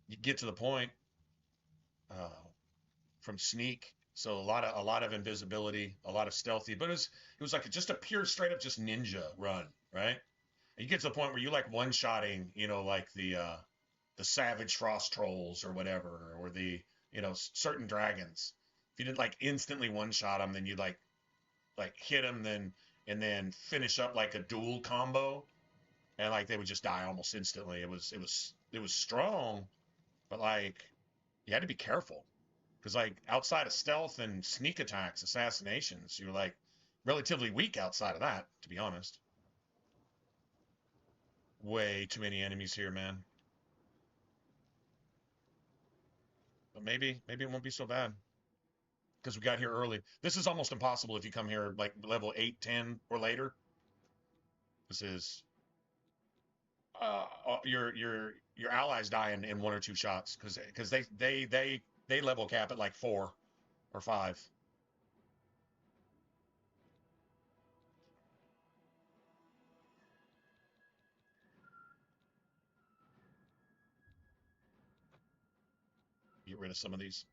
you get to the point from sneak. So a lot of invisibility, a lot of stealthy, but it was like just a pure straight up just ninja run, right? And you get to the point where you like one-shotting, you know, like the Savage Frost Trolls or whatever, or the, you know, certain dragons. If you didn't like instantly one-shot them, then you'd like hit them, and then finish up like a dual combo, and like they would just die almost instantly. It was strong, but like you had to be careful because like outside of stealth and sneak attacks, assassinations, you're like relatively weak outside of that, to be honest. Way too many enemies here, man. But maybe it won't be so bad because we got here early. This is almost impossible if you come here like level 8, 10 or later. This is your allies die in 1 or 2 shots because they level cap at like 4 or 5. Get rid of some of these.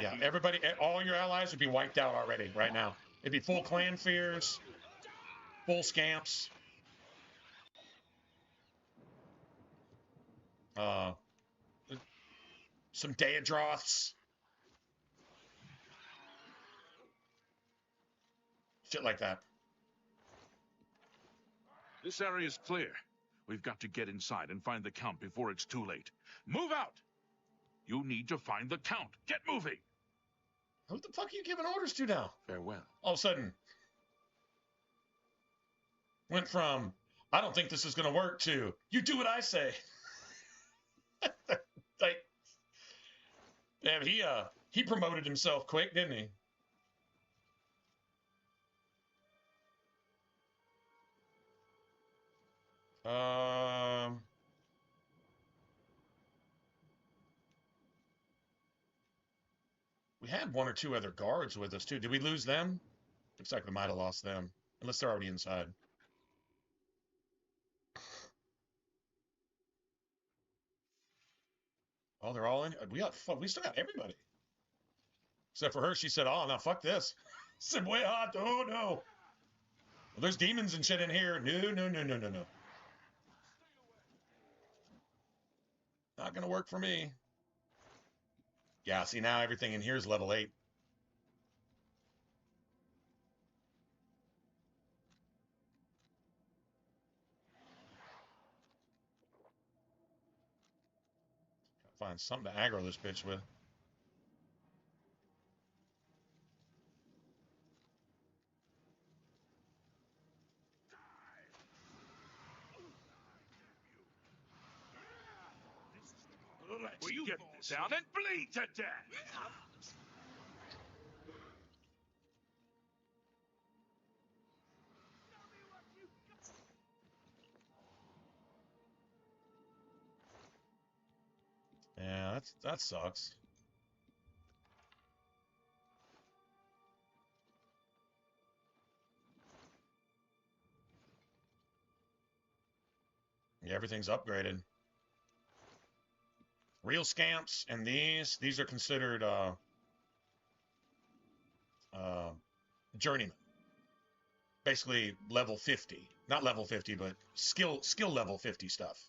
Yeah, everybody, all your allies would be wiped out already right now. It'd be full clan fears, full scamps. Some Daedroths. Shit like that. This area is clear. We've got to get inside and find the Count before it's too late. Move out! You need to find the Count. Get moving! Who the fuck are you giving orders to now? Farewell. All of a sudden. Went from, I don't think this is going to work, to, you do what I say. Like, damn, he promoted himself quick, didn't he? We had 1 or 2 other guards with us, too. Did we lose them? Looks like we might have lost them. Unless they're already inside. Oh, they're all in? We still got everybody. Except for her, she said, oh, no, fuck this. Se muy hot. Oh no. Well, there's demons and shit in here. No, no, no, no, no, no. Not gonna work for me. Yeah, see, now everything in here is level 8. Find something to aggro this bitch with. Let's get this down and bleed to death. Yeah, that sucks. Yeah, everything's upgraded. Real scamps and these are considered journeyman. Basically level 50. Not level 50, but skill level 50 stuff.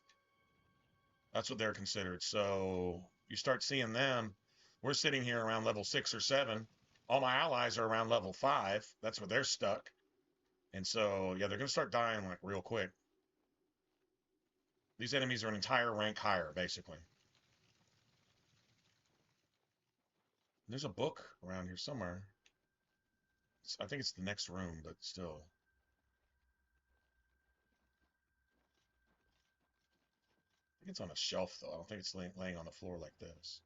That's what they're considered. So you start seeing them. We're sitting here around level 6 or 7. All my allies are around level 5. That's where they're stuck. And so, yeah, they're going to start dying like real quick. These enemies are an entire rank higher, basically. There's a book around here somewhere. I think it's the next room, but still. I think it's on a shelf, though. I don't think it's laying on the floor like this.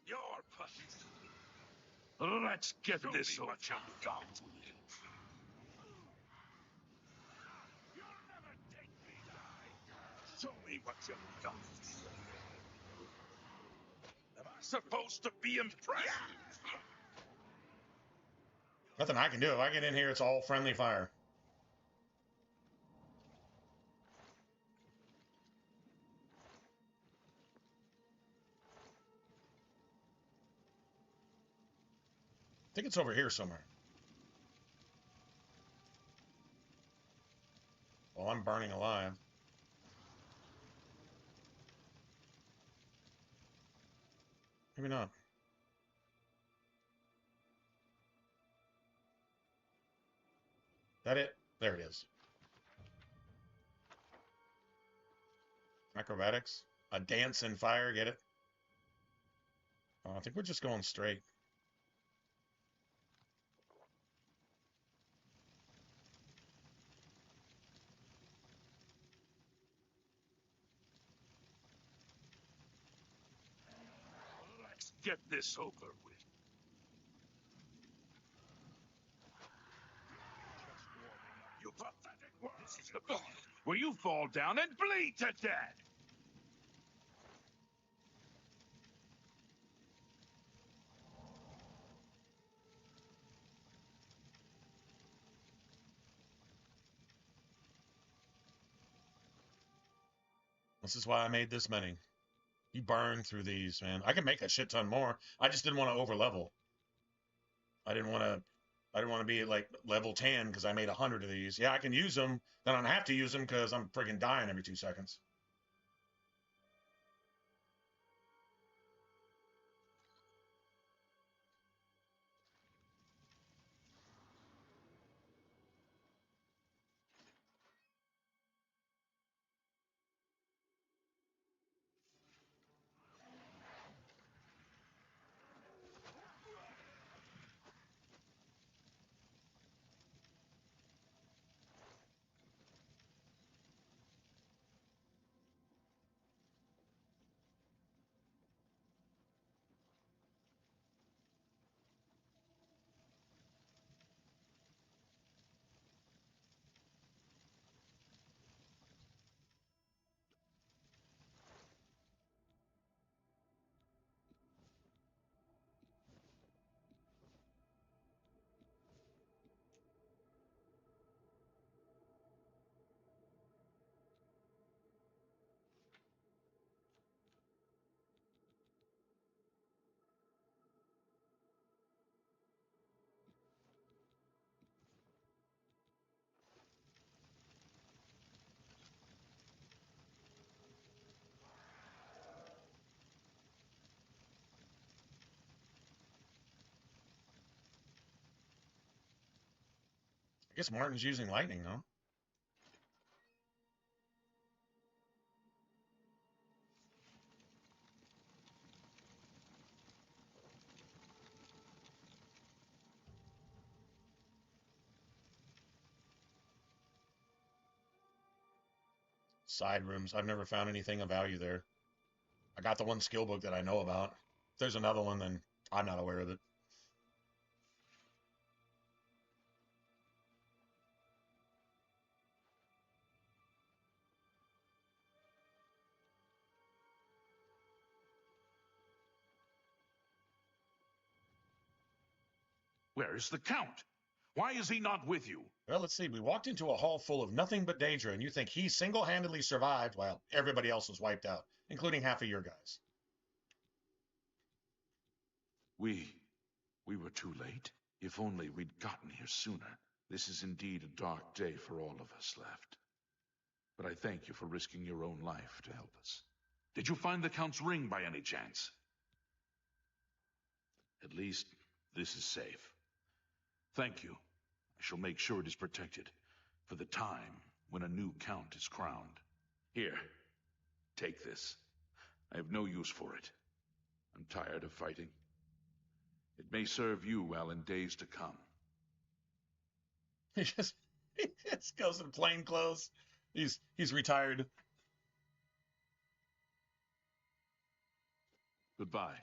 You're pussy. Let's get this over. What you got. You'll never take me down. Show me what you got. Am I supposed to be impressed? Nothing I can do. If I get in here, it's all friendly fire. I think it's over here somewhere. Well, I'm burning alive. Maybe not. That it? There it is. Acrobatics. A dance in fire, get it? I think we're just going straight. Let's get this over with. You pathetic worm. This is the point where you fall down and bleed to death. This is why I made this many. You burn through these, man. I can make a shit ton more. I just didn't want to over level. I didn't want to be at like level 10 because I made 100 of these. Yeah, I can use them. Then I don't have to use them because I'm freaking dying every 2 seconds. I guess Martin's using lightning, though. Side rooms. I've never found anything of value there. I got the one skill book that I know about. If there's another one, then I'm not aware of it. Where is the Count? Why is he not with you? Well, let's see. We walked into a hall full of nothing but Daedra, and you think he single-handedly survived while everybody else was wiped out, including half of your guys. We were too late. If only we'd gotten here sooner. This is indeed a dark day for all of us left. But I thank you for risking your own life to help us. Did you find the Count's ring by any chance? At least this is safe. Thank you. I shall make sure it is protected for the time when a new Count is crowned. Here, take this. I have no use for it. I'm tired of fighting. It may serve you well in days to come. He just goes in plain clothes. He's retired. Goodbye.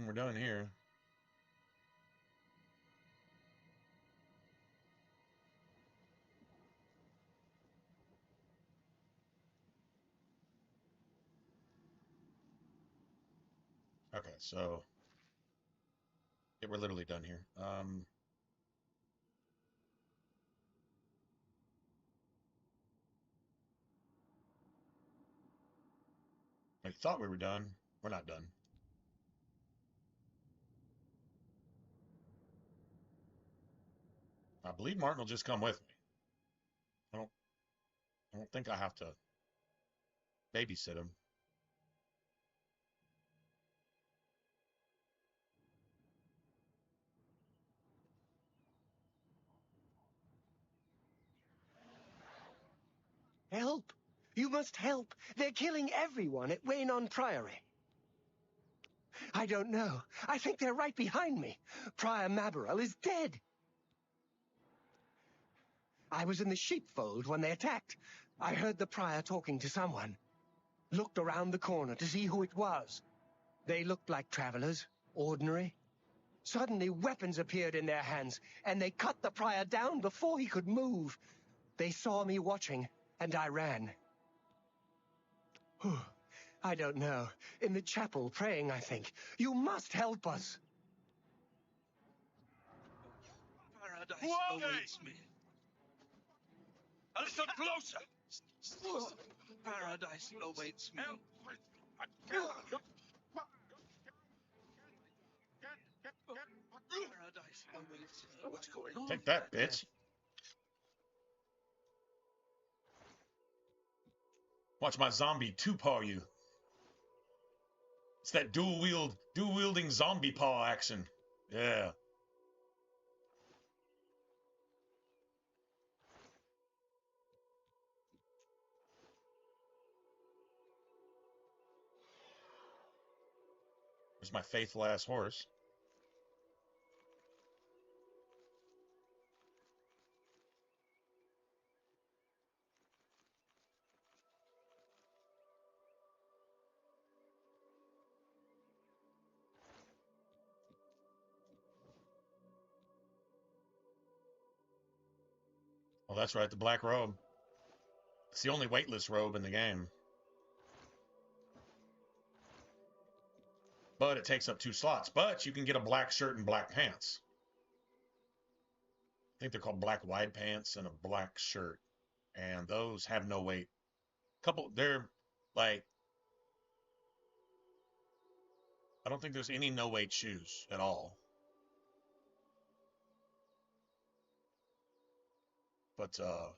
We're done here. Okay, so yeah, we're literally done here. I thought we were done. We're not done. I believe Martin will just come with me. I don't think I have to babysit him. Help! You must help! They're killing everyone at Waynon Priory. I don't know. I think they're right behind me. Prior Mabarel is dead. I was in the sheepfold when they attacked. I heard the prior talking to someone. Looked around the corner to see who it was. They looked like travelers, ordinary. Suddenly weapons appeared in their hands, and they cut the prior down before he could move. They saw me watching, and I ran. I don't know. In the chapel, praying, I think. You must help us. Paradise awaits me. A little closer. Paradise awaits me. Paradise awaits me. What's going on? Take that, bitch. Watch my zombie two-paw you. It's that dual-wielding zombie paw action. Yeah. There's my faithful ass horse. Oh, that's right, the black robe. It's the only weightless robe in the game. But it takes up 2 slots. But you can get a black shirt and black pants. I think they're called black wide pants and a black shirt. And those have no weight. They're like, I don't think there's any no weight shoes at all. But the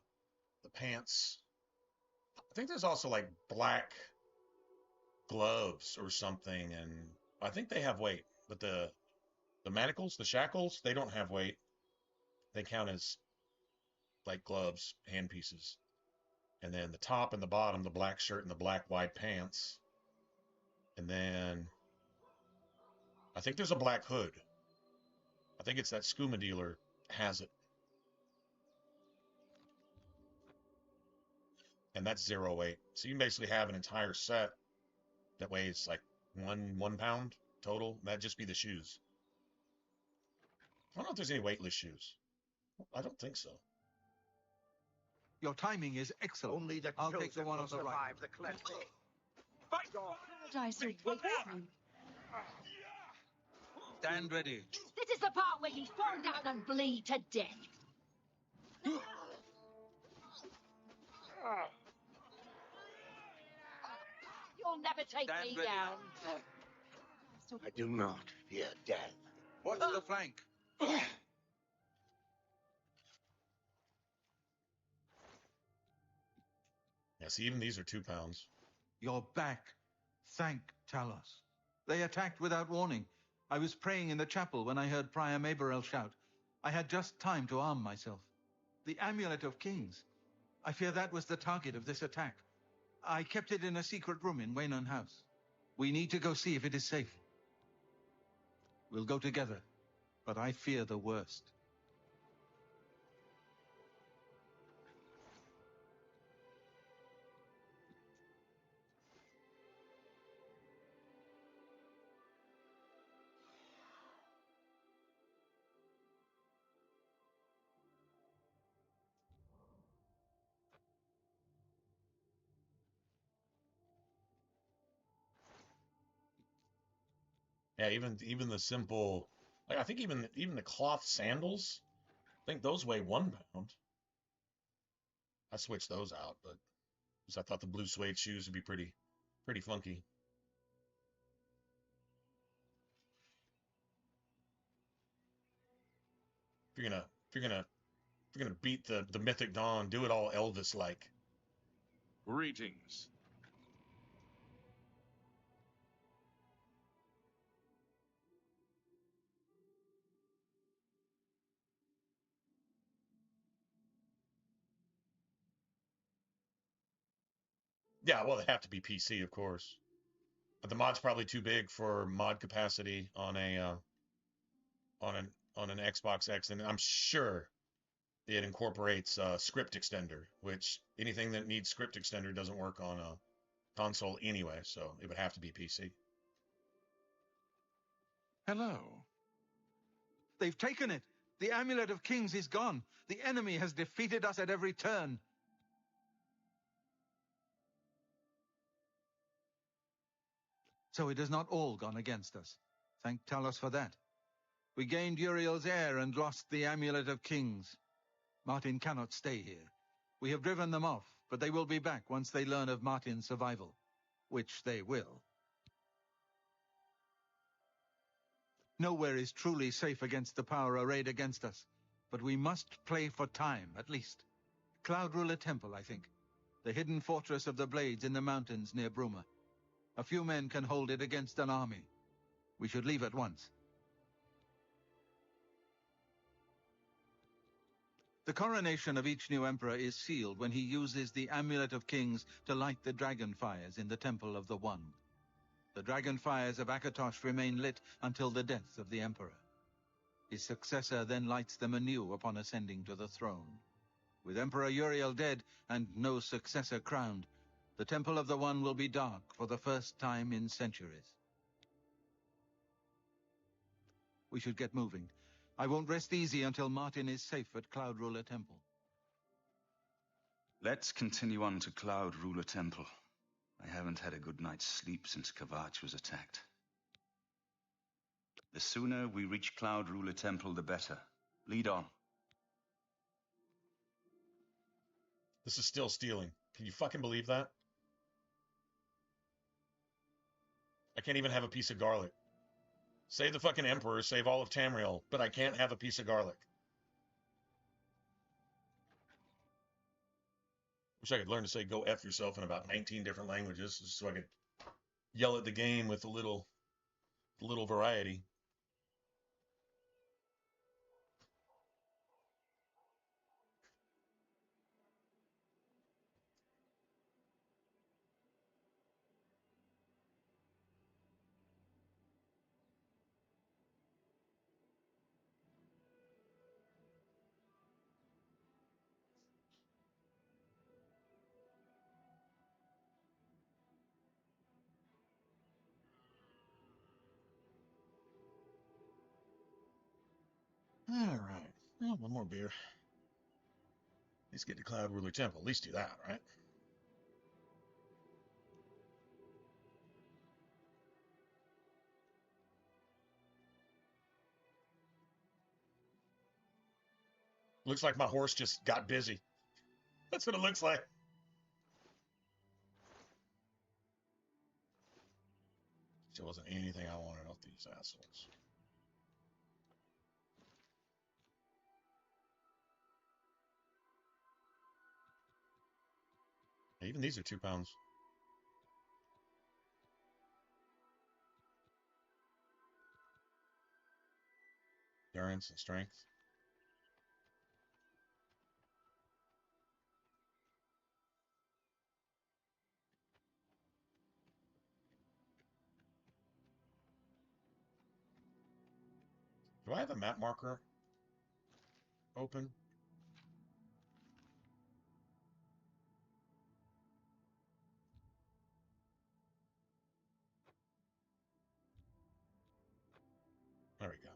pants, I think there's also like black gloves or something, and I think they have weight, but the manacles, the shackles, they don't have weight. They count as like gloves, hand pieces. And then the top and the bottom, the black shirt and the black wide pants. And then I think there's a black hood. I think it's that skooma dealer has it. And that's 0 weight. So you can basically have an entire set that weighs like one pound total. That'd just be the shoes. I don't know if there's any weightless shoes. I don't think so. Your timing is excellent. Only the I'll take the one on the right. survive the cleansing. Fight on! Paradise awaits me. Stand ready. This is the part where you fall down and bleed to death. You'll never take Stand me ready. down. I do not fear death. Watch the flank. Yeah, see, even these are 2 pounds. You're back. Thank Talos. They attacked without warning. I was praying in the chapel when I heard Prior Maberel shout. I had just time to arm myself. The Amulet of Kings. I fear that was the target of this attack. I kept it in a secret room in Waynon House. We need to go see if it is safe. We'll go together, but I fear the worst. Yeah, even the simple, like I think even the cloth sandals, I think those weigh 1 pound. I switched those out, but because I thought the blue suede shoes would be pretty funky. If you're gonna beat the Mythic Dawn, do it all Elvis like. Greetings. Yeah, well, they have to be PC, of course. But the mod's probably too big for mod capacity on an Xbox X, and I'm sure it incorporates script extender, which anything that needs script extender doesn't work on a console anyway, so it would have to be PC. Hello. They've taken it. The Amulet of Kings is gone. The enemy has defeated us at every turn. So it has not all gone against us. Thank Talos for that. We gained Uriel's heir and lost the Amulet of Kings. Martin cannot stay here. We have driven them off, but they will be back once they learn of Martin's survival. Which they will. Nowhere is truly safe against the power arrayed against us. But we must play for time, at least. Cloud Ruler Temple, I think. The hidden fortress of the Blades in the mountains near Bruma. A few men can hold it against an army. We should leave at once. The coronation of each new emperor is sealed when he uses the Amulet of Kings to light the dragon fires in the Temple of the One. The dragon fires of Akatosh remain lit until the death of the emperor. His successor then lights them anew upon ascending to the throne. With Emperor Uriel dead and no successor crowned, the Temple of the One will be dark for the first time in centuries. We should get moving. I won't rest easy until Martin is safe at Cloud Ruler Temple. Let's continue on to Cloud Ruler Temple. I haven't had a good night's sleep since Kavach was attacked. The sooner we reach Cloud Ruler Temple, the better. Lead on. This is still stealing. Can you fucking believe that? I can't even have a piece of garlic. Save the fucking Emperor, save all of Tamriel, but I can't have a piece of garlic. Wish I could learn to say go F yourself in about 19 different languages so I could yell at the game with a little variety. All right. Well, one more beer. Let's get to Cloud Ruler Temple. At least do that, right? Looks like my horse just got busy. That's what it looks like. There wasn't anything I wanted off these assholes. Even these are 2 pounds. Endurance and strength. Do I have a map marker open? There we go.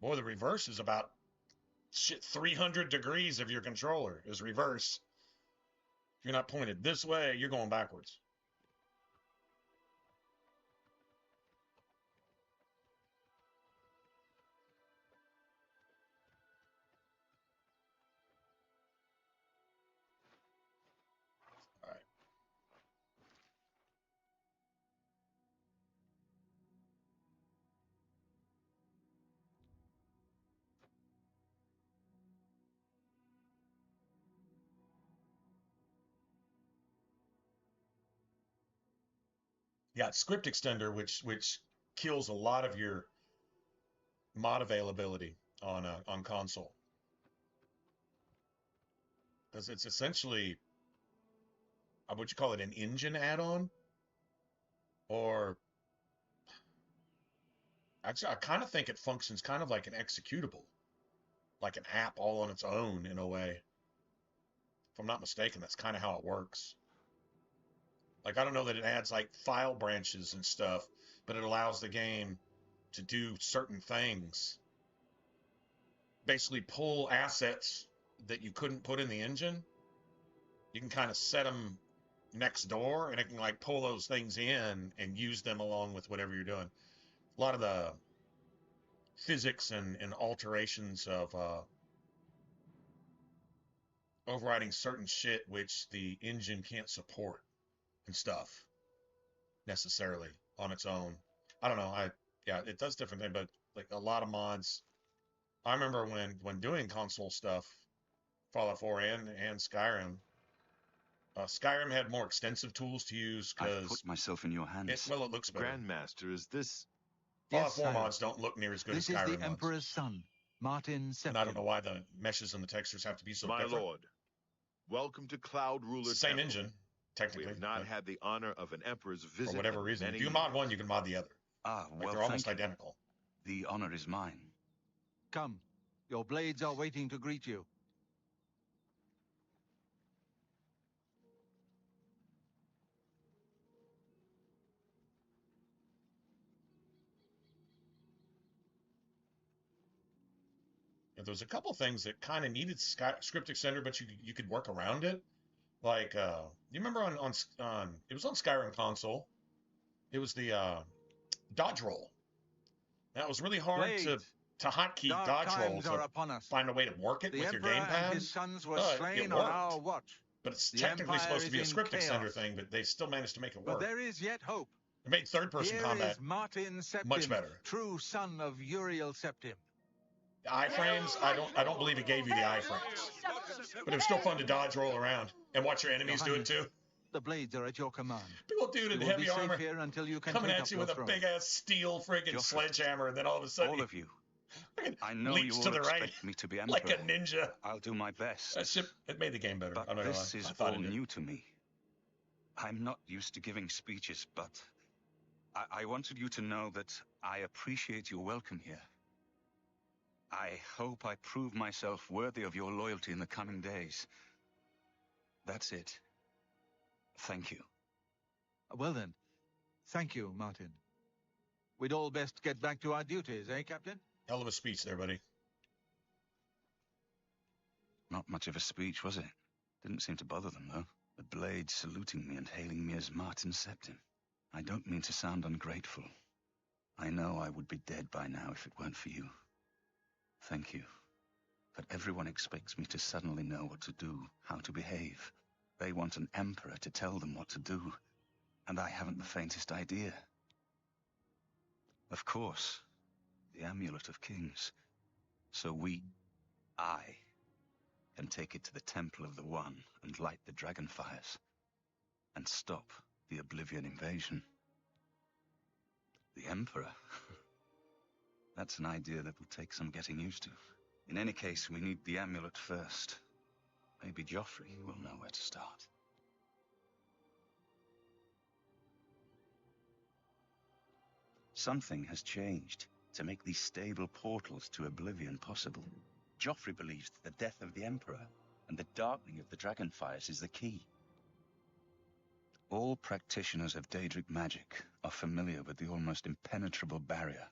Boy, the reverse is about 300 degrees of your controller is reverse. If you're not pointed this way, you're going backwards. All right. Yeah, script extender, which kills a lot of your mod availability on console, because it's essentially, would you call it an engine add-on, or actually I kind of think it functions kind of like an executable, like an app all on its own in a way. If I'm not mistaken, that's kind of how it works. Like, I don't know that it adds like file branches and stuff, but it allows the game to do certain things. Basically pull assets that you couldn't put in the engine. You can kind of set them next door, and it can like pull those things in and use them along with whatever you're doing. A lot of the physics and alterations of overriding certain shit which the engine can't support and stuff necessarily on its own. I don't know. Yeah, it does different things, but like a lot of mods. I remember when doing console stuff, Fallout 4 and Skyrim. Skyrim had more extensive tools to use because I've put myself in your hands. It looks better. Grandmaster, is this? Fallout 4 mods don't look near as good as Skyrim mods. This is the Emperor's son, Martin Septim. And I don't know why the meshes and the textures have to be so different. My lord, welcome to Cloud Ruler. It's the same engine, technically. We have not had the honor of an Emperor's visit for whatever reason. If you mod one, you can mod the other. Well, like they're almost identical. The honor is mine. Come, your blades are waiting to greet you. There's a couple things that kind of needed script extender, but you could work around it. Like, you remember on it was on Skyrim console. It was the dodge roll. That was really hard to hotkey dodge roll to find a way to work it with your gamepad. His sons were slain on our watch. But it's technically supposed to be a script extender thing, but they still managed to make it work. But there is yet hope. It made third-person combat Martin Septim, much better. True son of Uriel Septim. The iframes, I don't believe it gave you the iframes. But it was still fun to dodge roll around and watch your enemies do it too. The blades are at your command. Big old dude in heavy armor here until you can coming take at up you your with a throne. big ass steel friggin' sledgehammer, and then all of a sudden All of you. I know leaps you to all the right expect me to be emperor. like a ninja. I'll do my best. That ship, it made the game better. But I'm not gonna this lie. is I thought all it did. new to me. I'm not used to giving speeches, but I wanted you to know that I appreciate your welcome here. I hope I prove myself worthy of your loyalty in the coming days. That's it. Thank you. Well then, thank you, Martin. We'd all best get back to our duties, eh, Captain? Hell of a speech there, buddy. Not much of a speech, was it? Didn't seem to bother them, though. The blades saluting me and hailing me as Martin Septim. I don't mean to sound ungrateful. I know I would be dead by now if it weren't for you. Thank you. But everyone expects me to suddenly know what to do, how to behave. They want an emperor to tell them what to do, and I haven't the faintest idea. Of course, the Amulet of Kings. So I, can take it to the Temple of the One and light the dragon fires, and stop the Oblivion invasion. The Emperor? That's an idea that will take some getting used to. In any case, we need the amulet first. Maybe Joffrey will know where to start. Something has changed to make these stable portals to Oblivion possible. Joffrey believes that the death of the Emperor and the darkening of the Dragonfires is the key. All practitioners of Daedric magic are familiar with the almost impenetrable barrier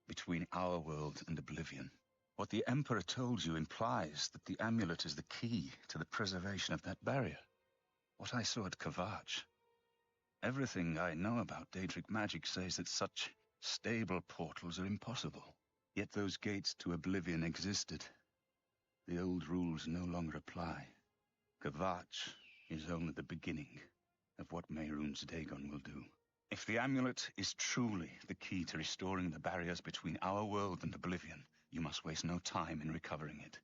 between our world and Oblivion. What the Emperor told you implies that the amulet is the key to the preservation of that barrier. What I saw at Kvatch. Everything I know about Daedric magic says that such stable portals are impossible. Yet those gates to Oblivion existed. The old rules no longer apply. Kvatch is only the beginning of what Mehrunes Dagon will do. If the amulet is truly the key to restoring the barriers between our world and Oblivion, you must waste no time in recovering it.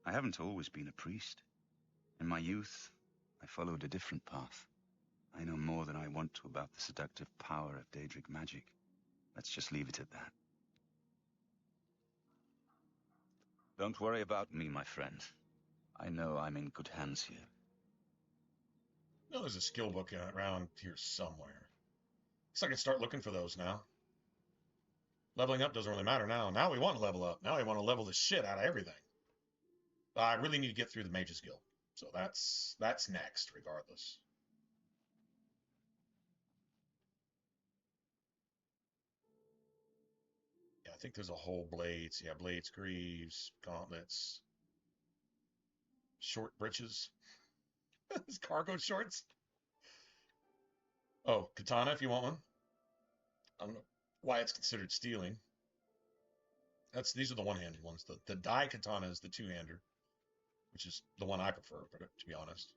I haven't always been a priest. In my youth, I followed a different path. I know more than I want to about the seductive power of Daedric magic. Let's just leave it at that. Don't worry about me, my friend. I know I'm in good hands here. No, there's a skill book around here somewhere. Guess I can start looking for those now. Leveling up doesn't really matter now. Now we want to level up. Now we want to level the shit out of everything. I really need to get through the Mage's Guild. So that's next, regardless. Yeah, I think there's a whole blades. Yeah, blades, greaves, gauntlets, short breeches. Cargo shorts. Oh, katana if you want one. I don't know why it's considered stealing. These are the one-handed ones. The dai katana is the two-hander, which is the one I prefer, to be honest.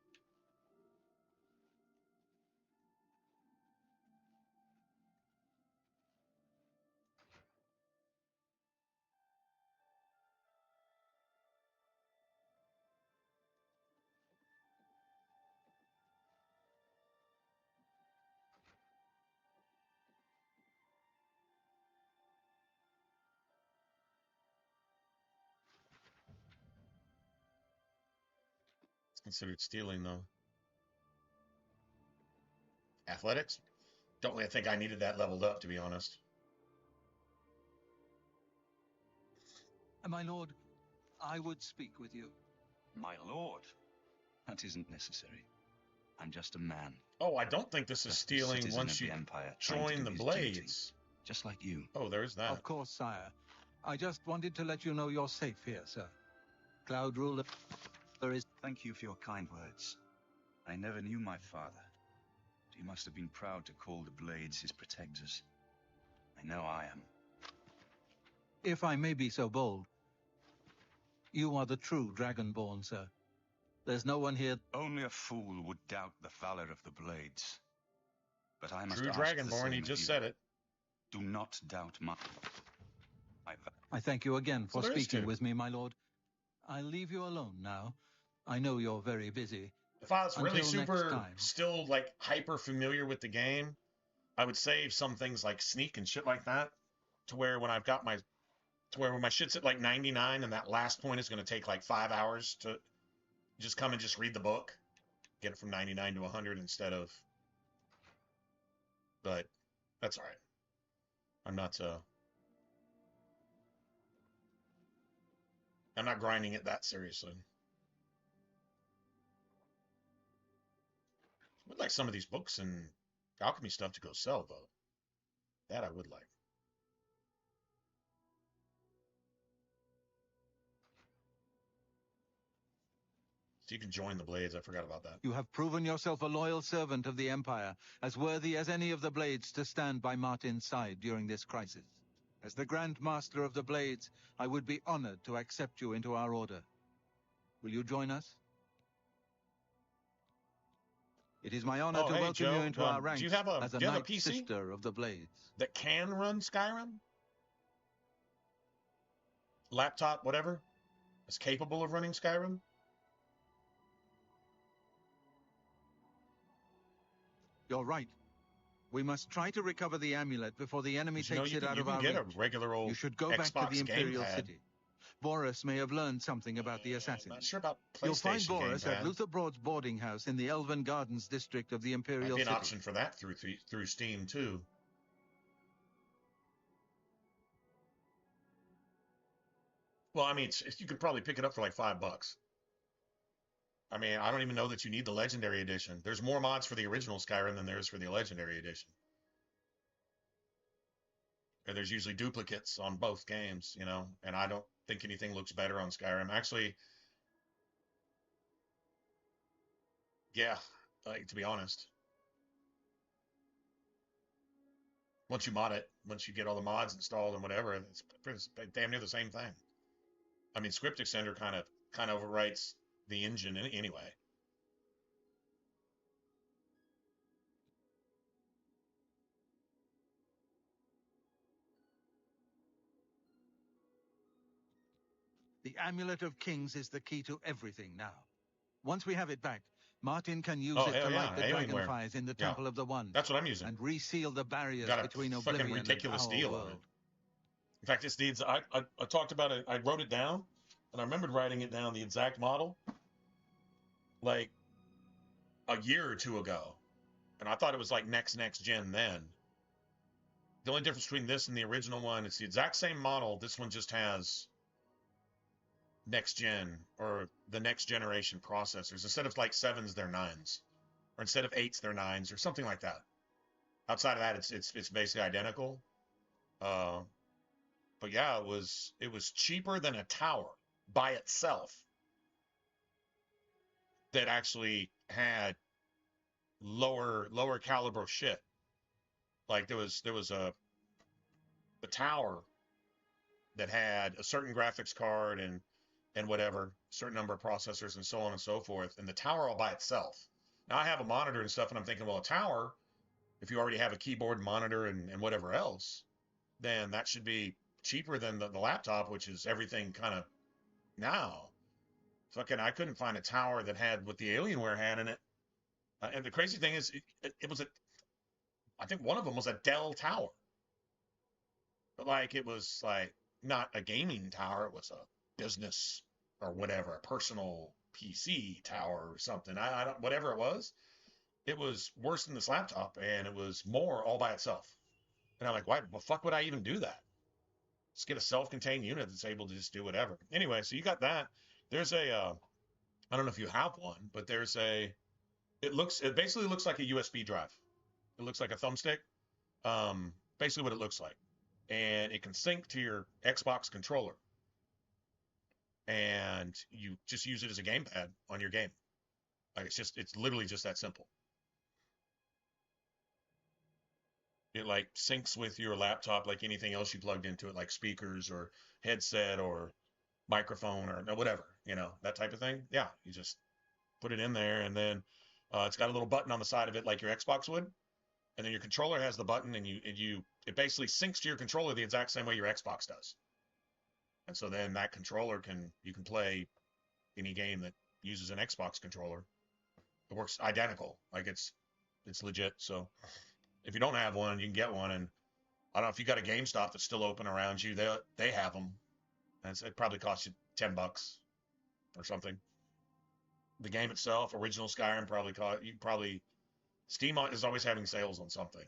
Considered stealing, though. Athletics? Don't really think I needed that leveled up, to be honest. My lord, I would speak with you. My lord? That isn't necessary. I'm just a man. Oh, I don't think this is stealing once you join the blades. Just like you. Oh, there's that. Of course, sire. I just wanted to let you know you're safe here, sir. Cloud Ruler is... Thank you for your kind words. I never knew my father. But he must have been proud to call the blades his protectors. I know I am. If I may be so bold, you are the true Dragonborn, sir. There's no one here... Only a fool would doubt the valor of the blades. But I must True ask Dragonborn, he just said it. Do not doubt my... I thank you again for there is speaking two. with me, my lord. I'll leave you alone now. I know you're very busy. If I was really Until next super, time. still like hyper familiar with the game, I would save some things like sneak and shit like that, to where when I've got my, to where when my shit's at like 99 and that last point is going to take like 5 hours to just come and just read the book, get it from 99 to 100 instead of, but that's all right. I'm not grinding it that seriously. I would like some of these books and alchemy stuff to go sell, though. That I would like. So you can join the Blades. I forgot about that. You have proven yourself a loyal servant of the Empire, as worthy as any of the Blades to stand by Martin's side during this crisis. As the Grand Master of the Blades, I would be honored to accept you into our order. Will you join us? It is my honor to welcome Joe, you into our ranks do you have a as a Knight Sister of the Blades. That can run Skyrim? Laptop, whatever? Is capable of running Skyrim? You're right. We must try to recover the amulet before the enemy takes it out of our reach. You can get a regular old You should go back to the Imperial gamepad. City. Boris may have learned something about the assassins. Not sure about PlayStation. You'll find Boris gamepad. at Luther Broad's boarding house in the Elven Gardens district of the Imperial Might be an City. option for that through Steam too. Well, I mean, you could probably pick it up for like $5. I mean, I don't even know that you need the Legendary Edition. There's more mods for the original Skyrim than there is for the Legendary Edition. And there's usually duplicates on both games, you know, and I don't think anything looks better on Skyrim. Actually, yeah, like, to be honest. Once you mod it, once you get all the mods installed and whatever, it's damn near the same thing. I mean, Script Extender kind of overwrites the engine anyway. The Amulet of Kings is the key to everything now. Once we have it back, Martin can use it to light the dragon fires in the Temple of the One. That's what I'm using. And reseal the barriers between fucking Oblivion ridiculous and our deal world. on it. In fact, this needs. I talked about it. I wrote it down, and I remembered writing it down, the exact model, like a year or two ago, and I thought it was like next gen then. The only difference between this and the original one, it's the exact same model. This one just has next gen or the next generation processors. Instead of like 7s, they're 9s, or instead of 8s, they're 9s, or something like that. Outside of that, it's basically identical. But yeah, it was cheaper than a tower by itself that actually had lower caliber shit. Like there was a tower that had a certain graphics card and whatever, certain number of processors and so on and so forth, and the tower all by itself. Now I have a monitor and stuff, and I'm thinking, well, a tower, if you already have a keyboard, monitor, and whatever else, then that should be cheaper than the laptop, which is everything kind of now. Fucking, I couldn't find a tower that had what the Alienware had in it. And the crazy thing is, it was I think one of them was a Dell tower. But like, it was like not a gaming tower, it was a business or whatever, a personal PC tower or something. I don't, whatever it was worse than this laptop, and it was more all by itself. And I'm like, why the fuck would I even do that? Just get a self-contained unit that's able to just do whatever. Anyway, so you got that. There's I don't know if you have one, but there's it basically looks like a USB drive. It looks like a thumbstick. Basically what it looks like. And it can sync to your Xbox controller. And you just use it as a gamepad on your game. Like it's literally just that simple. It like syncs with your laptop like anything else you plugged into it, like speakers or headset or microphone or whatever, you know, that type of thing. Yeah, you just put it in there, and then it's got a little button on the side of it like your Xbox would, and then your controller has the button, and it basically syncs to your controller the exact same way your Xbox does. And so then that controller you can play any game that uses an Xbox controller. It works identical. Like it's legit. So if you don't have one, you can get one. And I don't know if you got a GameStop that's still open around you, they have them. And it probably costs you $10 or something. The game itself, original Skyrim, Steam is always having sales on something.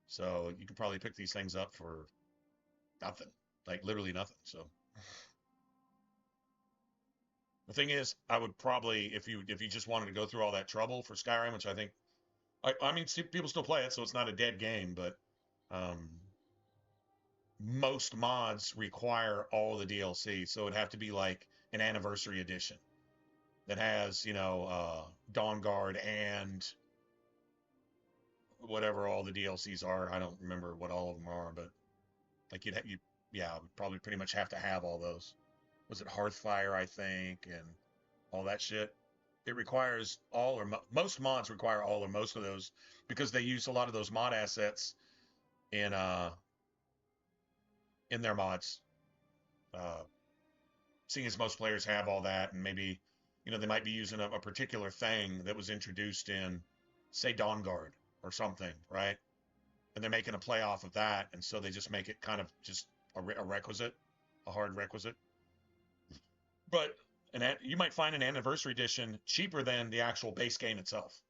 So you can probably pick these things up for nothing, like literally nothing. So the thing is, I would probably, if you just wanted to go through all that trouble for Skyrim, which I think, I mean, people still play it, so it's not a dead game, but most mods require all the DLC, so it'd have to be like an anniversary edition that has, Dawn Guard and whatever all the DLCs are. I don't remember what all of them are, but like would probably pretty much have to have all those. Was it Hearthfire, I think, and all that shit? It requires all or most mods require all or most of those because they use a lot of those mod assets in their mods. Seeing as most players have all that, and maybe they might be using a particular thing that was introduced in, say, Dawn Guard or something, right? And they're making a play off of that, and so they just make it kind of just a requisite, a hard requisite. But you might find an anniversary edition cheaper than the actual base game itself.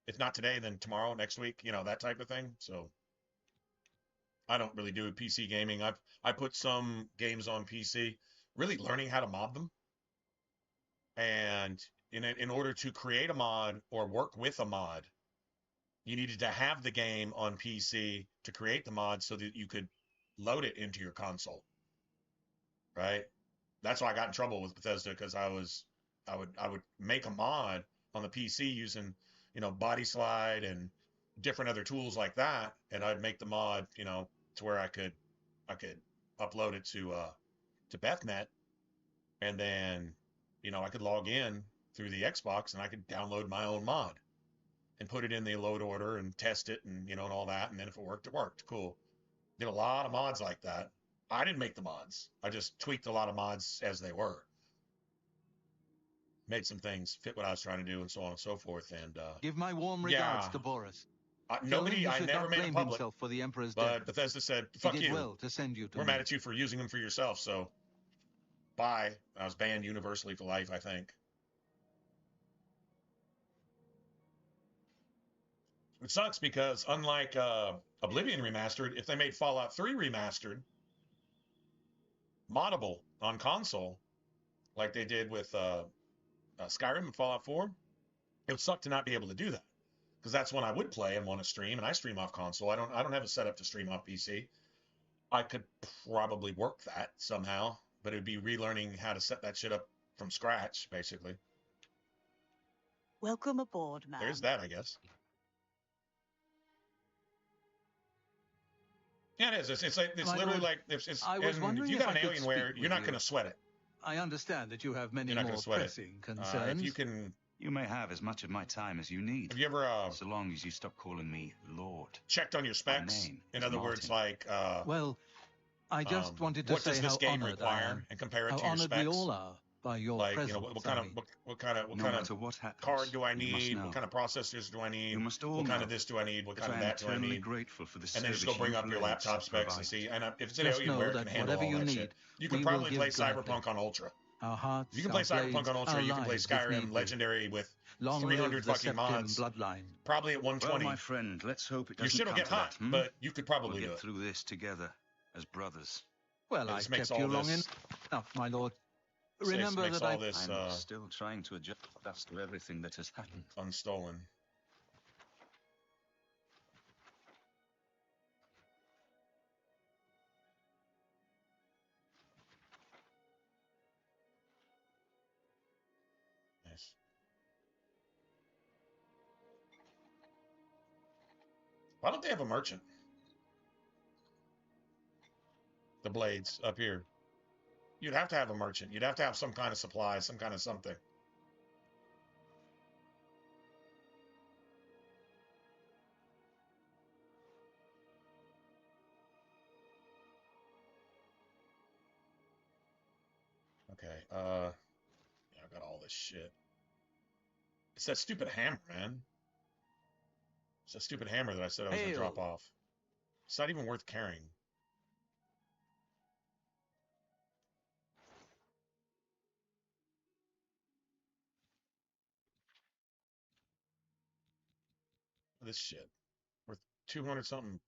If not today, then tomorrow, next week, that type of thing. So I don't really do PC gaming. I put some games on PC, really learning how to mod them. And in order to create a mod or work with a mod, you needed to have the game on PC to create the mod so that you could load it into your console. Right? That's why I got in trouble with Bethesda, because I would make a mod on the PC using, Body Slide and different other tools like that, and I'd make the mod, to where I could upload it to BethNet, and then I could log in through the Xbox and I could download my own mod and put it in the load order and test it and and all that, and then if it worked, it worked. Cool. Did a lot of mods like that. I didn't make the mods. I just tweaked a lot of mods as they were. Made some things fit what I was trying to do, and so on and so forth. And give my warm regards to Boris. I never made it public, for the Emperor's but Bethesda said, "Fuck you. Well to send you to We're mad at you for using them for yourself." So, bye. I was banned universally for life, I think. It sucks because unlike Oblivion Remastered, if they made Fallout 3 Remastered moddable on console, like they did with Skyrim and Fallout 4, it would suck to not be able to do that, because that's when I would play and want to stream, and I stream off console. I don't have a setup to stream off PC. I could probably work that somehow, but it would be relearning how to set that shit up from scratch, basically. Welcome aboard, man. There's that, I guess. Yeah, it is. It's literally like if you got an Alienware, you're not going to sweat it. I understand that you have many more pressing concerns. If you can, you may have as much of my time as you need. Have you ever, so long as you stop calling me Lord, checked on your specs? In other words, like, well, I just wanted to what say does this how game honored require, and compare it how to your honored specs? we all are by your like, presence. What kind of card do I need? What kind of processors do I need? You must all what kind know of this do I need? What kind of I am that do I eternally need? grateful for the and then just go bring up your laptop specs and see. And if it's an Just know Alienware, it that can handle whatever all you that need, shit. You can we probably will play give gladly. Cyberpunk on Ultra. Our hearts, You can play our Cyberpunk blades, on Ultra. our You can play lives, if need Skyrim be. Legendary with Long 300 live the fucking Septim mods. bloodline. Probably at 120. Well, my friend, let's hope it Your doesn't shit will come get to hot, that, but you could probably we'll do get it. through this together as brothers. Well, It I just makes kept all you long this- enough, my lord. Remember makes that all I... this I'm still trying to adjust to everything that has happened. unstolen. Nice. Why don't they have a merchant? The blades up here. You'd have to have a merchant. You'd have to have some kind of supply, some kind of something. Yeah, I got all this shit. It's that stupid hammer, man. It's that stupid hammer that I said I was going to drop off. It's not even worth carrying. This shit. Worth 200-something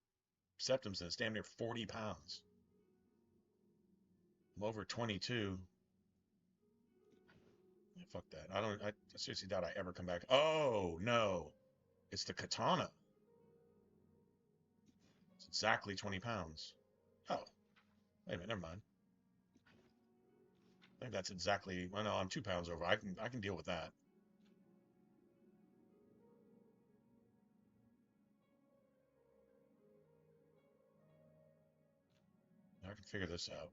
septims, and it's damn near 40 pounds. I'm over 22. Yeah, fuck that. I seriously doubt I ever come back. Oh, no. It's the katana. It's exactly 20 pounds. Oh. Wait a minute, never mind. I think that's exactly... Well, no, I'm 2 pounds over. I can deal with that. I can figure this out.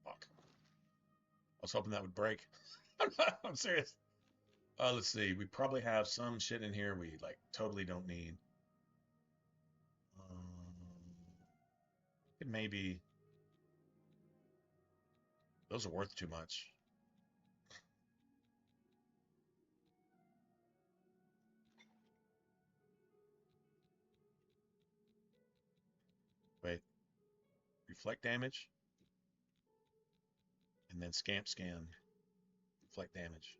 Fuck. I was hoping that would break. I'm serious. Let's see. We probably have some shit in here we, like, totally don't need. It may be... Those are worth too much. Wait. Reflect damage. And then scamp scan. Reflect damage.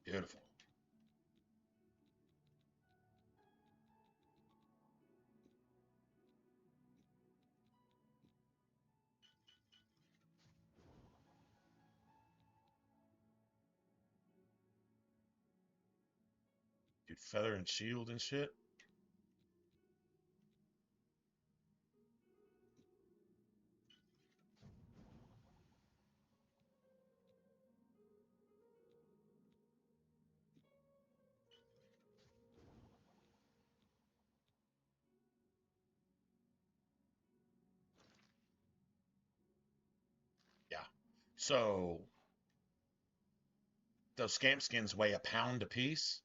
Beautiful. Dude, feather and shield and shit. Yeah. So those scamp skins weigh a pound a piece.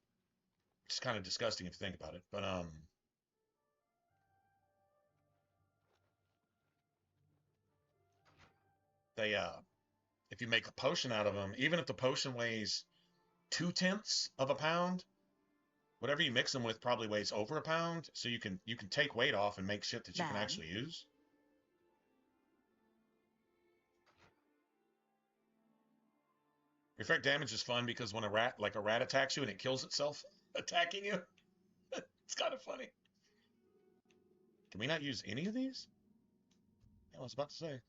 It's kind of disgusting if you think about it. But they if you make a potion out of them, even if the potion weighs 0.2 of a pound, whatever you mix them with probably weighs over a pound. So you can take weight off and make shit that you can actually use. Reflect damage is fun because when a rat attacks you and it kills itself attacking you, it's kind of funny. Can we not use any of these? Yeah, I was about to say.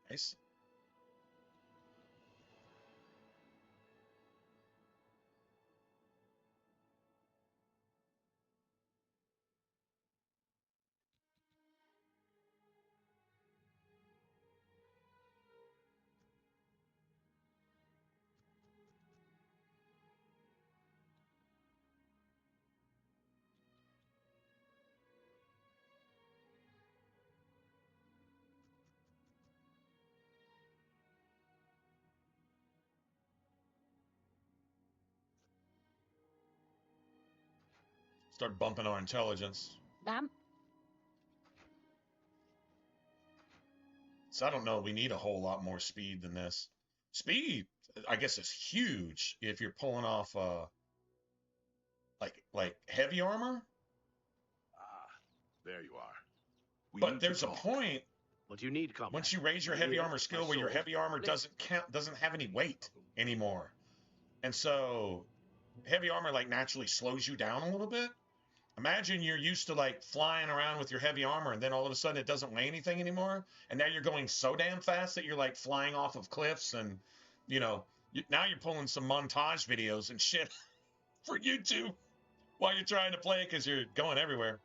Nice. Start bumping our intelligence. Ma'am? So I don't know. We need a whole lot more speed than this. Speed, I guess, is huge if you're pulling off like heavy armor. There you are. But there's a point. What do you need, comrade? Once you raise your heavy armor skill where your heavy armor doesn't have any weight anymore. And so heavy armor like naturally slows you down a little bit Imagine you're used to like flying around with your heavy armor, and then all of a sudden it doesn't weigh anything anymore, and now you're going so damn fast that you're like flying off of cliffs, and you know, now you're pulling some montage videos and shit for YouTube while you're trying to play because you're going everywhere.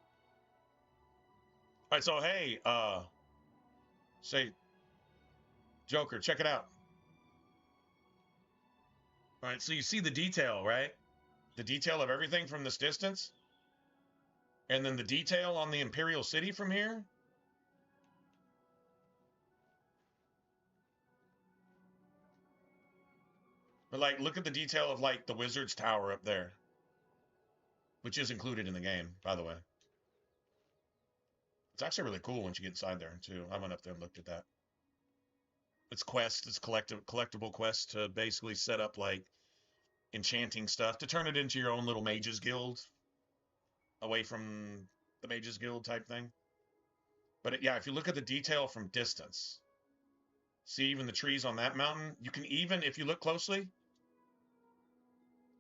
All right, so hey, say, Joker, check it out. All right, so you see the detail, right? The detail of everything from this distance. And then the detail on the Imperial City from here. But like, look at the detail of like the Wizard's Tower up there. Which is included in the game, by the way. It's actually really cool once you get inside there, too. I went up there and looked at that. It's quest, it's collectible quest to basically set up like enchanting stuff to turn it into your own little Mage's Guild. Away from the Mage's Guild type thing. But yeah, if you look at the detail from distance, see even the trees on that mountain, you can even, if you look closely,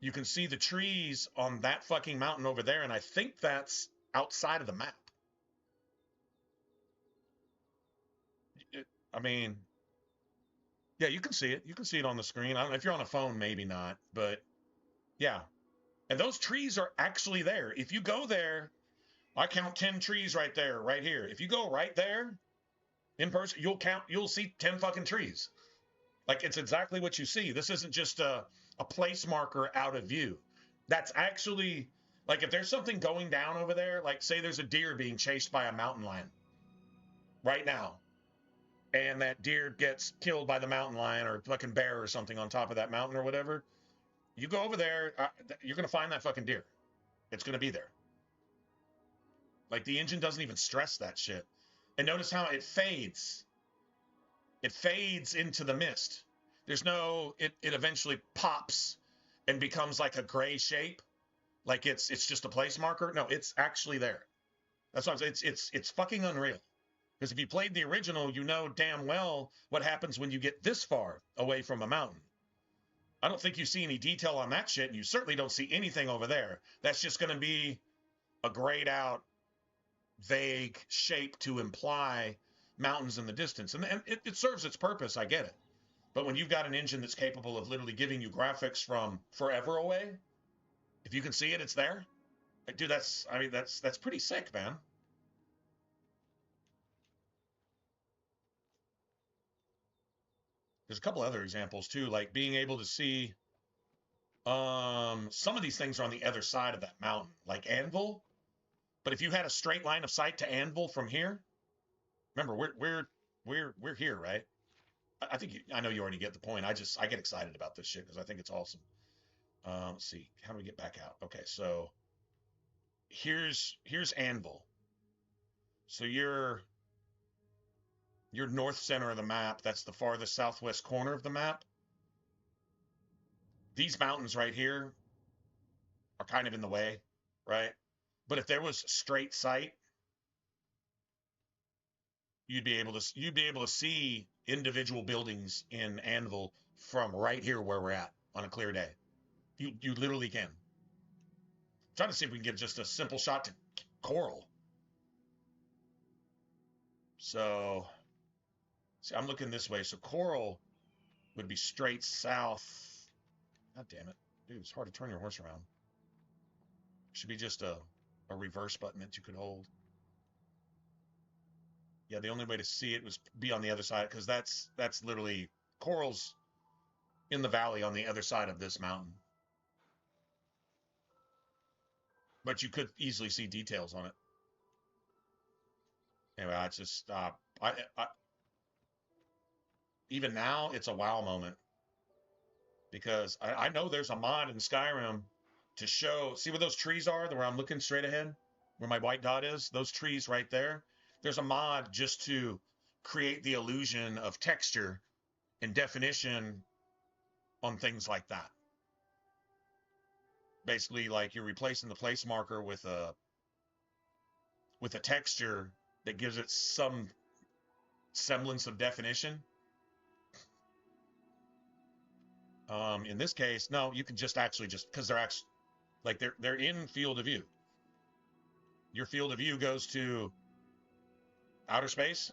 you can see the trees on that fucking mountain over there, and I think that's outside of the map. I mean, yeah, you can see it. You can see it on the screen. I don't know if you're on a phone, maybe not, but yeah. And those trees are actually there. If you go there, I count 10 trees right there, right here. If you go right there in person, you'll see 10 fucking trees. Like, it's exactly what you see. This isn't just a place marker out of view. That's actually, like, if there's something going down over there, like, say there's a deer being chased by a mountain lion right now, and that deer gets killed by the mountain lion or fucking bear or something on top of that mountain or whatever, you go over there, you're going to find that fucking deer. It's going to be there. Like, the engine doesn't even stress that shit. And notice how it fades. It fades into the mist. There's no, it eventually pops and becomes like a gray shape. Like it's just a place marker. No, it's actually there. That's what I'm saying. It's fucking unreal. Because if you played the original, you know damn well what happens when you get this far away from a mountain. I don't think you see any detail on that shit, and you certainly don't see anything over there. That's just going to be a grayed out, vague shape to imply mountains in the distance. And it serves its purpose, I get it. But when you've got an engine that's capable of literally giving you graphics from forever away, if you can see it, it's there. Like, dude, that's pretty sick, man. There's a couple other examples too, like being able to see some of these things are on the other side of that mountain, like Anvil. But if you had a straight line of sight to Anvil from here, remember we're here, right? I think I know you already get the point. I get excited about this shit because I think it's awesome. Let's see, how do we get back out? Okay, so here's Anvil. So you're north center of the map. That's the farthest southwest corner of the map. These mountains right here are kind of in the way, right? But if there was straight sight, you'd be able to see individual buildings in Anvil from right here where we're at on a clear day. You literally can. I'm trying to see if we can get just a simple shot to Coral. So, see, I'm looking this way. So Coral would be straight south. God damn it. Dude, it's hard to turn your horse around. Should be just a reverse button that you could hold. Yeah, the only way to see it was be on the other side, because that's literally Coral's in the valley on the other side of this mountain. But you could easily see details on it. Anyway, I just even now it's a wow moment, because I know there's a mod in Skyrim to show, see where those trees are, where I'm looking straight ahead, where my white dot is, those trees right there. There's a mod just to create the illusion of texture and definition on things like that. Basically, like you're replacing the place marker with a texture that gives it some semblance of definition. In this case, no, you can just because they're actually like they're in field of view. your field of view goes to outer space.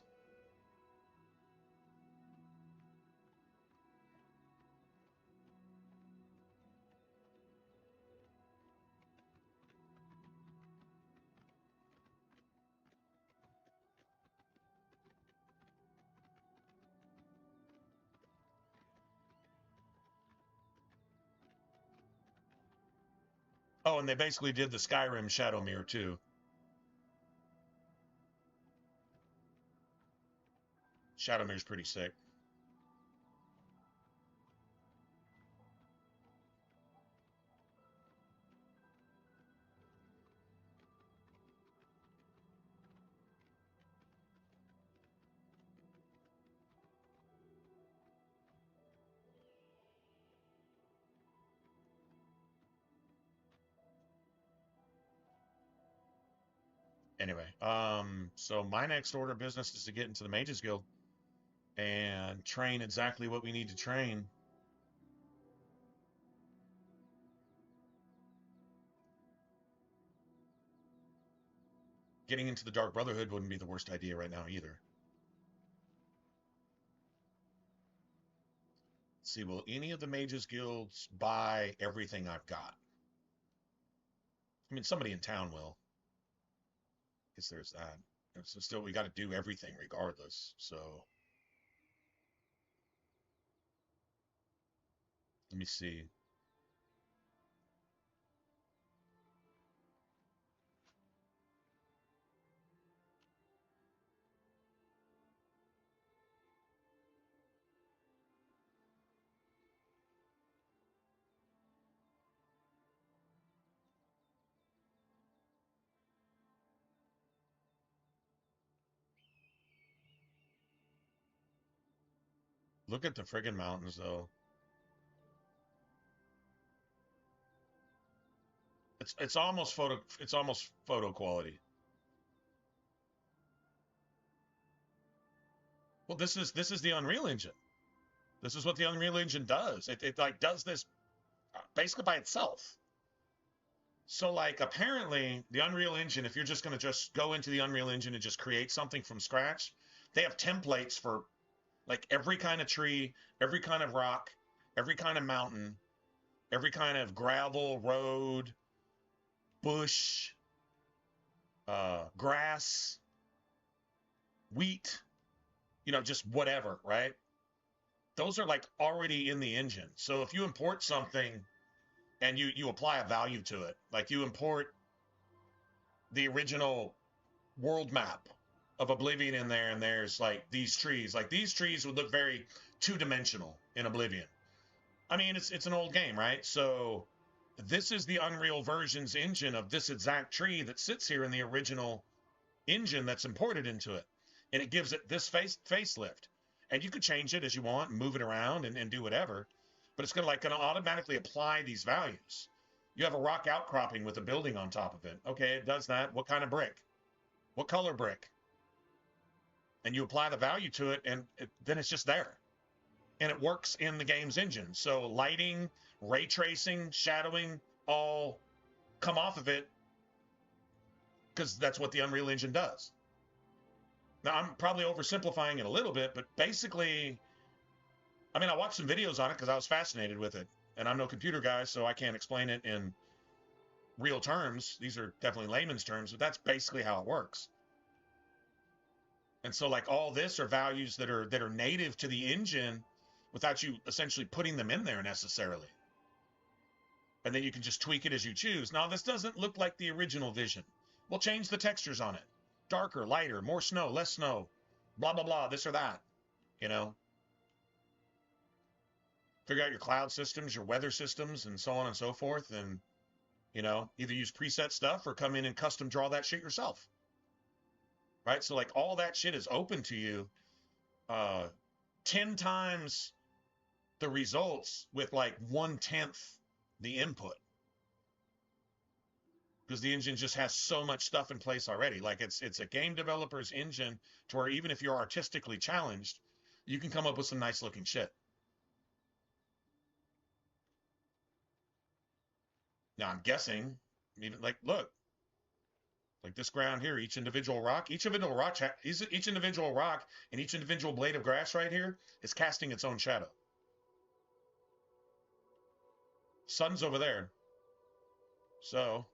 Oh, and they basically did the Skyrim Shadow Mirror too. Shadow Mirror's pretty sick. Anyway, so my next order of business is to get into the Mages Guild and train exactly what we need to train. Getting into the Dark Brotherhood wouldn't be the worst idea right now either. Let's see, will any of the Mages Guilds buy everything I've got? I mean, somebody in town will. I guess there's that. So still, we got to do everything regardless. So let me see. Look at the friggin' mountains, though. It's almost photo quality. Well, this is the Unreal Engine. This is what the Unreal Engine does. It like does this basically by itself. So like apparently the Unreal Engine, if you're just going to just go into the Unreal Engine and just create something from scratch, they have templates for like every kind of tree, every kind of rock, every kind of mountain, every kind of gravel, road, bush, grass, wheat, you know, just whatever, right? Those are like already in the engine. So if you import something and you apply a value to it, like you import the original world map of Oblivion in there, and there's like these trees would look very two-dimensional in Oblivion. I mean, it's an old game, right? So this is the Unreal version's engine of this exact tree that sits here in the original engine that's imported into it. And it gives it this facelift. And you could change it as you want, and move it around and do whatever. But it's gonna automatically apply these values. You have a rock outcropping with a building on top of it. Okay, it does that. What kind of brick? What color brick? And you apply the value to it, and then it's just there. And it works in the game's engine. So lighting, ray tracing, shadowing, all come off of it because that's what the Unreal Engine does. Now, I'm probably oversimplifying it a little bit, but basically, I mean, I watched some videos on it because I was fascinated with it. And I'm no computer guy, so I can't explain it in real terms. These are definitely layman's terms, but that's basically how it works. And so, like, all this are values that are native to the engine without you essentially putting them in there necessarily. And then you can just tweak it as you choose. Now, this doesn't look like the original Vision. We'll change the textures on it. Darker, lighter, more snow, less snow, blah, blah, blah, this or that, you know. Figure out your cloud systems, your weather systems, and so on and so forth. And, you know, either use preset stuff or come in and custom draw that shit yourself. Right? So, like, all that shit is open to you 10 times the results with, like, 1/10 the input. Because the engine just has so much stuff in place already. Like, it's a game developer's engine to where even if you're artistically challenged, you can come up with some nice-looking shit. Now, I'm guessing, even, like, look. Like this ground here, each individual rock and each individual blade of grass right here is casting its own shadow. Sun's over there. So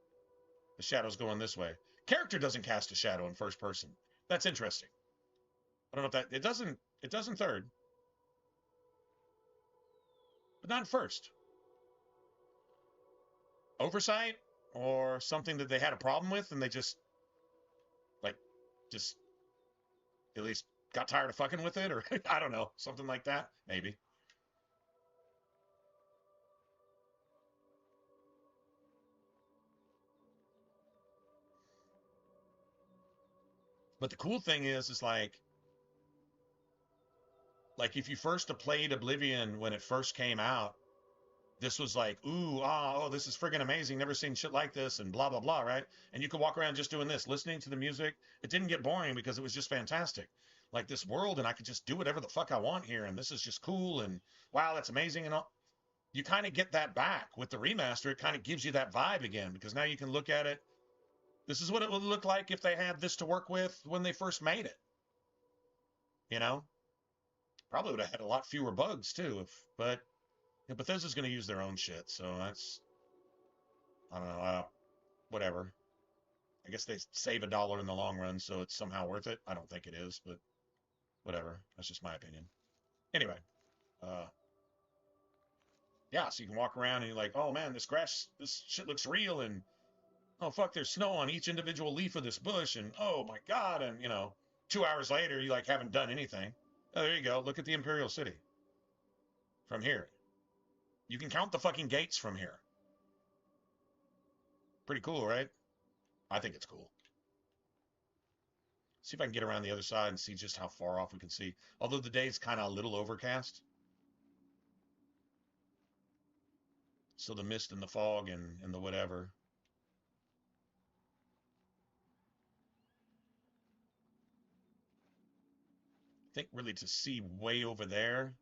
the shadow's going this way. Character doesn't cast a shadow in first person. That's interesting. I don't know if that it doesn't third. But not in first. Oversight or something that they had a problem with and they just at least got tired of fucking with it, or I don't know, something like that, maybe. But the cool thing is like if you first played Oblivion when it first came out, this was like, ooh, oh, this is friggin' amazing, never seen shit like this, and blah, blah, blah, right? And you could walk around just doing this, listening to the music. It didn't get boring because it was just fantastic. Like this world, and I could just do whatever the fuck I want here, and this is just cool, and wow, that's amazing, and all. You kind of get that back with the remaster. It kind of gives you that vibe again, because now you can look at it. This is what it would look like if they had this to work with when they first made it. You know? Probably would have had a lot fewer bugs, too, but yeah, Bethesda's going to use their own shit, so that's, I don't know, whatever. I guess they save $1 in the long run, so it's somehow worth it. I don't think it is, but whatever. That's just my opinion. Anyway, yeah, so you can walk around and you're like, oh man, this shit looks real, and oh fuck, there's snow on each individual leaf of this bush, and oh my god, and 2 hours later, you like haven't done anything. Oh, there you go. Look at the Imperial City from here. You can count the fucking gates from here. Pretty cool, right? I think it's cool. See if I can get around the other side and see just how far off we can see. Although the day's kind of a little overcast. So the mist and the fog and the whatever. I think really to see way over there.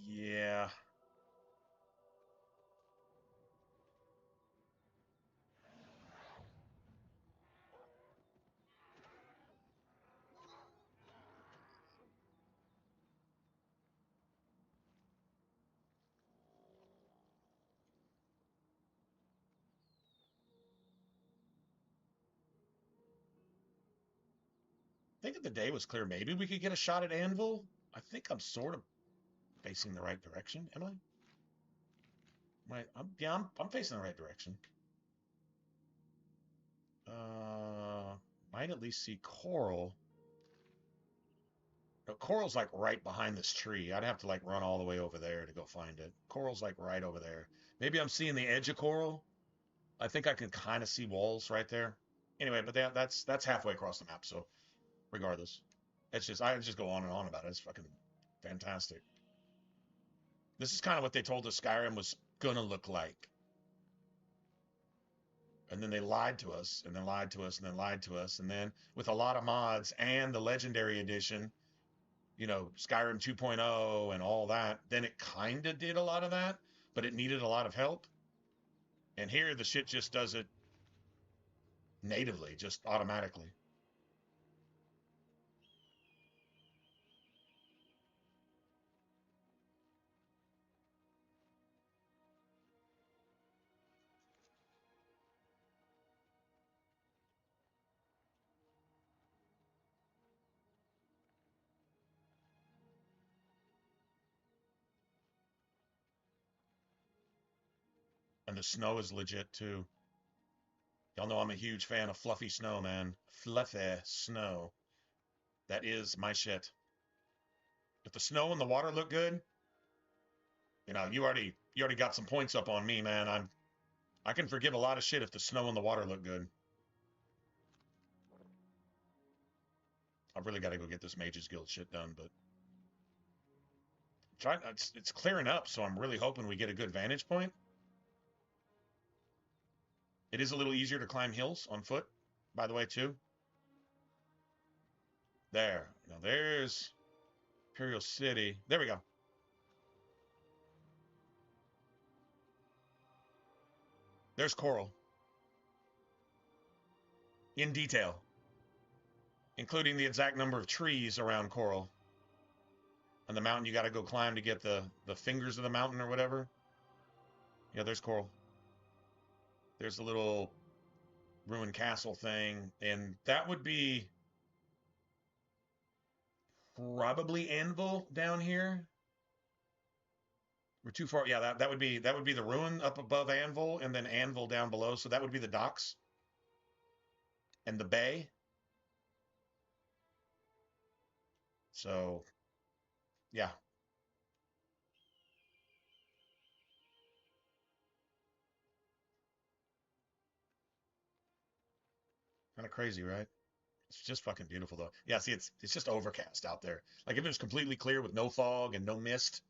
Yeah. I think if the day was clear, maybe we could get a shot at Anvil. I think I'm sort of facing the right direction. Am I? I'm facing the right direction. Might at least see Coral. No, Coral's like right behind this tree. I'd have to like run all the way over there to go find it. Coral's like right over there. Maybe I'm seeing the edge of Coral. I think I can kind of see walls right there. Anyway, but that's halfway across the map, so regardless. I just go on and on about it. It's fucking fantastic. This is kind of what they told us Skyrim was gonna look like. And then they lied to us, and then lied to us, and then lied to us, and then with a lot of mods and the Legendary Edition, Skyrim 2.0 and all that, then it kind of did a lot of that, but it needed a lot of help. And here, the shit just does it natively, just automatically. And the snow is legit, too. Y'all know I'm a huge fan of fluffy snow, man. Fluffy snow. That is my shit. If the snow and the water look good, you already got some points up on me, man. I can forgive a lot of shit if the snow and the water look good. I've really got to go get this Mage's Guild shit done, but it's clearing up, so I'm really hoping we get a good vantage point. It is a little easier to climb hills on foot, by the way, too. There. Now there's Imperial City. There we go. There's Coral. in detail, including the exact number of trees around Coral. And the mountain you got to go climb to get the fingers of the mountain or whatever. Yeah, there's Coral. There's the little ruined castle thing, and that would be probably Anvil down here. We're too far. Yeah, that would be the ruin up above Anvil, and then Anvil down below. So that would be the docks and the bay. So, yeah. Kind of crazy, right? It's just fucking beautiful, though. Yeah, see, it's just overcast out there. Like, if it was completely clear with no fog and no mist,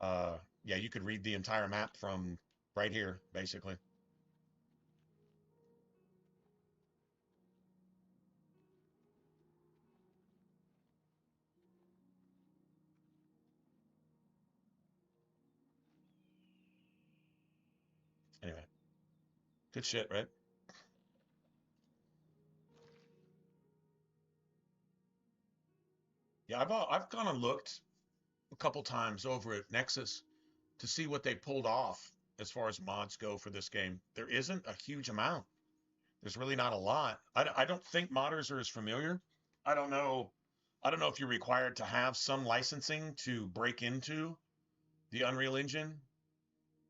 yeah, you could read the entire map from right here, basically. Anyway, good shit, right? Yeah, I've gone and looked a couple times over at Nexus to see what they pulled off as far as mods go for this game. There isn't a huge amount. There's really not a lot. I don't think modders are as familiar. I don't know if you're required to have some licensing to break into the Unreal Engine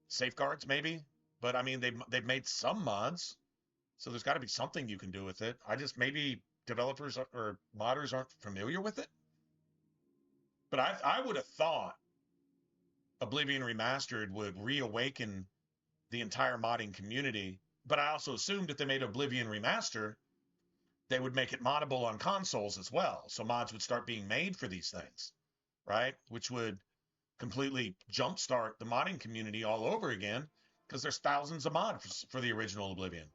safeguards, maybe. But I mean, they've made some mods, so there's got to be something you can do with it. Maybe developers or modders aren't familiar with it. But I would have thought Oblivion Remastered would reawaken the entire modding community. But I also assumed if they made Oblivion Remaster, they would make it moddable on consoles as well. So mods would start being made for these things, right? Which would completely jumpstart the modding community all over again, because there's thousands of mods for the original Oblivion.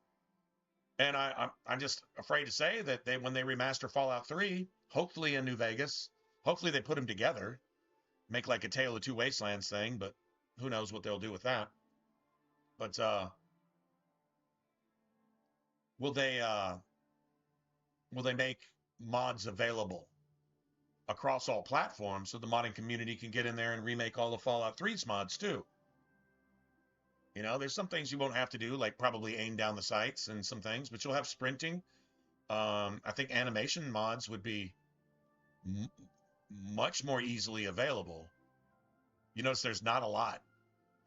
And I'm just afraid to say that when they remaster Fallout 3, hopefully in New Vegas, hopefully they put them together, make like a Tale of Two Wastelands thing, but who knows what they'll do with that. But will they make mods available across all platforms so the modding community can get in there and remake all the Fallout 3's mods too? You know, there's some things you won't have to do, like probably aim down the sights and some things, but you'll have sprinting. I think animation mods would be much more easily available. You notice there's not a lot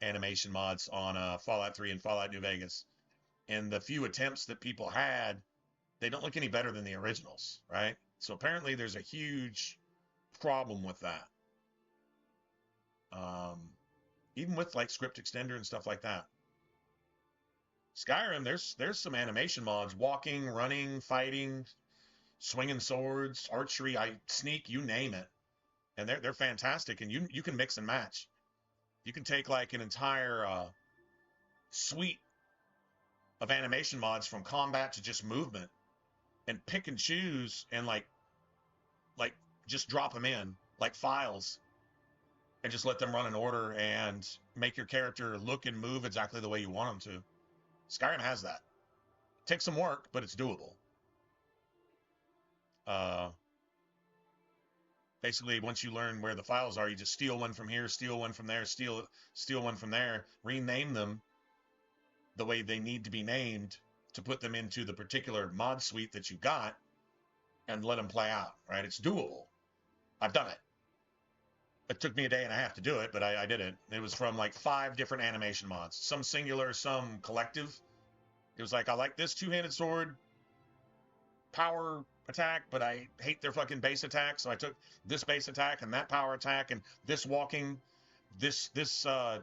animation mods on Fallout 3 and Fallout New Vegas. And the few attempts that people had, they don't look any better than the originals, right? So apparently there's a huge problem with that. Even with like script extender and stuff like that. Skyrim, there's some animation mods, walking, running, fighting, swinging swords, archery, sneak, you name it. And they're fantastic, and you can mix and match. You can take like an entire suite of animation mods from combat to just movement and pick and choose and like just drop them in like files and just let them run in order and make your character look and move exactly the way you want them to. Skyrim has that. Takes some work, but it's doable. Basically, once you learn where the files are, you just steal one from here, steal one from there, steal one from there, rename them the way they need to be named to put them into the particular mod suite that you got and let them play out, right? It's doable. I've done it. It took me a day and a half to do it, but I did it. It was from like 5 different animation mods, some singular, some collective. It was like, I like this two-handed sword power attack, but I hate their fucking base attack. So I took this base attack and that power attack and this walking, this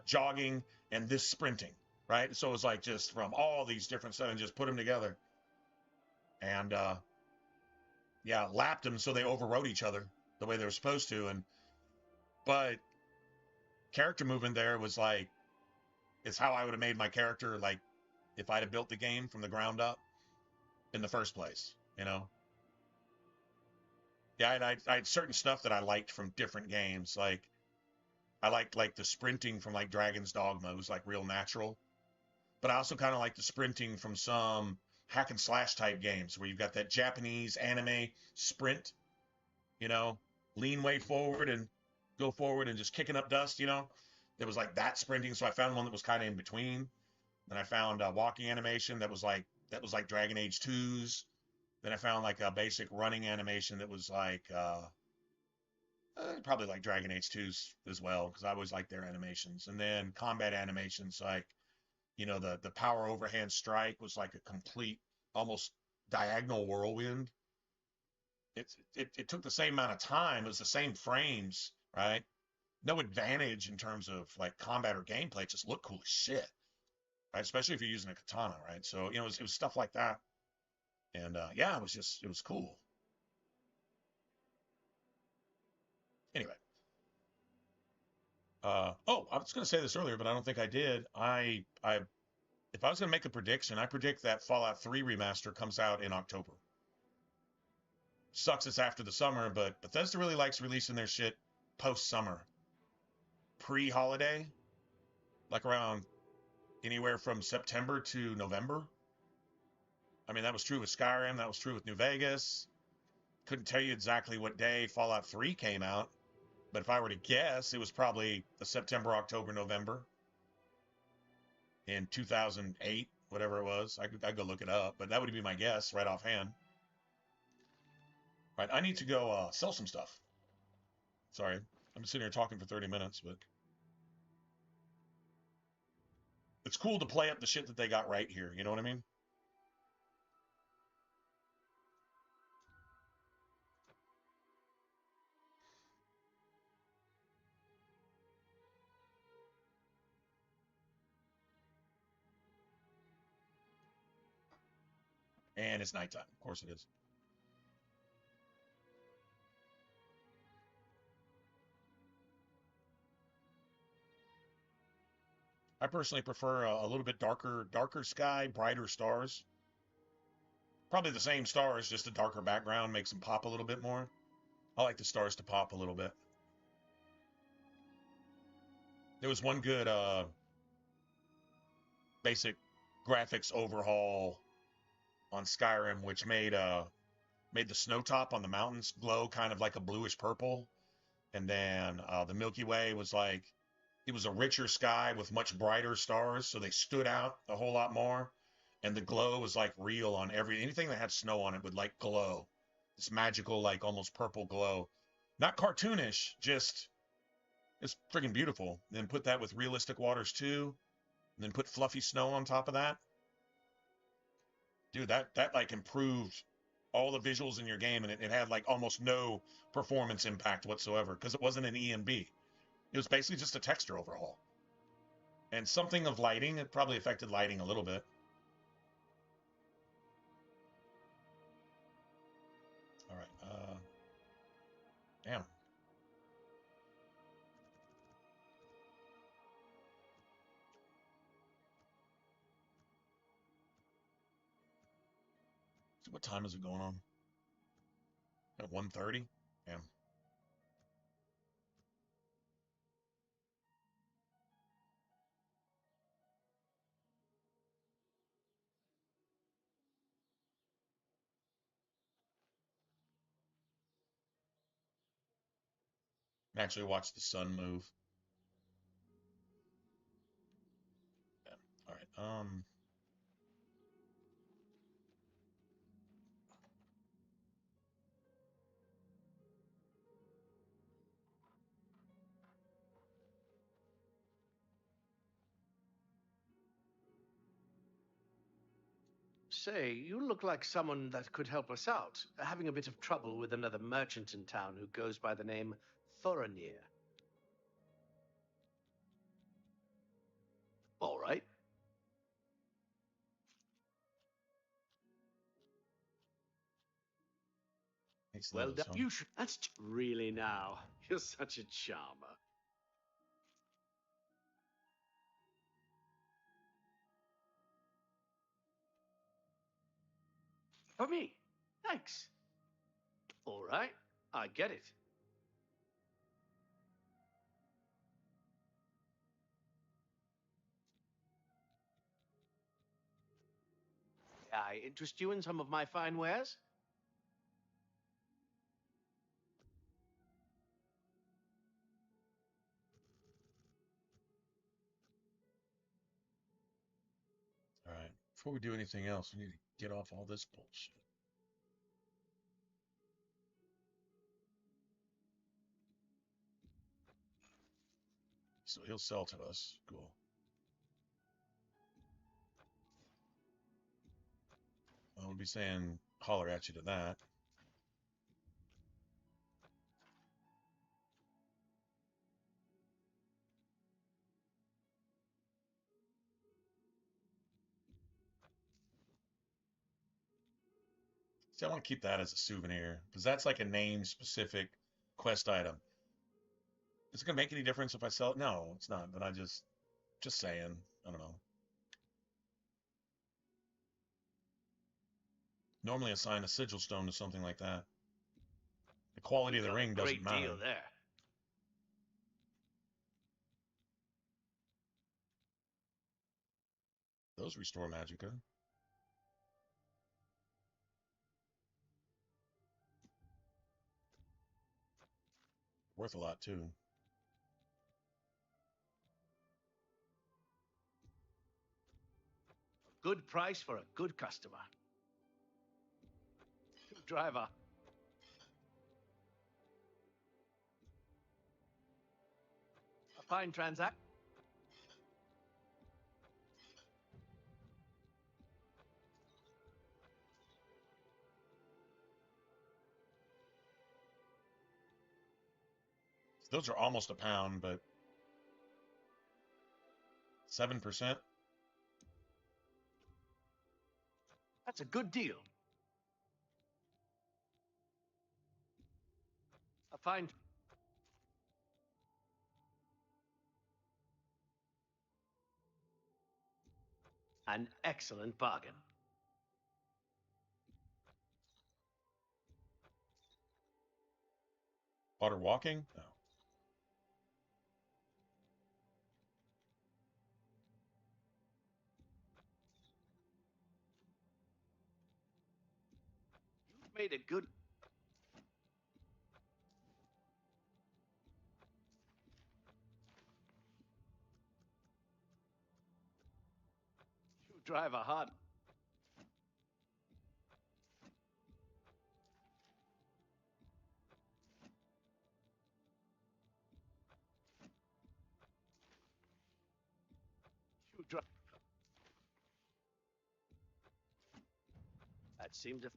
jogging, and this sprinting, right? So it was like just from all these different stuff and just put them together. And yeah, lapped them so they overrode each other the way they were supposed to. But character movement there was like, it's how I would have made my character, like if I'd have built the game from the ground up in the first place, you know? Yeah, I had certain stuff that I liked from different games. Like, I liked like the sprinting from like Dragon's Dogma. It was like real natural. But I also kind of like the sprinting from some hack and slash type games where you've got that Japanese anime sprint, you know, lean way forward and go forward and just kicking up dust, you know. It was like that sprinting, so I found one that was kind of in between. Then I found walking animation that was like Dragon Age 2's. Then I found like a basic running animation that was like probably like Dragon Age 2's as well, because I always liked their animations. And then combat animations, like, you know, the power overhand strike was like a complete, almost diagonal whirlwind. It took the same amount of time. It was the same frames, right? No advantage in terms of like combat or gameplay. It just looked cool as shit, right? Especially if you're using a katana, right? So, you know, it was stuff like that. And yeah, it was cool. Anyway. Oh, I was going to say this earlier, but I don't think I did. If I was going to make a prediction, I predict that Fallout 3 Remaster comes out in October. Sucks it's after the summer, but Bethesda really likes releasing their shit post-summer. Pre-holiday. Like around anywhere from September to November. I mean, that was true with Skyrim. That was true with New Vegas. Couldn't tell you exactly what day Fallout 3 came out. But if I were to guess, it was probably the September, October, November. In 2008, whatever it was. I'd go look it up, but that would be my guess right offhand. Right, I need to go sell some stuff. Sorry, I'm sitting here talking for 30 minutes, but it's cool to play up the shit that they got right here. You know what I mean? And it's nighttime. Of course it is. I personally prefer a little bit darker sky, brighter stars. Probably the same stars, just a darker background makes them pop a little bit more. I like the stars to pop a little bit. There was one good basic graphics overhaul on Skyrim, which made the snow top on the mountains glow kind of like a bluish purple, and then the Milky Way was like, it was a richer sky with much brighter stars, so they stood out a whole lot more, and the glow was like real on anything that had snow on it would like glow, this magical like almost purple glow, not cartoonish, just it's freaking beautiful. Then put that with realistic waters too, and then put fluffy snow on top of that. Dude, that like improved all the visuals in your game, and it had like almost no performance impact whatsoever because it wasn't an ENB. It was basically just a texture overhaul. And something of lighting, it probably affected lighting a little bit. All right. Damn. So what time is it going on? At 1:30? Damn. Actually watch the sun move. Yeah. All right. Say, you look like someone that could help us out. Having a bit of trouble with another merchant in town who goes by the name Thorinir. All right. Well done. You should. That's really now. You're such a charmer. For me. Thanks. All right. I get it. I interest you in some of my fine wares? All right. Before we do anything else, we need to get off all this bullshit. So he'll sell to us. Cool. I would be saying holler at you to that. See, I want to keep that as a souvenir because that's like a name-specific quest item. Is it going to make any difference if I sell it? No, it's not. But I just saying. I don't know. Normally assign a sigil stone to something like that. The quality of the ring doesn't matter. Great deal there. Those restore magicka. Worth a lot too. Good price for a good customer. Driver. A fine transact. Those are almost a pound, but 7%. That's a good deal. A fine... An excellent bargain. Water walking? No. You've made a good... You drive a hard... You drive... That seemed to...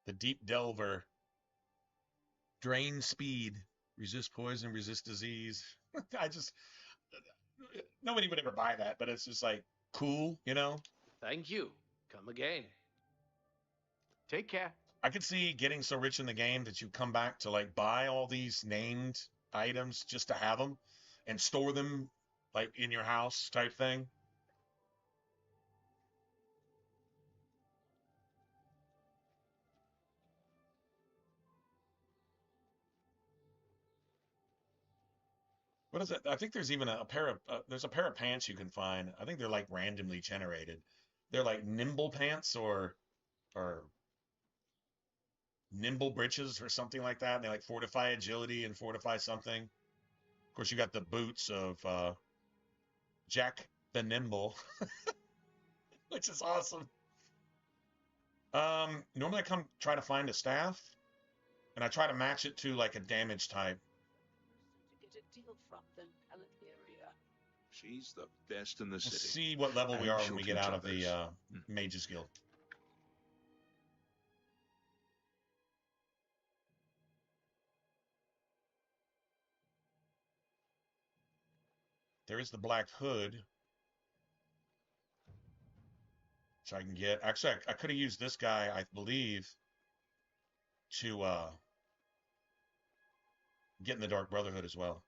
The Deep Delver. Drain speed. Resist poison, resist disease. Nobody would ever buy that, but it's just like cool, you know? Thank you. Come again. Take care. I could see getting so rich in the game that you come back to like buy all these named items just to have them and store them like in your house type thing. What is it? I think there's even a pair of there's a pair of pants you can find. I think they're like randomly generated. They're like nimble pants or nimble breeches or something like that. And they like fortify agility and fortify something. Of course, you got the boots of Jack the Nimble, which is awesome. Normally I come try to find a staff, and I try to match it to like a damage type. To get a deal from them, Calipharia. She's the best in the city. Let's see what level we And are she'll when we get teach out of the others. Mage's Guild. There is the Black Hood, which I can get. Actually, I could have used this guy, I believe, to get in the Dark Brotherhood as well.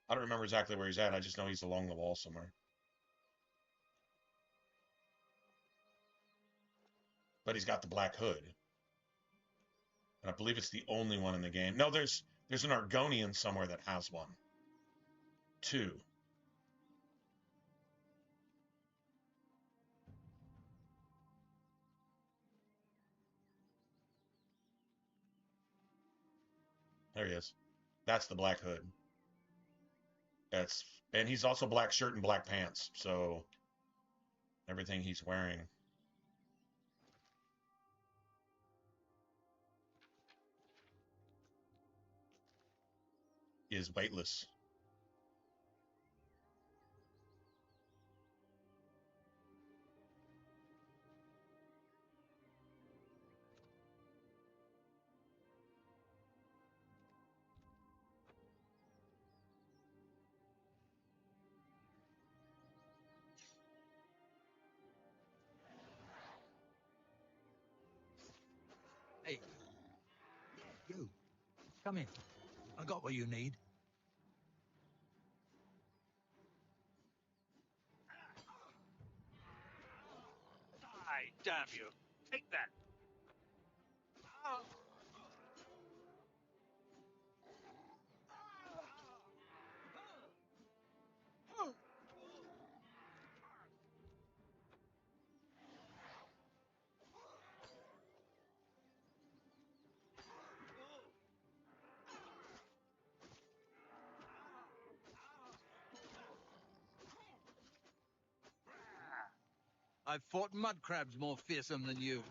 I don't remember exactly where he's at. I just know he's along the wall somewhere. but he's got the black hood. And I believe it's the only one in the game. No, there's an Argonian somewhere that has one. 2. There he is. That's the black hood. And he's also black shirt and black pants, so everything he's wearing is weightless. Hey. You. Come in. I got what you need. Die, damn you. Take that. I've fought mud crabs more fearsome than you.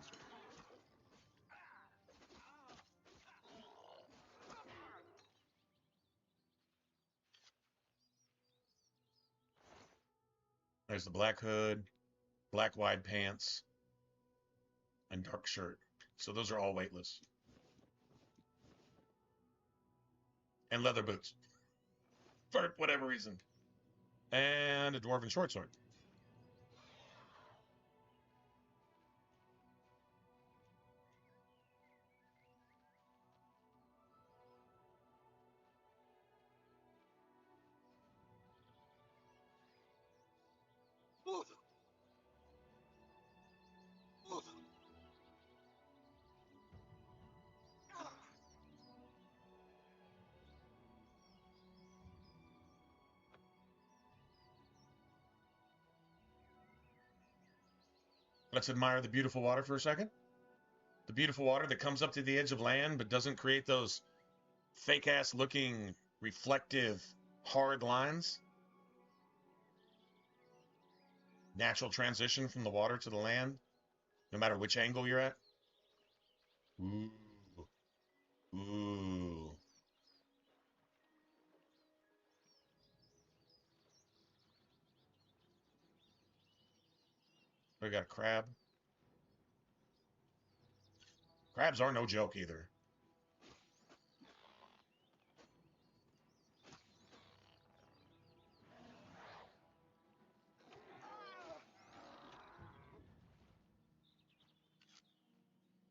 There's the black hood, black wide pants, and dark shirt. So those are all weightless. And leather boots. For whatever reason. And a dwarven short sword. Let's admire the beautiful water for a second. The beautiful water that comes up to the edge of land but doesn't create those fake-ass looking reflective hard lines. Natural transition from the water to the land, no matter which angle you're at. Ooh. Ooh. We got a crab. Crabs are no joke either.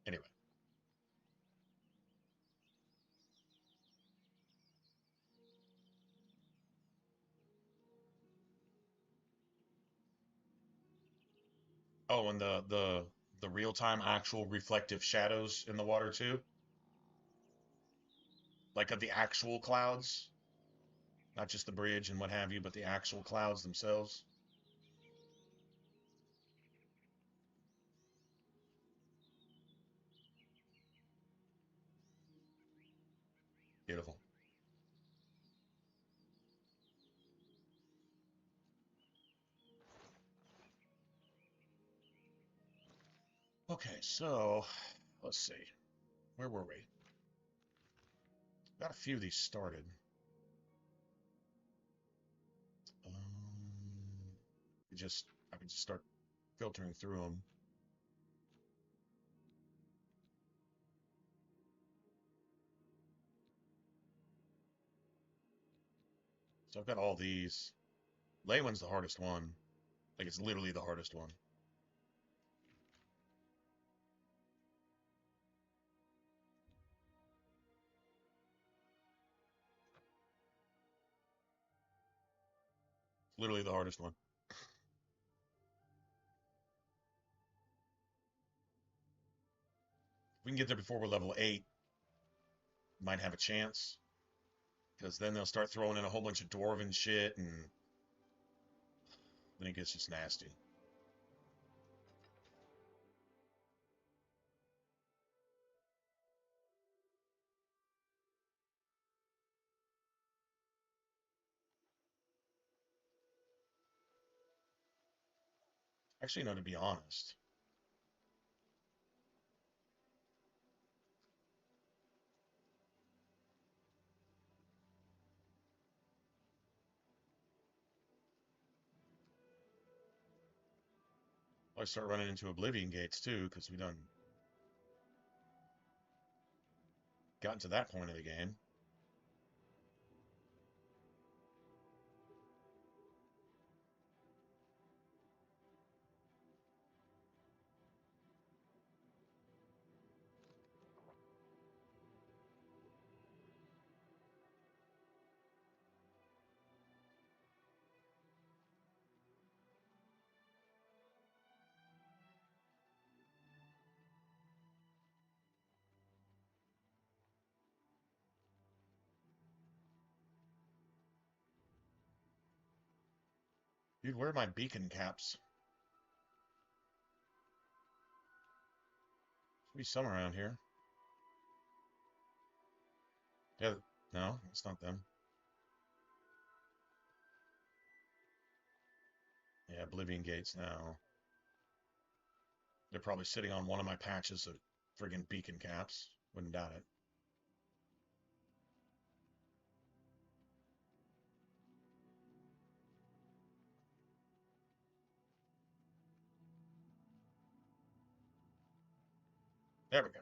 Anyway. Oh, and the real-time actual reflective shadows in the water too. Like of the actual clouds. Not just the bridge and what have you, but the actual clouds themselves. Beautiful. Okay, so let's see. Where were we? Got a few of these started. I can just start filtering through them. So I've got all these. Leywin's the hardest one. Like, it's literally the hardest one. Literally the hardest one. we can get there before we're level 8, might have a chance. Because then they'll start throwing in a whole bunch of dwarven shit, and then it gets just nasty. Actually, no, to be honest. I start running into Oblivion gates too, because we done gotten to that point of the game. Dude, where are my beacon caps? Should be some around here. Yeah, no, it's not them. Yeah, Oblivion gates now. They're probably sitting on one of my patches of friggin' beacon caps. Wouldn't doubt it. There we go.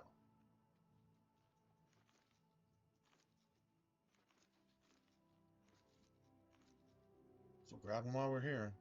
So grab them while we're here.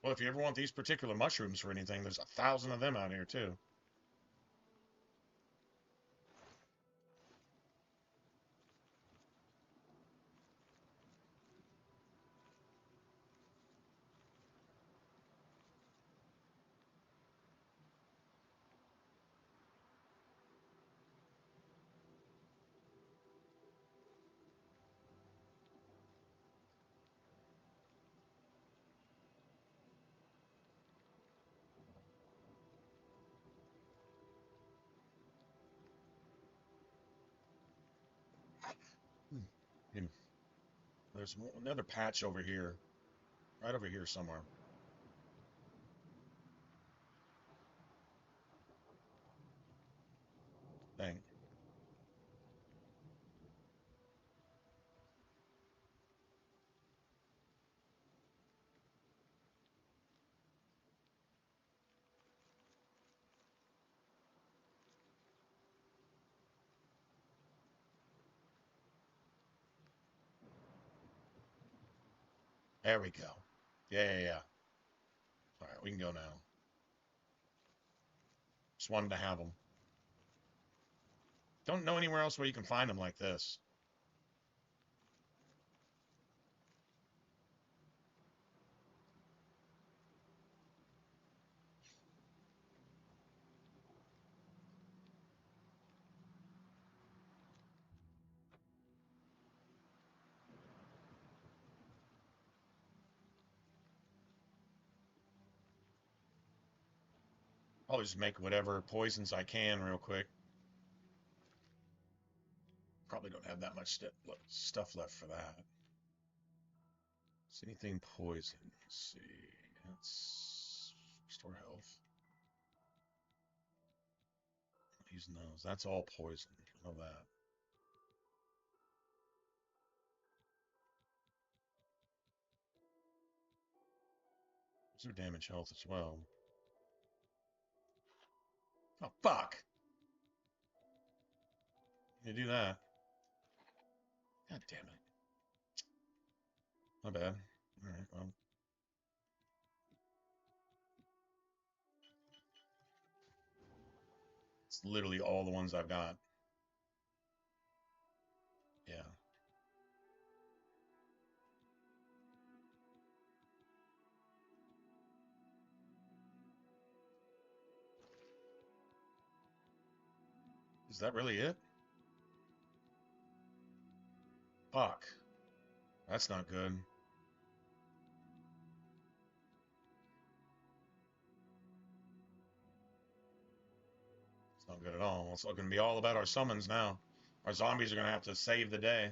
Well, if you ever want these particular mushrooms for anything, there's 1,000 of them out here, too. And there's another patch over here. Right over here somewhere. Dang. There we go. Yeah. All right, we can go now. Just wanted to have them. Don't know anywhere else where you can find them like this. I'll just make whatever poisons I can real quick. Probably don't have that much stuff left for that. Is anything poison? Let's see. That's restore health. Use nose. That's all poison. I know that. Those are damage health as well. Oh, fuck! You do that. God damn it. My bad. Alright, well. It's literally all the ones I've got. Yeah. Is that really it? Fuck. That's not good. It's not good at all. It's going to be all about our summons now. Our zombies are going to have to save the day.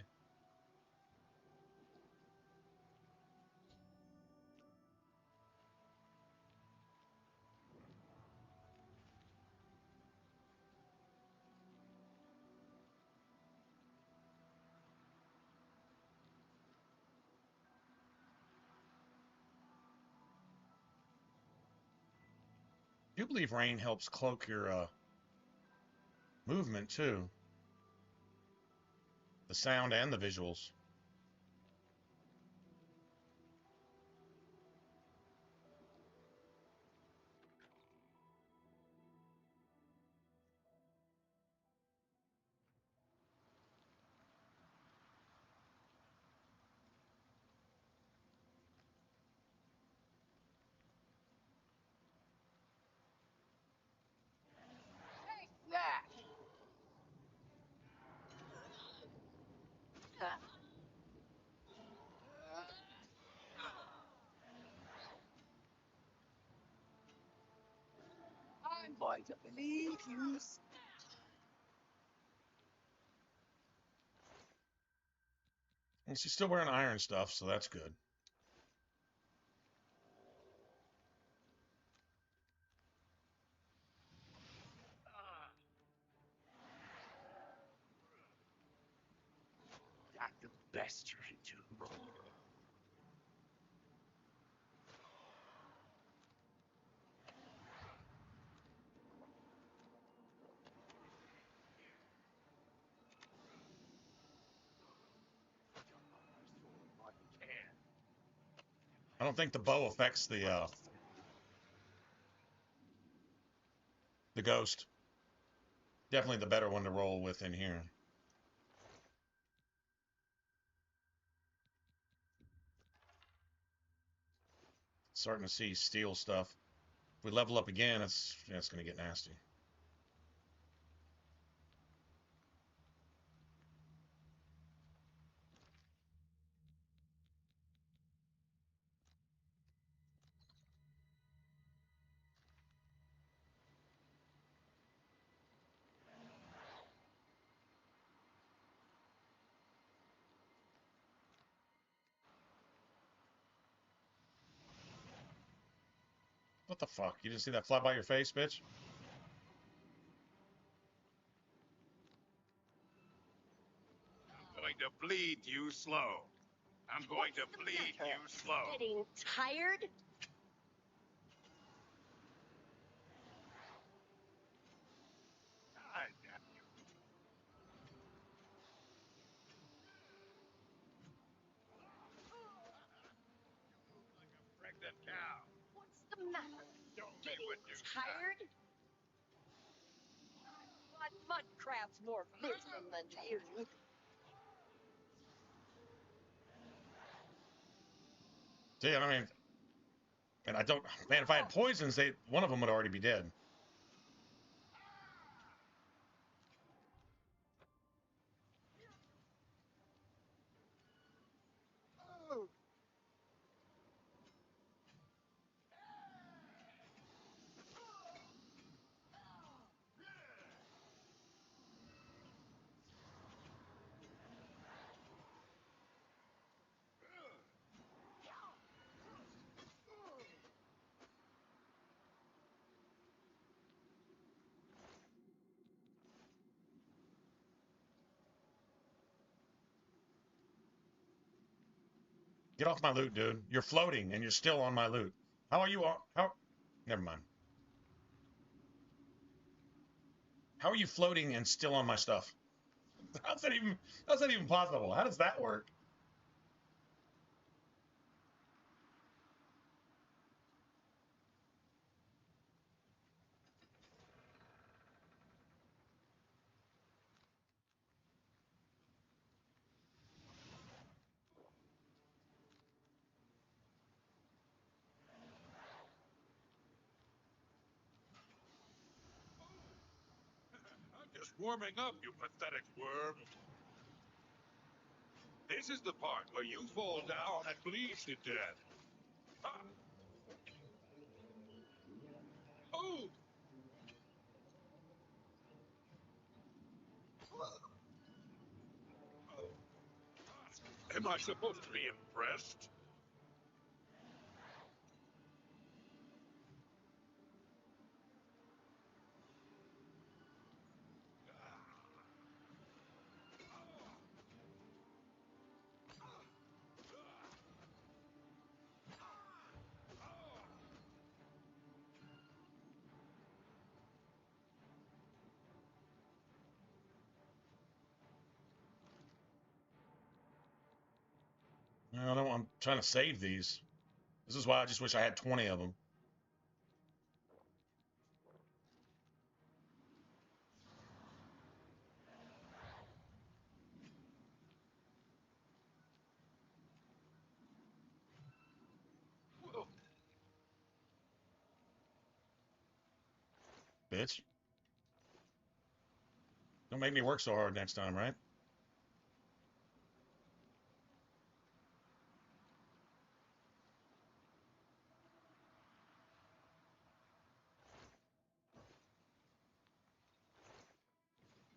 I do believe rain helps cloak your movement too. The sound and the visuals. Take that! I'm going to believe you. And she's still wearing iron stuff, so that's good. That's the best you can do. I don't think the bow affects the ghost. Definitely the better one to roll with in here. Starting to see steel stuff. If we level up again, it's going to get nasty. What the fuck? You didn't see that fly by your face, bitch? I'm going to bleed you slow. I'm going to bleed you slow. Getting tired? God damn you. You move like a pregnant cow. What's the matter? Show me Getting what you tired? Mud crab's more fearsome than you. See, I mean, and I don't, man, if I had poisons, one of them would already be dead. Get off my loot, dude. You're floating and you're still on my loot. How are you on? How? Never mind. How are you floating and still on my stuff? How's that even possible? How does that work? I'm just warming up, you pathetic worm. This is the part where you fall down and bleed to death. Ah. Oh! Am I supposed to be impressed? I don't. I'm trying to save these. This is why I just wish I had 20 of them. Bitch. Don't make me work so hard next time, right?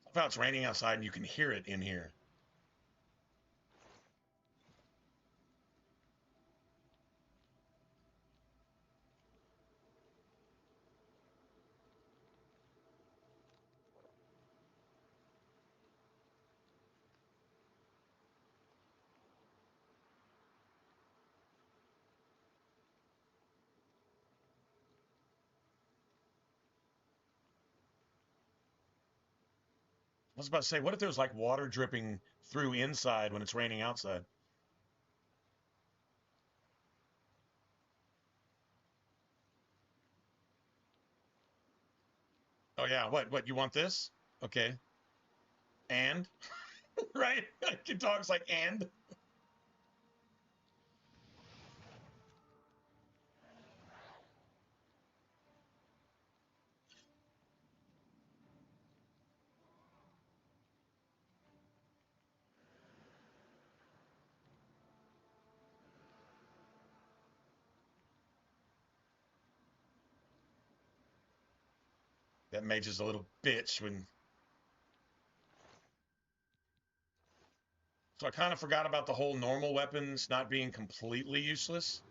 I found it's raining outside and you can hear it in here. I was about to say, what if there's like water dripping through inside when it's raining outside? Oh yeah, what, you want this? Okay. And? Right? Your dog's like, and? That mage is a little bitch when... So I kind of forgot about the whole normal weapons not being completely useless.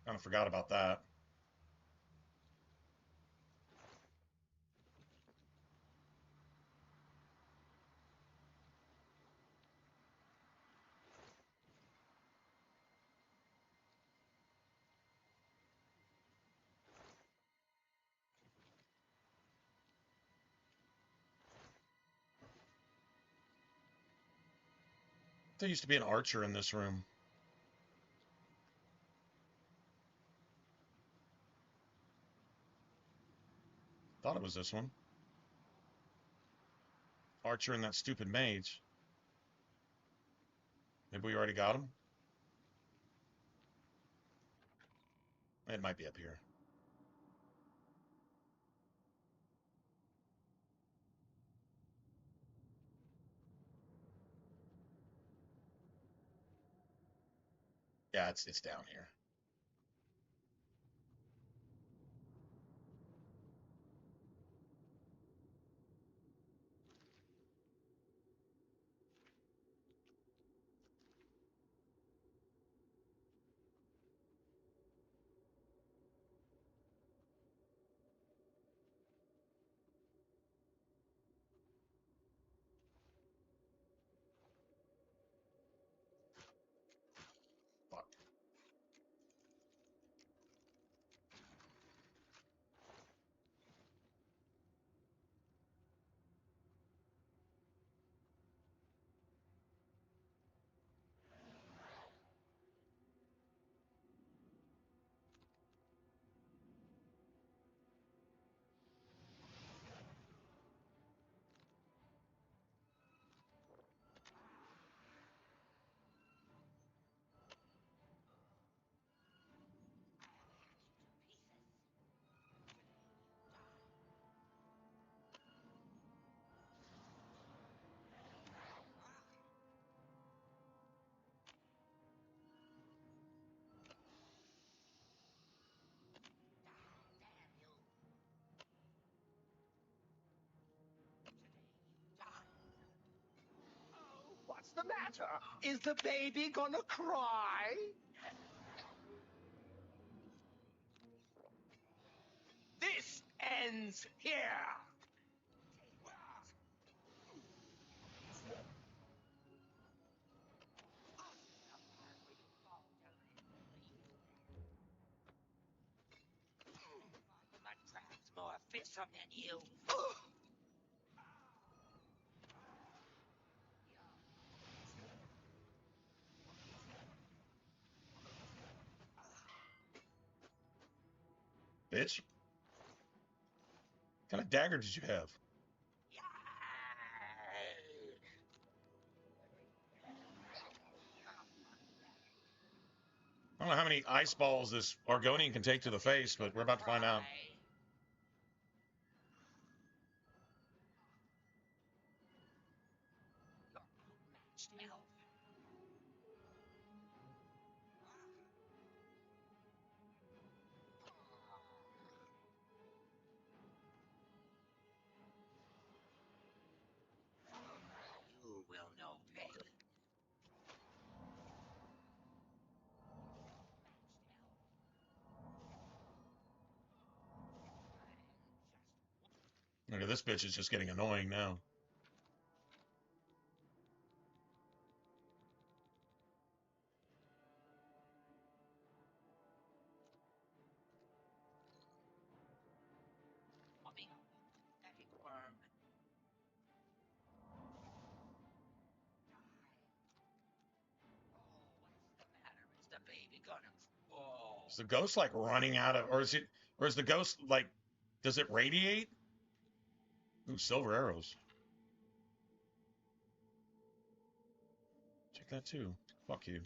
Kind of forgot about that. There used to be an archer in this room. Thought it was this one. Archer and that stupid mage. Maybe we already got him? It might be up here. Yeah, it's down here. the matter? Is the baby gonna cry? This ends here. More fearsome than you. Bitch. What kind of dagger did you have? I don't know how many ice balls this Argonian can take to the face, but we're about to find out. You will know pain. Look at this bitch is just getting annoying now. Is the ghost like running out of, or is the ghost like, does it radiate? Ooh, silver arrows. Check that too. Fuck you.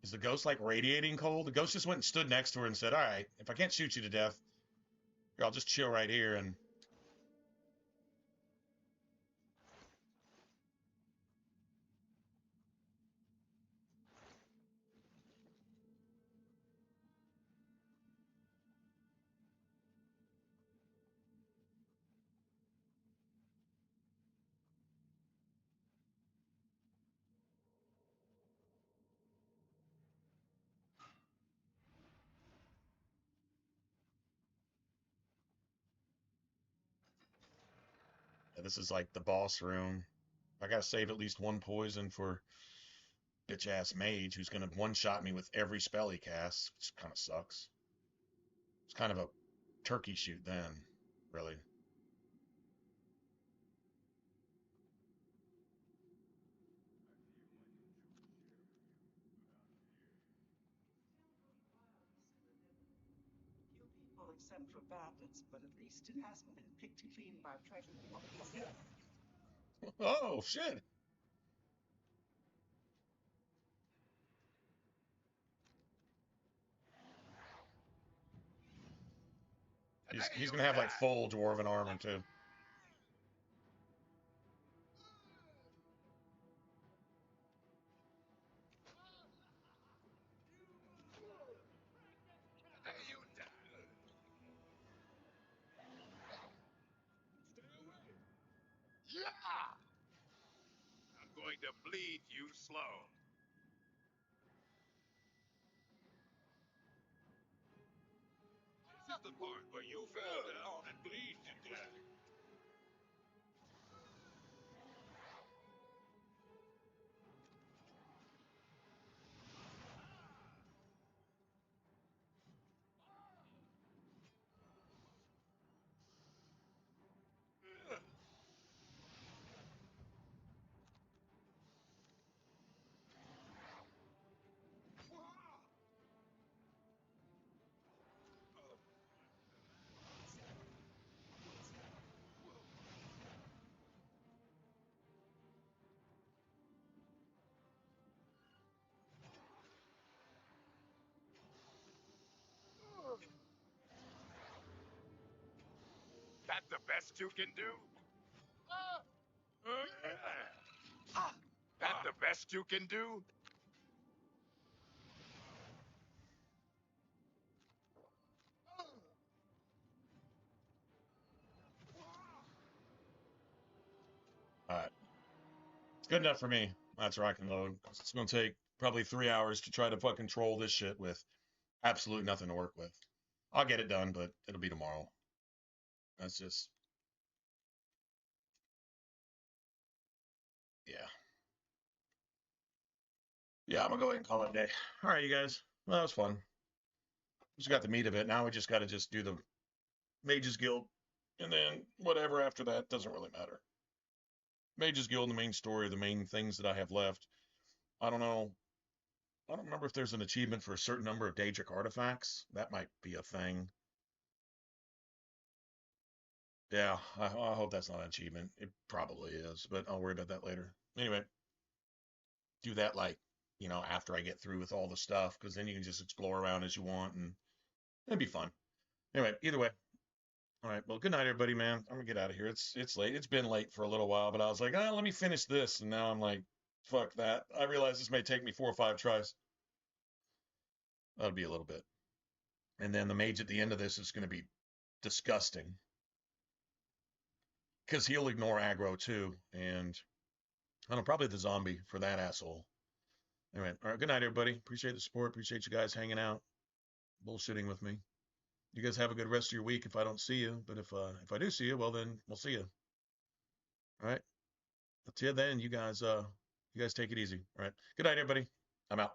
Is the ghost like radiating cold? The ghost just went and stood next to her and said, all right, if I can't shoot you to death, here, I'll just chill right here and... Yeah, this is like the boss room. I gotta save at least one poison for bitch-ass Mage, who's gonna one-shot me with every spell he casts, which kind of sucks. It's kind of a turkey shoot then, really. You people except for bandits, but at least it hasn't been picked clean by treasure. Oh, shit! He's gonna have like full dwarven armor too. Yeah! I'm going to bleed you slow. This is the part where you fell down and bleed to death. That the best you can do? That the best you can do? Alright. Good enough for me. That's rock and load. It's going to take probably 3 hours to try to fucking troll this shit with absolutely nothing to work with. I'll get it done, but it'll be tomorrow. That's just... Yeah. Yeah, I'm going to go ahead and call it a day. All right, you guys. Well, that was fun. Just got the meat of it. Now we just got to just do the Mage's Guild. And then whatever after that doesn't really matter. Mage's Guild, the main story, the main things that I have left. I don't know. I don't remember if there's an achievement for a certain number of Daedric artifacts. That might be a thing. Yeah, I hope that's not an achievement. It probably is, but I'll worry about that later. Anyway, do that like, you know, after I get through with all the stuff, because then you can just explore around as you want, and it'd be fun. Anyway, either way. All right, well, good night, everybody, man. I'm gonna get out of here. It's late. It's been late for a little while, but I was like, let me finish this, and now I'm like, fuck that. I realize this may take me 4 or 5 tries. That'll be a little bit. And then the mage at the end of this is going to be disgusting. Because he'll ignore aggro too. And I don't know, probably the zombie for that asshole. Anyway, all right, good night, everybody. Appreciate the support. Appreciate you guys hanging out, bullshitting with me. You guys have a good rest of your week if I don't see you. But if I do see you, well, then we'll see you. All right. Until then, you guys take it easy. All right. Good night, everybody. I'm out.